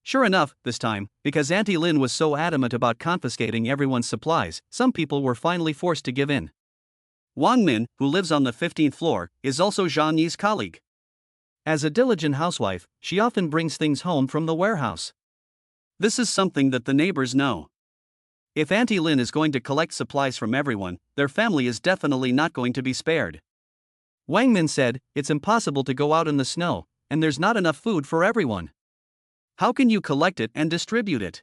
Sure enough, this time, because Auntie Lin was so adamant about confiscating everyone's supplies, some people were finally forced to give in. Wang Min, who lives on the 15th floor, is also Zhang Yi's colleague. As a diligent housewife, she often brings things home from the warehouse. This is something that the neighbors know. If Auntie Lin is going to collect supplies from everyone, their family is definitely not going to be spared. Wang Min said, "It's impossible to go out in the snow, and there's not enough food for everyone. How can you collect it and distribute it?"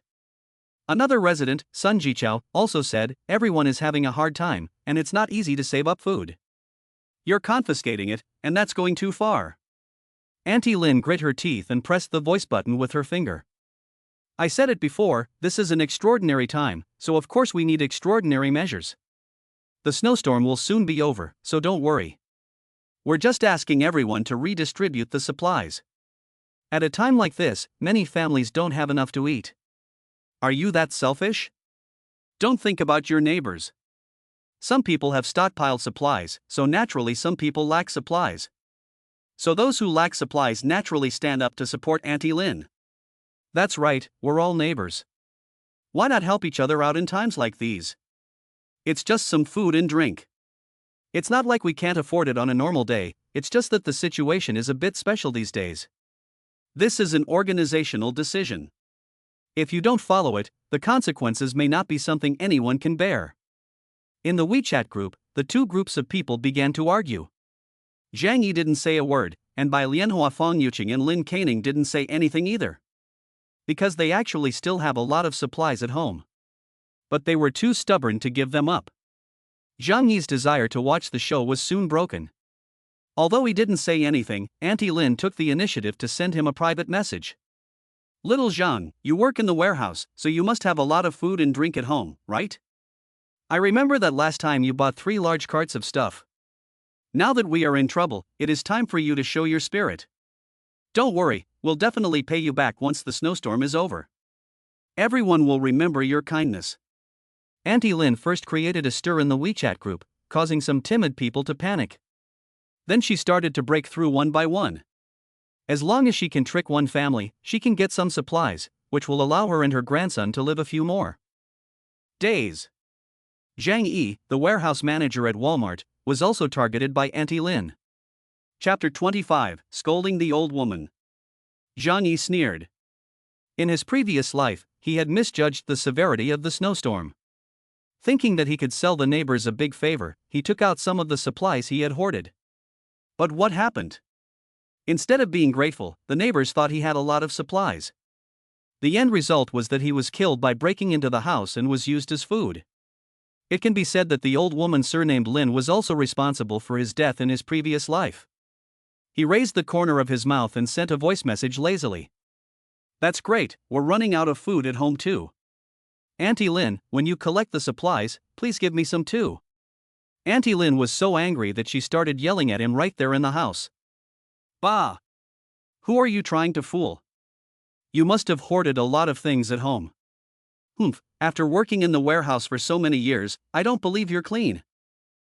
Another resident, Sun Jichao, also said, "Everyone is having a hard time, and it's not easy to save up food. You're confiscating it, and that's going too far." Auntie Lin grit her teeth and pressed the voice button with her finger. "I said it before, this is an extraordinary time, so of course we need extraordinary measures. The snowstorm will soon be over, so don't worry. We're just asking everyone to redistribute the supplies. At a time like this, many families don't have enough to eat. Are you that selfish? Don't think about your neighbors. Some people have stockpiled supplies, so naturally some people lack supplies. So those who lack supplies naturally stand up to support Auntie Lin. That's right, we're all neighbors. Why not help each other out in times like these? It's just some food and drink. It's not like we can't afford it on a normal day, it's just that the situation is a bit special these days. This is an organizational decision. If you don't follow it, the consequences may not be something anyone can bear." In the WeChat group, the two groups of people began to argue. Zhang Yi didn't say a word, and Bai Lianhua, Fang Yuqing and Lin Caning didn't say anything either. Because they actually still have a lot of supplies at home. But they were too stubborn to give them up. Zhang Yi's desire to watch the show was soon broken. Although he didn't say anything, Auntie Lin took the initiative to send him a private message. "Little Zhang, you work in the warehouse, so you must have a lot of food and drink at home, right? I remember that last time you bought 3 large carts of stuff. Now that we are in trouble, it is time for you to show your spirit. Don't worry, we'll definitely pay you back once the snowstorm is over. Everyone will remember your kindness." Auntie Lin first created a stir in the WeChat group, causing some timid people to panic. Then she started to break through one by one. As long as she can trick one family, she can get some supplies, which will allow her and her grandson to live a few more days. Zhang Yi, the warehouse manager at Walmart, was also targeted by Auntie Lin. Chapter 25, Scolding the Old Woman. Zhang Yi sneered. In his previous life, he had misjudged the severity of the snowstorm. Thinking that he could sell the neighbors a big favor, he took out some of the supplies he had hoarded. But what happened? Instead of being grateful, the neighbors thought he had a lot of supplies. The end result was that he was killed by breaking into the house and was used as food. It can be said that the old woman surnamed Lin was also responsible for his death in his previous life. He raised the corner of his mouth and sent a voice message lazily. "That's great, we're running out of food at home too. Auntie Lin, when you collect the supplies, please give me some too." Auntie Lin was so angry that she started yelling at him right there in the house. "Bah! Who are you trying to fool? You must have hoarded a lot of things at home. Humph, after working in the warehouse for so many years, I don't believe you're clean.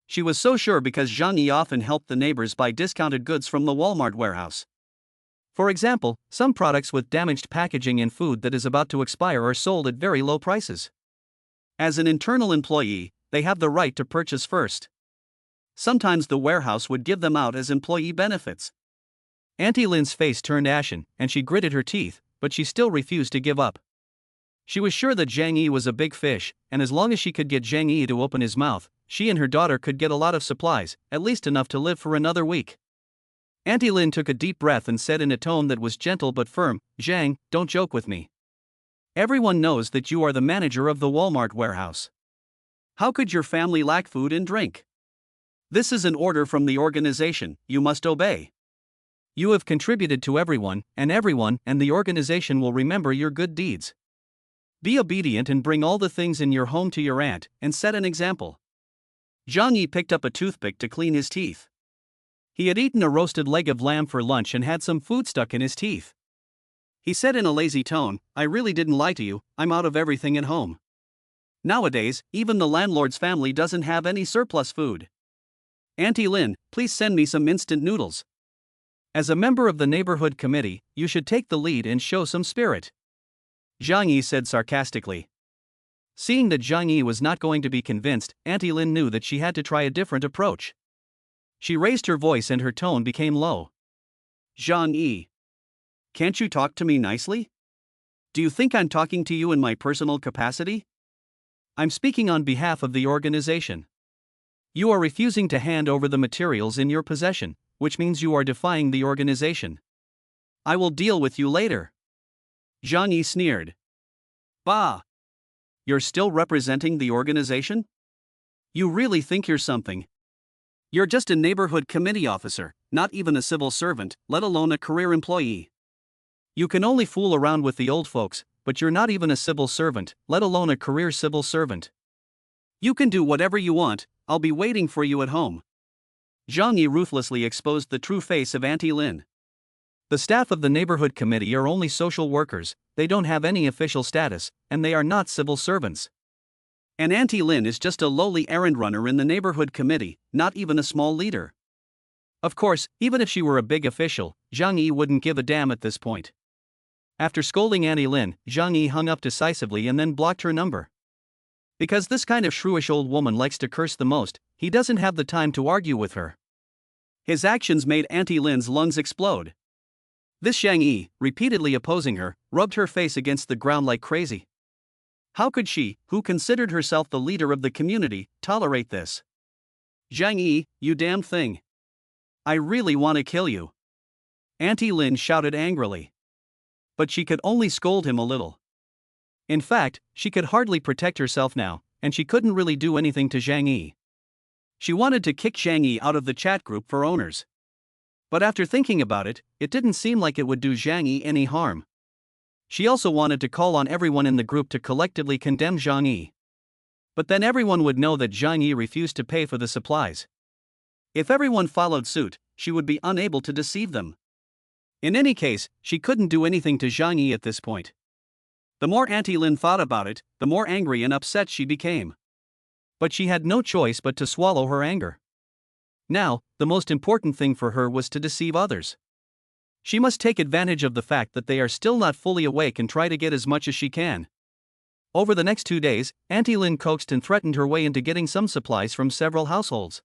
She was so sure because Zhang Yi often helped the neighbors buy discounted goods from the Walmart warehouse. For example, some products with damaged packaging and food that is about to expire are sold at very low prices. As an internal employee, they have the right to purchase first. Sometimes the warehouse would give them out as employee benefits. Auntie Lin's face turned ashen, and she gritted her teeth, but she still refused to give up. She was sure that Zhang Yi was a big fish, and as long as she could get Zhang Yi to open his mouth, she and her daughter could get a lot of supplies, at least enough to live for another week. Auntie Lin took a deep breath and said in a tone that was gentle but firm, "Zhang, don't joke with me. Everyone knows that you are the manager of the Walmart warehouse. How could your family lack food and drink? This is an order from the organization, you must obey. You have contributed to everyone and the organization will remember your good deeds. Be obedient and bring all the things in your home to your aunt and set an example." Zhang Yi picked up a toothpick to clean his teeth. He had eaten a roasted leg of lamb for lunch and had some food stuck in his teeth. He said in a lazy tone, "I really didn't lie to you, I'm out of everything at home. Nowadays, even the landlord's family doesn't have any surplus food. Auntie Lin, please send me some instant noodles." As a member of the neighborhood committee, you should take the lead and show some spirit, Zhang Yi said sarcastically. Seeing that Zhang Yi was not going to be convinced, Auntie Lin knew that she had to try a different approach. She raised her voice and her tone became low. "Zhang Yi, can't you talk to me nicely? Do you think I'm talking to you in my personal capacity? I'm speaking on behalf of the organization. You are refusing to hand over the materials in your possession, which means you are defying the organization. I will deal with you later." Zhang Yi sneered. "Bah! You're still representing the organization? You really think you're something? You're just a neighborhood committee officer, not even a civil servant, let alone a career employee. You can only fool around with the old folks, but you're not even a civil servant, let alone a career civil servant. You can do whatever you want, I'll be waiting for you at home." Zhang Yi ruthlessly exposed the true face of Auntie Lin. The staff of the neighborhood committee are only social workers, they don't have any official status, and they are not civil servants. And Auntie Lin is just a lowly errand runner in the neighborhood committee, not even a small leader. Of course, even if she were a big official, Zhang Yi wouldn't give a damn at this point. After scolding Auntie Lin, Zhang Yi hung up decisively and then blocked her number. Because this kind of shrewish old woman likes to curse the most, he doesn't have the time to argue with her. His actions made Auntie Lin's lungs explode. This Zhang Yi, repeatedly opposing her, rubbed her face against the ground like crazy. How could she, who considered herself the leader of the community, tolerate this? "Zhang Yi, you damn thing. I really want to kill you," Auntie Lin shouted angrily. But she could only scold him a little. In fact, she could hardly protect herself now, and she couldn't really do anything to Zhang Yi. She wanted to kick Zhang Yi out of the chat group for owners. But after thinking about it, it didn't seem like it would do Zhang Yi any harm. She also wanted to call on everyone in the group to collectively condemn Zhang Yi. But then everyone would know that Zhang Yi refused to pay for the supplies. If everyone followed suit, she would be unable to deceive them. In any case, she couldn't do anything to Zhang Yi at this point. The more Auntie Lin thought about it, the more angry and upset she became. But she had no choice but to swallow her anger. Now, the most important thing for her was to deceive others. She must take advantage of the fact that they are still not fully awake and try to get as much as she can. Over the next 2 days, Auntie Lin coaxed and threatened her way into getting some supplies from several households.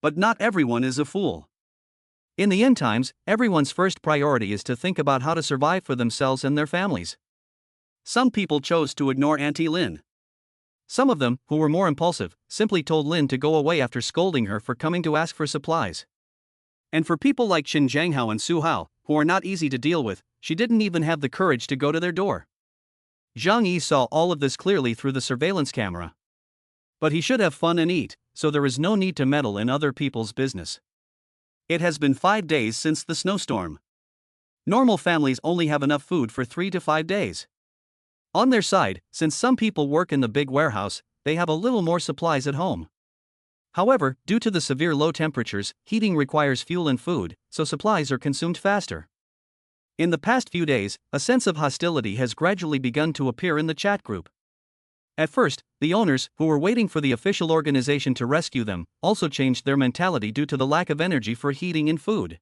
But not everyone is a fool. In the end times, everyone's first priority is to think about how to survive for themselves and their families. Some people chose to ignore Auntie Lin. Some of them, who were more impulsive, simply told Lin to go away after scolding her for coming to ask for supplies. And for people like Qin Zhanghao and Su Hao, who are not easy to deal with, she didn't even have the courage to go to their door. Zhang Yi saw all of this clearly through the surveillance camera. But he should have fun and eat, so there is no need to meddle in other people's business. It has been 5 days since the snowstorm. Normal families only have enough food for 3 to 5 days. On their side, since some people work in the big warehouse, they have a little more supplies at home. However, due to the severe low temperatures, heating requires fuel and food, so supplies are consumed faster. In the past few days, a sense of hostility has gradually begun to appear in the chat group. At first, the owners, who were waiting for the official organization to rescue them, also changed their mentality due to the lack of energy for heating and food.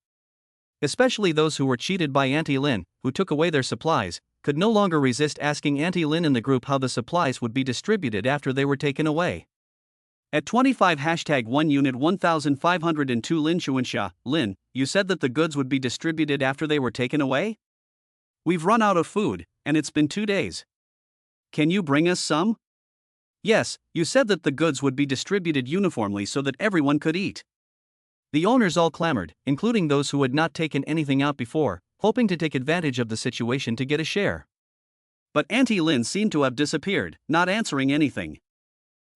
Especially those who were cheated by Auntie Lin, who took away their supplies, could no longer resist asking Auntie Lin in the group how the supplies would be distributed after they were taken away. At 25 #1 unit 1502 Lin Chuansha, Lin, you said that the goods would be distributed after they were taken away? We've run out of food, and it's been 2 days. Can you bring us some? Yes, you said that the goods would be distributed uniformly so that everyone could eat. The owners all clamored, including those who had not taken anything out before, hoping to take advantage of the situation to get a share. But Auntie Lin seemed to have disappeared, not answering anything.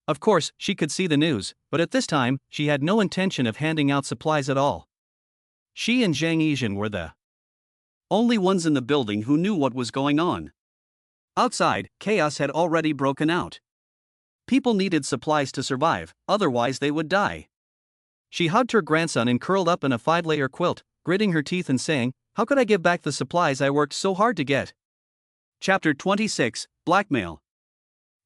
Of course, she could see the news, but at this time, she had no intention of handing out supplies at all. She and Zhang Yizhen were the only ones in the building who knew what was going on. Outside, chaos had already broken out. People needed supplies to survive, otherwise they would die. She hugged her grandson and curled up in a 5-layer quilt, gritting her teeth and saying, "How could I give back the supplies I worked so hard to get?" Chapter 26, Blackmail.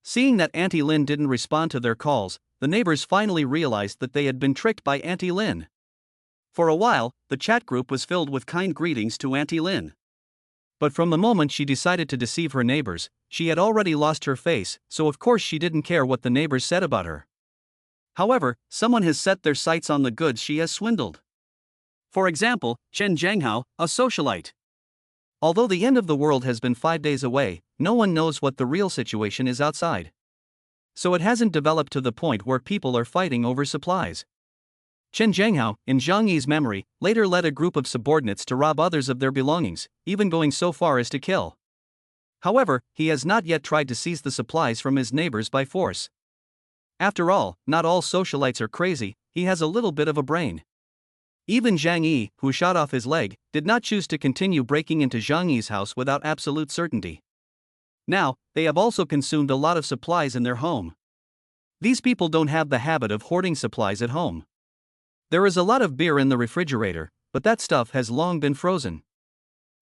Seeing that Auntie Lin didn't respond to their calls, the neighbors finally realized that they had been tricked by Auntie Lin. For a while, the chat group was filled with kind greetings to Auntie Lin. But from the moment she decided to deceive her neighbors, she had already lost her face, so of course she didn't care what the neighbors said about her. However, someone has set their sights on the goods she has swindled. For example, Chen Zhanghao, a socialite. Although the end of the world has been 5 days away, no one knows what the real situation is outside. So it hasn't developed to the point where people are fighting over supplies. Chen Zhanghao, in Zhang Yi's memory, later led a group of subordinates to rob others of their belongings, even going so far as to kill. However, he has not yet tried to seize the supplies from his neighbors by force. After all, not all socialites are crazy, he has a little bit of a brain. Even Zhang Yi, who shot off his leg, did not choose to continue breaking into Zhang Yi's house without absolute certainty. Now, they have also consumed a lot of supplies in their home. These people don't have the habit of hoarding supplies at home. There is a lot of beer in the refrigerator, but that stuff has long been frozen.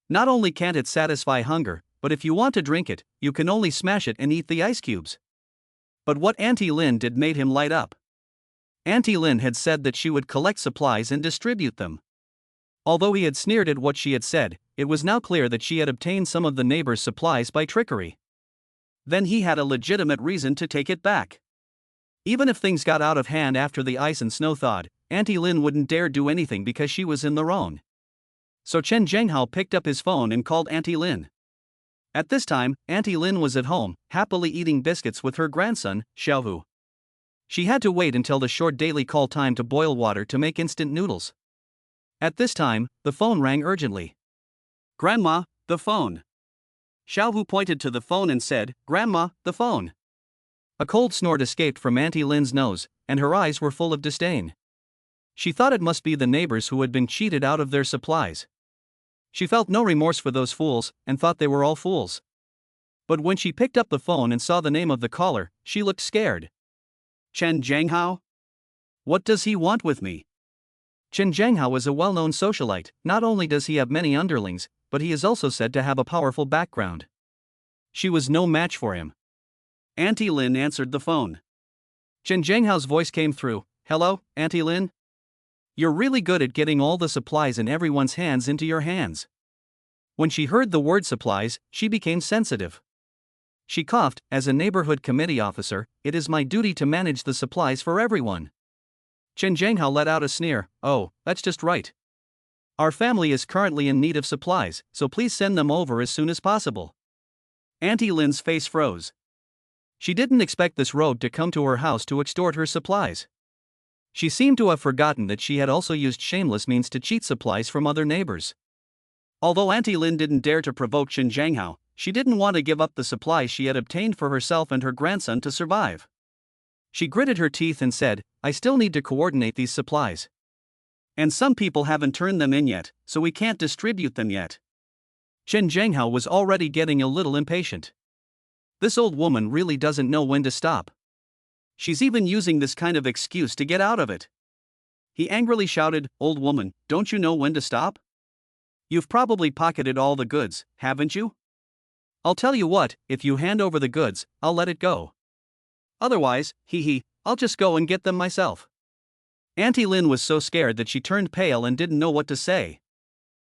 Not only can't it satisfy hunger, but if you want to drink it, you can only smash it and eat the ice cubes. But what Auntie Lin did made him light up. Auntie Lin had said that she would collect supplies and distribute them. Although he had sneered at what she had said, it was now clear that she had obtained some of the neighbors' supplies by trickery. Then he had a legitimate reason to take it back. Even if things got out of hand after the ice and snow thawed, Auntie Lin wouldn't dare do anything because she was in the wrong. So Chen Zhanghao picked up his phone and called Auntie Lin. At this time, Auntie Lin was at home, happily eating biscuits with her grandson, Xiaohu. She had to wait until the short daily call time to boil water to make instant noodles. At this time, the phone rang urgently. "Grandma, the phone." Xiaohu pointed to the phone and said, "Grandma, the phone." A cold snort escaped from Auntie Lin's nose, and her eyes were full of disdain. She thought it must be the neighbors who had been cheated out of their supplies. She felt no remorse for those fools, and thought they were all fools. But when she picked up the phone and saw the name of the caller, she looked scared. "Chen Zhanghao? What does he want with me?" Chen Zhanghao is a well-known socialite. Not only does he have many underlings, but he is also said to have a powerful background. She was no match for him. Auntie Lin answered the phone. Chen Zhanghao's voice came through. "Hello, Auntie Lin? You're really good at getting all the supplies in everyone's hands into your hands." When she heard the word supplies, she became sensitive. She coughed. "As a neighborhood committee officer, it is my duty to manage the supplies for everyone." Chen Zhanghao let out a sneer. "Oh, that's just right. Our family is currently in need of supplies, so please send them over as soon as possible." Auntie Lin's face froze. She didn't expect this rogue to come to her house to extort her supplies. She seemed to have forgotten that she had also used shameless means to cheat supplies from other neighbors. Although Auntie Lin didn't dare to provoke Chen Zhanghao, she didn't want to give up the supplies she had obtained for herself and her grandson to survive. She gritted her teeth and said, "I still need to coordinate these supplies. And some people haven't turned them in yet, so we can't distribute them yet." Chen Zhanghao was already getting a little impatient. This old woman really doesn't know when to stop. She's even using this kind of excuse to get out of it. He angrily shouted, "Old woman, don't you know when to stop? You've probably pocketed all the goods, haven't you? I'll tell you what, if you hand over the goods, I'll let it go. Otherwise, I'll just go and get them myself. Auntie Lin was so scared that she turned pale and didn't know what to say.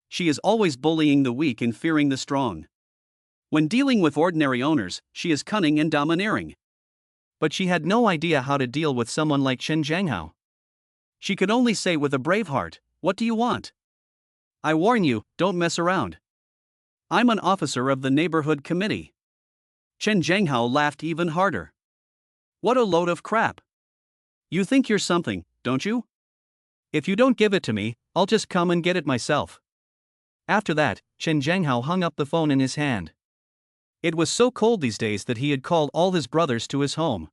She is always bullying the weak and fearing the strong. When dealing with ordinary owners, she is cunning and domineering. But she had no idea how to deal with someone like Chen Jianghao. She could only say with a brave heart, "What do you want? I warn you, don't mess around. I'm an officer of the neighborhood committee." Chen Jianghao laughed even harder. "What a load of crap. You think you're something, don't you? If you don't give it to me, I'll just come and get it myself." After that, Chen Jianghao hung up the phone in his hand. It was so cold these days that he had called all his brothers to his home.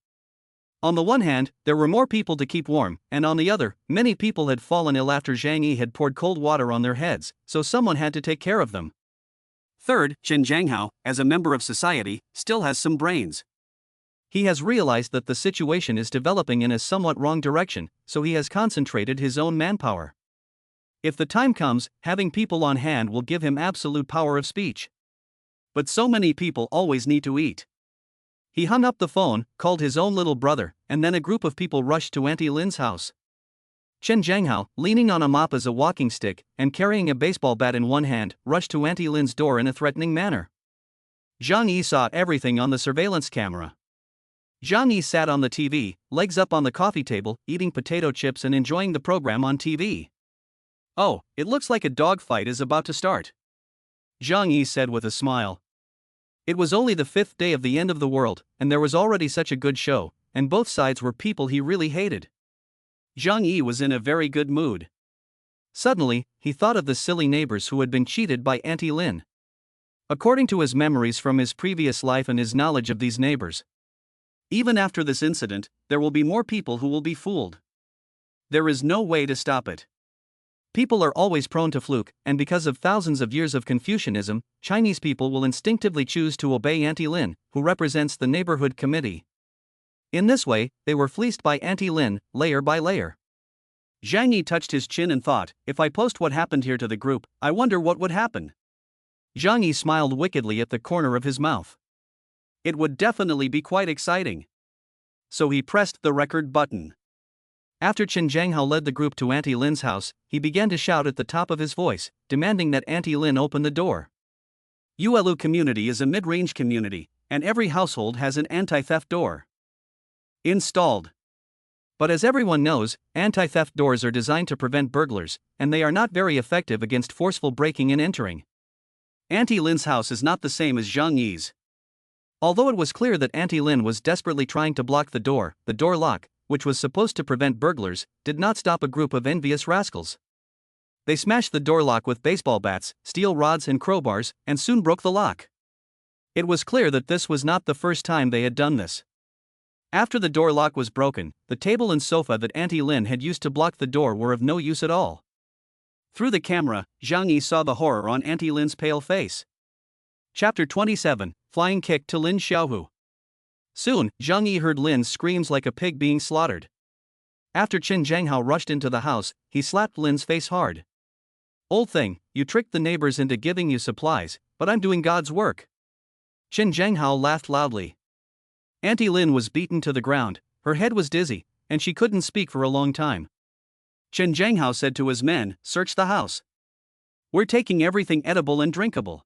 On the one hand, there were more people to keep warm, and on the other, many people had fallen ill after Zhang Yi had poured cold water on their heads, so someone had to take care of them. Third, Chen Jianghao, as a member of society, still has some brains. He has realized that the situation is developing in a somewhat wrong direction, so he has concentrated his own manpower. If the time comes, having people on hand will give him absolute power of speech. But so many people always need to eat. He hung up the phone, called his own little brother, and then a group of people rushed to Auntie Lin's house. Chen Jianghao, leaning on a mop as a walking stick, and carrying a baseball bat in one hand, rushed to Auntie Lin's door in a threatening manner. Zhang Yi saw everything on the surveillance camera. Zhang Yi sat on the TV, legs up on the coffee table, eating potato chips and enjoying the program on TV. "Oh, it looks like a dogfight is about to start," Zhang Yi said with a smile. It was only the 5th day of the end of the world, and there was already such a good show, and both sides were people he really hated. Zhang Yi was in a very good mood. Suddenly, he thought of the silly neighbors who had been cheated by Auntie Lin. According to his memories from his previous life and his knowledge of these neighbors, even after this incident, there will be more people who will be fooled. There is no way to stop it. People are always prone to fluke, and because of thousands of years of Confucianism, Chinese people will instinctively choose to obey Auntie Lin, who represents the neighborhood committee. In this way, they were fleeced by Auntie Lin, layer by layer. Zhang Yi touched his chin and thought, "If I post what happened here to the group, I wonder what would happen." Zhang Yi smiled wickedly at the corner of his mouth. It would definitely be quite exciting. So he pressed the record button. After Chen Jianghao led the group to Auntie Lin's house, he began to shout at the top of his voice, demanding that Auntie Lin open the door. Yuelu community is a mid-range community, and every household has an anti-theft door installed. But as everyone knows, anti-theft doors are designed to prevent burglars, and they are not very effective against forceful breaking and entering. Auntie Lin's house is not the same as Zhang Yi's. Although it was clear that Auntie Lin was desperately trying to block the door lock, which was supposed to prevent burglars, did not stop a group of envious rascals. They smashed the door lock with baseball bats, steel rods and crowbars, and soon broke the lock. It was clear that this was not the first time they had done this. After the door lock was broken, the table and sofa that Auntie Lin had used to block the door were of no use at all. Through the camera, Zhang Yi saw the horror on Auntie Lin's pale face. Chapter 27, Flying Kick to Lin Xiaohu. Soon, Zhang Yi heard Lin's screams like a pig being slaughtered. After Chen Jianghao rushed into the house, he slapped Lin's face hard. "Old thing, you tricked the neighbors into giving you supplies, but I'm doing God's work." Chen Jianghao laughed loudly. Auntie Lin was beaten to the ground, her head was dizzy, and she couldn't speak for a long time. Chen Jianghao said to his men, "Search the house. We're taking everything edible and drinkable.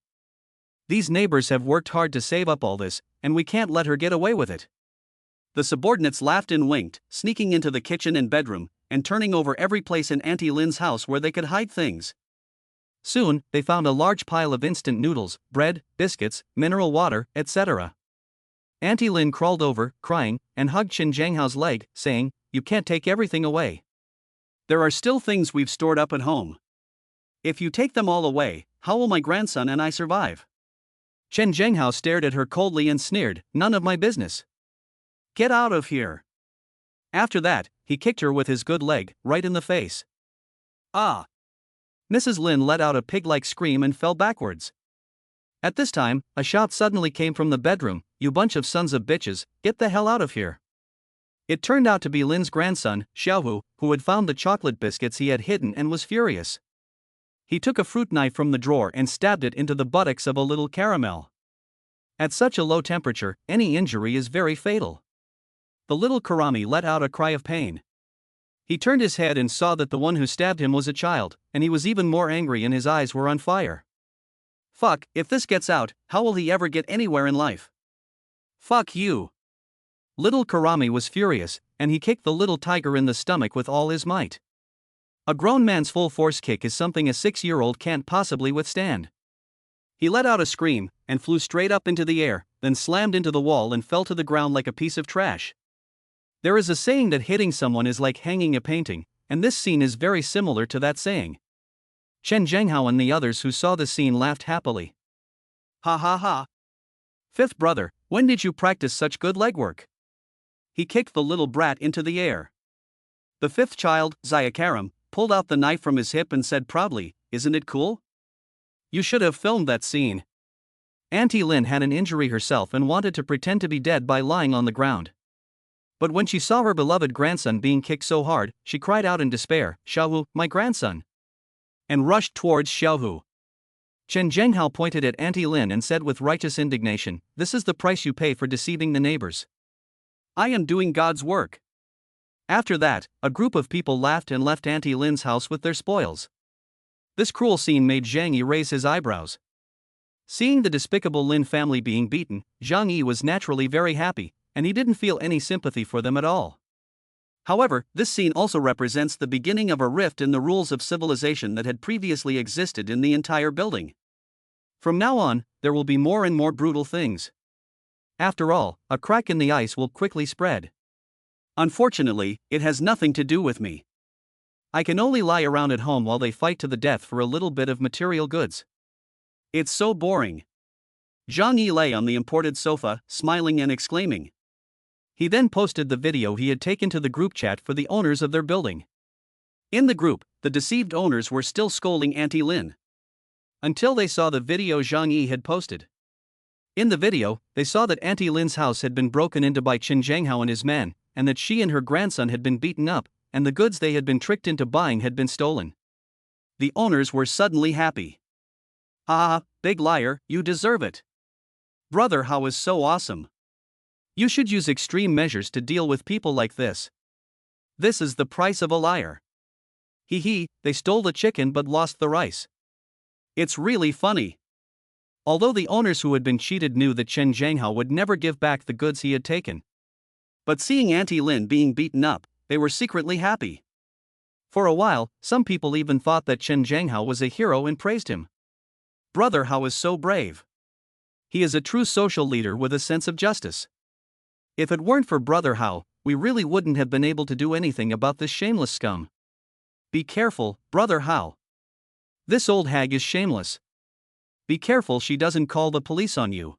These neighbors have worked hard to save up all this, and we can't let her get away with it." The subordinates laughed and winked, sneaking into the kitchen and bedroom, and turning over every place in Auntie Lin's house where they could hide things. Soon, they found a large pile of instant noodles, bread, biscuits, mineral water, etc. Auntie Lin crawled over, crying, and hugged Chen Jianghao's leg, saying, "You can't take everything away. There are still things we've stored up at home. If you take them all away, how will my grandson and I survive?" Chen Jianghao stared at her coldly and sneered, "None of my business. Get out of here." After that, he kicked her with his good leg, right in the face. "Ah!" Mrs. Lin let out a pig-like scream and fell backwards. At this time, a shout suddenly came from the bedroom, "You bunch of sons of bitches, get the hell out of here." It turned out to be Lin's grandson, Xiaohu, who had found the chocolate biscuits he had hidden and was furious. He took a fruit knife from the drawer and stabbed it into the buttocks of a little caramel. At such a low temperature, any injury is very fatal. The little Karami let out a cry of pain. He turned his head and saw that the one who stabbed him was a child, and he was even more angry and his eyes were on fire. Fuck, if this gets out, how will he ever get anywhere in life? Fuck you. Little Karami was furious, and he kicked the little tiger in the stomach with all his might. A grown man's full force kick is something a 6-year-old can't possibly withstand. He let out a scream, and flew straight up into the air, then slammed into the wall and fell to the ground like a piece of trash. There is a saying that hitting someone is like hanging a painting, and this scene is very similar to that saying. Chen Zhenghao and the others who saw the scene laughed happily. Ha ha ha. Fifth brother, when did you practice such good legwork? He kicked the little brat into the air. The fifth child, Zayakaram, pulled out the knife from his hip and said proudly, "Isn't it cool? You should have filmed that scene." Auntie Lin had an injury herself and wanted to pretend to be dead by lying on the ground. But when she saw her beloved grandson being kicked so hard, she cried out in despair, "Xiaohu, my grandson!" and rushed towards Xiaohu. Chen Zhenghao pointed at Auntie Lin and said with righteous indignation, "This is the price you pay for deceiving the neighbors. I am doing God's work." After that, a group of people laughed and left Auntie Lin's house with their spoils. This cruel scene made Zhang Yi raise his eyebrows. Seeing the despicable Lin family being beaten, Zhang Yi was naturally very happy, and he didn't feel any sympathy for them at all. However, this scene also represents the beginning of a rift in the rules of civilization that had previously existed in the entire building. From now on, there will be more and more brutal things. After all, a crack in the ice will quickly spread. Unfortunately, it has nothing to do with me. I can only lie around at home while they fight to the death for a little bit of material goods. It's so boring. Zhang Yi lay on the imported sofa, smiling and exclaiming. He then posted the video he had taken to the group chat for the owners of their building. In the group, the deceived owners were still scolding Auntie Lin. Until they saw the video Zhang Yi had posted. In the video, they saw that Auntie Lin's house had been broken into by Chen Zhenghao and his men, and that she and her grandson had been beaten up, and the goods they had been tricked into buying had been stolen. The owners were suddenly happy. Ah, big liar, you deserve it. Brother Hao is so awesome. You should use extreme measures to deal with people like this. This is the price of a liar. Hee hee, they stole the chicken but lost the rice. It's really funny. Although the owners who had been cheated knew that Chen Zhenghao would never give back the goods he had taken. But seeing Auntie Lin being beaten up, they were secretly happy. For a while, some people even thought that Chen Zhenghao was a hero and praised him. Brother Hao is so brave. He is a true social leader with a sense of justice. If it weren't for Brother Hao, we really wouldn't have been able to do anything about this shameless scum. Be careful, Brother Hao. This old hag is shameless. Be careful she doesn't call the police on you.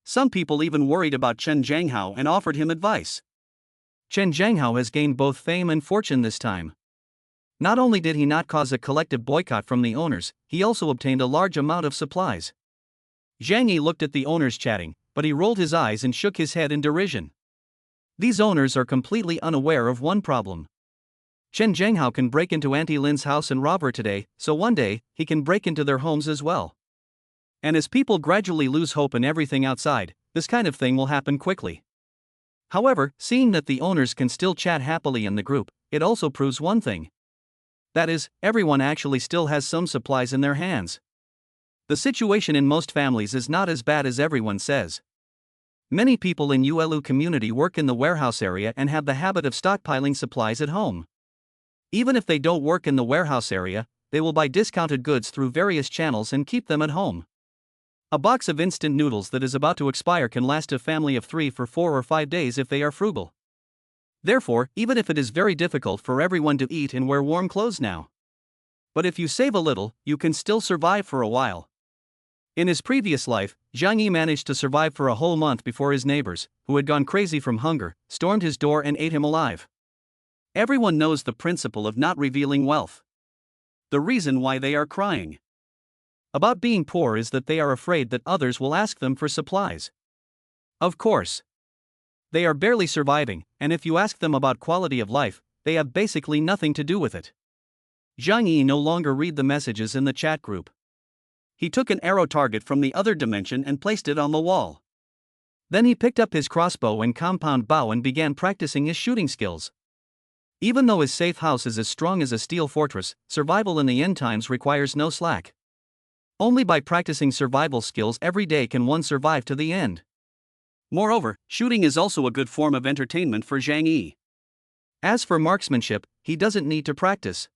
Some people even worried about Chen Zhenghao and offered him advice. Chen Zhenghao has gained both fame and fortune this time. Not only did he not cause a collective boycott from the owners, he also obtained a large amount of supplies. Zhang Yi looked at the owners chatting, but he rolled his eyes and shook his head in derision. These owners are completely unaware of one problem. Chen Zhenghao can break into Auntie Lin's house and rob her today, so one day, he can break into their homes as well. And as people gradually lose hope in everything outside, this kind of thing will happen quickly. However, seeing that the owners can still chat happily in the group, it also proves one thing. That is, everyone actually still has some supplies in their hands. The situation in most families is not as bad as everyone says. Many people in Yuelu community work in the warehouse area and have the habit of stockpiling supplies at home. Even if they don't work in the warehouse area, they will buy discounted goods through various channels and keep them at home. A box of instant noodles that is about to expire can last a family of 3 for 4 or 5 days if they are frugal. Therefore, even if it is very difficult for everyone to eat and wear warm clothes now. But if you save a little, you can still survive for a while. In his previous life, Zhang Yi managed to survive for a whole month before his neighbors, who had gone crazy from hunger, stormed his door and ate him alive. Everyone knows the principle of not revealing wealth. The reason why they are crying about being poor is that they are afraid that others will ask them for supplies. Of course. They are barely surviving, and if you ask them about quality of life, they have basically nothing to do with it. Zhang Yi no longer read the messages in the chat group. He took an arrow target from the other dimension and placed it on the wall. Then he picked up his crossbow and compound bow and began practicing his shooting skills. Even though his safe house is as strong as a steel fortress, survival in the end times requires no slack. Only by practicing survival skills every day can one survive to the end. Moreover, shooting is also a good form of entertainment for Zhang Yi. As for marksmanship, he doesn't need to practice.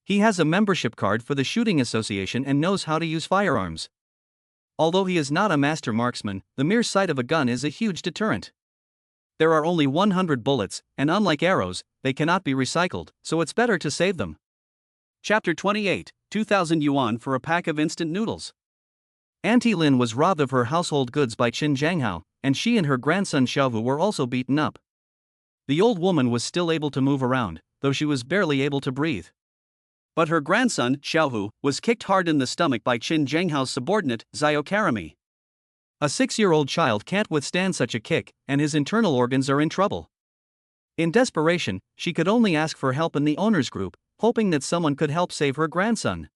He has a membership card for the Shooting Association and knows how to use firearms. Although he is not a master marksman, the mere sight of a gun is a huge deterrent. There are only 100 bullets, and unlike arrows, they cannot be recycled, so it's better to save them. Chapter 28, 2,000 yuan for a pack of instant noodles. Auntie Lin was robbed of her household goods by Qin Zhanghao, and she and her grandson Xiaohu were also beaten up. The old woman was still able to move around, though she was barely able to breathe. But her grandson, Xiaohu, was kicked hard in the stomach by Qin Zhanghao's subordinate, Xiao Karami. A 6-year-old child can't withstand such a kick, and his internal organs are in trouble. In desperation, she could only ask for help in the owner's group, hoping that someone could help save her grandson.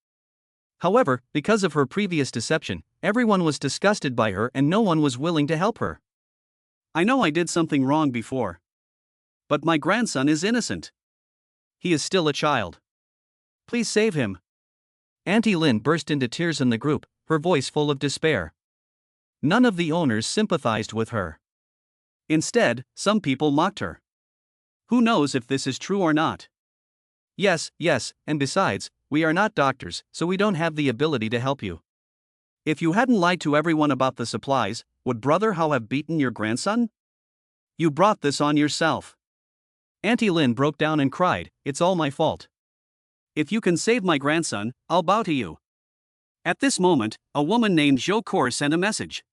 However, because of her previous deception, everyone was disgusted by her and no one was willing to help her. I know I did something wrong before. But my grandson is innocent. He is still a child. Please save him. Auntie Lin burst into tears in the group, her voice full of despair. None of the owners sympathized with her. Instead, some people mocked her. Who knows if this is true or not? Yes, and besides, we are not doctors, so we don't have the ability to help you. If you hadn't lied to everyone about the supplies, would Brother Hao have beaten your grandson? You brought this on yourself. Auntie Lin broke down and cried, "It's all my fault. If you can save my grandson, I'll bow to you." At this moment, a woman named Zhou Kor sent a message.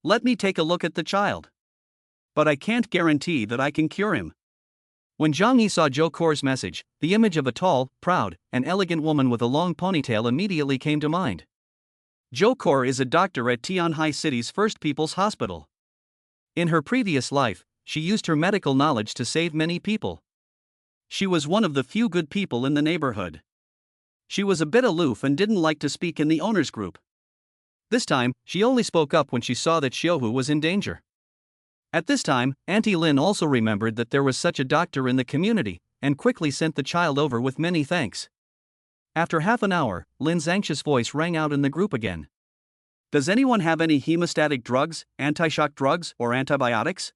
Let me take a look at the child. But I can't guarantee that I can cure him. When Zhang Yi saw Zhou Kor's message, the image of a tall, proud, and elegant woman with a long ponytail immediately came to mind. Zhou Kor is a doctor at Tianhai City's First People's Hospital. In her previous life, she used her medical knowledge to save many people. She was one of the few good people in the neighborhood. She was a bit aloof and didn't like to speak in the owner's group. This time, she only spoke up when she saw that Xiaohu was in danger. At this time, Auntie Lin also remembered that there was such a doctor in the community, and quickly sent the child over with many thanks. After half an hour, Lin's anxious voice rang out in the group again. Does anyone have any hemostatic drugs, anti-shock drugs, or antibiotics?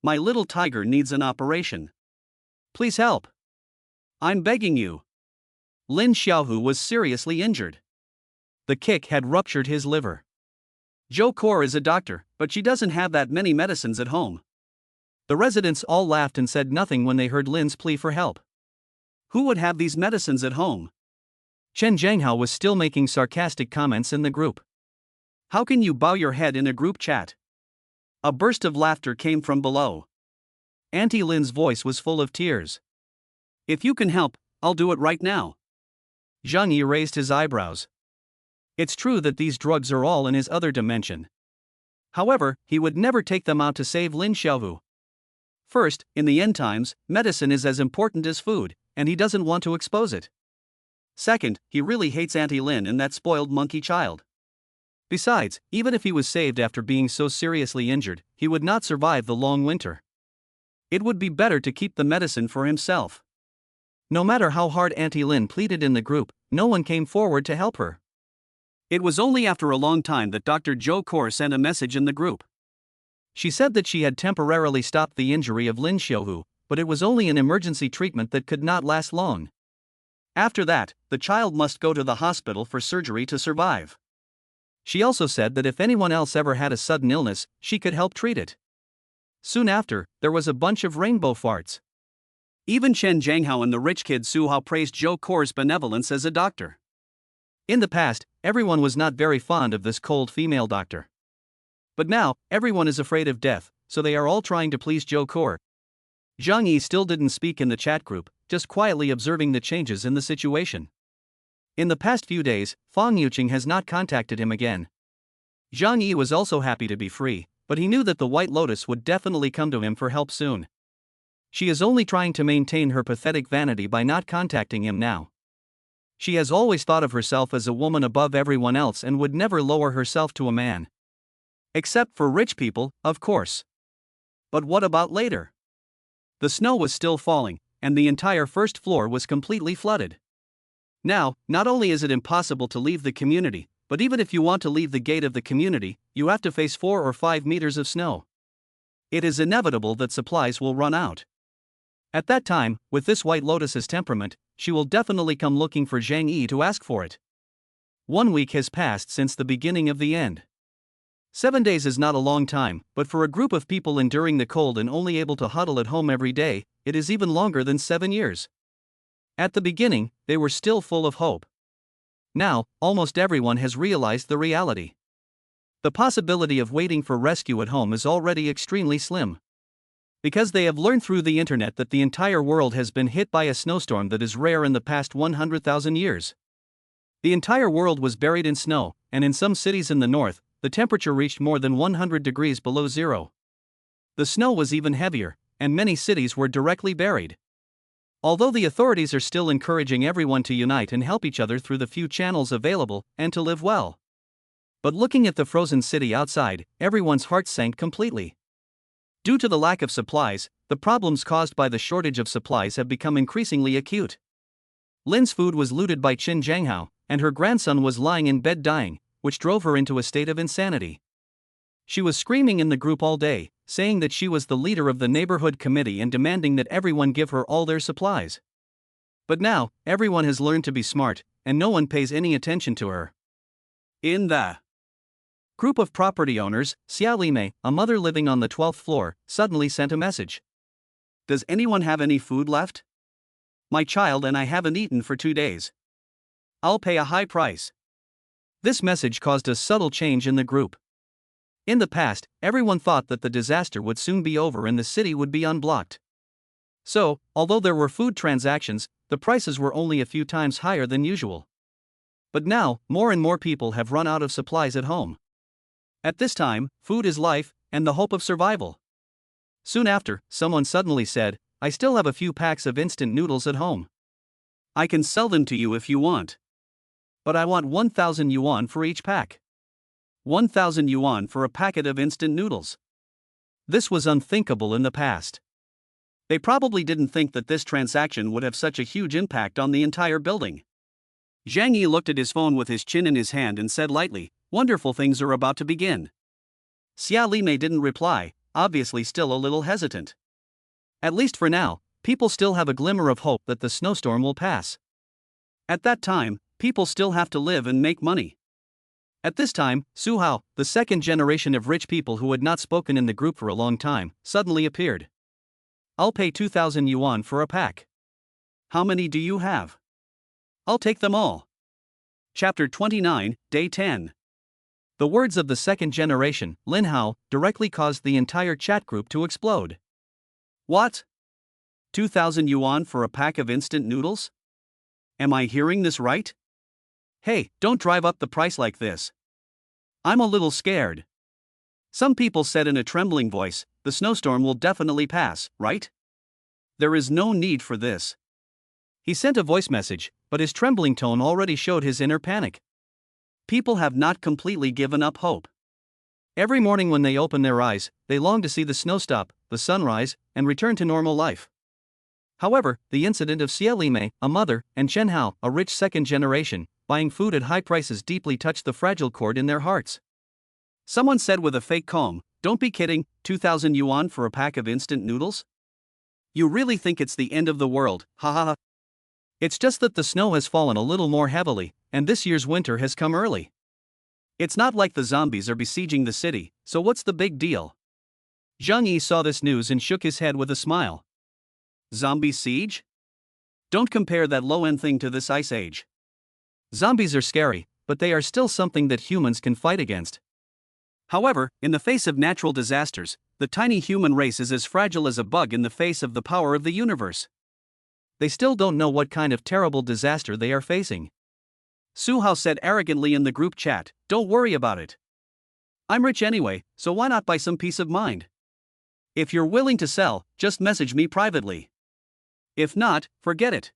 My little tiger needs an operation. Please help. I'm begging you. Lin Xiaohu was seriously injured. The kick had ruptured his liver. Zhou Kor is a doctor, but she doesn't have that many medicines at home. The residents all laughed and said nothing when they heard Lin's plea for help. Who would have these medicines at home? Chen Zhanghao was still making sarcastic comments in the group. How can you bow your head in a group chat? A burst of laughter came from below. Auntie Lin's voice was full of tears. If you can help, I'll do it right now. Zhang Yi raised his eyebrows. It's true that these drugs are all in his other dimension. However, he would never take them out to save Lin Xiaohu. First, in the end times, medicine is as important as food, and he doesn't want to expose it. Second, he really hates Auntie Lin and that spoiled monkey child. Besides, even if he was saved after being so seriously injured, he would not survive the long winter. It would be better to keep the medicine for himself. No matter how hard Auntie Lin pleaded in the group, no one came forward to help her. It was only after a long time that Dr. Zhou Kor sent a message in the group. She said that she had temporarily stopped the injury of Lin Xiaohu, but it was only an emergency treatment that could not last long. After that, the child must go to the hospital for surgery to survive. She also said that if anyone else ever had a sudden illness, she could help treat it. Soon after, there was a bunch of rainbow farts. Even Chen Zhanghao and the rich kid Su Hao praised Zhou Kor's benevolence as a doctor. In the past, everyone was not very fond of this cold female doctor. But now, everyone is afraid of death, so they are all trying to please Zhou Kor. Zhang Yi still didn't speak in the chat group, just quietly observing the changes in the situation. In the past few days, Fang Yuqing has not contacted him again. Zhang Yi was also happy to be free, but he knew that the White Lotus would definitely come to him for help soon. She is only trying to maintain her pathetic vanity by not contacting him now. She has always thought of herself as a woman above everyone else and would never lower herself to a man. Except for rich people, of course. But what about later? The snow was still falling, and the entire first floor was completely flooded. Now, not only is it impossible to leave the community, but even if you want to leave the gate of the community, you have to face 4 or 5 meters of snow. It is inevitable that supplies will run out. At that time, with this White Lotus's temperament, she will definitely come looking for Zhang Yi to ask for it. 1 week has passed since the beginning of the end. 7 days is not a long time, but for a group of people enduring the cold and only able to huddle at home every day, it is even longer than 7 years. At the beginning, they were still full of hope. Now, almost everyone has realized the reality. The possibility of waiting for rescue at home is already extremely slim. Because they have learned through the internet that the entire world has been hit by a snowstorm that is rare in the past 100,000 years. The entire world was buried in snow, and in some cities in the north, the temperature reached more than 100 degrees below zero. The snow was even heavier, and many cities were directly buried. Although the authorities are still encouraging everyone to unite and help each other through the few channels available, and to live well. But looking at the frozen city outside, everyone's heart sank completely. Due to the lack of supplies, the problems caused by the shortage of supplies have become increasingly acute. Lin's food was looted by Qin Zhanghao, and her grandson was lying in bed dying, which drove her into a state of insanity. She was screaming in the group all day, saying that she was the leader of the neighborhood committee and demanding that everyone give her all their supplies. But now, everyone has learned to be smart, and no one pays any attention to her. In the group of property owners, Xia Lime, a mother living on the 12th floor, suddenly sent a message. Does anyone have any food left? My child and I haven't eaten for 2 days. I'll pay a high price. This message caused a subtle change in the group. In the past, everyone thought that the disaster would soon be over and the city would be unblocked. So, although there were food transactions, the prices were only a few times higher than usual. But now, more and more people have run out of supplies at home. At this time, food is life, and the hope of survival. Soon after, someone suddenly said, I still have a few packs of instant noodles at home. I can sell them to you if you want. But I want 1,000 yuan for each pack. 1,000 yuan for a packet of instant noodles. This was unthinkable in the past. They probably didn't think that this transaction would have such a huge impact on the entire building. Zhang Yi looked at his phone with his chin in his hand and said lightly, wonderful things are about to begin. Xia Lime didn't reply, obviously still a little hesitant. At least for now, people still have a glimmer of hope that the snowstorm will pass. At that time, people still have to live and make money. At this time, Su Hao, the second generation of rich people who had not spoken in the group for a long time, suddenly appeared. I'll pay 2,000 yuan for a pack. How many do you have? I'll take them all. Chapter 29, Day 10. The words of the second generation, Lin Hao, directly caused the entire chat group to explode. What? 2,000 yuan for a pack of instant noodles? Am I hearing this right? Hey, don't drive up the price like this. I'm a little scared. Some people said in a trembling voice, the snowstorm will definitely pass, right? There is no need for this. He sent a voice message, but his trembling tone already showed his inner panic. People have not completely given up hope. Every morning when they open their eyes, they long to see the snow stop, the sunrise, and return to normal life. However, the incident of Xia Lime, a mother, and Chen Hao, a rich second generation, buying food at high prices deeply touched the fragile chord in their hearts. Someone said with a fake calm, don't be kidding, 2,000 yuan for a pack of instant noodles? You really think it's the end of the world, ha ha ha. It's just that the snow has fallen a little more heavily, and this year's winter has come early. It's not like the zombies are besieging the city, so what's the big deal? Zhang Yi saw this news and shook his head with a smile. Zombie siege? Don't compare that low-end thing to this ice age. Zombies are scary, but they are still something that humans can fight against. However, in the face of natural disasters, the tiny human race is as fragile as a bug in the face of the power of the universe. They still don't know what kind of terrible disaster they are facing. Su Hao said arrogantly in the group chat, don't worry about it. I'm rich anyway, so why not buy some peace of mind? If you're willing to sell, just message me privately. If not, forget it.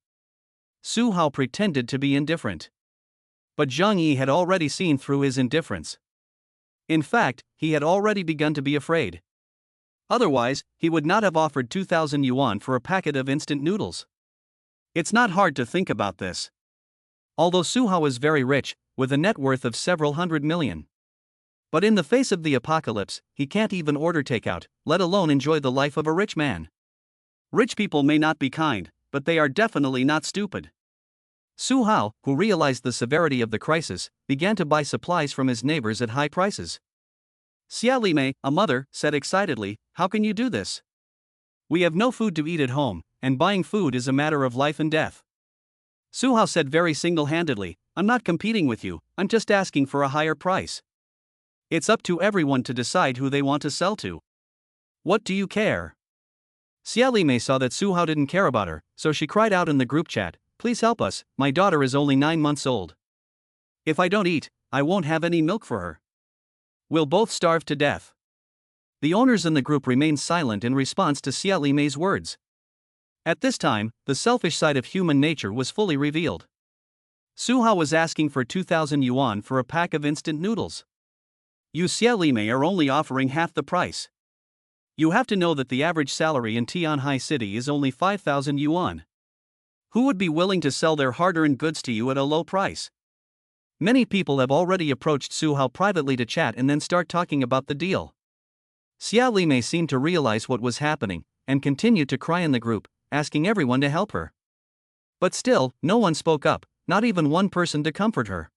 Su Hao pretended to be indifferent. But Zhang Yi had already seen through his indifference. In fact, he had already begun to be afraid. Otherwise, he would not have offered 2,000 yuan for a packet of instant noodles. It's not hard to think about this. Although Su Hao is very rich, with a net worth of several hundred million. But in the face of the apocalypse, he can't even order takeout, let alone enjoy the life of a rich man. Rich people may not be kind, but they are definitely not stupid. Su Hao, who realized the severity of the crisis, began to buy supplies from his neighbors at high prices. Xia Limei, a mother, said excitedly, "How can you do this? We have no food to eat at home, and buying food is a matter of life and death." Su Hao said very single-handedly, "I'm not competing with you, I'm just asking for a higher price. It's up to everyone to decide who they want to sell to. What do you care?" Xia Limei saw that Su Hao didn't care about her, so she cried out in the group chat, "Please help us, my daughter is only 9 months old. If I don't eat, I won't have any milk for her. We'll both starve to death." The owners in the group remained silent in response to Xia Limei's words. At this time, the selfish side of human nature was fully revealed. Su Hao was asking for 2,000 yuan for a pack of instant noodles. You Xia Limei are only offering half the price. You have to know that the average salary in Tianhai City is only 5,000 yuan. Who would be willing to sell their hard-earned goods to you at a low price? Many people have already approached Su Hao privately to chat and then start talking about the deal. Xia Limei seemed to realize what was happening, and continued to cry in the group, asking everyone to help her. But still, no one spoke up, not even one person to comfort her.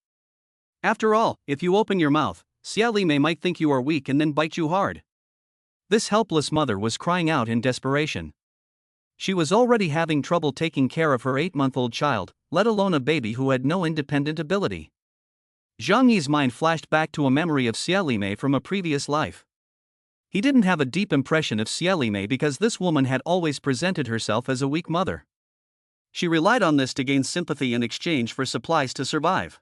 After all, if you open your mouth, Xia Limei might think you are weak and then bite you hard. This helpless mother was crying out in desperation. She was already having trouble taking care of her 8-month-old child, let alone a baby who had no independent ability. Zhang Yi's mind flashed back to a memory of Xia Limei from a previous life. He didn't have a deep impression of Xia Limei because this woman had always presented herself as a weak mother. She relied on this to gain sympathy in exchange for supplies to survive.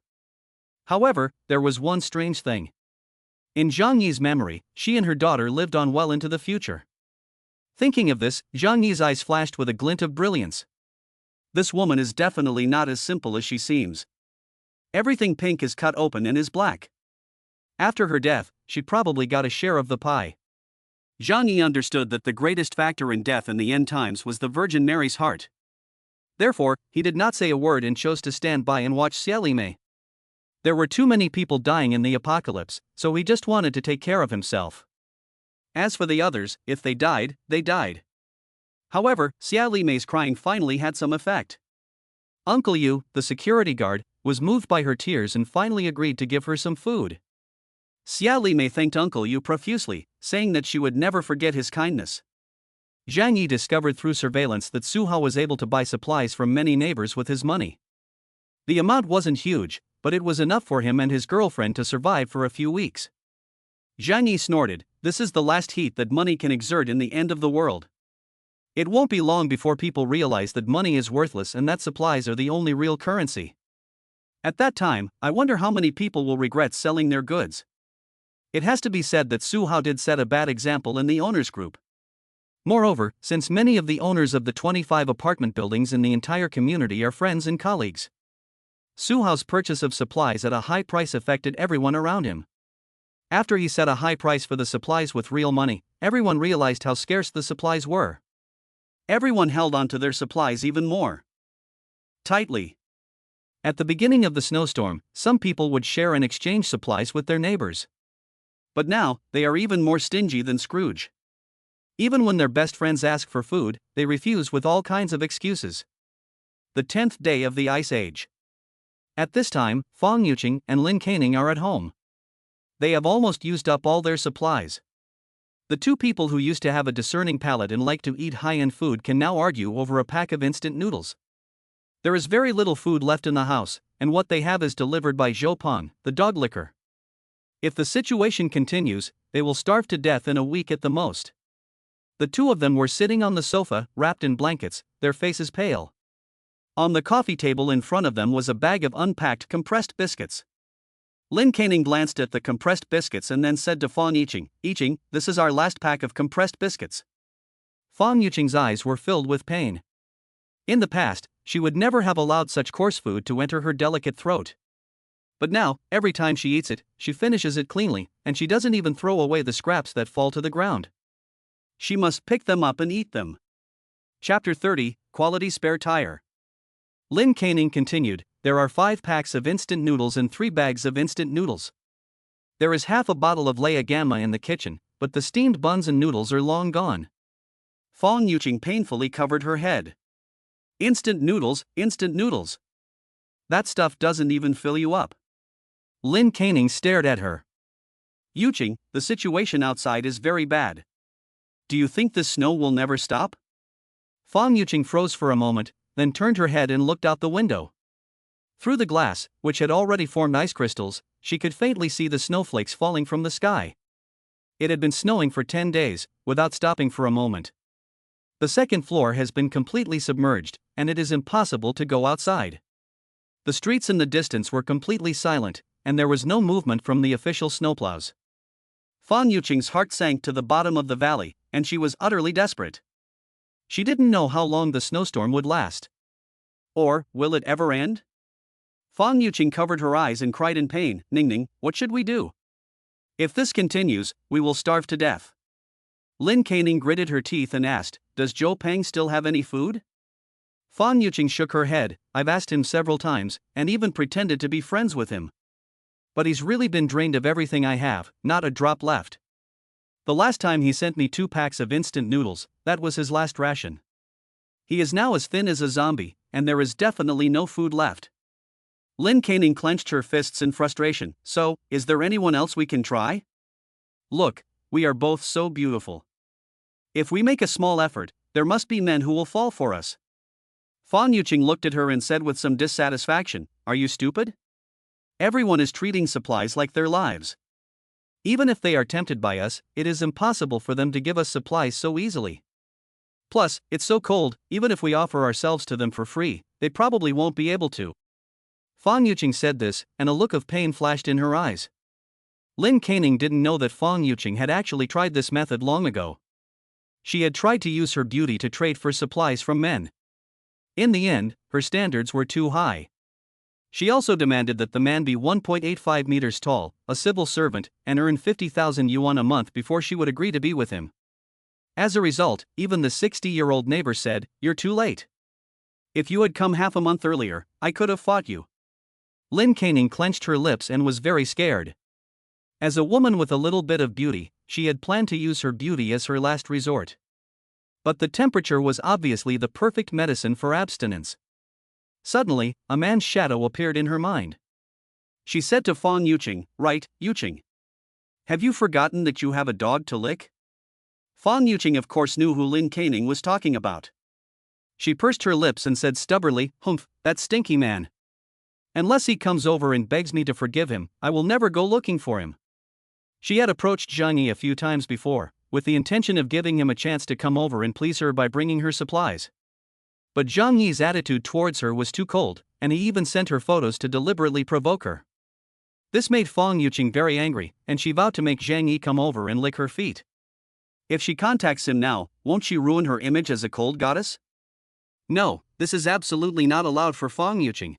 However, there was one strange thing. In Zhang Yi's memory, she and her daughter lived on well into the future. Thinking of this, Zhang Yi's eyes flashed with a glint of brilliance. This woman is definitely not as simple as she seems. Everything pink is cut open and is black. After her death, she probably got a share of the pie. Zhang Yi understood that the greatest factor in death in the end times was the Virgin Mary's heart. Therefore, he did not say a word and chose to stand by and watch Xia Limei. There were too many people dying in the apocalypse, so he just wanted to take care of himself. As for the others, if they died, they died. However, Xia Limei's crying finally had some effect. Uncle Yu, the security guard, was moved by her tears and finally agreed to give her some food. Xia Limei thanked Uncle Yu profusely, saying that she would never forget his kindness. Zhang Yi discovered through surveillance that Su Hao was able to buy supplies from many neighbors with his money. The amount wasn't huge, but it was enough for him and his girlfriend to survive for a few weeks. Zhang Yi snorted, "This is the last heat that money can exert in the end of the world. It won't be long before people realize that money is worthless and that supplies are the only real currency. At that time, I wonder how many people will regret selling their goods." It has to be said that Su Hao did set a bad example in the owners group. Moreover, since many of the owners of the 25 apartment buildings in the entire community are friends and colleagues, Su Hao's purchase of supplies at a high price affected everyone around him. After he set a high price for the supplies with real money, everyone realized how scarce the supplies were. Everyone held on to their supplies even more tightly. At the beginning of the snowstorm, some people would share and exchange supplies with their neighbors. But now, they are even more stingy than Scrooge. Even when their best friends ask for food, they refuse with all kinds of excuses. The 10th day of the Ice Age. At this time, Fang Yuqing and Lin Caning are at home. They have almost used up all their supplies. The two people who used to have a discerning palate and like to eat high-end food can now argue over a pack of instant noodles. There is very little food left in the house, and what they have is delivered by Zhou Peng, the dog licker. If the situation continues, they will starve to death in a week at the most. The two of them were sitting on the sofa, wrapped in blankets, their faces pale. On the coffee table in front of them was a bag of unpacked compressed biscuits. Lin Caning glanced at the compressed biscuits and then said to Fang Yuqing, "Yuqing, this is our last pack of compressed biscuits." Fang Yuqing's eyes were filled with pain. In the past, she would never have allowed such coarse food to enter her delicate throat. But now, every time she eats it, she finishes it cleanly, and she doesn't even throw away the scraps that fall to the ground. She must pick them up and eat them. Chapter 30, Quality Spare Tire. Lynn Canning continued, there are 5 packs of instant noodles and 3 bags of instant noodles. There is half a bottle of Leia Gamma in the kitchen, but the steamed buns and noodles are long gone. Fong Yuqing painfully covered her head. Instant noodles, instant noodles. That stuff doesn't even fill you up. Lynn Canning stared at her. Yuqing, the situation outside is very bad. Do you think this snow will never stop? Fong Yuqing froze for a moment, then turned her head and looked out the window. Through the glass, which had already formed ice crystals, she could faintly see the snowflakes falling from the sky. It had been snowing for 10 days, without stopping for a moment. The second floor has been completely submerged, and it is impossible to go outside. The streets in the distance were completely silent, and there was no movement from the official snowplows. Fong Yuqing's heart sank to the bottom of the valley, and she was utterly desperate. She didn't know how long the snowstorm would last. Or, will it ever end? Fong Yuqing covered her eyes and cried in pain, Ningning, what should we do? If this continues, we will starve to death. Lin Canning gritted her teeth and asked, does Zhou Peng still have any food? Fong Yuqing shook her head, I've asked him several times, and even pretended to be friends with him. But he's really been drained of everything I have, not a drop left. The last time he sent me 2 packs of instant noodles, that was his last ration. He is now as thin as a zombie, and there is definitely no food left. Lin Canning clenched her fists in frustration, so, is there anyone else we can try? Look, we are both so beautiful. If we make a small effort, there must be men who will fall for us. Fong Yuqing looked at her and said with some dissatisfaction, are you stupid? Everyone is treating supplies like their lives. Even if they are tempted by us, it is impossible for them to give us supplies so easily. Plus, it's so cold, even if we offer ourselves to them for free, they probably won't be able to. Fong Yuqing said this, and a look of pain flashed in her eyes. Lin Canning didn't know that Fong Yuqing had actually tried this method long ago. She had tried to use her beauty to trade for supplies from men. In the end, her standards were too high. She also demanded that the man be 1.85 meters tall, a civil servant, and earn 50,000 yuan a month before she would agree to be with him. As a result, even the 60-year-old neighbor said, you're too late. If you had come half a month earlier, I could have fought you. Lin Canning clenched her lips and was very scared. As a woman with a little bit of beauty, she had planned to use her beauty as her last resort. But the temperature was obviously the perfect medicine for abstinence. Suddenly, a man's shadow appeared in her mind. She said to Fong Yuqing, right, Yuqing. Have you forgotten that you have a dog to lick? Fong Yuqing of course knew who Lin Canning was talking about. She pursed her lips and said stubbornly, humph, that stinky man. Unless he comes over and begs me to forgive him, I will never go looking for him. She had approached Zhang Yi a few times before, with the intention of giving him a chance to come over and please her by bringing her supplies. But Zhang Yi's attitude towards her was too cold, and he even sent her photos to deliberately provoke her. This made Fong Yuqing very angry, and she vowed to make Zhang Yi come over and lick her feet. If she contacts him now, won't she ruin her image as a cold goddess? No, this is absolutely not allowed for Fong Yuqing.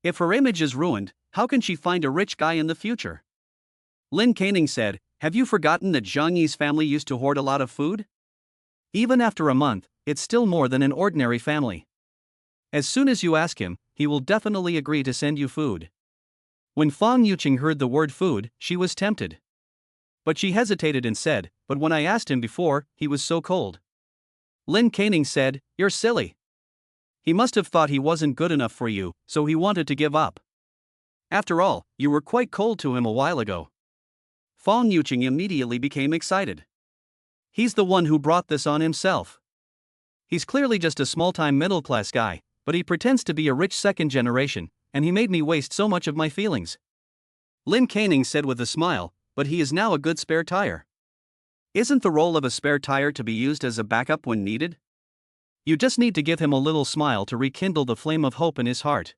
If her image is ruined, how can she find a rich guy in the future? Lin Canning said, have you forgotten that Zhang Yi's family used to hoard a lot of food? Even after a month, it's still more than an ordinary family. As soon as you ask him, he will definitely agree to send you food. When Fong Yuqing heard the word food, she was tempted. But she hesitated and said, but when I asked him before, he was so cold. Lin Canning said, you're silly. He must have thought he wasn't good enough for you, so he wanted to give up. After all, you were quite cold to him a while ago. Fong Yuqing immediately became excited. He's the one who brought this on himself. He's clearly just a small-time middle-class guy, but he pretends to be a rich second generation, and he made me waste so much of my feelings. Lin Canning said with a smile, but he is now a good spare tire. Isn't the role of a spare tire to be used as a backup when needed? You just need to give him a little smile to rekindle the flame of hope in his heart.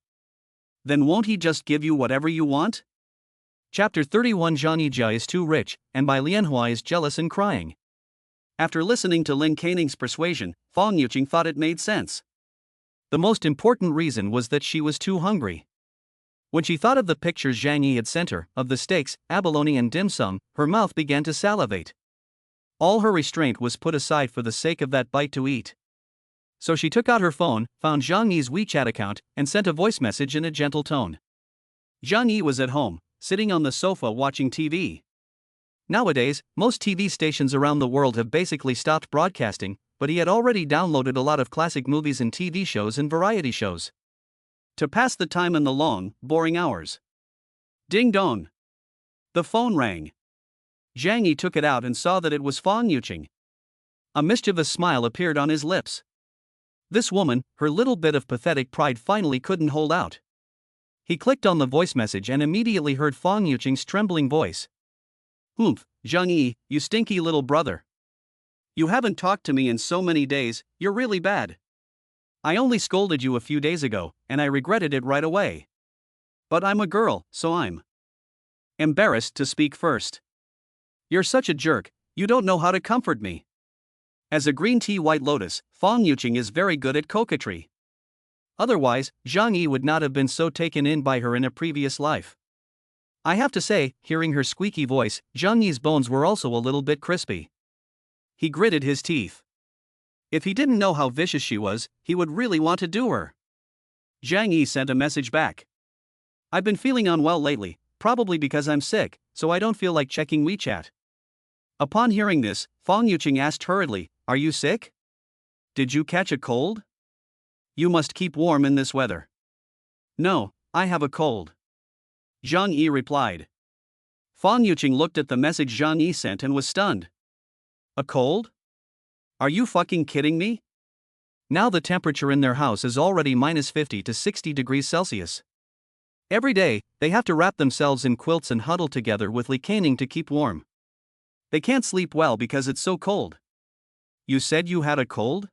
Then won't he just give you whatever you want? Chapter 31 Zhang Yijia is too rich, and Bai Lianhua is jealous and crying. After listening to Lin Canning's persuasion, Fong Yuqing thought it made sense. The most important reason was that she was too hungry. When she thought of the pictures Zhang Yi had sent her, of the steaks, abalone and dim sum, her mouth began to salivate. All her restraint was put aside for the sake of that bite to eat. So she took out her phone, found Zhang Yi's WeChat account, and sent a voice message in a gentle tone. Zhang Yi was at home, sitting on the sofa watching TV. Nowadays, most TV stations around the world have basically stopped broadcasting, but he had already downloaded a lot of classic movies and TV shows and variety shows to pass the time in the long, boring hours. Ding dong. The phone rang. Zhang Yi took it out and saw that it was Fang Yuqing. A mischievous smile appeared on his lips. This woman, her little bit of pathetic pride finally couldn't hold out. He clicked on the voice message and immediately heard Fang Yuqing's trembling voice. "Humph, Zhang Yi, you stinky little brother. You haven't talked to me in so many days, you're really bad. I only scolded you a few days ago, and I regretted it right away. But I'm a girl, so I'm embarrassed to speak first. You're such a jerk, you don't know how to comfort me." As a green tea white lotus, Fang Yuqing is very good at coquetry. Otherwise, Zhang Yi would not have been so taken in by her in a previous life. I have to say, hearing her squeaky voice, Zhang Yi's bones were also a little bit crispy. He gritted his teeth. If he didn't know how vicious she was, he would really want to do her. Zhang Yi sent a message back. "I've been feeling unwell lately, probably because I'm sick, so I don't feel like checking WeChat." Upon hearing this, Fang Yuqing asked hurriedly, "Are you sick? Did you catch a cold? You must keep warm in this weather." "No, I have a cold," Zhang Yi replied. Fang Yuqing looked at the message Zhang Yi sent and was stunned. "A cold? Are you fucking kidding me?" Now the temperature in their house is already minus 50 to 60 degrees Celsius. Every day, they have to wrap themselves in quilts and huddle together with licaning to keep warm. They can't sleep well because it's so cold. "You said you had a cold?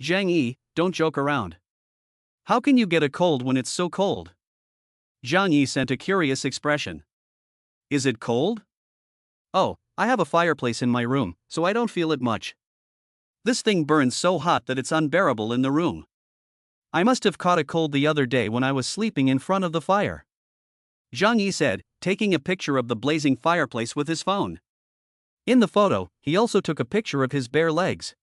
Zhang Yi, don't joke around. How can you get a cold when it's so cold?" Zhang Yi sent a curious expression. "Is it cold? Oh, I have a fireplace in my room, so I don't feel it much. This thing burns so hot that it's unbearable in the room. I must have caught a cold the other day when I was sleeping in front of the fire," Zhang Yi said, taking a picture of the blazing fireplace with his phone. In the photo, he also took a picture of his bare legs.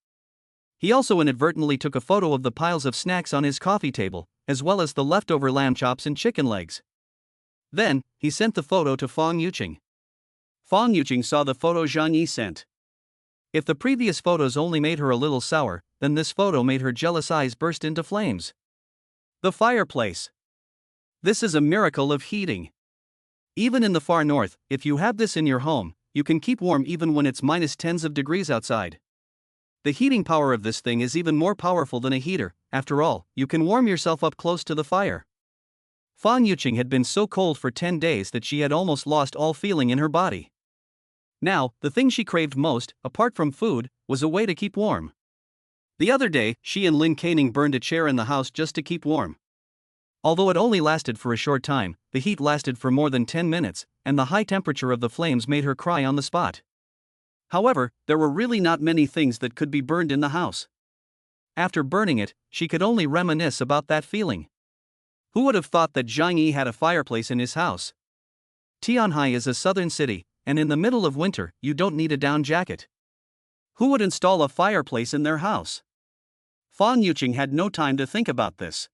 He also inadvertently took a photo of the piles of snacks on his coffee table, as well as the leftover lamb chops and chicken legs. Then, he sent the photo to Fang Yuqing. Fang Yuqing saw the photo Zhang Yi sent. If the previous photos only made her a little sour, then this photo made her jealous eyes burst into flames. The fireplace. This is a miracle of heating. Even in the far north, if you have this in your home, you can keep warm even when it's minus tens of degrees outside. The heating power of this thing is even more powerful than a heater. After all, you can warm yourself up close to the fire. Fang Yuqing had been so cold for 10 days that she had almost lost all feeling in her body. Now, the thing she craved most, apart from food, was a way to keep warm. The other day, she and Lin Caning burned a chair in the house just to keep warm. Although it only lasted for a short time, the heat lasted for more than 10 minutes, and the high temperature of the flames made her cry on the spot. However, there were really not many things that could be burned in the house. After burning it, she could only reminisce about that feeling. Who would have thought that Zhang Yi had a fireplace in his house? Tianhai is a southern city, and in the middle of winter, you don't need a down jacket. Who would install a fireplace in their house? Fang Yuqing had no time to think about this.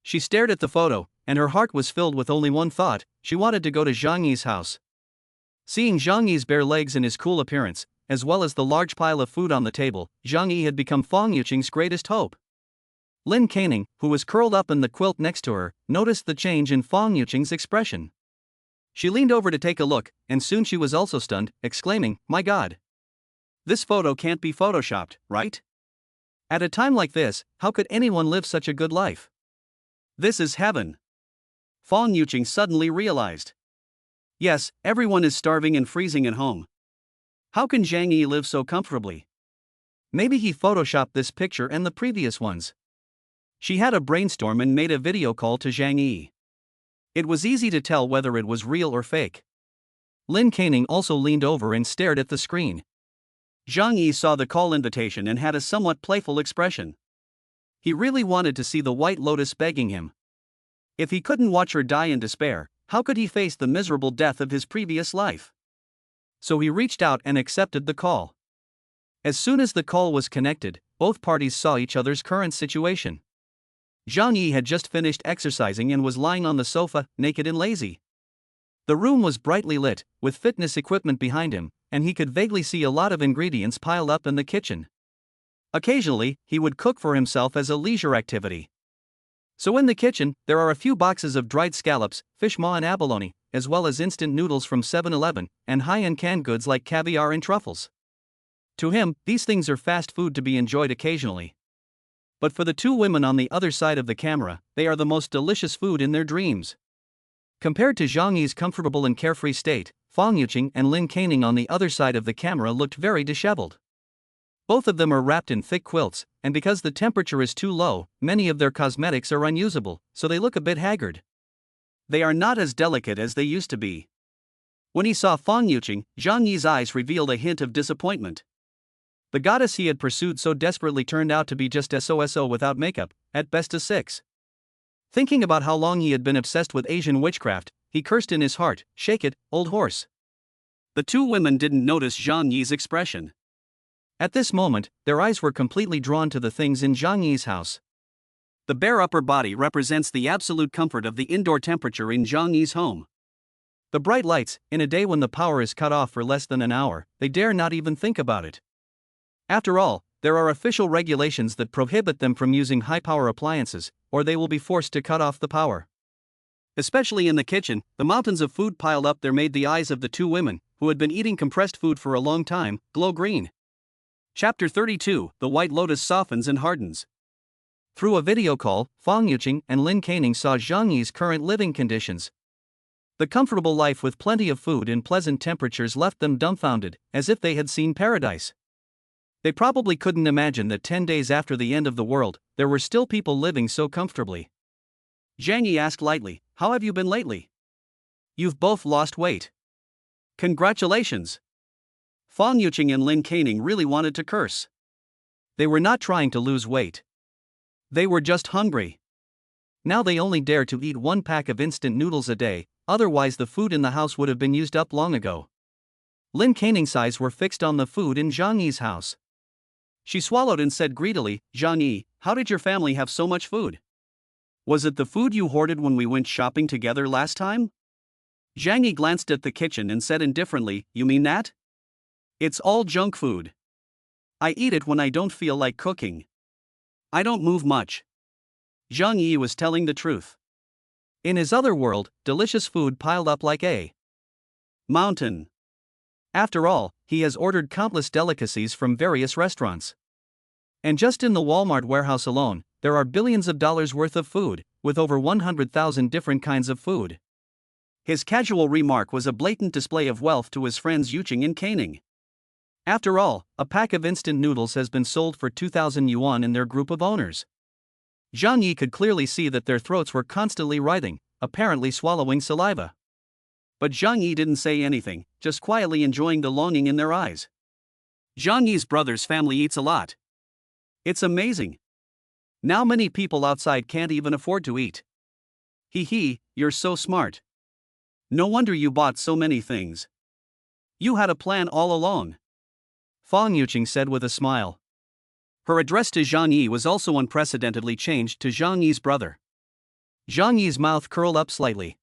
She stared at the photo, and her heart was filled with only one thought: she wanted to go to Zhang Yi's house. Seeing Zhang Yi's bare legs and his cool appearance, as well as the large pile of food on the table, Zhang Yi had become Fang Yuqing's greatest hope. Lin Caning, who was curled up in the quilt next to her, noticed the change in Fang Yuqing's expression. She leaned over to take a look, and soon she was also stunned, exclaiming, "My God! This photo can't be photoshopped, right? At a time like this, how could anyone live such a good life? This is heaven." Fang Yuqing suddenly realized. Yes, everyone is starving and freezing at home. How can Zhang Yi live so comfortably? Maybe he photoshopped this picture and the previous ones. She had a brainstorm and made a video call to Zhang Yi. It was easy to tell whether it was real or fake. Lin Caning also leaned over and stared at the screen. Zhang Yi saw the call invitation and had a somewhat playful expression. He really wanted to see the White Lotus begging him. If he couldn't watch her die in despair, how could he face the miserable death of his previous life? So he reached out and accepted the call. As soon as the call was connected, both parties saw each other's current situation. Zhang Yi had just finished exercising and was lying on the sofa, naked and lazy. The room was brightly lit, with fitness equipment behind him, and he could vaguely see a lot of ingredients piled up in the kitchen. Occasionally, he would cook for himself as a leisure activity. So in the kitchen, there are a few boxes of dried scallops, fish maw and abalone, as well as instant noodles from 7-Eleven, and high-end canned goods like caviar and truffles. To him, these things are fast food to be enjoyed occasionally. But for the two women on the other side of the camera, they are the most delicious food in their dreams. Compared to Zhang Yi's comfortable and carefree state, Fang Yuqing and Lin Caning on the other side of the camera looked very disheveled. Both of them are wrapped in thick quilts, and because the temperature is too low, many of their cosmetics are unusable, so they look a bit haggard. They are not as delicate as they used to be. When he saw Fang Yuqing, Zhang Yi's eyes revealed a hint of disappointment. The goddess he had pursued so desperately turned out to be just SOSO without makeup, at best a 6. Thinking about how long he had been obsessed with Asian witchcraft, he cursed in his heart, "Shake it, old horse." The two women didn't notice Zhang Yi's expression. At this moment, their eyes were completely drawn to the things in Zhang Yi's house. The bare upper body represents the absolute comfort of the indoor temperature in Zhang Yi's home. The bright lights, in a day when the power is cut off for less than an hour, they dare not even think about it. After all, there are official regulations that prohibit them from using high-power appliances, or they will be forced to cut off the power. Especially in the kitchen, the mountains of food piled up there made the eyes of the two women, who had been eating compressed food for a long time, glow green. Chapter 32, The White Lotus Softens and Hardens. Through a video call, Fang Yuqing and Lin Caning saw Zhang Yi's current living conditions. The comfortable life with plenty of food and pleasant temperatures left them dumbfounded, as if they had seen paradise. They probably couldn't imagine that 10 days after the end of the world, there were still people living so comfortably. Zhang Yi asked lightly, "How have you been lately? You've both lost weight. Congratulations." Fang Yuqing and Lin Caning really wanted to curse. They were not trying to lose weight. They were just hungry. Now they only dare to eat 1 pack of instant noodles a day, otherwise the food in the house would have been used up long ago. Lin Caning's eyes were fixed on the food in Zhang Yi's house. She swallowed and said greedily, "Zhang Yi, how did your family have so much food? Was it the food you hoarded when we went shopping together last time?" Zhang Yi glanced at the kitchen and said indifferently, "You mean that? It's all junk food. I eat it when I don't feel like cooking. I don't move much." Zhang Yi was telling the truth. In his other world, delicious food piled up like a mountain. After all, he has ordered countless delicacies from various restaurants. And just in the Walmart warehouse alone, there are billions of dollars worth of food, with over 100,000 different kinds of food. His casual remark was a blatant display of wealth to his friends Yuqing and Caning. After all, a pack of instant noodles has been sold for 2,000 yuan in their group of owners. Zhang Yi could clearly see that their throats were constantly writhing, apparently swallowing saliva. But Zhang Yi didn't say anything, just quietly enjoying the longing in their eyes. Zhang Yi's brother's family eats a lot. It's amazing. Now many people outside can't even afford to eat. Hee, you're so smart. No wonder you bought so many things. You had a plan all along. Fang Yuqing said with a smile. Her address to Zhang Yi was also unprecedentedly changed to Zhang Yi's brother. Zhang Yi's mouth curled up slightly.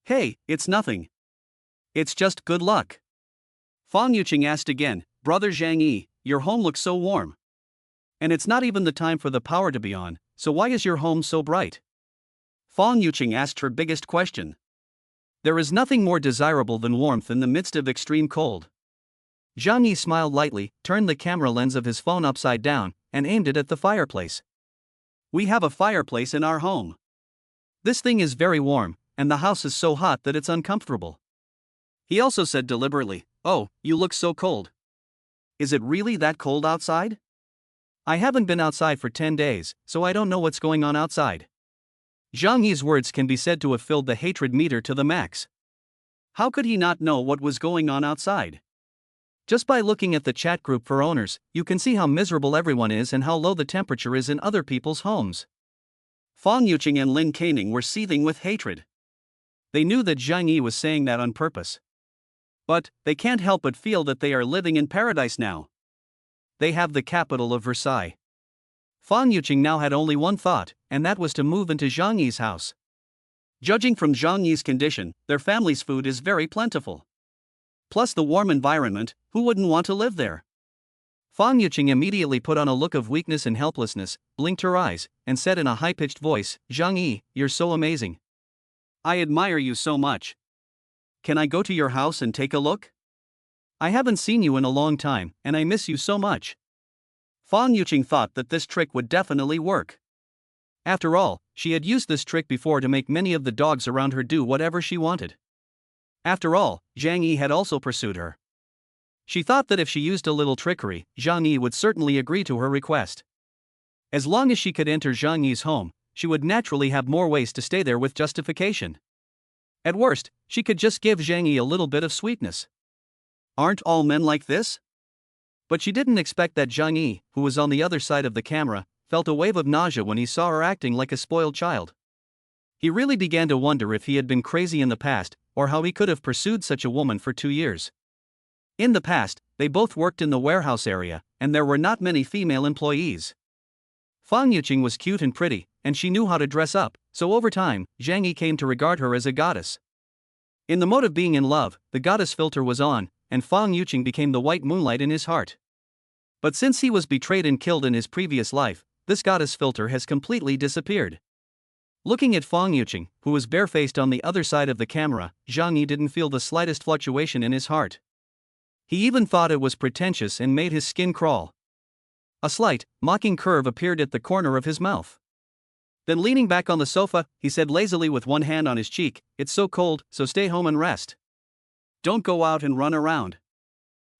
"Hey, it's nothing. It's just good luck." Fang Yuqing asked again, "Brother Zhang Yi, your home looks so warm. And it's not even the time for the power to be on, so why is your home so bright?" Fang Yuqing asked her biggest question. There is nothing more desirable than warmth in the midst of extreme cold. Zhang Yi smiled lightly, turned the camera lens of his phone upside down, and aimed it at the fireplace. "We have a fireplace in our home. This thing is very warm, and the house is so hot that it's uncomfortable." He also said deliberately, "Oh, you look so cold. Is it really that cold outside? I haven't been outside for 10 days, so I don't know what's going on outside." Zhang Yi's words can be said to have filled the hatred meter to the max. How could he not know what was going on outside? Just by looking at the chat group for owners, you can see how miserable everyone is and how low the temperature is in other people's homes. Fang Yuqing and Lin Keining were seething with hatred. They knew that Zhang Yi was saying that on purpose. But they can't help but feel that they are living in paradise now. They have the capital of Versailles. Fang Yuqing now had only one thought, and that was to move into Zhang Yi's house. Judging from Zhang Yi's condition, their family's food is very plentiful. Plus the warm environment, who wouldn't want to live there? Fang Yuqing immediately put on a look of weakness and helplessness, blinked her eyes, and said in a high-pitched voice, "Zhang Yi, you're so amazing. I admire you so much. Can I go to your house and take a look? I haven't seen you in a long time, and I miss you so much." Fang Yuqing thought that this trick would definitely work. After all, she had used this trick before to make many of the dogs around her do whatever she wanted. After all, Zhang Yi had also pursued her. She thought that if she used a little trickery, Zhang Yi would certainly agree to her request. As long as she could enter Zhang Yi's home, she would naturally have more ways to stay there with justification. At worst, she could just give Zhang Yi a little bit of sweetness. Aren't all men like this? But she didn't expect that Zhang Yi, who was on the other side of the camera, felt a wave of nausea when he saw her acting like a spoiled child. He really began to wonder if he had been crazy in the past, or how he could have pursued such a woman for 2 years. In the past, they both worked in the warehouse area, and there were not many female employees. Fang Yuqing was cute and pretty, and she knew how to dress up, so over time, Zhang Yi came to regard her as a goddess. In the mode of being in love, the goddess filter was on, and Fang Yuqing became the white moonlight in his heart. But since he was betrayed and killed in his previous life, this goddess filter has completely disappeared. Looking at Fang Yuqing, who was barefaced on the other side of the camera, Zhang Yi didn't feel the slightest fluctuation in his heart. He even thought it was pretentious and made his skin crawl. A slight, mocking curve appeared at the corner of his mouth. Then leaning back on the sofa, he said lazily with one hand on his cheek, "It's so cold, so stay home and rest. Don't go out and run around."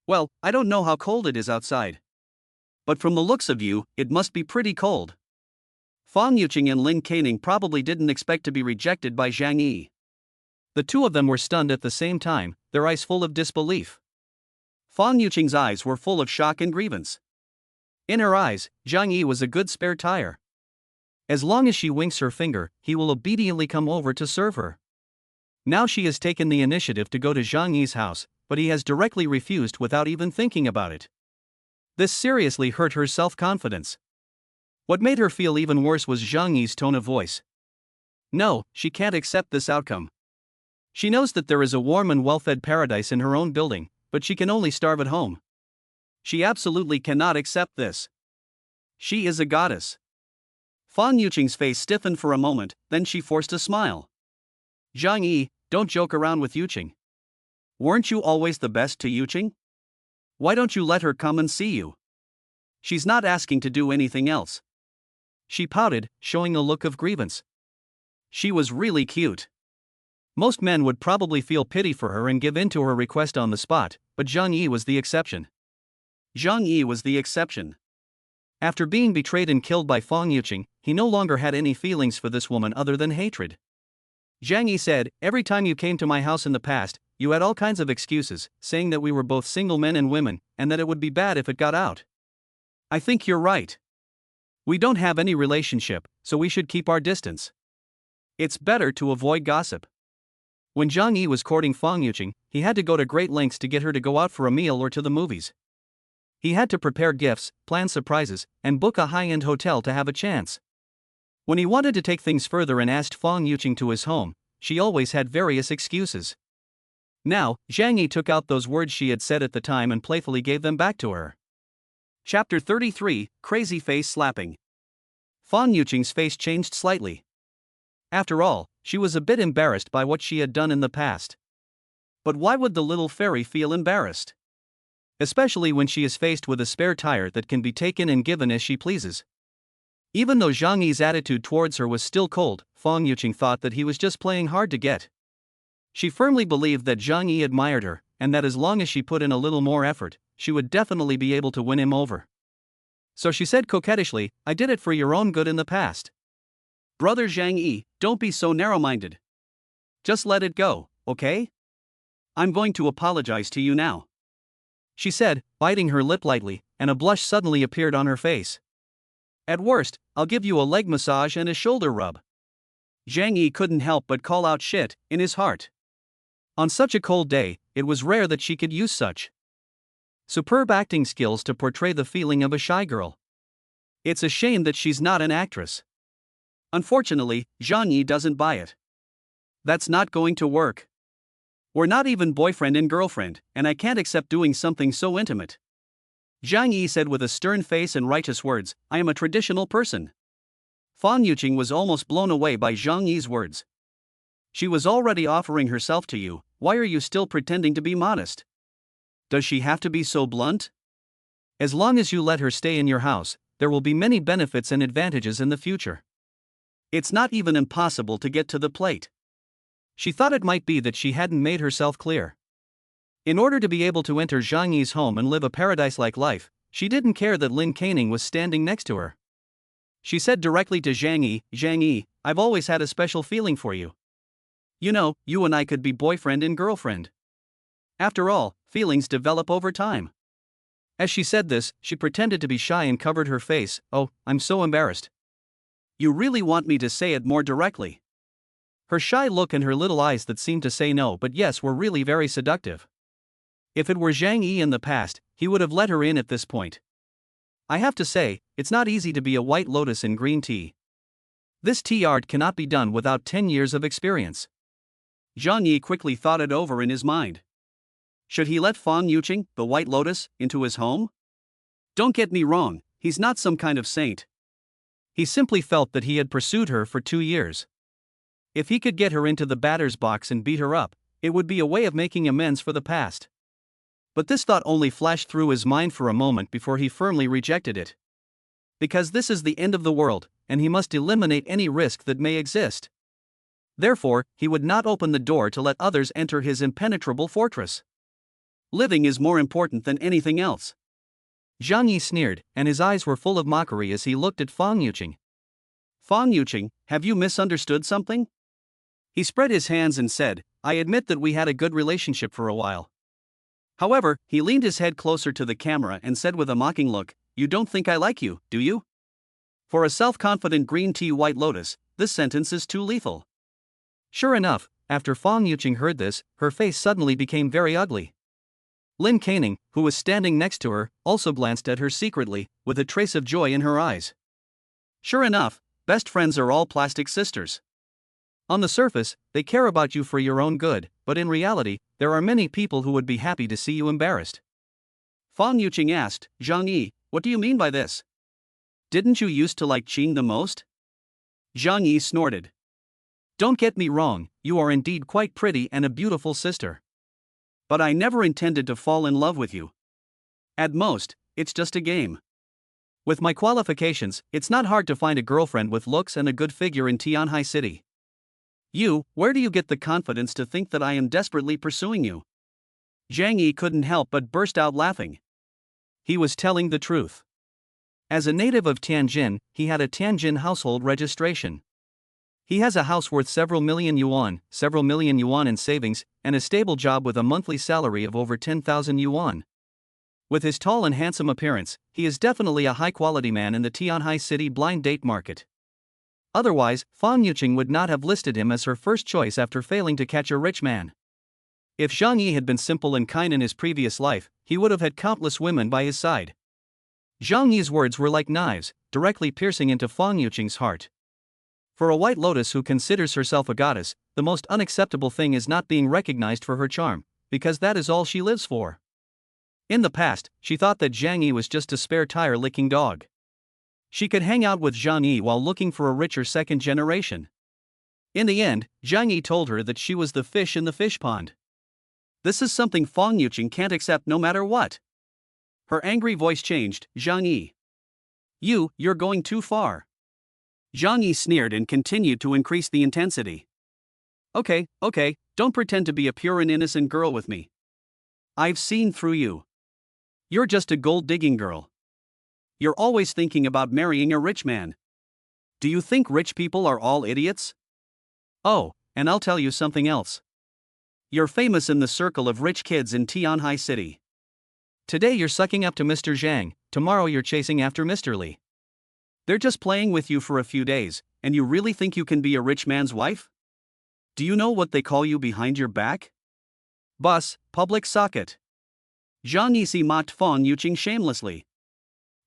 Well, I don't know how cold it is outside. But from the looks of you, it must be pretty cold. Fang Yuqing and Lin Keining probably didn't expect to be rejected by Zhang Yi. The two of them were stunned at the same time, their eyes full of disbelief. Fang Yuqing's eyes were full of shock and grievance. In her eyes, Zhang Yi was a good spare tire. As long as she winks her finger, he will obediently come over to serve her. Now she has taken the initiative to go to Zhang Yi's house, but he has directly refused without even thinking about it. This seriously hurt her self-confidence. What made her feel even worse was Zhang Yi's tone of voice. No, she can't accept this outcome. She knows that there is a warm and well-fed paradise in her own building, but she can only starve at home. She absolutely cannot accept this. She is a goddess. Fang Yuqing's face stiffened for a moment, then she forced a smile. Zhang Yi, don't joke around with Yuqing. Weren't you always the best to Yuqing? Why don't you let her come and see you? She's not asking to do anything else. She pouted, showing a look of grievance. She was really cute. Most men would probably feel pity for her and give in to her request on the spot, but Zhang Yi was the exception. Zhang Yi was the exception. After being betrayed and killed by Fang Yuqing, he no longer had any feelings for this woman other than hatred. Zhang Yi said, "Every time you came to my house in the past, you had all kinds of excuses, saying that we were both single men and women, and that it would be bad if it got out. I think you're right. We don't have any relationship, so we should keep our distance. It's better to avoid gossip." When Zhang Yi was courting Fang Yuqing, he had to go to great lengths to get her to go out for a meal or to the movies. He had to prepare gifts, plan surprises, and book a high-end hotel to have a chance. When he wanted to take things further and asked Fang Yuqing to his home, she always had various excuses. Now, Zhang Yi took out those words she had said at the time and playfully gave them back to her. Chapter 33, Crazy Face Slapping. Fang Yuqing's face changed slightly. After all, she was a bit embarrassed by what she had done in the past. But why would the little fairy feel embarrassed? Especially when she is faced with a spare tire that can be taken and given as she pleases. Even though Zhang Yi's attitude towards her was still cold, Fang Yuqing thought that he was just playing hard to get. She firmly believed that Zhang Yi admired her, and that as long as she put in a little more effort, she would definitely be able to win him over. So she said coquettishly, "I did it for your own good in the past. Brother Zhang Yi, don't be so narrow-minded. Just let it go, okay? I'm going to apologize to you now." she said, biting her lip lightly, and a blush suddenly appeared on her face. At worst, I'll give you a leg massage and a shoulder rub. Zhang Yi couldn't help but call out shit in his heart. On such a cold day, it was rare that she could use such superb acting skills to portray the feeling of a shy girl. It's a shame that she's not an actress. Unfortunately, Zhang Yi doesn't buy it. That's not going to work. We're not even boyfriend and girlfriend, and I can't accept doing something so intimate. Zhang Yi said with a stern face and righteous words, I am a traditional person. Fan Yuqing was almost blown away by Zhang Yi's words. She was already offering herself to you, why are you still pretending to be modest? Does she have to be so blunt? As long as you let her stay in your house, there will be many benefits and advantages in the future. It's not even impossible to get to the plate. She thought it might be that she hadn't made herself clear. In order to be able to enter Zhang Yi's home and live a paradise-like life, she didn't care that Lin Canning was standing next to her. She said directly to Zhang Yi, I've always had a special feeling for you. You know, you and I could be boyfriend and girlfriend. After all, feelings develop over time. As she said this, she pretended to be shy and covered her face. Oh, I'm so embarrassed. You really want me to say it more directly? Her shy look and her little eyes that seemed to say no but yes were really very seductive. If it were Zhang Yi in the past, he would have let her in at this point. I have to say, it's not easy to be a white lotus in green tea. This tea art cannot be done without 10 years of experience. Zhang Yi quickly thought it over in his mind. Should he let Fan Yuqing, the white lotus, into his home? Don't get me wrong, he's not some kind of saint. He simply felt that he had pursued her for 2 years. If he could get her into the batter's box and beat her up, it would be a way of making amends for the past. But this thought only flashed through his mind for a moment before he firmly rejected it. Because this is the end of the world, and he must eliminate any risk that may exist. Therefore, he would not open the door to let others enter his impenetrable fortress. Living is more important than anything else. Zhang Yi sneered, and his eyes were full of mockery as he looked at Fan Yuqing. Fan Yuqing, have you misunderstood something? He spread his hands and said, I admit that we had a good relationship for a while. However, he leaned his head closer to the camera and said with a mocking look, you don't think I like you, do you? For a self-confident green tea white lotus, this sentence is too lethal. Sure enough, after Fan Yuqing heard this, her face suddenly became very ugly. Lin Canning, who was standing next to her, also glanced at her secretly, with a trace of joy in her eyes. Sure enough, best friends are all plastic sisters. On the surface, they care about you for your own good, but in reality, there are many people who would be happy to see you embarrassed. Fan Yuqing asked, Zhang Yi, what do you mean by this? Didn't you used to like Qing the most? Zhang Yi snorted. Don't get me wrong, you are indeed quite pretty and a beautiful sister. But I never intended to fall in love with you. At most, it's just a game. With my qualifications, it's not hard to find a girlfriend with looks and a good figure in Tianhai City. Where do you get the confidence to think that I am desperately pursuing you? Zhang Yi couldn't help but burst out laughing. He was telling the truth. As a native of Tianjin, he had a Tianjin household registration. He has a house worth several million yuan in savings, and a stable job with a monthly salary of over 10,000 yuan. With his tall and handsome appearance, he is definitely a high-quality man in the Tianhai City blind date market. Otherwise, Fan Yuqing would not have listed him as her first choice after failing to catch a rich man. If Zhang Yi had been simple and kind in his previous life, he would have had countless women by his side. Zhang Yi's words were like knives, directly piercing into Fan Yuqing's heart. For a white lotus who considers herself a goddess, the most unacceptable thing is not being recognized for her charm, because that is all she lives for. In the past, she thought that Zhang Yi was just a spare tire-licking dog. She could hang out with Zhang Yi while looking for a richer second generation. In the end, Zhang Yi told her that she was the fish in the fish pond. This is something Fan Yuqing can't accept no matter what. Her angry voice changed, Zhang Yi. You're going too far. Zhang Yi sneered and continued to increase the intensity. Okay, don't pretend to be a pure and innocent girl with me. I've seen through you. You're just a gold-digging girl. You're always thinking about marrying a rich man. Do you think rich people are all idiots? Oh, and I'll tell you something else. You're famous in the circle of rich kids in Tianhai City. Today you're sucking up to Mr. Zhang, tomorrow you're chasing after Mr. Li. They're just playing with you for a few days, and you really think you can be a rich man's wife? Do you know what they call you behind your back? Bus, public socket. Zhang Yixi mocked Fang Yuqing shamelessly.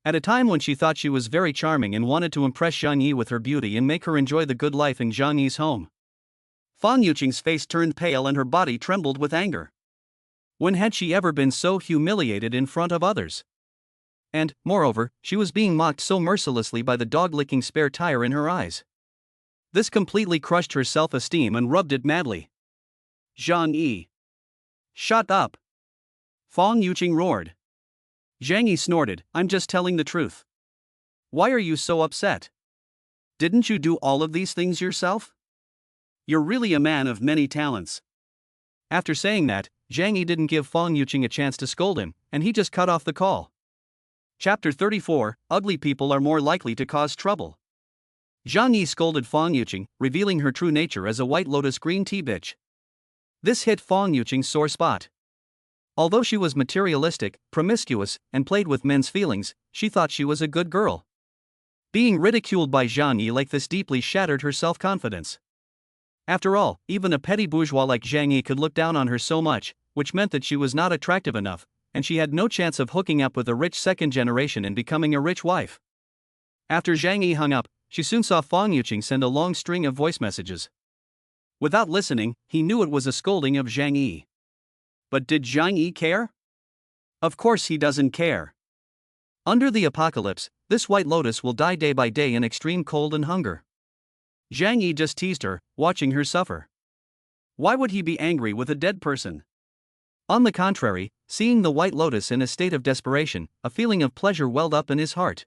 At a time when she thought she was very charming and wanted to impress Zhang Yi with her beauty and make her enjoy the good life in Zhang Yi's home. Fang Yuqing's face turned pale and her body trembled with anger. When had she ever been so humiliated in front of others? And, moreover, she was being mocked so mercilessly by the dog-licking spare tire in her eyes. This completely crushed her self-esteem and rubbed it madly. Zhang Yi. Shut up! Fang Yuqing roared. Zhang Yi snorted, I'm just telling the truth. Why are you so upset? Didn't you do all of these things yourself? You're really a man of many talents. After saying that, Zhang Yi didn't give Fang Yuqing a chance to scold him, and he just cut off the call. Chapter 34, Ugly people are more likely to cause trouble. Zhang Yi scolded Fang Yuqing, revealing her true nature as a White Lotus green tea bitch. This hit Fang Yuqing's sore spot. Although she was materialistic, promiscuous, and played with men's feelings, she thought she was a good girl. Being ridiculed by Zhang Yi like this deeply shattered her self-confidence. After all, even a petty bourgeois like Zhang Yi could look down on her so much, which meant that she was not attractive enough, and she had no chance of hooking up with a rich second generation and becoming a rich wife. After Zhang Yi hung up, she soon saw Fang Yuqing send a long string of voice messages. Without listening, he knew it was a scolding of Zhang Yi. But did Zhang Yi care? Of course he doesn't care. Under the apocalypse, this White Lotus will die day by day in extreme cold and hunger. Zhang Yi just teased her, watching her suffer. Why would he be angry with a dead person? On the contrary, seeing the White Lotus in a state of desperation, a feeling of pleasure welled up in his heart.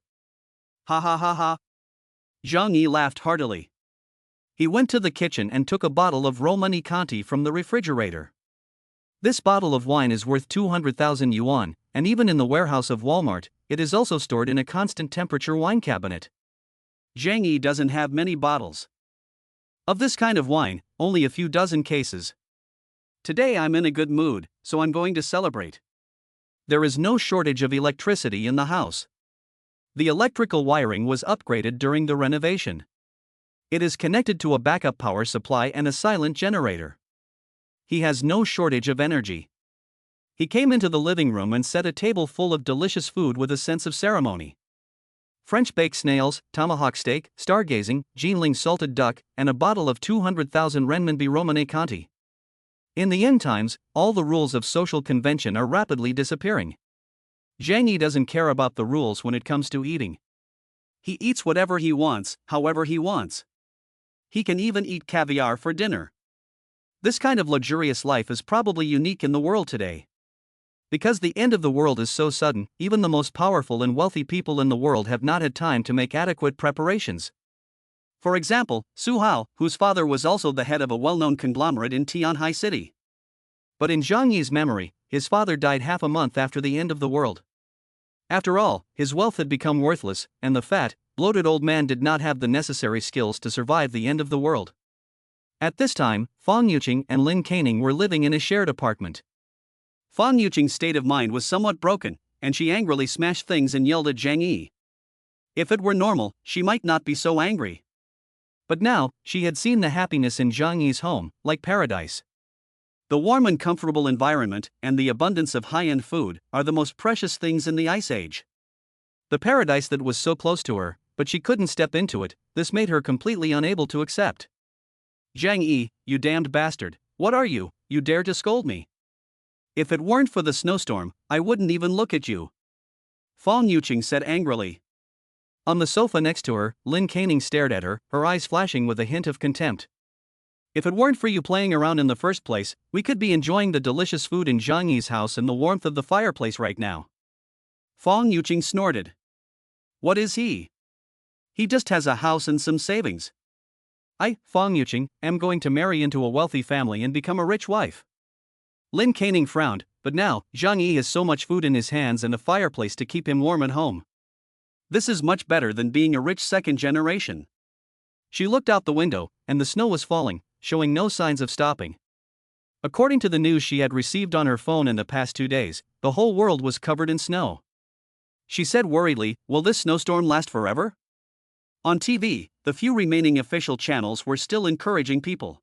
Ha ha ha ha. Zhang Yi laughed heartily. He went to the kitchen and took a bottle of Romani Conti from the refrigerator. This bottle of wine is worth 200,000 yuan, and even in the warehouse of Walmart, it is also stored in a constant temperature wine cabinet. Zhang Yi doesn't have many bottles of this kind of wine, only a few dozen cases. Today I'm in a good mood, so I'm going to celebrate. There is no shortage of electricity in the house. The electrical wiring was upgraded during the renovation. It is connected to a backup power supply and a silent generator. He has no shortage of energy. He came into the living room and set a table full of delicious food with a sense of ceremony. French baked snails, tomahawk steak, stargazing, Jinling salted duck, and a bottle of 200,000 renminbi Romane Conti. In the end times, all the rules of social convention are rapidly disappearing. Zhang Yi doesn't care about the rules when it comes to eating. He eats whatever he wants, however he wants. He can even eat caviar for dinner. This kind of luxurious life is probably unique in the world today. Because the end of the world is so sudden, even the most powerful and wealthy people in the world have not had time to make adequate preparations. For example, Su Hao, whose father was also the head of a well-known conglomerate in Tianhai City. But in Zhang Yi's memory, his father died half a month after the end of the world. After all, his wealth had become worthless, and the fat, bloated old man did not have the necessary skills to survive the end of the world. At this time, Fang Yuqing and Lin Caning were living in a shared apartment. Fang Yuqing's state of mind was somewhat broken, and she angrily smashed things and yelled at Zhang Yi. If it were normal, she might not be so angry. But now, she had seen the happiness in Zhang Yi's home, like paradise. The warm and comfortable environment and the abundance of high-end food are the most precious things in the Ice Age. The paradise that was so close to her, but she couldn't step into it, this made her completely unable to accept. Zhang Yi, you damned bastard, what are you, you dare to scold me? If it weren't for the snowstorm, I wouldn't even look at you. Fang Yuqing said angrily. On the sofa next to her, Lin Caning stared at her, her eyes flashing with a hint of contempt. If it weren't for you playing around in the first place, we could be enjoying the delicious food in Zhang Yi's house and the warmth of the fireplace right now. Fang Yuqing snorted. What is he? He just has a house and some savings. I, Fang Yuqing, am going to marry into a wealthy family and become a rich wife. Lin Caning frowned, but now, Zhang Yi has so much food in his hands and a fireplace to keep him warm at home. This is much better than being a rich second generation. She looked out the window, and the snow was falling, showing no signs of stopping. According to the news she had received on her phone in the past 2 days, the whole world was covered in snow. She said worriedly, "Will this snowstorm last forever?" On TV, the few remaining official channels were still encouraging people.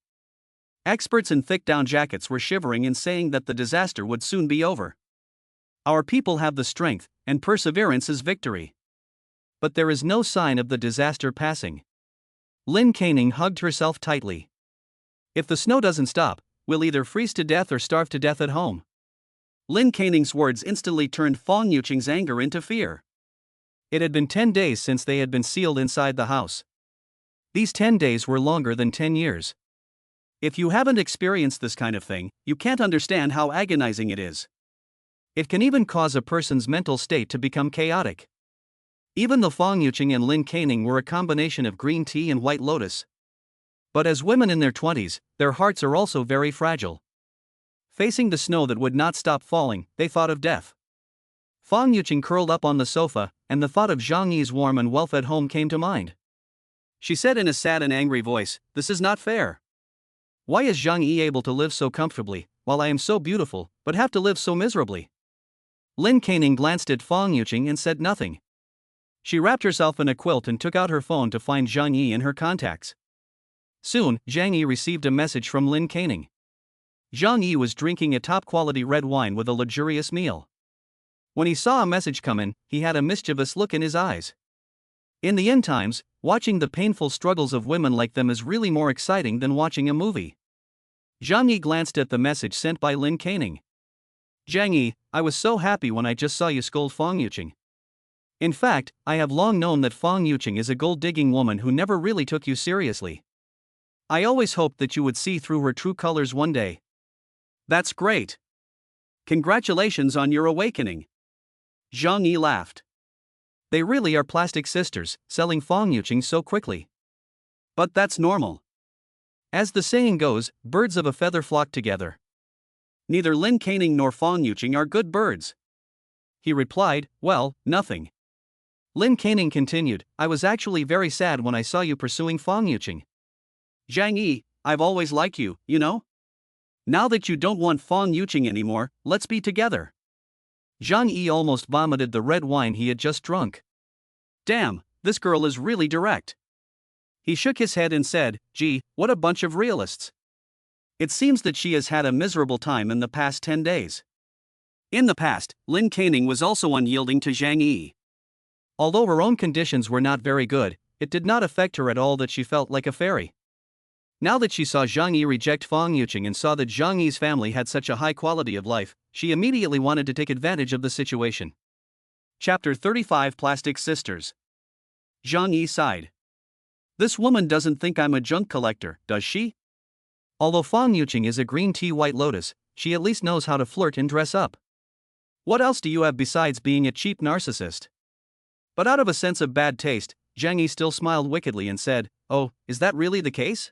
Experts in thick down jackets were shivering and saying that the disaster would soon be over. Our people have the strength, and perseverance is victory. But there is no sign of the disaster passing. Lynn Canning hugged herself tightly. If the snow doesn't stop, we'll either freeze to death or starve to death at home. Lynn Canning's words instantly turned Fong Yuqing's anger into fear. It had been 10 days since they had been sealed inside the house. These 10 days were longer than 10 years. If you haven't experienced this kind of thing, you can't understand how agonizing it is. It can even cause a person's mental state to become chaotic. Even though Fong Yuqing and Lynn Canning were a combination of green tea and white lotus. But as women in their 20s, their hearts are also very fragile. Facing the snow that would not stop falling, they thought of death. Fong Yuqing curled up on the sofa, and the thought of Zhang Yi's warm and well-fed home came to mind. She said in a sad and angry voice, "This is not fair. Why is Zhang Yi able to live so comfortably, while I am so beautiful, but have to live so miserably?" Lin Canning glanced at Fong Yuqing and said nothing. She wrapped herself in a quilt and took out her phone to find Zhang Yi in her contacts. Soon, Zhang Yi received a message from Lin Canning. Zhang Yi was drinking a top-quality red wine with a luxurious meal. When he saw a message come in, he had a mischievous look in his eyes. In the end times, watching the painful struggles of women like them is really more exciting than watching a movie. Zhang Yi glanced at the message sent by Lin Canning. "Zhang Yi, I was so happy when I just saw you scold Fong Yuqing. In fact, I have long known that Fong Yuqing is a gold-digging woman who never really took you seriously. I always hoped that you would see through her true colors one day." "That's great. Congratulations on your awakening." Zhang Yi laughed. They really are plastic sisters, selling Fong Yuqing so quickly. But that's normal. As the saying goes, birds of a feather flock together. Neither Lin Canning nor Fong Yuqing are good birds. He replied, "Well, nothing." Lin Canning continued, "I was actually very sad when I saw you pursuing Fong Yuqing. Zhang Yi, I've always liked you, you know? Now that you don't want Fong Yuqing anymore, let's be together." Zhang Yi almost vomited the red wine he had just drunk. "Damn, this girl is really direct." He shook his head and said, "Gee, what a bunch of realists. It seems that she has had a miserable time in the past 10 days. In the past, Lin Canning was also unyielding to Zhang Yi. Although her own conditions were not very good, it did not affect her at all that she felt like a fairy. Now that she saw Zhang Yi reject Fong Yuqing and saw that Zhang Yi's family had such a high quality of life, she immediately wanted to take advantage of the situation. Chapter 35 Plastic Sisters. Zhang Yi sighed. "This woman doesn't think I'm a junk collector, does she? Although Fong Yuqing is a green tea white lotus, she at least knows how to flirt and dress up. What else do you have besides being a cheap narcissist?" But out of a sense of bad taste, Zhang Yi still smiled wickedly and said, "Oh, is that really the case?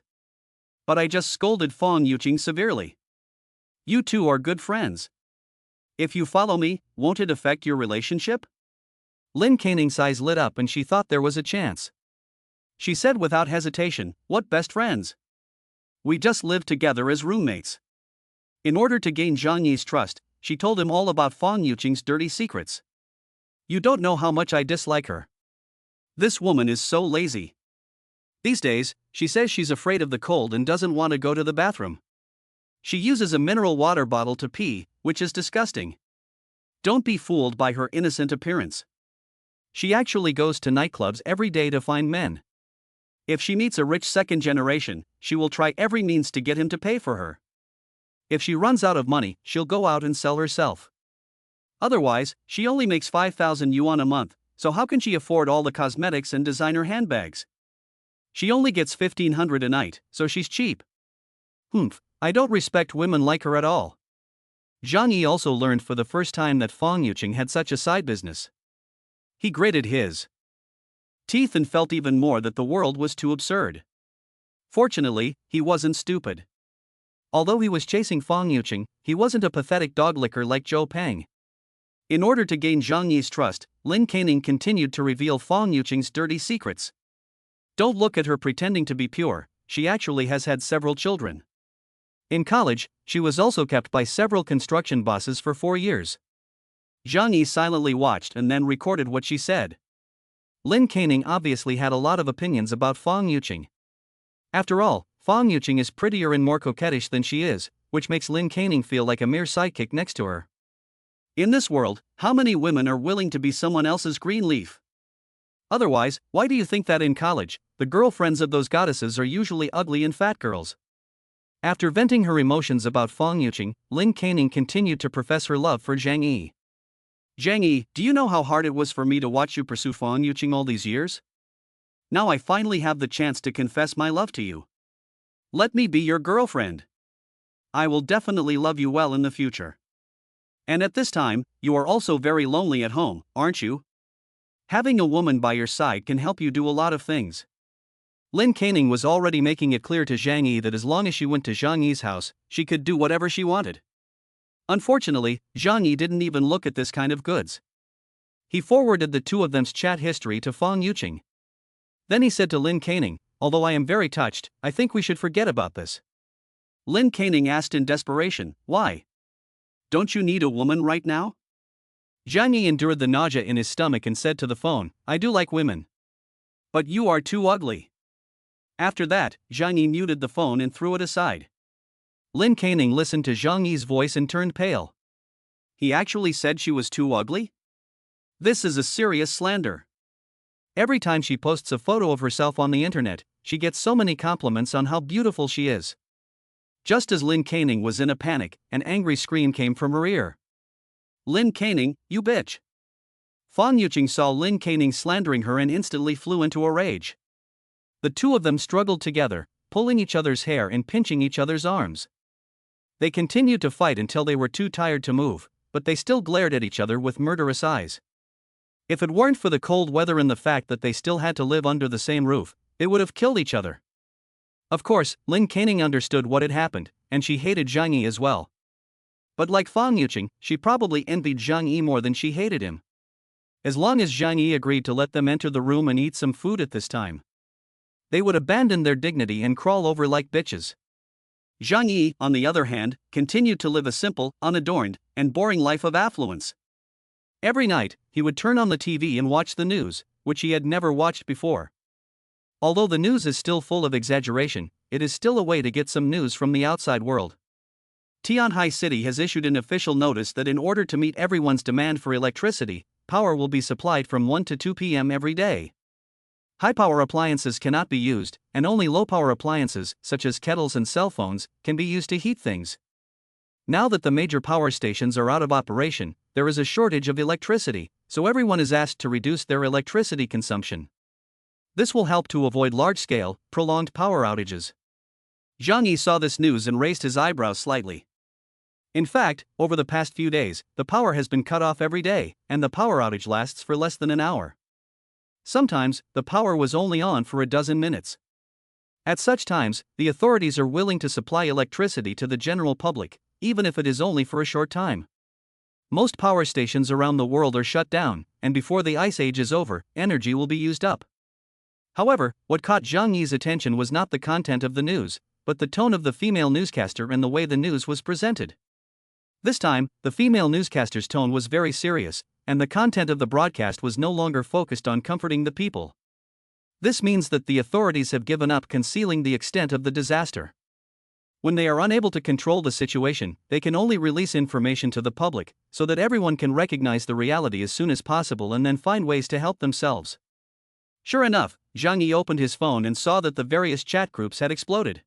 But I just scolded Fong Yuqing severely. You two are good friends. If you follow me, won't it affect your relationship?" Lin Canning's eyes lit up and she thought there was a chance. She said without hesitation, "What best friends? We just live together as roommates." In order to gain Zhang Yi's trust, she told him all about Fong Yuqing's dirty secrets. "You don't know how much I dislike her. This woman is so lazy. These days, she says she's afraid of the cold and doesn't want to go to the bathroom. She uses a mineral water bottle to pee, which is disgusting. Don't be fooled by her innocent appearance. She actually goes to nightclubs every day to find men. If she meets a rich second generation, she will try every means to get him to pay for her. If she runs out of money, she'll go out and sell herself. Otherwise, she only makes 5,000 yuan a month, so how can she afford all the cosmetics and designer handbags? She only gets 1,500 a night, so she's cheap. Humph, I don't respect women like her at all." Zhang Yi also learned for the first time that Fong Yuqing had such a side business. He gritted his teeth and felt even more that the world was too absurd. Fortunately, he wasn't stupid. Although he was chasing Fong Yuqing, he wasn't a pathetic dog licker like Zhou Peng. In order to gain Zhang Yi's trust, Lin Canning continued to reveal Fong Yuqing's dirty secrets. "Don't look at her pretending to be pure, she actually has had several children. In college, she was also kept by several construction bosses for 4 years. Zhang Yi silently watched and then recorded what she said. Lin Canning obviously had a lot of opinions about Fang Yuqing. After all, Fang Yuqing is prettier and more coquettish than she is, which makes Lin Canning feel like a mere sidekick next to her. In this world, how many women are willing to be someone else's green leaf? Otherwise, why do you think that in college, the girlfriends of those goddesses are usually ugly and fat girls? After venting her emotions about Fang Yuqing, Lin Canning continued to profess her love for Zhang Yi. Zhang Yi, do you know how hard it was for me to watch you pursue Fang Yuqing all these years? Now I finally have the chance to confess my love to you. Let me be your girlfriend. I will definitely love you well in the future. And at this time, you are also very lonely at home, aren't you? Having a woman by your side can help you do a lot of things. Lin Canning was already making it clear to Zhang Yi that as long as she went to Zhang Yi's house, she could do whatever she wanted. Unfortunately, Zhang Yi didn't even look at this kind of goods. He forwarded the two of them's chat history to Fang Yuqing. Then he said to Lin Canning, although I am very touched, I think we should forget about this. Lin Canning asked in desperation, why? Don't you need a woman right now? Zhang Yi endured the nausea in his stomach and said to the phone, I do like women. But you are too ugly. After that, Zhang Yi muted the phone and threw it aside. Lin Canning listened to Zhang Yi's voice and turned pale. He actually said she was too ugly? This is a serious slander. Every time she posts a photo of herself on the internet, she gets so many compliments on how beautiful she is. Just as Lin Canning was in a panic, an angry scream came from her ear. Lin Canning, you bitch! Fang Yuqing saw Lin Canning slandering her and instantly flew into a rage. The two of them struggled together, pulling each other's hair and pinching each other's arms. They continued to fight until they were too tired to move, but they still glared at each other with murderous eyes. If it weren't for the cold weather and the fact that they still had to live under the same roof, they would have killed each other. Of course, Lin Canning understood what had happened, and she hated Zhang Yi as well. But like Fang Yuqing, she probably envied Zhang Yi more than she hated him. As long as Zhang Yi agreed to let them enter the room and eat some food at this time, they would abandon their dignity and crawl over like bitches. Zhang Yi, on the other hand, continued to live a simple, unadorned, and boring life of affluence. Every night, he would turn on the TV and watch the news, which he had never watched before. Although the news is still full of exaggeration, it is still a way to get some news from the outside world. Tianhai City has issued an official notice that in order to meet everyone's demand for electricity, power will be supplied from 1 to 2 p.m. every day. High-power appliances cannot be used, and only low-power appliances, such as kettles and cell phones, can be used to heat things. Now that the major power stations are out of operation, there is a shortage of electricity, so everyone is asked to reduce their electricity consumption. This will help to avoid large-scale, prolonged power outages. Zhang Yi saw this news and raised his eyebrows slightly. In fact, over the past few days, the power has been cut off every day, and the power outage lasts for less than an hour. Sometimes, the power was only on for a dozen minutes. At such times, the authorities are willing to supply electricity to the general public, even if it is only for a short time. Most power stations around the world are shut down, and before the ice age is over, energy will be used up. However, what caught Zhang Yi's attention was not the content of the news, but the tone of the female newscaster and the way the news was presented. This time, the female newscaster's tone was very serious, and the content of the broadcast was no longer focused on comforting the people. This means that the authorities have given up concealing the extent of the disaster. When they are unable to control the situation, they can only release information to the public, so that everyone can recognize the reality as soon as possible and then find ways to help themselves. Sure enough, Zhang Yi opened his phone and saw that the various chat groups had exploded.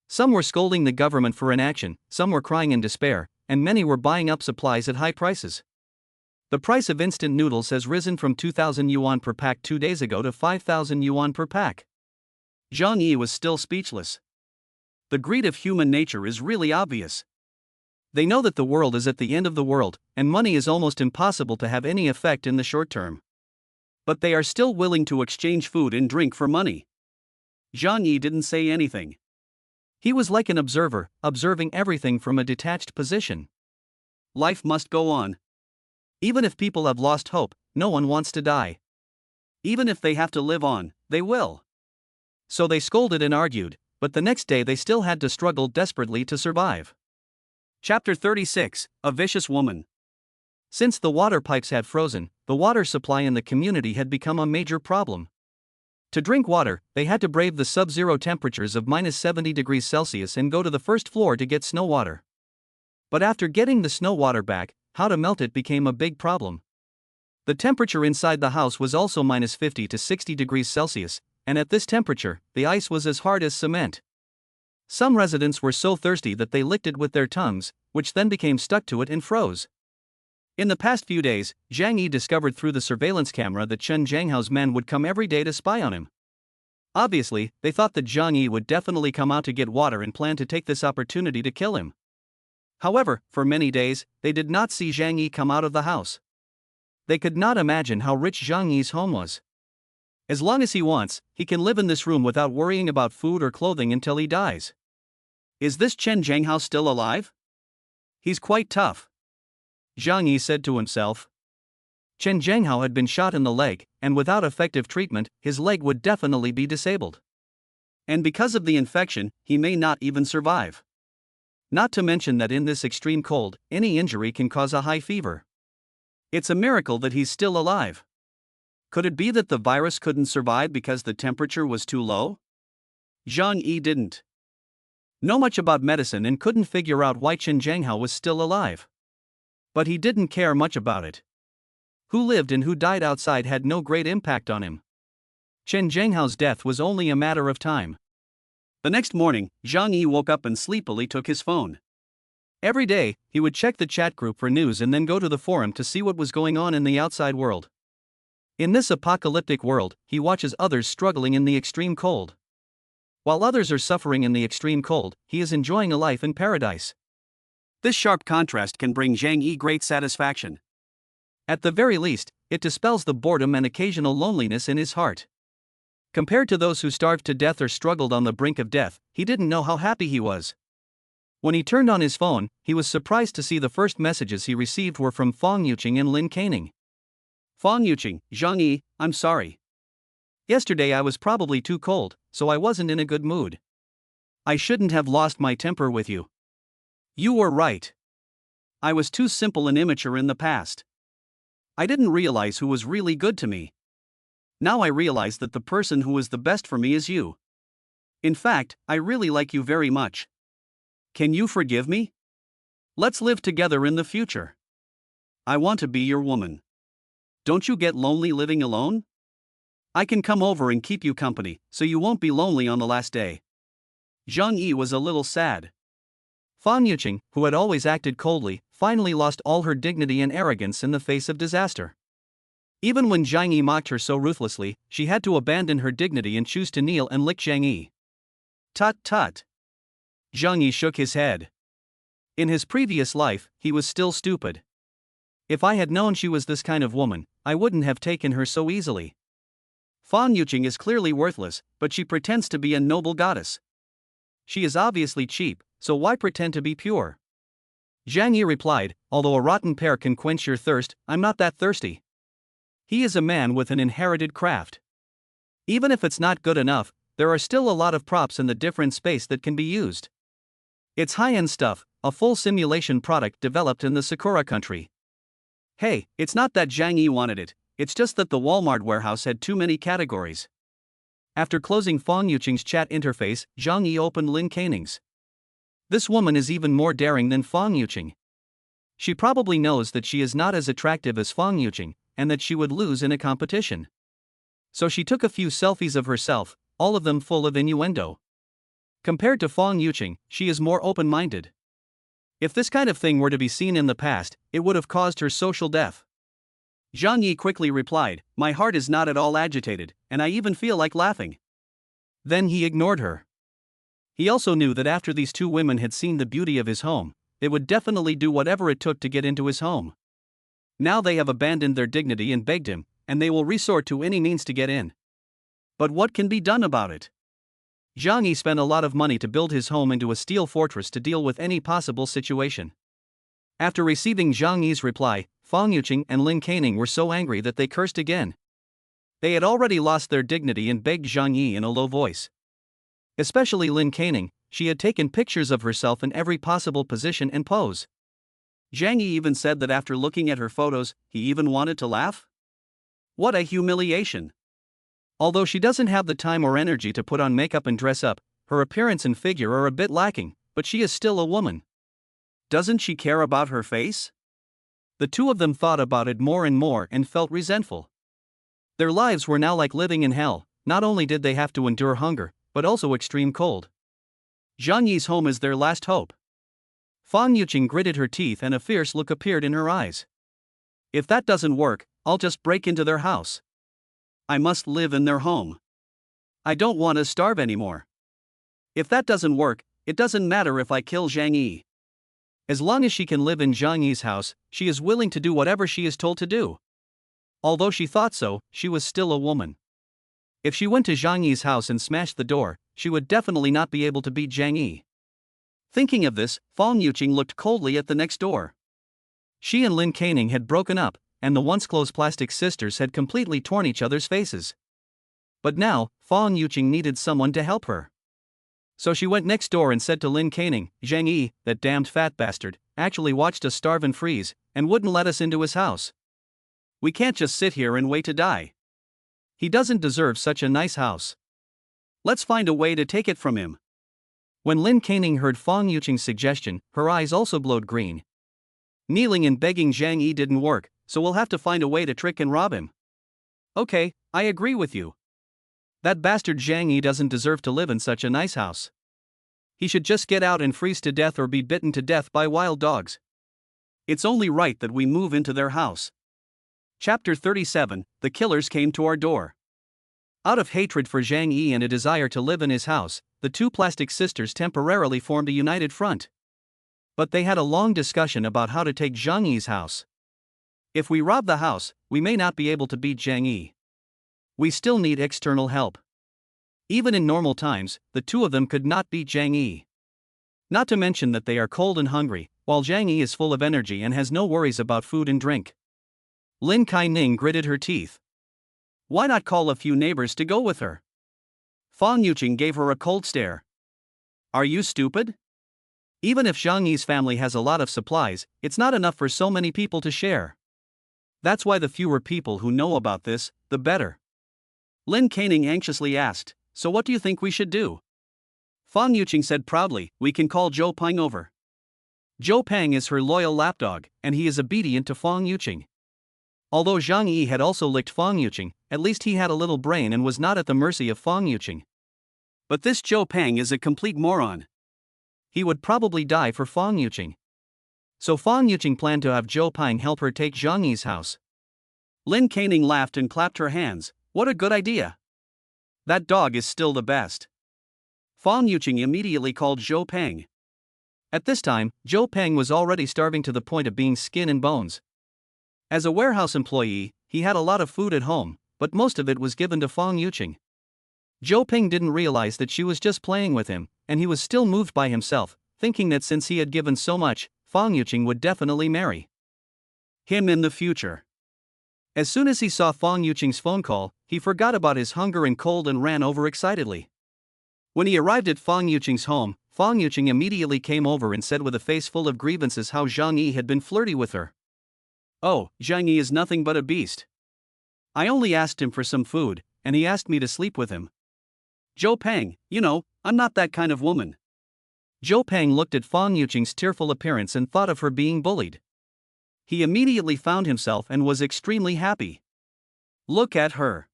Some were scolding the government for inaction, some were crying in despair, and many were buying up supplies at high prices. The price of instant noodles has risen from 2,000 yuan per pack 2 days ago to 5,000 yuan per pack. Zhang Yi was still speechless. The greed of human nature is really obvious. They know that the world is at the end of the world, and money is almost impossible to have any effect in the short term. But they are still willing to exchange food and drink for money. Zhang Yi didn't say anything. He was like an observer, observing everything from a detached position. Life must go on. Even if people have lost hope, no one wants to die. Even if they have to live on, they will. So they scolded and argued, but the next day they still had to struggle desperately to survive. Chapter 36: A Vicious Woman. Since the water pipes had frozen, the water supply in the community had become a major problem. To drink water, they had to brave the sub-zero temperatures of -70 degrees Celsius and go to the first floor to get snow water. But after getting the snow water back, how to melt it became a big problem. The temperature inside the house was also -50 to 60 degrees Celsius, and at this temperature, the ice was as hard as cement. Some residents were so thirsty that they licked it with their tongues, which then became stuck to it and froze. In the past few days, Zhang Yi discovered through the surveillance camera that Chen Zhanghao's men would come every day to spy on him. Obviously, they thought that Zhang Yi would definitely come out to get water and planned to take this opportunity to kill him. However, for many days, they did not see Zhang Yi come out of the house. They could not imagine how rich Zhang Yi's home was. As long as he wants, he can live in this room without worrying about food or clothing until he dies. Is this Chen Zhanghao still alive? He's quite tough, Zhang Yi said to himself. Chen Zhanghao had been shot in the leg, and without effective treatment, his leg would definitely be disabled. And because of the infection, he may not even survive. Not to mention that in this extreme cold, any injury can cause a high fever. It's a miracle that he's still alive. Could it be that the virus couldn't survive because the temperature was too low? Zhang Yi didn't know much about medicine and couldn't figure out why Chen Zhanghao was still alive. But he didn't care much about it. Who lived and who died outside had no great impact on him. Chen Zhanghao's death was only a matter of time. The next morning, Zhang Yi woke up and sleepily took his phone. Every day, he would check the chat group for news and then go to the forum to see what was going on in the outside world. In this apocalyptic world, he watches others struggling in the extreme cold. While others are suffering in the extreme cold, he is enjoying a life in paradise. This sharp contrast can bring Zhang Yi great satisfaction. At the very least, it dispels the boredom and occasional loneliness in his heart. Compared to those who starved to death or struggled on the brink of death, he didn't know how happy he was. When he turned on his phone, he was surprised to see the first messages he received were from Fang Yuqing and Lin Caning. Fang Yuqing: Zhang Yi, I'm sorry. Yesterday I was probably too cold, so I wasn't in a good mood. I shouldn't have lost my temper with you. You were right. I was too simple and immature in the past. I didn't realize who was really good to me. Now I realize that the person who is the best for me is you. In fact, I really like you very much. Can you forgive me? Let's live together in the future. I want to be your woman. Don't you get lonely living alone? I can come over and keep you company, so you won't be lonely on the last day. Zhang Yi was a little sad. Fang Yuqing, who had always acted coldly, finally lost all her dignity and arrogance in the face of disaster. Even when Zhang Yi mocked her so ruthlessly, she had to abandon her dignity and choose to kneel and lick Zhang Yi. Tut tut. Zhang Yi shook his head. In his previous life, he was still stupid. If I had known she was this kind of woman, I wouldn't have taken her so easily. Fang Yuqing is clearly worthless, but she pretends to be a noble goddess. She is obviously cheap, so why pretend to be pure? Zhang Yi replied, although a rotten pear can quench your thirst, I'm not that thirsty. He is a man with an inherited craft. Even if it's not good enough, there are still a lot of props in the different space that can be used. It's high-end stuff, a full simulation product developed in the Sakura country. Hey, it's not that Zhang Yi wanted it, it's just that the Walmart warehouse had too many categories. After closing Fang Yuqing's chat interface, Zhang Yi opened Lin Caning's. This woman is even more daring than Fang Yuqing. She probably knows that she is not as attractive as Fang Yuqing, and that she would lose in a competition. So she took a few selfies of herself, all of them full of innuendo. Compared to Fang Yuqing, she is more open-minded. If this kind of thing were to be seen in the past, it would have caused her social death. Zhang Yi quickly replied, my heart is not at all agitated, and I even feel like laughing. Then he ignored her. He also knew that after these two women had seen the beauty of his home, they would definitely do whatever it took to get into his home. Now they have abandoned their dignity and begged him, and they will resort to any means to get in. But what can be done about it? Zhang Yi spent a lot of money to build his home into a steel fortress to deal with any possible situation. After receiving Zhang Yi's reply, Fang Yuqing and Lin Caning were so angry that they cursed again. They had already lost their dignity and begged Zhang Yi in a low voice. Especially Lin Caning, she had taken pictures of herself in every possible position and pose. Zhang Yi even said that after looking at her photos, he even wanted to laugh. What a humiliation! Although she doesn't have the time or energy to put on makeup and dress up, her appearance and figure are a bit lacking, but she is still a woman. Doesn't she care about her face? The two of them thought about it more and more and felt resentful. Their lives were now like living in hell. Not only did they have to endure hunger, but also extreme cold. Zhang Yi's home is their last hope. Fang Yuqing gritted her teeth and a fierce look appeared in her eyes. If that doesn't work, I'll just break into their house. I must live in their home. I don't want to starve anymore. If that doesn't work, it doesn't matter if I kill Zhang Yi. As long as she can live in Zhang Yi's house, she is willing to do whatever she is told to do. Although she thought so, she was still a woman. If she went to Zhang Yi's house and smashed the door, she would definitely not be able to beat Zhang Yi. Thinking of this, Fang Yuqing looked coldly at the next door. She and Lin Caning had broken up, and the once close plastic sisters had completely torn each other's faces. But now, Fang Yuqing needed someone to help her. So she went next door and said to Lin Caning, Zhang Yi, that damned fat bastard, actually watched us starve and freeze, and wouldn't let us into his house. We can't just sit here and wait to die. He doesn't deserve such a nice house. Let's find a way to take it from him. When Lin Caning heard Fang Yuqing's suggestion, her eyes also glowed green. Kneeling and begging Zhang Yi didn't work, so we'll have to find a way to trick and rob him. Okay, I agree with you. That bastard Zhang Yi doesn't deserve to live in such a nice house. He should just get out and freeze to death or be bitten to death by wild dogs. It's only right that we move into their house. Chapter 37, The Killers Came to Our Door. Out of hatred for Zhang Yi and a desire to live in his house, the two plastic sisters temporarily formed a united front. But they had a long discussion about how to take Zhang Yi's house. If we rob the house, we may not be able to beat Zhang Yi. We still need external help. Even in normal times, the two of them could not beat Zhang Yi. Not to mention that they are cold and hungry, while Zhang Yi is full of energy and has no worries about food and drink. Lin Caning gritted her teeth. Why not call a few neighbors to go with her? Fang Yuqing gave her a cold stare. Are you stupid? Even if Zhang Yi's family has a lot of supplies, it's not enough for so many people to share. That's why the fewer people who know about this, the better. Lin Caning anxiously asked, so what do you think we should do? Fang Yuqing said proudly, we can call Zhou Peng over. Zhou Peng is her loyal lapdog, and he is obedient to Fang Yuqing. Although Zhang Yi had also licked Fang Yuqing, at least he had a little brain and was not at the mercy of Fang Yuqing. But this Zhou Peng is a complete moron. He would probably die for Fang Yuqing. So Fang Yuqing planned to have Zhou Peng help her take Zhang Yi's house. Lin Caning laughed and clapped her hands. What a good idea. That dog is still the best. Fang Yuqing immediately called Zhou Peng. At this time, Zhou Peng was already starving to the point of being skin and bones. As a warehouse employee, he had a lot of food at home, but most of it was given to Fang Yuqing. Zhou Peng didn't realize that she was just playing with him, and he was still moved by himself, thinking that since he had given so much, Fang Yuqing would definitely marry him in the future. As soon as he saw Fang Yuqing's phone call, he forgot about his hunger and cold and ran over excitedly. When he arrived at Fang Yuqing's home, Fang Yuqing immediately came over and said with a face full of grievances how Zhang Yi had been flirty with her. Oh, Zhang Yi is nothing but a beast. I only asked him for some food, and he asked me to sleep with him. Zhou Peng, I'm not that kind of woman. Zhou Peng looked at Fang Yuqing's tearful appearance and thought of her being bullied. He immediately found himself and was extremely happy. Look at her.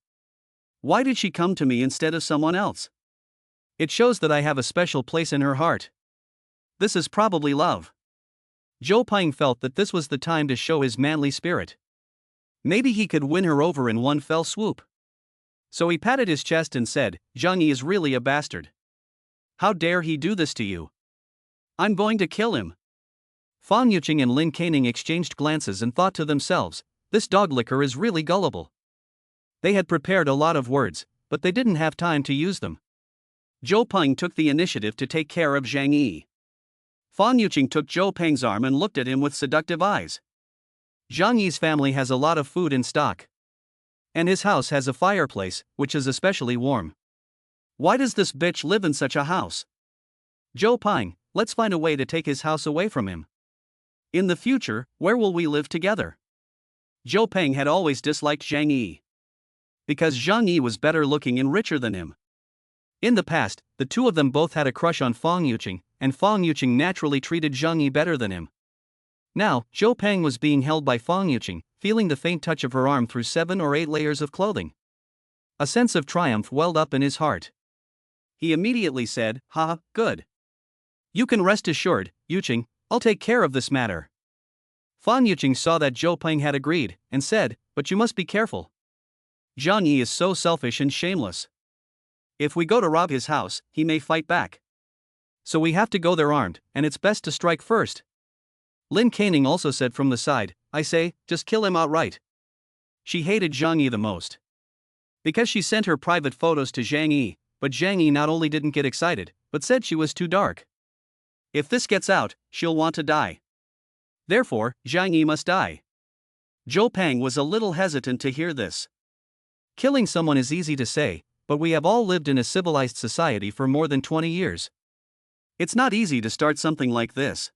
Why did she come to me instead of someone else? It shows that I have a special place in her heart. This is probably love. Zhou Peng felt that this was the time to show his manly spirit. Maybe he could win her over in one fell swoop. So he patted his chest and said, Zhang Yi is really a bastard. How dare he do this to you? I'm going to kill him. Fang Yuqing and Lin Caning exchanged glances and thought to themselves, this dog licker is really gullible. They had prepared a lot of words, but they didn't have time to use them. Zhou Peng took the initiative to take care of Zhang Yi. Fang Yuqing took Zhou Peng's arm and looked at him with seductive eyes. Zhang Yi's family has a lot of food in stock. And his house has a fireplace, which is especially warm. Why does this bitch live in such a house? Joe Pang, let's find a way to take his house away from him. In the future, where will we live together? Joe Pang had always disliked Zhang Yi. Because Zhang Yi was better looking and richer than him. In the past, the two of them both had a crush on Fang Yuqing, and Fang Yuqing naturally treated Zhang Yi better than him. Now, Joe Pang was being held by Fang Yuqing, feeling the faint touch of her arm through 7 or 8 layers of clothing. A sense of triumph welled up in his heart. He immediately said, "Ha, good. You can rest assured, Yuqing, I'll take care of this matter." Fang Yuqing saw that Joe Pang had agreed, and said, "But you must be careful. Zhang Yi is so selfish and shameless. If we go to rob his house, he may fight back. So we have to go there armed, and it's best to strike first." Lin Caning also said from the side, "I say, just kill him outright." She hated Zhang Yi the most. Because she sent her private photos to Zhang Yi, but Zhang Yi not only didn't get excited, but said she was too dark. If this gets out, she'll want to die. Therefore, Zhang Yi must die. Joe Pang was a little hesitant to hear this. Killing someone is easy to say, but we have all lived in a civilized society for more than 20 years. It's not easy to start something like this.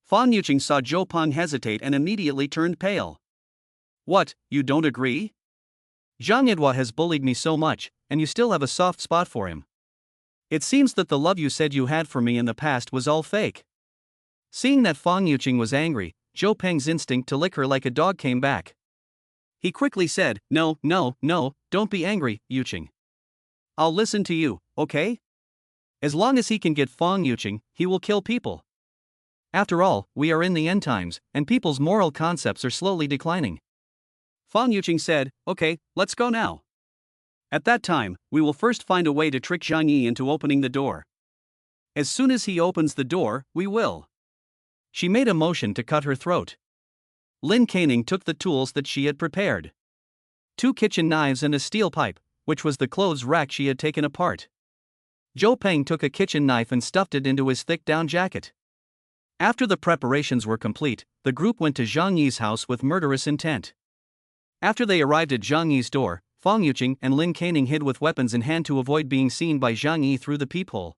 Fang Yuqing saw Joe Pang hesitate and immediately turned pale. "What, you don't agree? Zhang Yidhua has bullied me so much, and you still have a soft spot for him. It seems that the love you said you had for me in the past was all fake." Seeing that Fang Yuqing was angry, Joe Pang's instinct to lick her like a dog came back. He quickly said, No, don't be angry, Yuqing. I'll listen to you, okay? As long as he can get Fang Yuqing, he will kill people. After all, we are in the end times, and people's moral concepts are slowly declining. Fang Yuqing said, "Okay, let's go now. At that time, we will first find a way to trick Zhang Yi into opening the door. As soon as he opens the door, we will." She made a motion to cut her throat. Lin Caning took the tools that she had prepared. 2 kitchen knives and a steel pipe, which was the clothes rack she had taken apart. Joe Pang took a kitchen knife and stuffed it into his thick down jacket. After the preparations were complete, the group went to Zhang Yi's house with murderous intent. After they arrived at Zhang Yi's door, Fang Yuqing and Lin Caning hid with weapons in hand to avoid being seen by Zhang Yi through the peephole.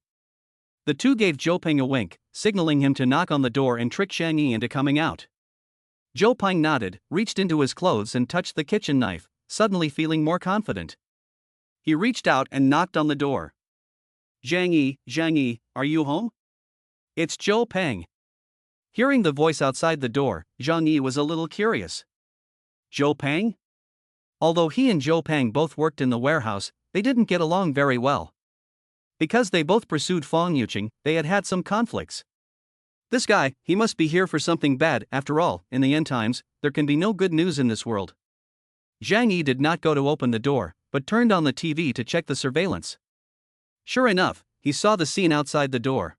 The two gave Joe Pang a wink, signaling him to knock on the door and trick Zhang Yi into coming out. Joe Pang nodded, reached into his clothes and touched the kitchen knife, suddenly feeling more confident. He reached out and knocked on the door. Zhang Yi, are you home? It's Joe Pang." Hearing the voice outside the door, Zhang Yi was a little curious. Joe Pang? Although he and Joe Pang both worked in the warehouse, they didn't get along very well. Because they both pursued Fang Yuqing, they had had some conflicts. This guy, he must be here for something bad. After all, in the end times, there can be no good news in this world. Zhang Yi did not go to open the door, but turned on the TV to check the surveillance. Sure enough, he saw the scene outside the door.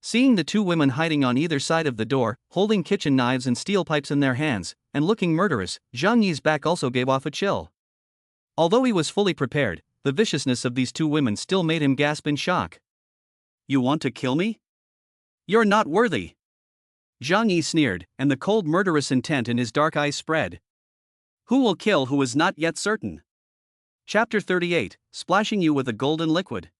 Seeing the two women hiding on either side of the door, holding kitchen knives and steel pipes in their hands, and looking murderous, Zhang Yi's back also gave off a chill. Although he was fully prepared, the viciousness of these two women still made him gasp in shock. "You want to kill me? You're not worthy." Zhang Yi sneered, and the cold murderous intent in his dark eyes spread. Who will kill who is not yet certain? Chapter 38, Splashing You with a Golden Liquid.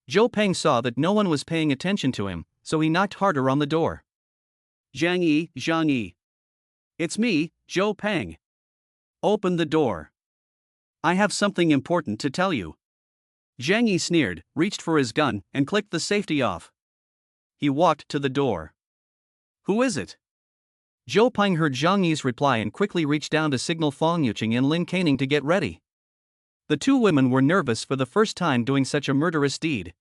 Joe Pang saw that no one was paying attention to him, so he knocked harder on the door. Zhang Yi. It's me, Joe Pang. Open the door. I have something important to tell you. Zhang Yi sneered, reached for his gun, and clicked the safety off. He walked to the door. Who is it? Joe Pang heard Zhang Yi's reply and quickly reached down to signal Fang Yuqing and Lin Caning to get ready. The two women were nervous for the first time doing such a murderous deed.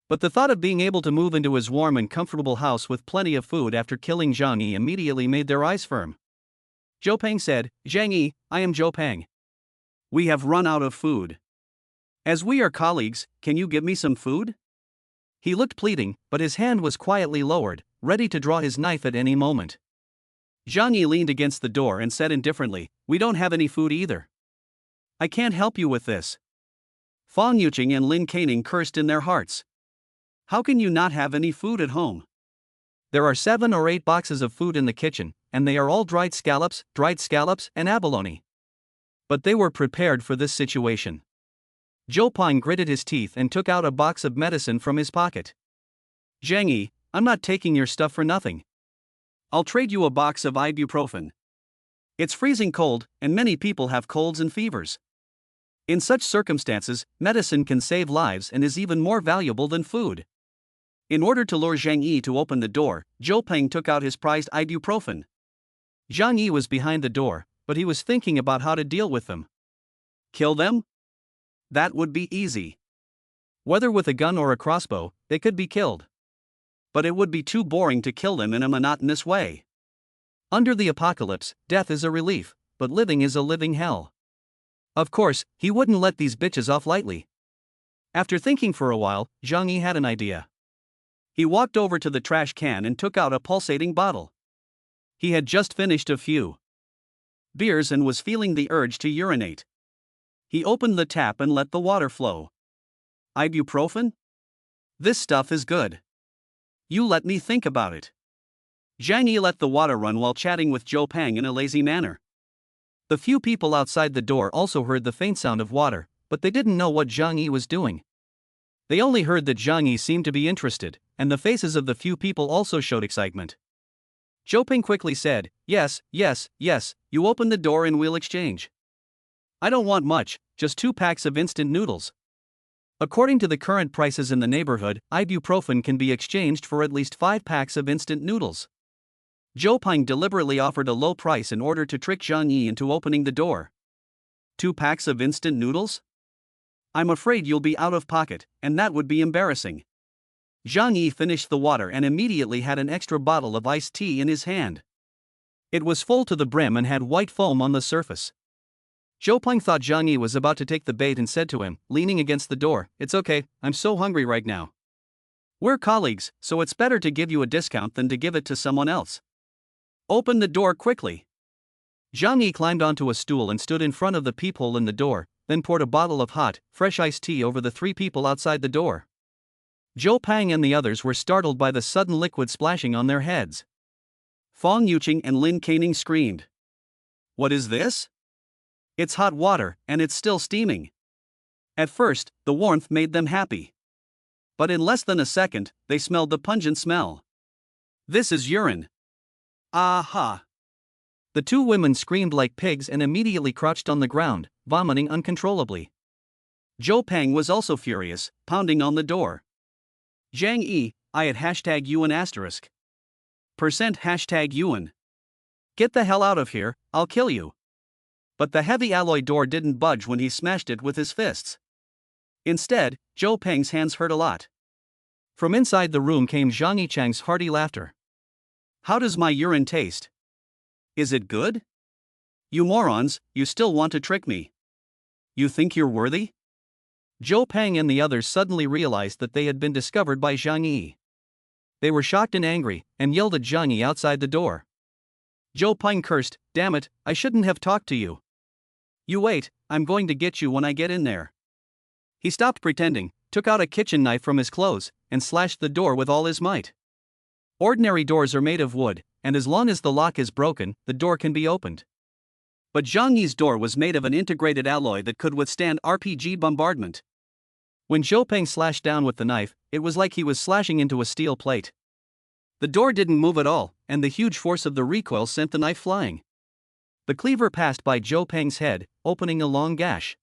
But the thought of being able to move into his warm and comfortable house with plenty of food after killing Zhang Yi immediately made their eyes firm. Joe Pang said, Zhang Yi, I am Joe Pang. We have run out of food. As we are colleagues, can you give me some food? He looked pleading, but his hand was quietly lowered, ready to draw his knife at any moment. Zhang Yi leaned against the door and said indifferently, We don't have any food either. I can't help you with this. Fang Yuqing and Lin Caning cursed in their hearts. How can you not have any food at home? There are 7 or 8 boxes of food in the kitchen, and they are all dried scallops, and abalone. But they were prepared for this situation. Zhou Peng gritted his teeth and took out a box of medicine from his pocket. Zhang Yi, I'm not taking your stuff for nothing. I'll trade you a box of ibuprofen. It's freezing cold, and many people have colds and fevers. In such circumstances, medicine can save lives and is even more valuable than food. In order to lure Zhang Yi to open the door, Zhou Peng took out his prized ibuprofen. Zhang Yi was behind the door, but he was thinking about how to deal with them. Kill them? That would be easy. Whether with a gun or a crossbow, they could be killed. But it would be too boring to kill them in a monotonous way. Under the apocalypse, death is a relief, but living is a living hell. Of course, he wouldn't let these bitches off lightly. After thinking for a while, Zhang Yi had an idea. He walked over to the trash can and took out a pulsating bottle. He had just finished a few beers and was feeling the urge to urinate. He opened the tap and let the water flow. Ibuprofen? This stuff is good. You let me think about it. Zhang Yi let the water run while chatting with Zhou Peng in a lazy manner. The few people outside the door also heard the faint sound of water, but they didn't know what Zhang Yi was doing. They only heard that Zhang Yi seemed to be interested, and the faces of the few people also showed excitement. Zhou Peng quickly said, Yes, you open the door and we'll exchange. I don't want much, just 2 packs of instant noodles. According to the current prices in the neighborhood, ibuprofen can be exchanged for at least 5 packs of instant noodles. Zhou Peng deliberately offered a low price in order to trick Zhang Yi into opening the door. 2 packs of instant noodles? I'm afraid you'll be out of pocket, and that would be embarrassing. Zhang Yi finished the water and immediately had an extra bottle of iced tea in his hand. It was full to the brim and had white foam on the surface. Zhou Peng thought Zhang Yi was about to take the bait and said to him, leaning against the door, It's okay, I'm so hungry right now. We're colleagues, so it's better to give you a discount than to give it to someone else. Open the door quickly. Zhang Yi climbed onto a stool and stood in front of the peephole in the door, then poured a bottle of hot, fresh iced tea over the 3 people outside the door. Zhou Peng and the others were startled by the sudden liquid splashing on their heads. Fong Yuqing and Lin Caning screamed. What is this? It's hot water, and it's still steaming. At first, the warmth made them happy. But in less than a second, they smelled the pungent smell. This is urine. Aha! The 2 women screamed like pigs and immediately crouched on the ground, vomiting uncontrollably. Zhou Peng was also furious, pounding on the door. Zhang Yi, I had #Yuan asterisk. %Yuan. Get the hell out of here, I'll kill you. But the heavy alloy door didn't budge when he smashed it with his fists. Instead, Zhou Peng's hands hurt a lot. From inside the room came Zhang Yichang's hearty laughter. How does my urine taste? Is it good? You morons, you still want to trick me. You think you're worthy? Zhou Peng and the others suddenly realized that they had been discovered by Zhang Yi. They were shocked and angry, and yelled at Zhang Yi outside the door. Zhou Peng cursed, Damn it, I shouldn't have talked to you. You wait, I'm going to get you when I get in there. He stopped pretending, took out a kitchen knife from his clothes, and slashed the door with all his might. Ordinary doors are made of wood, and as long as the lock is broken, the door can be opened. But Zhang Yi's door was made of an integrated alloy that could withstand RPG bombardment. When Zhou Peng slashed down with the knife, it was like he was slashing into a steel plate. The door didn't move at all, and the huge force of the recoil sent the knife flying. The cleaver passed by Zhou Peng's head, opening a long gash.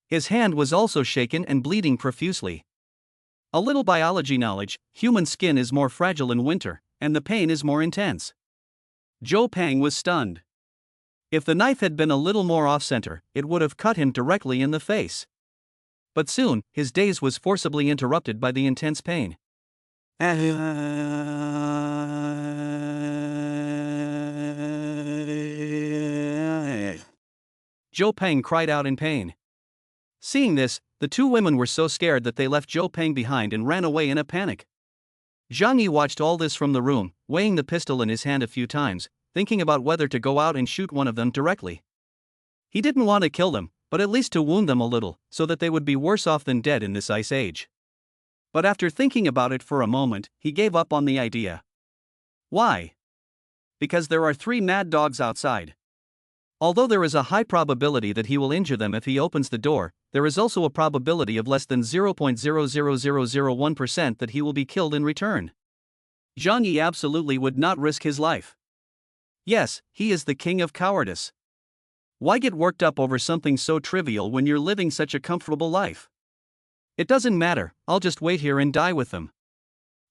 His hand was also shaken and bleeding profusely. A little biology knowledge, human skin is more fragile in winter, and the pain is more intense. Zhou Peng was stunned. If the knife had been a little more off-center, it would have cut him directly in the face. But soon, his daze was forcibly interrupted by the intense pain. Zhou Peng cried out in pain. Seeing this, the 2 women were so scared that they left Zhou Peng behind and ran away in a panic. Zhang Yi watched all this from the room, weighing the pistol in his hand a few times, thinking about whether to go out and shoot one of them directly. He didn't want to kill them, but at least to wound them a little, so that they would be worse off than dead in this ice age. But after thinking about it for a moment, he gave up on the idea. Why? Because there are 3 mad dogs outside. Although there is a high probability that he will injure them if he opens the door, there is also a probability of less than 0.00001% that he will be killed in return. Zhang Yi absolutely would not risk his life. Yes, he is the king of cowardice. Why get worked up over something so trivial when you're living such a comfortable life? It doesn't matter, I'll just wait here and die with them.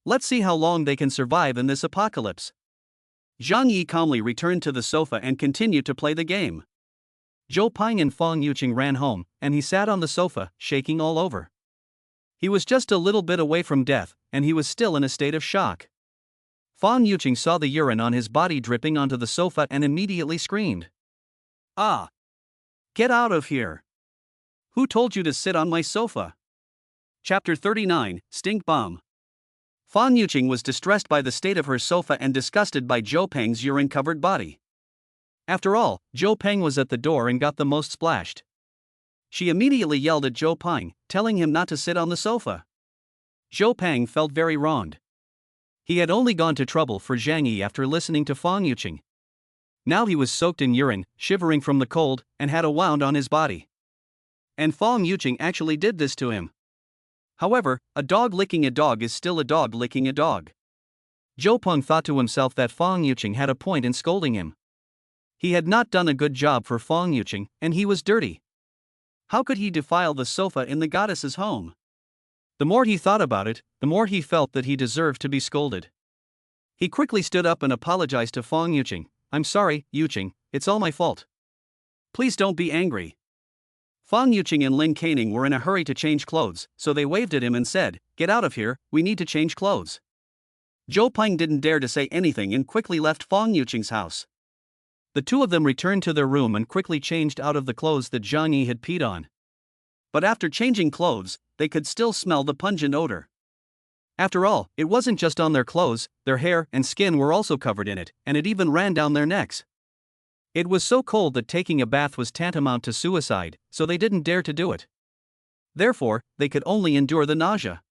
Let's see how long they can survive in this apocalypse. Zhang Yi calmly returned to the sofa and continued to play the game. Zhou Ping and Fang Yuqing ran home, and he sat on the sofa, shaking all over. He was just a little bit away from death, and he was still in a state of shock. Fang Yuqing saw the urine on his body dripping onto the sofa and immediately screamed. Ah! Get out of here! Who told you to sit on my sofa? Chapter 39, Stink Bomb. Fang Yuqing was distressed by the state of her sofa and disgusted by Zhou Peng's urine-covered body. After all, Zhou Peng was at the door and got the most splashed. She immediately yelled at Zhou Peng, telling him not to sit on the sofa. Zhou Peng felt very wronged. He had only gone to trouble for Zhang Yi after listening to Fang Yuqing. Now he was soaked in urine, shivering from the cold, and had a wound on his body. And Fang Yuqing actually did this to him. However, a dog licking a dog is still a dog licking a dog. Zhou Peng thought to himself that Fang Yuqing had a point in scolding him. He had not done a good job for Fang Yuqing, and he was dirty. How could he defile the sofa in the goddess's home? The more he thought about it, the more he felt that he deserved to be scolded. He quickly stood up and apologized to Fang Yuqing. I'm sorry, Yuqing, it's all my fault. Please don't be angry. Fang Yuqing and Lin Caning were in a hurry to change clothes, so they waved at him and said, Get out of here, we need to change clothes. Zhou Peng didn't dare to say anything and quickly left Fang Yuqing's house. The two of them returned to their room and quickly changed out of the clothes that Zhang Yi had peed on. But after changing clothes, they could still smell the pungent odor. After all, it wasn't just on their clothes, their hair and skin were also covered in it, and it even ran down their necks. It was so cold that taking a bath was tantamount to suicide, so they didn't dare to do it. Therefore, they could only endure the nausea.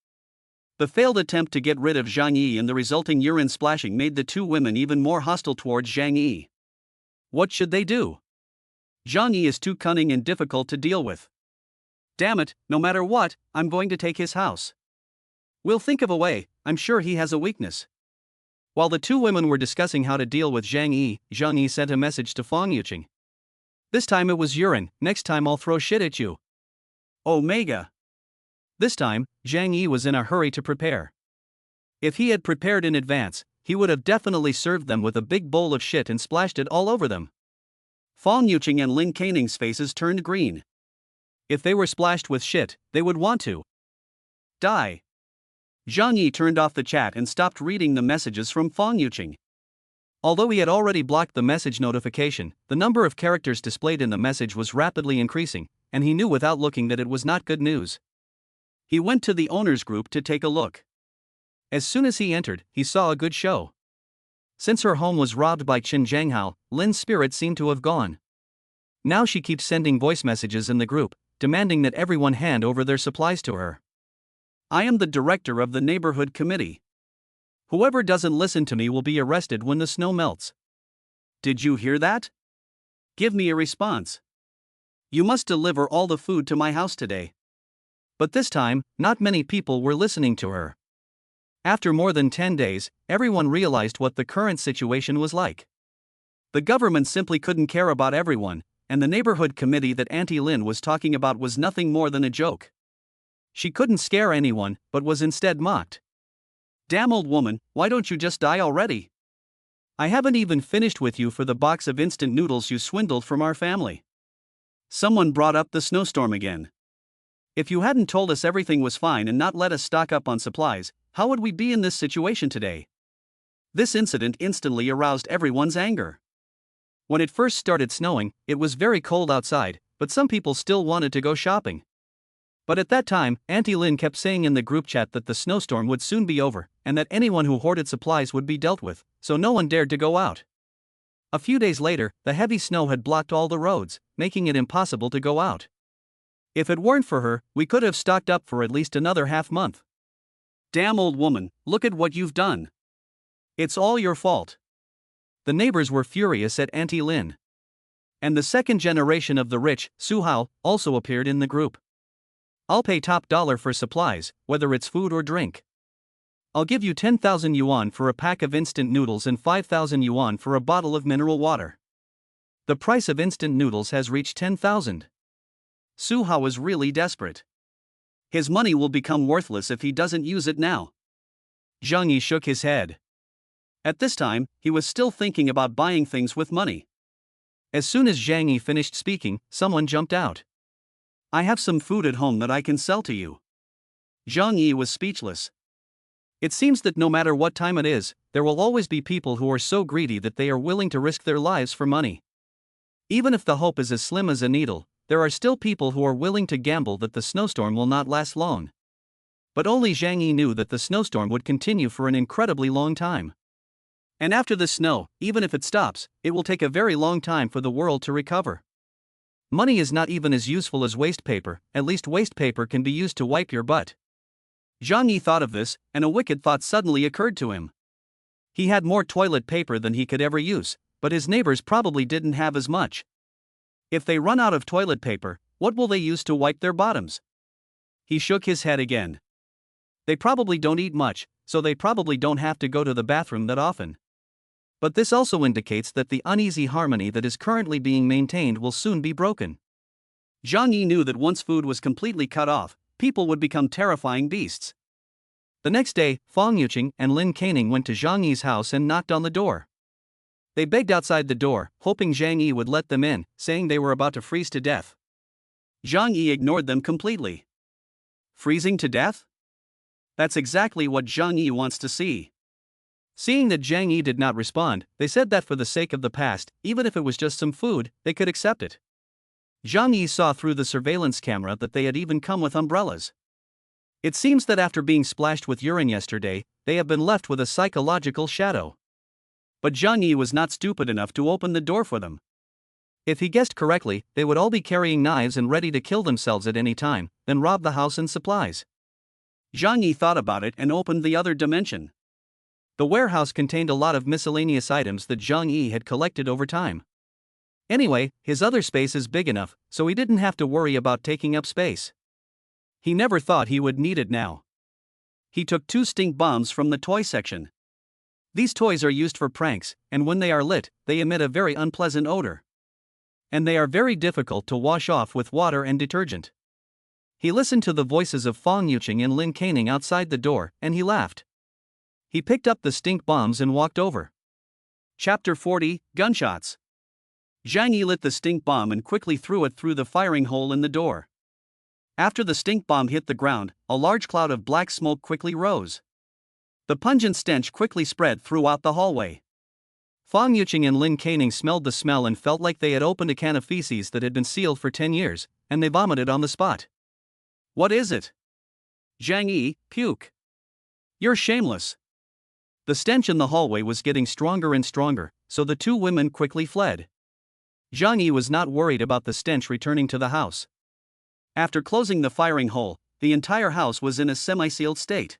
The failed attempt to get rid of Zhang Yi and the resulting urine splashing made the two women even more hostile towards Zhang Yi. What should they do? Zhang Yi is too cunning and difficult to deal with. Damn it, no matter what, I'm going to take his house. We'll think of a way, I'm sure he has a weakness. While the two women were discussing how to deal with Zhang Yi sent a message to Fang Yuqing. This time it was urine, next time I'll throw shit at you. Omega. This time, Zhang Yi was in a hurry to prepare. If he had prepared in advance, he would have definitely served them with a big bowl of shit and splashed it all over them. Fang Yuqing and Lin Caning's faces turned green. If they were splashed with shit, they would want to die. Zhang Yi turned off the chat and stopped reading the messages from Fang Yuqing. Although he had already blocked the message notification, the number of characters displayed in the message was rapidly increasing, and he knew without looking that it was not good news. He went to the owners group to take a look. As soon as he entered, he saw a good show. Since her home was robbed by Qin Zhanghao, Lin's spirit seemed to have gone. Now she keeps sending voice messages in the group, demanding that everyone hand over their supplies to her. I am the director of the neighborhood committee. Whoever doesn't listen to me will be arrested when the snow melts. Did you hear that? Give me a response. You must deliver all the food to my house today. But this time, not many people were listening to her. After more than 10 days, everyone realized what the current situation was like. The government simply couldn't care about everyone, and the neighborhood committee that Auntie Lin was talking about was nothing more than a joke. She couldn't scare anyone, but was instead mocked. Damn old woman, why don't you just die already? I haven't even finished with you for the box of instant noodles you swindled from our family. Someone brought up the snowstorm again. If you hadn't told us everything was fine and not let us stock up on supplies, how would we be in this situation today? This incident instantly aroused everyone's anger. When it first started snowing, it was very cold outside, but some people still wanted to go shopping. But at that time, Auntie Lin kept saying in the group chat that the snowstorm would soon be over, and that anyone who hoarded supplies would be dealt with, so no one dared to go out. A few days later, the heavy snow had blocked all the roads, making it impossible to go out. If it weren't for her, we could have stocked up for at least another half month. Damn old woman, look at what you've done. It's all your fault. The neighbors were furious at Auntie Lin. And the second generation of the rich, Su Hao, also appeared in the group. I'll pay top dollar for supplies, whether it's food or drink. I'll give you 10,000 yuan for a pack of instant noodles and 5,000 yuan for a bottle of mineral water. The price of instant noodles has reached 10,000. Su Hao is really desperate. His money will become worthless if he doesn't use it now. Zhang Yi shook his head. At this time, he was still thinking about buying things with money. As soon as Zhang Yi finished speaking, someone jumped out. I have some food at home that I can sell to you. Zhang Yi was speechless. It seems that no matter what time it is, there will always be people who are so greedy that they are willing to risk their lives for money. Even if the hope is as slim as a needle, there are still people who are willing to gamble that the snowstorm will not last long. But only Zhang Yi knew that the snowstorm would continue for an incredibly long time. And after the snow, even if it stops, it will take a very long time for the world to recover. Money is not even as useful as waste paper, at least waste paper can be used to wipe your butt. Zhang Yi thought of this, and a wicked thought suddenly occurred to him. He had more toilet paper than he could ever use, but his neighbors probably didn't have as much. If they run out of toilet paper, what will they use to wipe their bottoms? He shook his head again. They probably don't eat much, so they probably don't have to go to the bathroom that often. But this also indicates that the uneasy harmony that is currently being maintained will soon be broken. Zhang Yi knew that once food was completely cut off, people would become terrifying beasts. The next day, Fang Yuqing and Lin Caning went to Zhang Yi's house and knocked on the door. They begged outside the door, hoping Zhang Yi would let them in, saying they were about to freeze to death. Zhang Yi ignored them completely. Freezing to death? That's exactly what Zhang Yi wants to see. Seeing that Zhang Yi did not respond, they said that for the sake of the past, even if it was just some food, they could accept it. Zhang Yi saw through the surveillance camera that they had even come with umbrellas. It seems that after being splashed with urine yesterday, they have been left with a psychological shadow. But Zhang Yi was not stupid enough to open the door for them. If he guessed correctly, they would all be carrying knives and ready to kill themselves at any time, then rob the house and supplies. Zhang Yi thought about it and opened the other dimension. The warehouse contained a lot of miscellaneous items that Zhang Yi had collected over time. Anyway, his other space is big enough, so he didn't have to worry about taking up space. He never thought he would need it now. He took 2 stink bombs from the toy section. These toys are used for pranks, and when they are lit, they emit a very unpleasant odor. And they are very difficult to wash off with water and detergent. He listened to the voices of Fang Yuqing and Lin Caning outside the door, and he laughed. He picked up the stink bombs and walked over. Chapter 40, Gunshots. Zhang Yi lit the stink bomb and quickly threw it through the firing hole in the door. After the stink bomb hit the ground, a large cloud of black smoke quickly rose. The pungent stench quickly spread throughout the hallway. Fang Yuqing and Lin Caning smelled the smell and felt like they had opened a can of feces that had been sealed for 10 years, and they vomited on the spot. What is it? Zhang Yi, puke. You're shameless. The stench in the hallway was getting stronger and stronger, so the 2 women quickly fled. Zhang Yi was not worried about the stench returning to the house. After closing the firing hole, the entire house was in a semi-sealed state.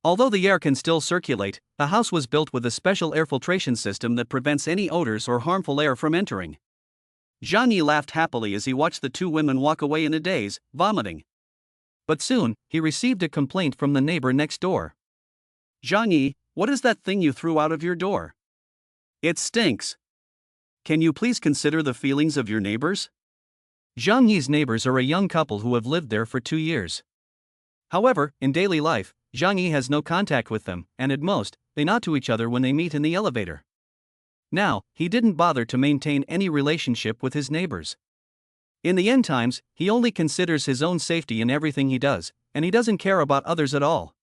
Although the air can still circulate, the house was built with a special air filtration system that prevents any odors or harmful air from entering. Zhang Yi laughed happily as he watched the 2 women walk away in a daze, vomiting. But soon, he received a complaint from the neighbor next door. Zhang Yi, what is that thing you threw out of your door? It stinks. Can you please consider the feelings of your neighbors? Zhang Yi's neighbors are a young couple who have lived there for 2 years. However, in daily life, Zhang Yi has no contact with them, and at most, they nod to each other when they meet in the elevator. Now, he didn't bother to maintain any relationship with his neighbors. In the end times, he only considers his own safety in everything he does, and he doesn't care about others at all.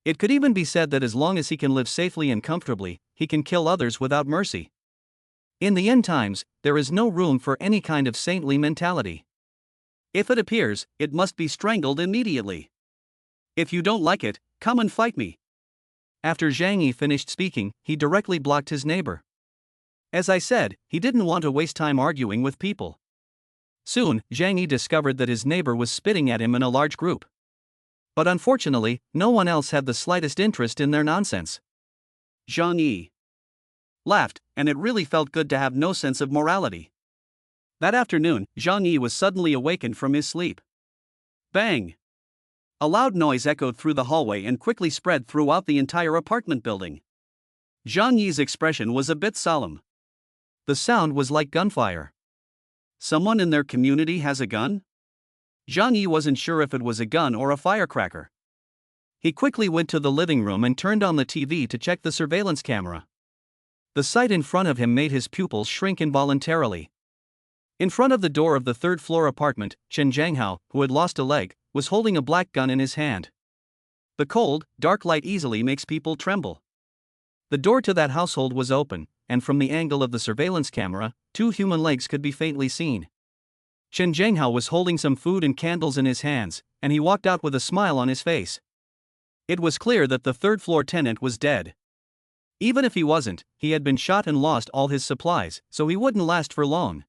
It could even be said that as long as he can live safely and comfortably, he can kill others without mercy. In the end times, there is no room for any kind of saintly mentality. If it appears, it must be strangled immediately. If you don't like it, come and fight me. After Zhang Yi finished speaking, he directly blocked his neighbor. As I said, he didn't want to waste time arguing with people. Soon, Zhang Yi discovered that his neighbor was spitting at him in a large group. But unfortunately, no one else had the slightest interest in their nonsense. Zhang Yi laughed, and it really felt good to have no sense of morality. That afternoon, Zhang Yi was suddenly awakened from his sleep. Bang! A loud noise echoed through the hallway and quickly spread throughout the entire apartment building. Zhang Yi's expression was a bit solemn. The sound was like gunfire. Someone in their community has a gun? Zhang Yi wasn't sure if it was a gun or a firecracker. He quickly went to the living room and turned on the TV to check the surveillance camera. The sight in front of him made his pupils shrink involuntarily. In front of the door of the third-floor apartment, Chen Zhanghao, who had lost a leg, was holding a black gun in his hand. The cold, dark light easily makes people tremble. The door to that household was open, and from the angle of the surveillance camera, 2 human legs could be faintly seen. Chen Zhanghao was holding some food and candles in his hands, and he walked out with a smile on his face. It was clear that the third-floor tenant was dead. Even if he wasn't, he had been shot and lost all his supplies, so he wouldn't last for long.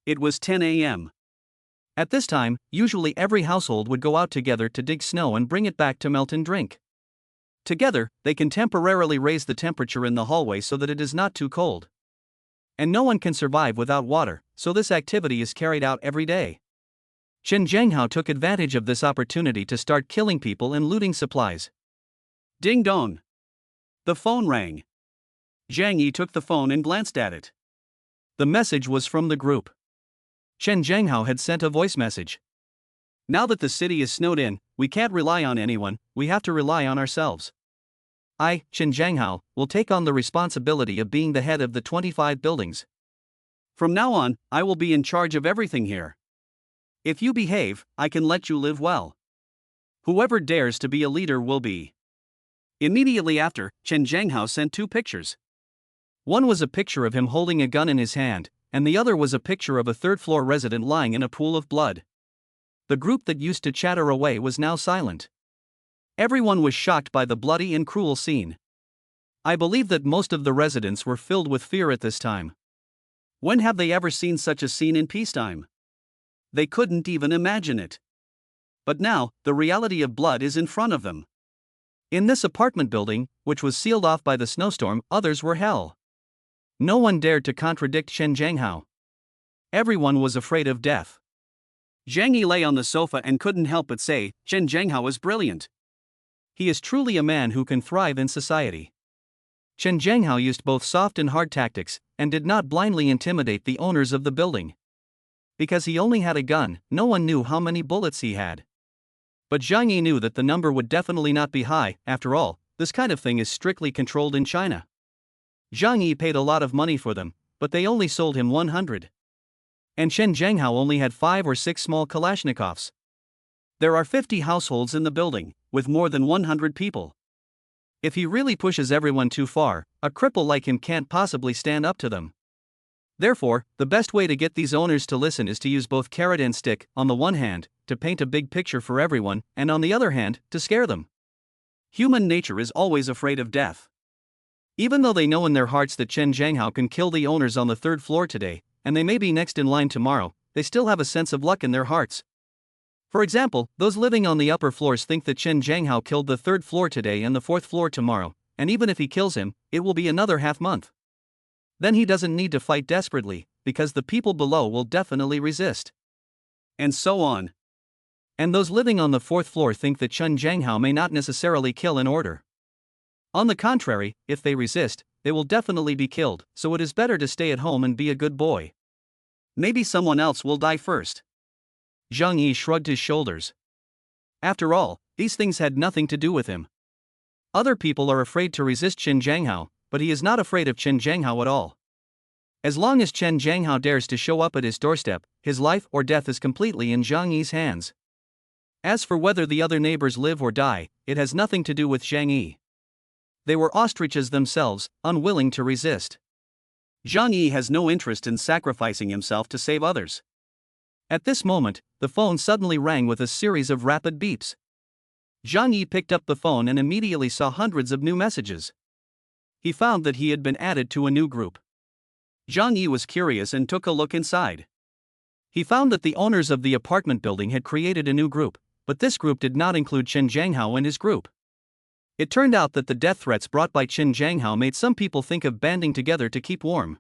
It was 10 a.m. At this time, usually every household would go out together to dig snow and bring it back to melt and drink. Together, they can temporarily raise the temperature in the hallway so that it is not too cold. And no one can survive without water, so this activity is carried out every day. Chen Zhanghao took advantage of this opportunity to start killing people and looting supplies. Ding dong! The phone rang. Zhang Yi took the phone and glanced at it. The message was from the group. Chen Zhanghao had sent a voice message. Now that the city is snowed in, we can't rely on anyone, we have to rely on ourselves. I, Chen Zhanghao, will take on the responsibility of being the head of the 25 buildings. From now on, I will be in charge of everything here. If you behave, I can let you live well. Whoever dares to be a leader will be. Immediately after, Chen Zhanghao sent 2 pictures. One was a picture of him holding a gun in his hand, and the other was a picture of a third-floor resident lying in a pool of blood. The group that used to chatter away was now silent. Everyone was shocked by the bloody and cruel scene. I believe that most of the residents were filled with fear at this time. When have they ever seen such a scene in peacetime? They couldn't even imagine it. But now, the reality of blood is in front of them. In this apartment building, which was sealed off by the snowstorm, others were hell. No one dared to contradict Chen Zhanghao. Everyone was afraid of death. Zhang Yi lay on the sofa and couldn't help but say, Chen Zhanghao is brilliant. He is truly a man who can thrive in society. Chen Zhanghao used both soft and hard tactics, and did not blindly intimidate the owners of the building. Because he only had a gun, no one knew how many bullets he had. But Zhang Yi knew that the number would definitely not be high. After all, this kind of thing is strictly controlled in China. Zhang Yi paid a lot of money for them, but they only sold him 100. And Chen Zhanghao only had 5 or 6 small Kalashnikovs. There are 50 households in the building, with more than 100 people. If he really pushes everyone too far, a cripple like him can't possibly stand up to them. Therefore, the best way to get these owners to listen is to use both carrot and stick, on the one hand, to paint a big picture for everyone, and on the other hand, to scare them. Human nature is always afraid of death. Even though they know in their hearts that Chen Zhanghao can kill the owners on the 3rd floor today, and they may be next in line tomorrow, they still have a sense of luck in their hearts. For example, those living on the upper floors think that Chen Zhanghao killed the 3rd floor today and the 4th floor tomorrow, and even if he kills him, it will be another half month. Then he doesn't need to fight desperately, because the people below will definitely resist. And so on. And those living on the 4th floor think that Chen Zhanghao may not necessarily kill in order. On the contrary, if they resist, they will definitely be killed, so it is better to stay at home and be a good boy. Maybe someone else will die first. Zhang Yi shrugged his shoulders. After all, these things had nothing to do with him. Other people are afraid to resist Chen Zhanghao, but he is not afraid of Chen Zhanghao at all. As long as Chen Zhanghao dares to show up at his doorstep, his life or death is completely in Zhang Yi's hands. As for whether the other neighbors live or die, it has nothing to do with Zhang Yi. They were ostriches themselves, unwilling to resist. Zhang Yi has no interest in sacrificing himself to save others. At this moment, the phone suddenly rang with a series of rapid beeps. Zhang Yi picked up the phone and immediately saw hundreds of new messages. He found that he had been added to a new group. Zhang Yi was curious and took a look inside. He found that the owners of the apartment building had created a new group, but this group did not include Chen Zhanghao and his group. It turned out that the death threats brought by Chen Zhanghao made some people think of banding together to keep warm.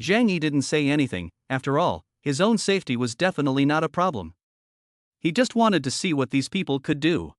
Zhang Yi didn't say anything. After all, his own safety was definitely not a problem. He just wanted to see what these people could do.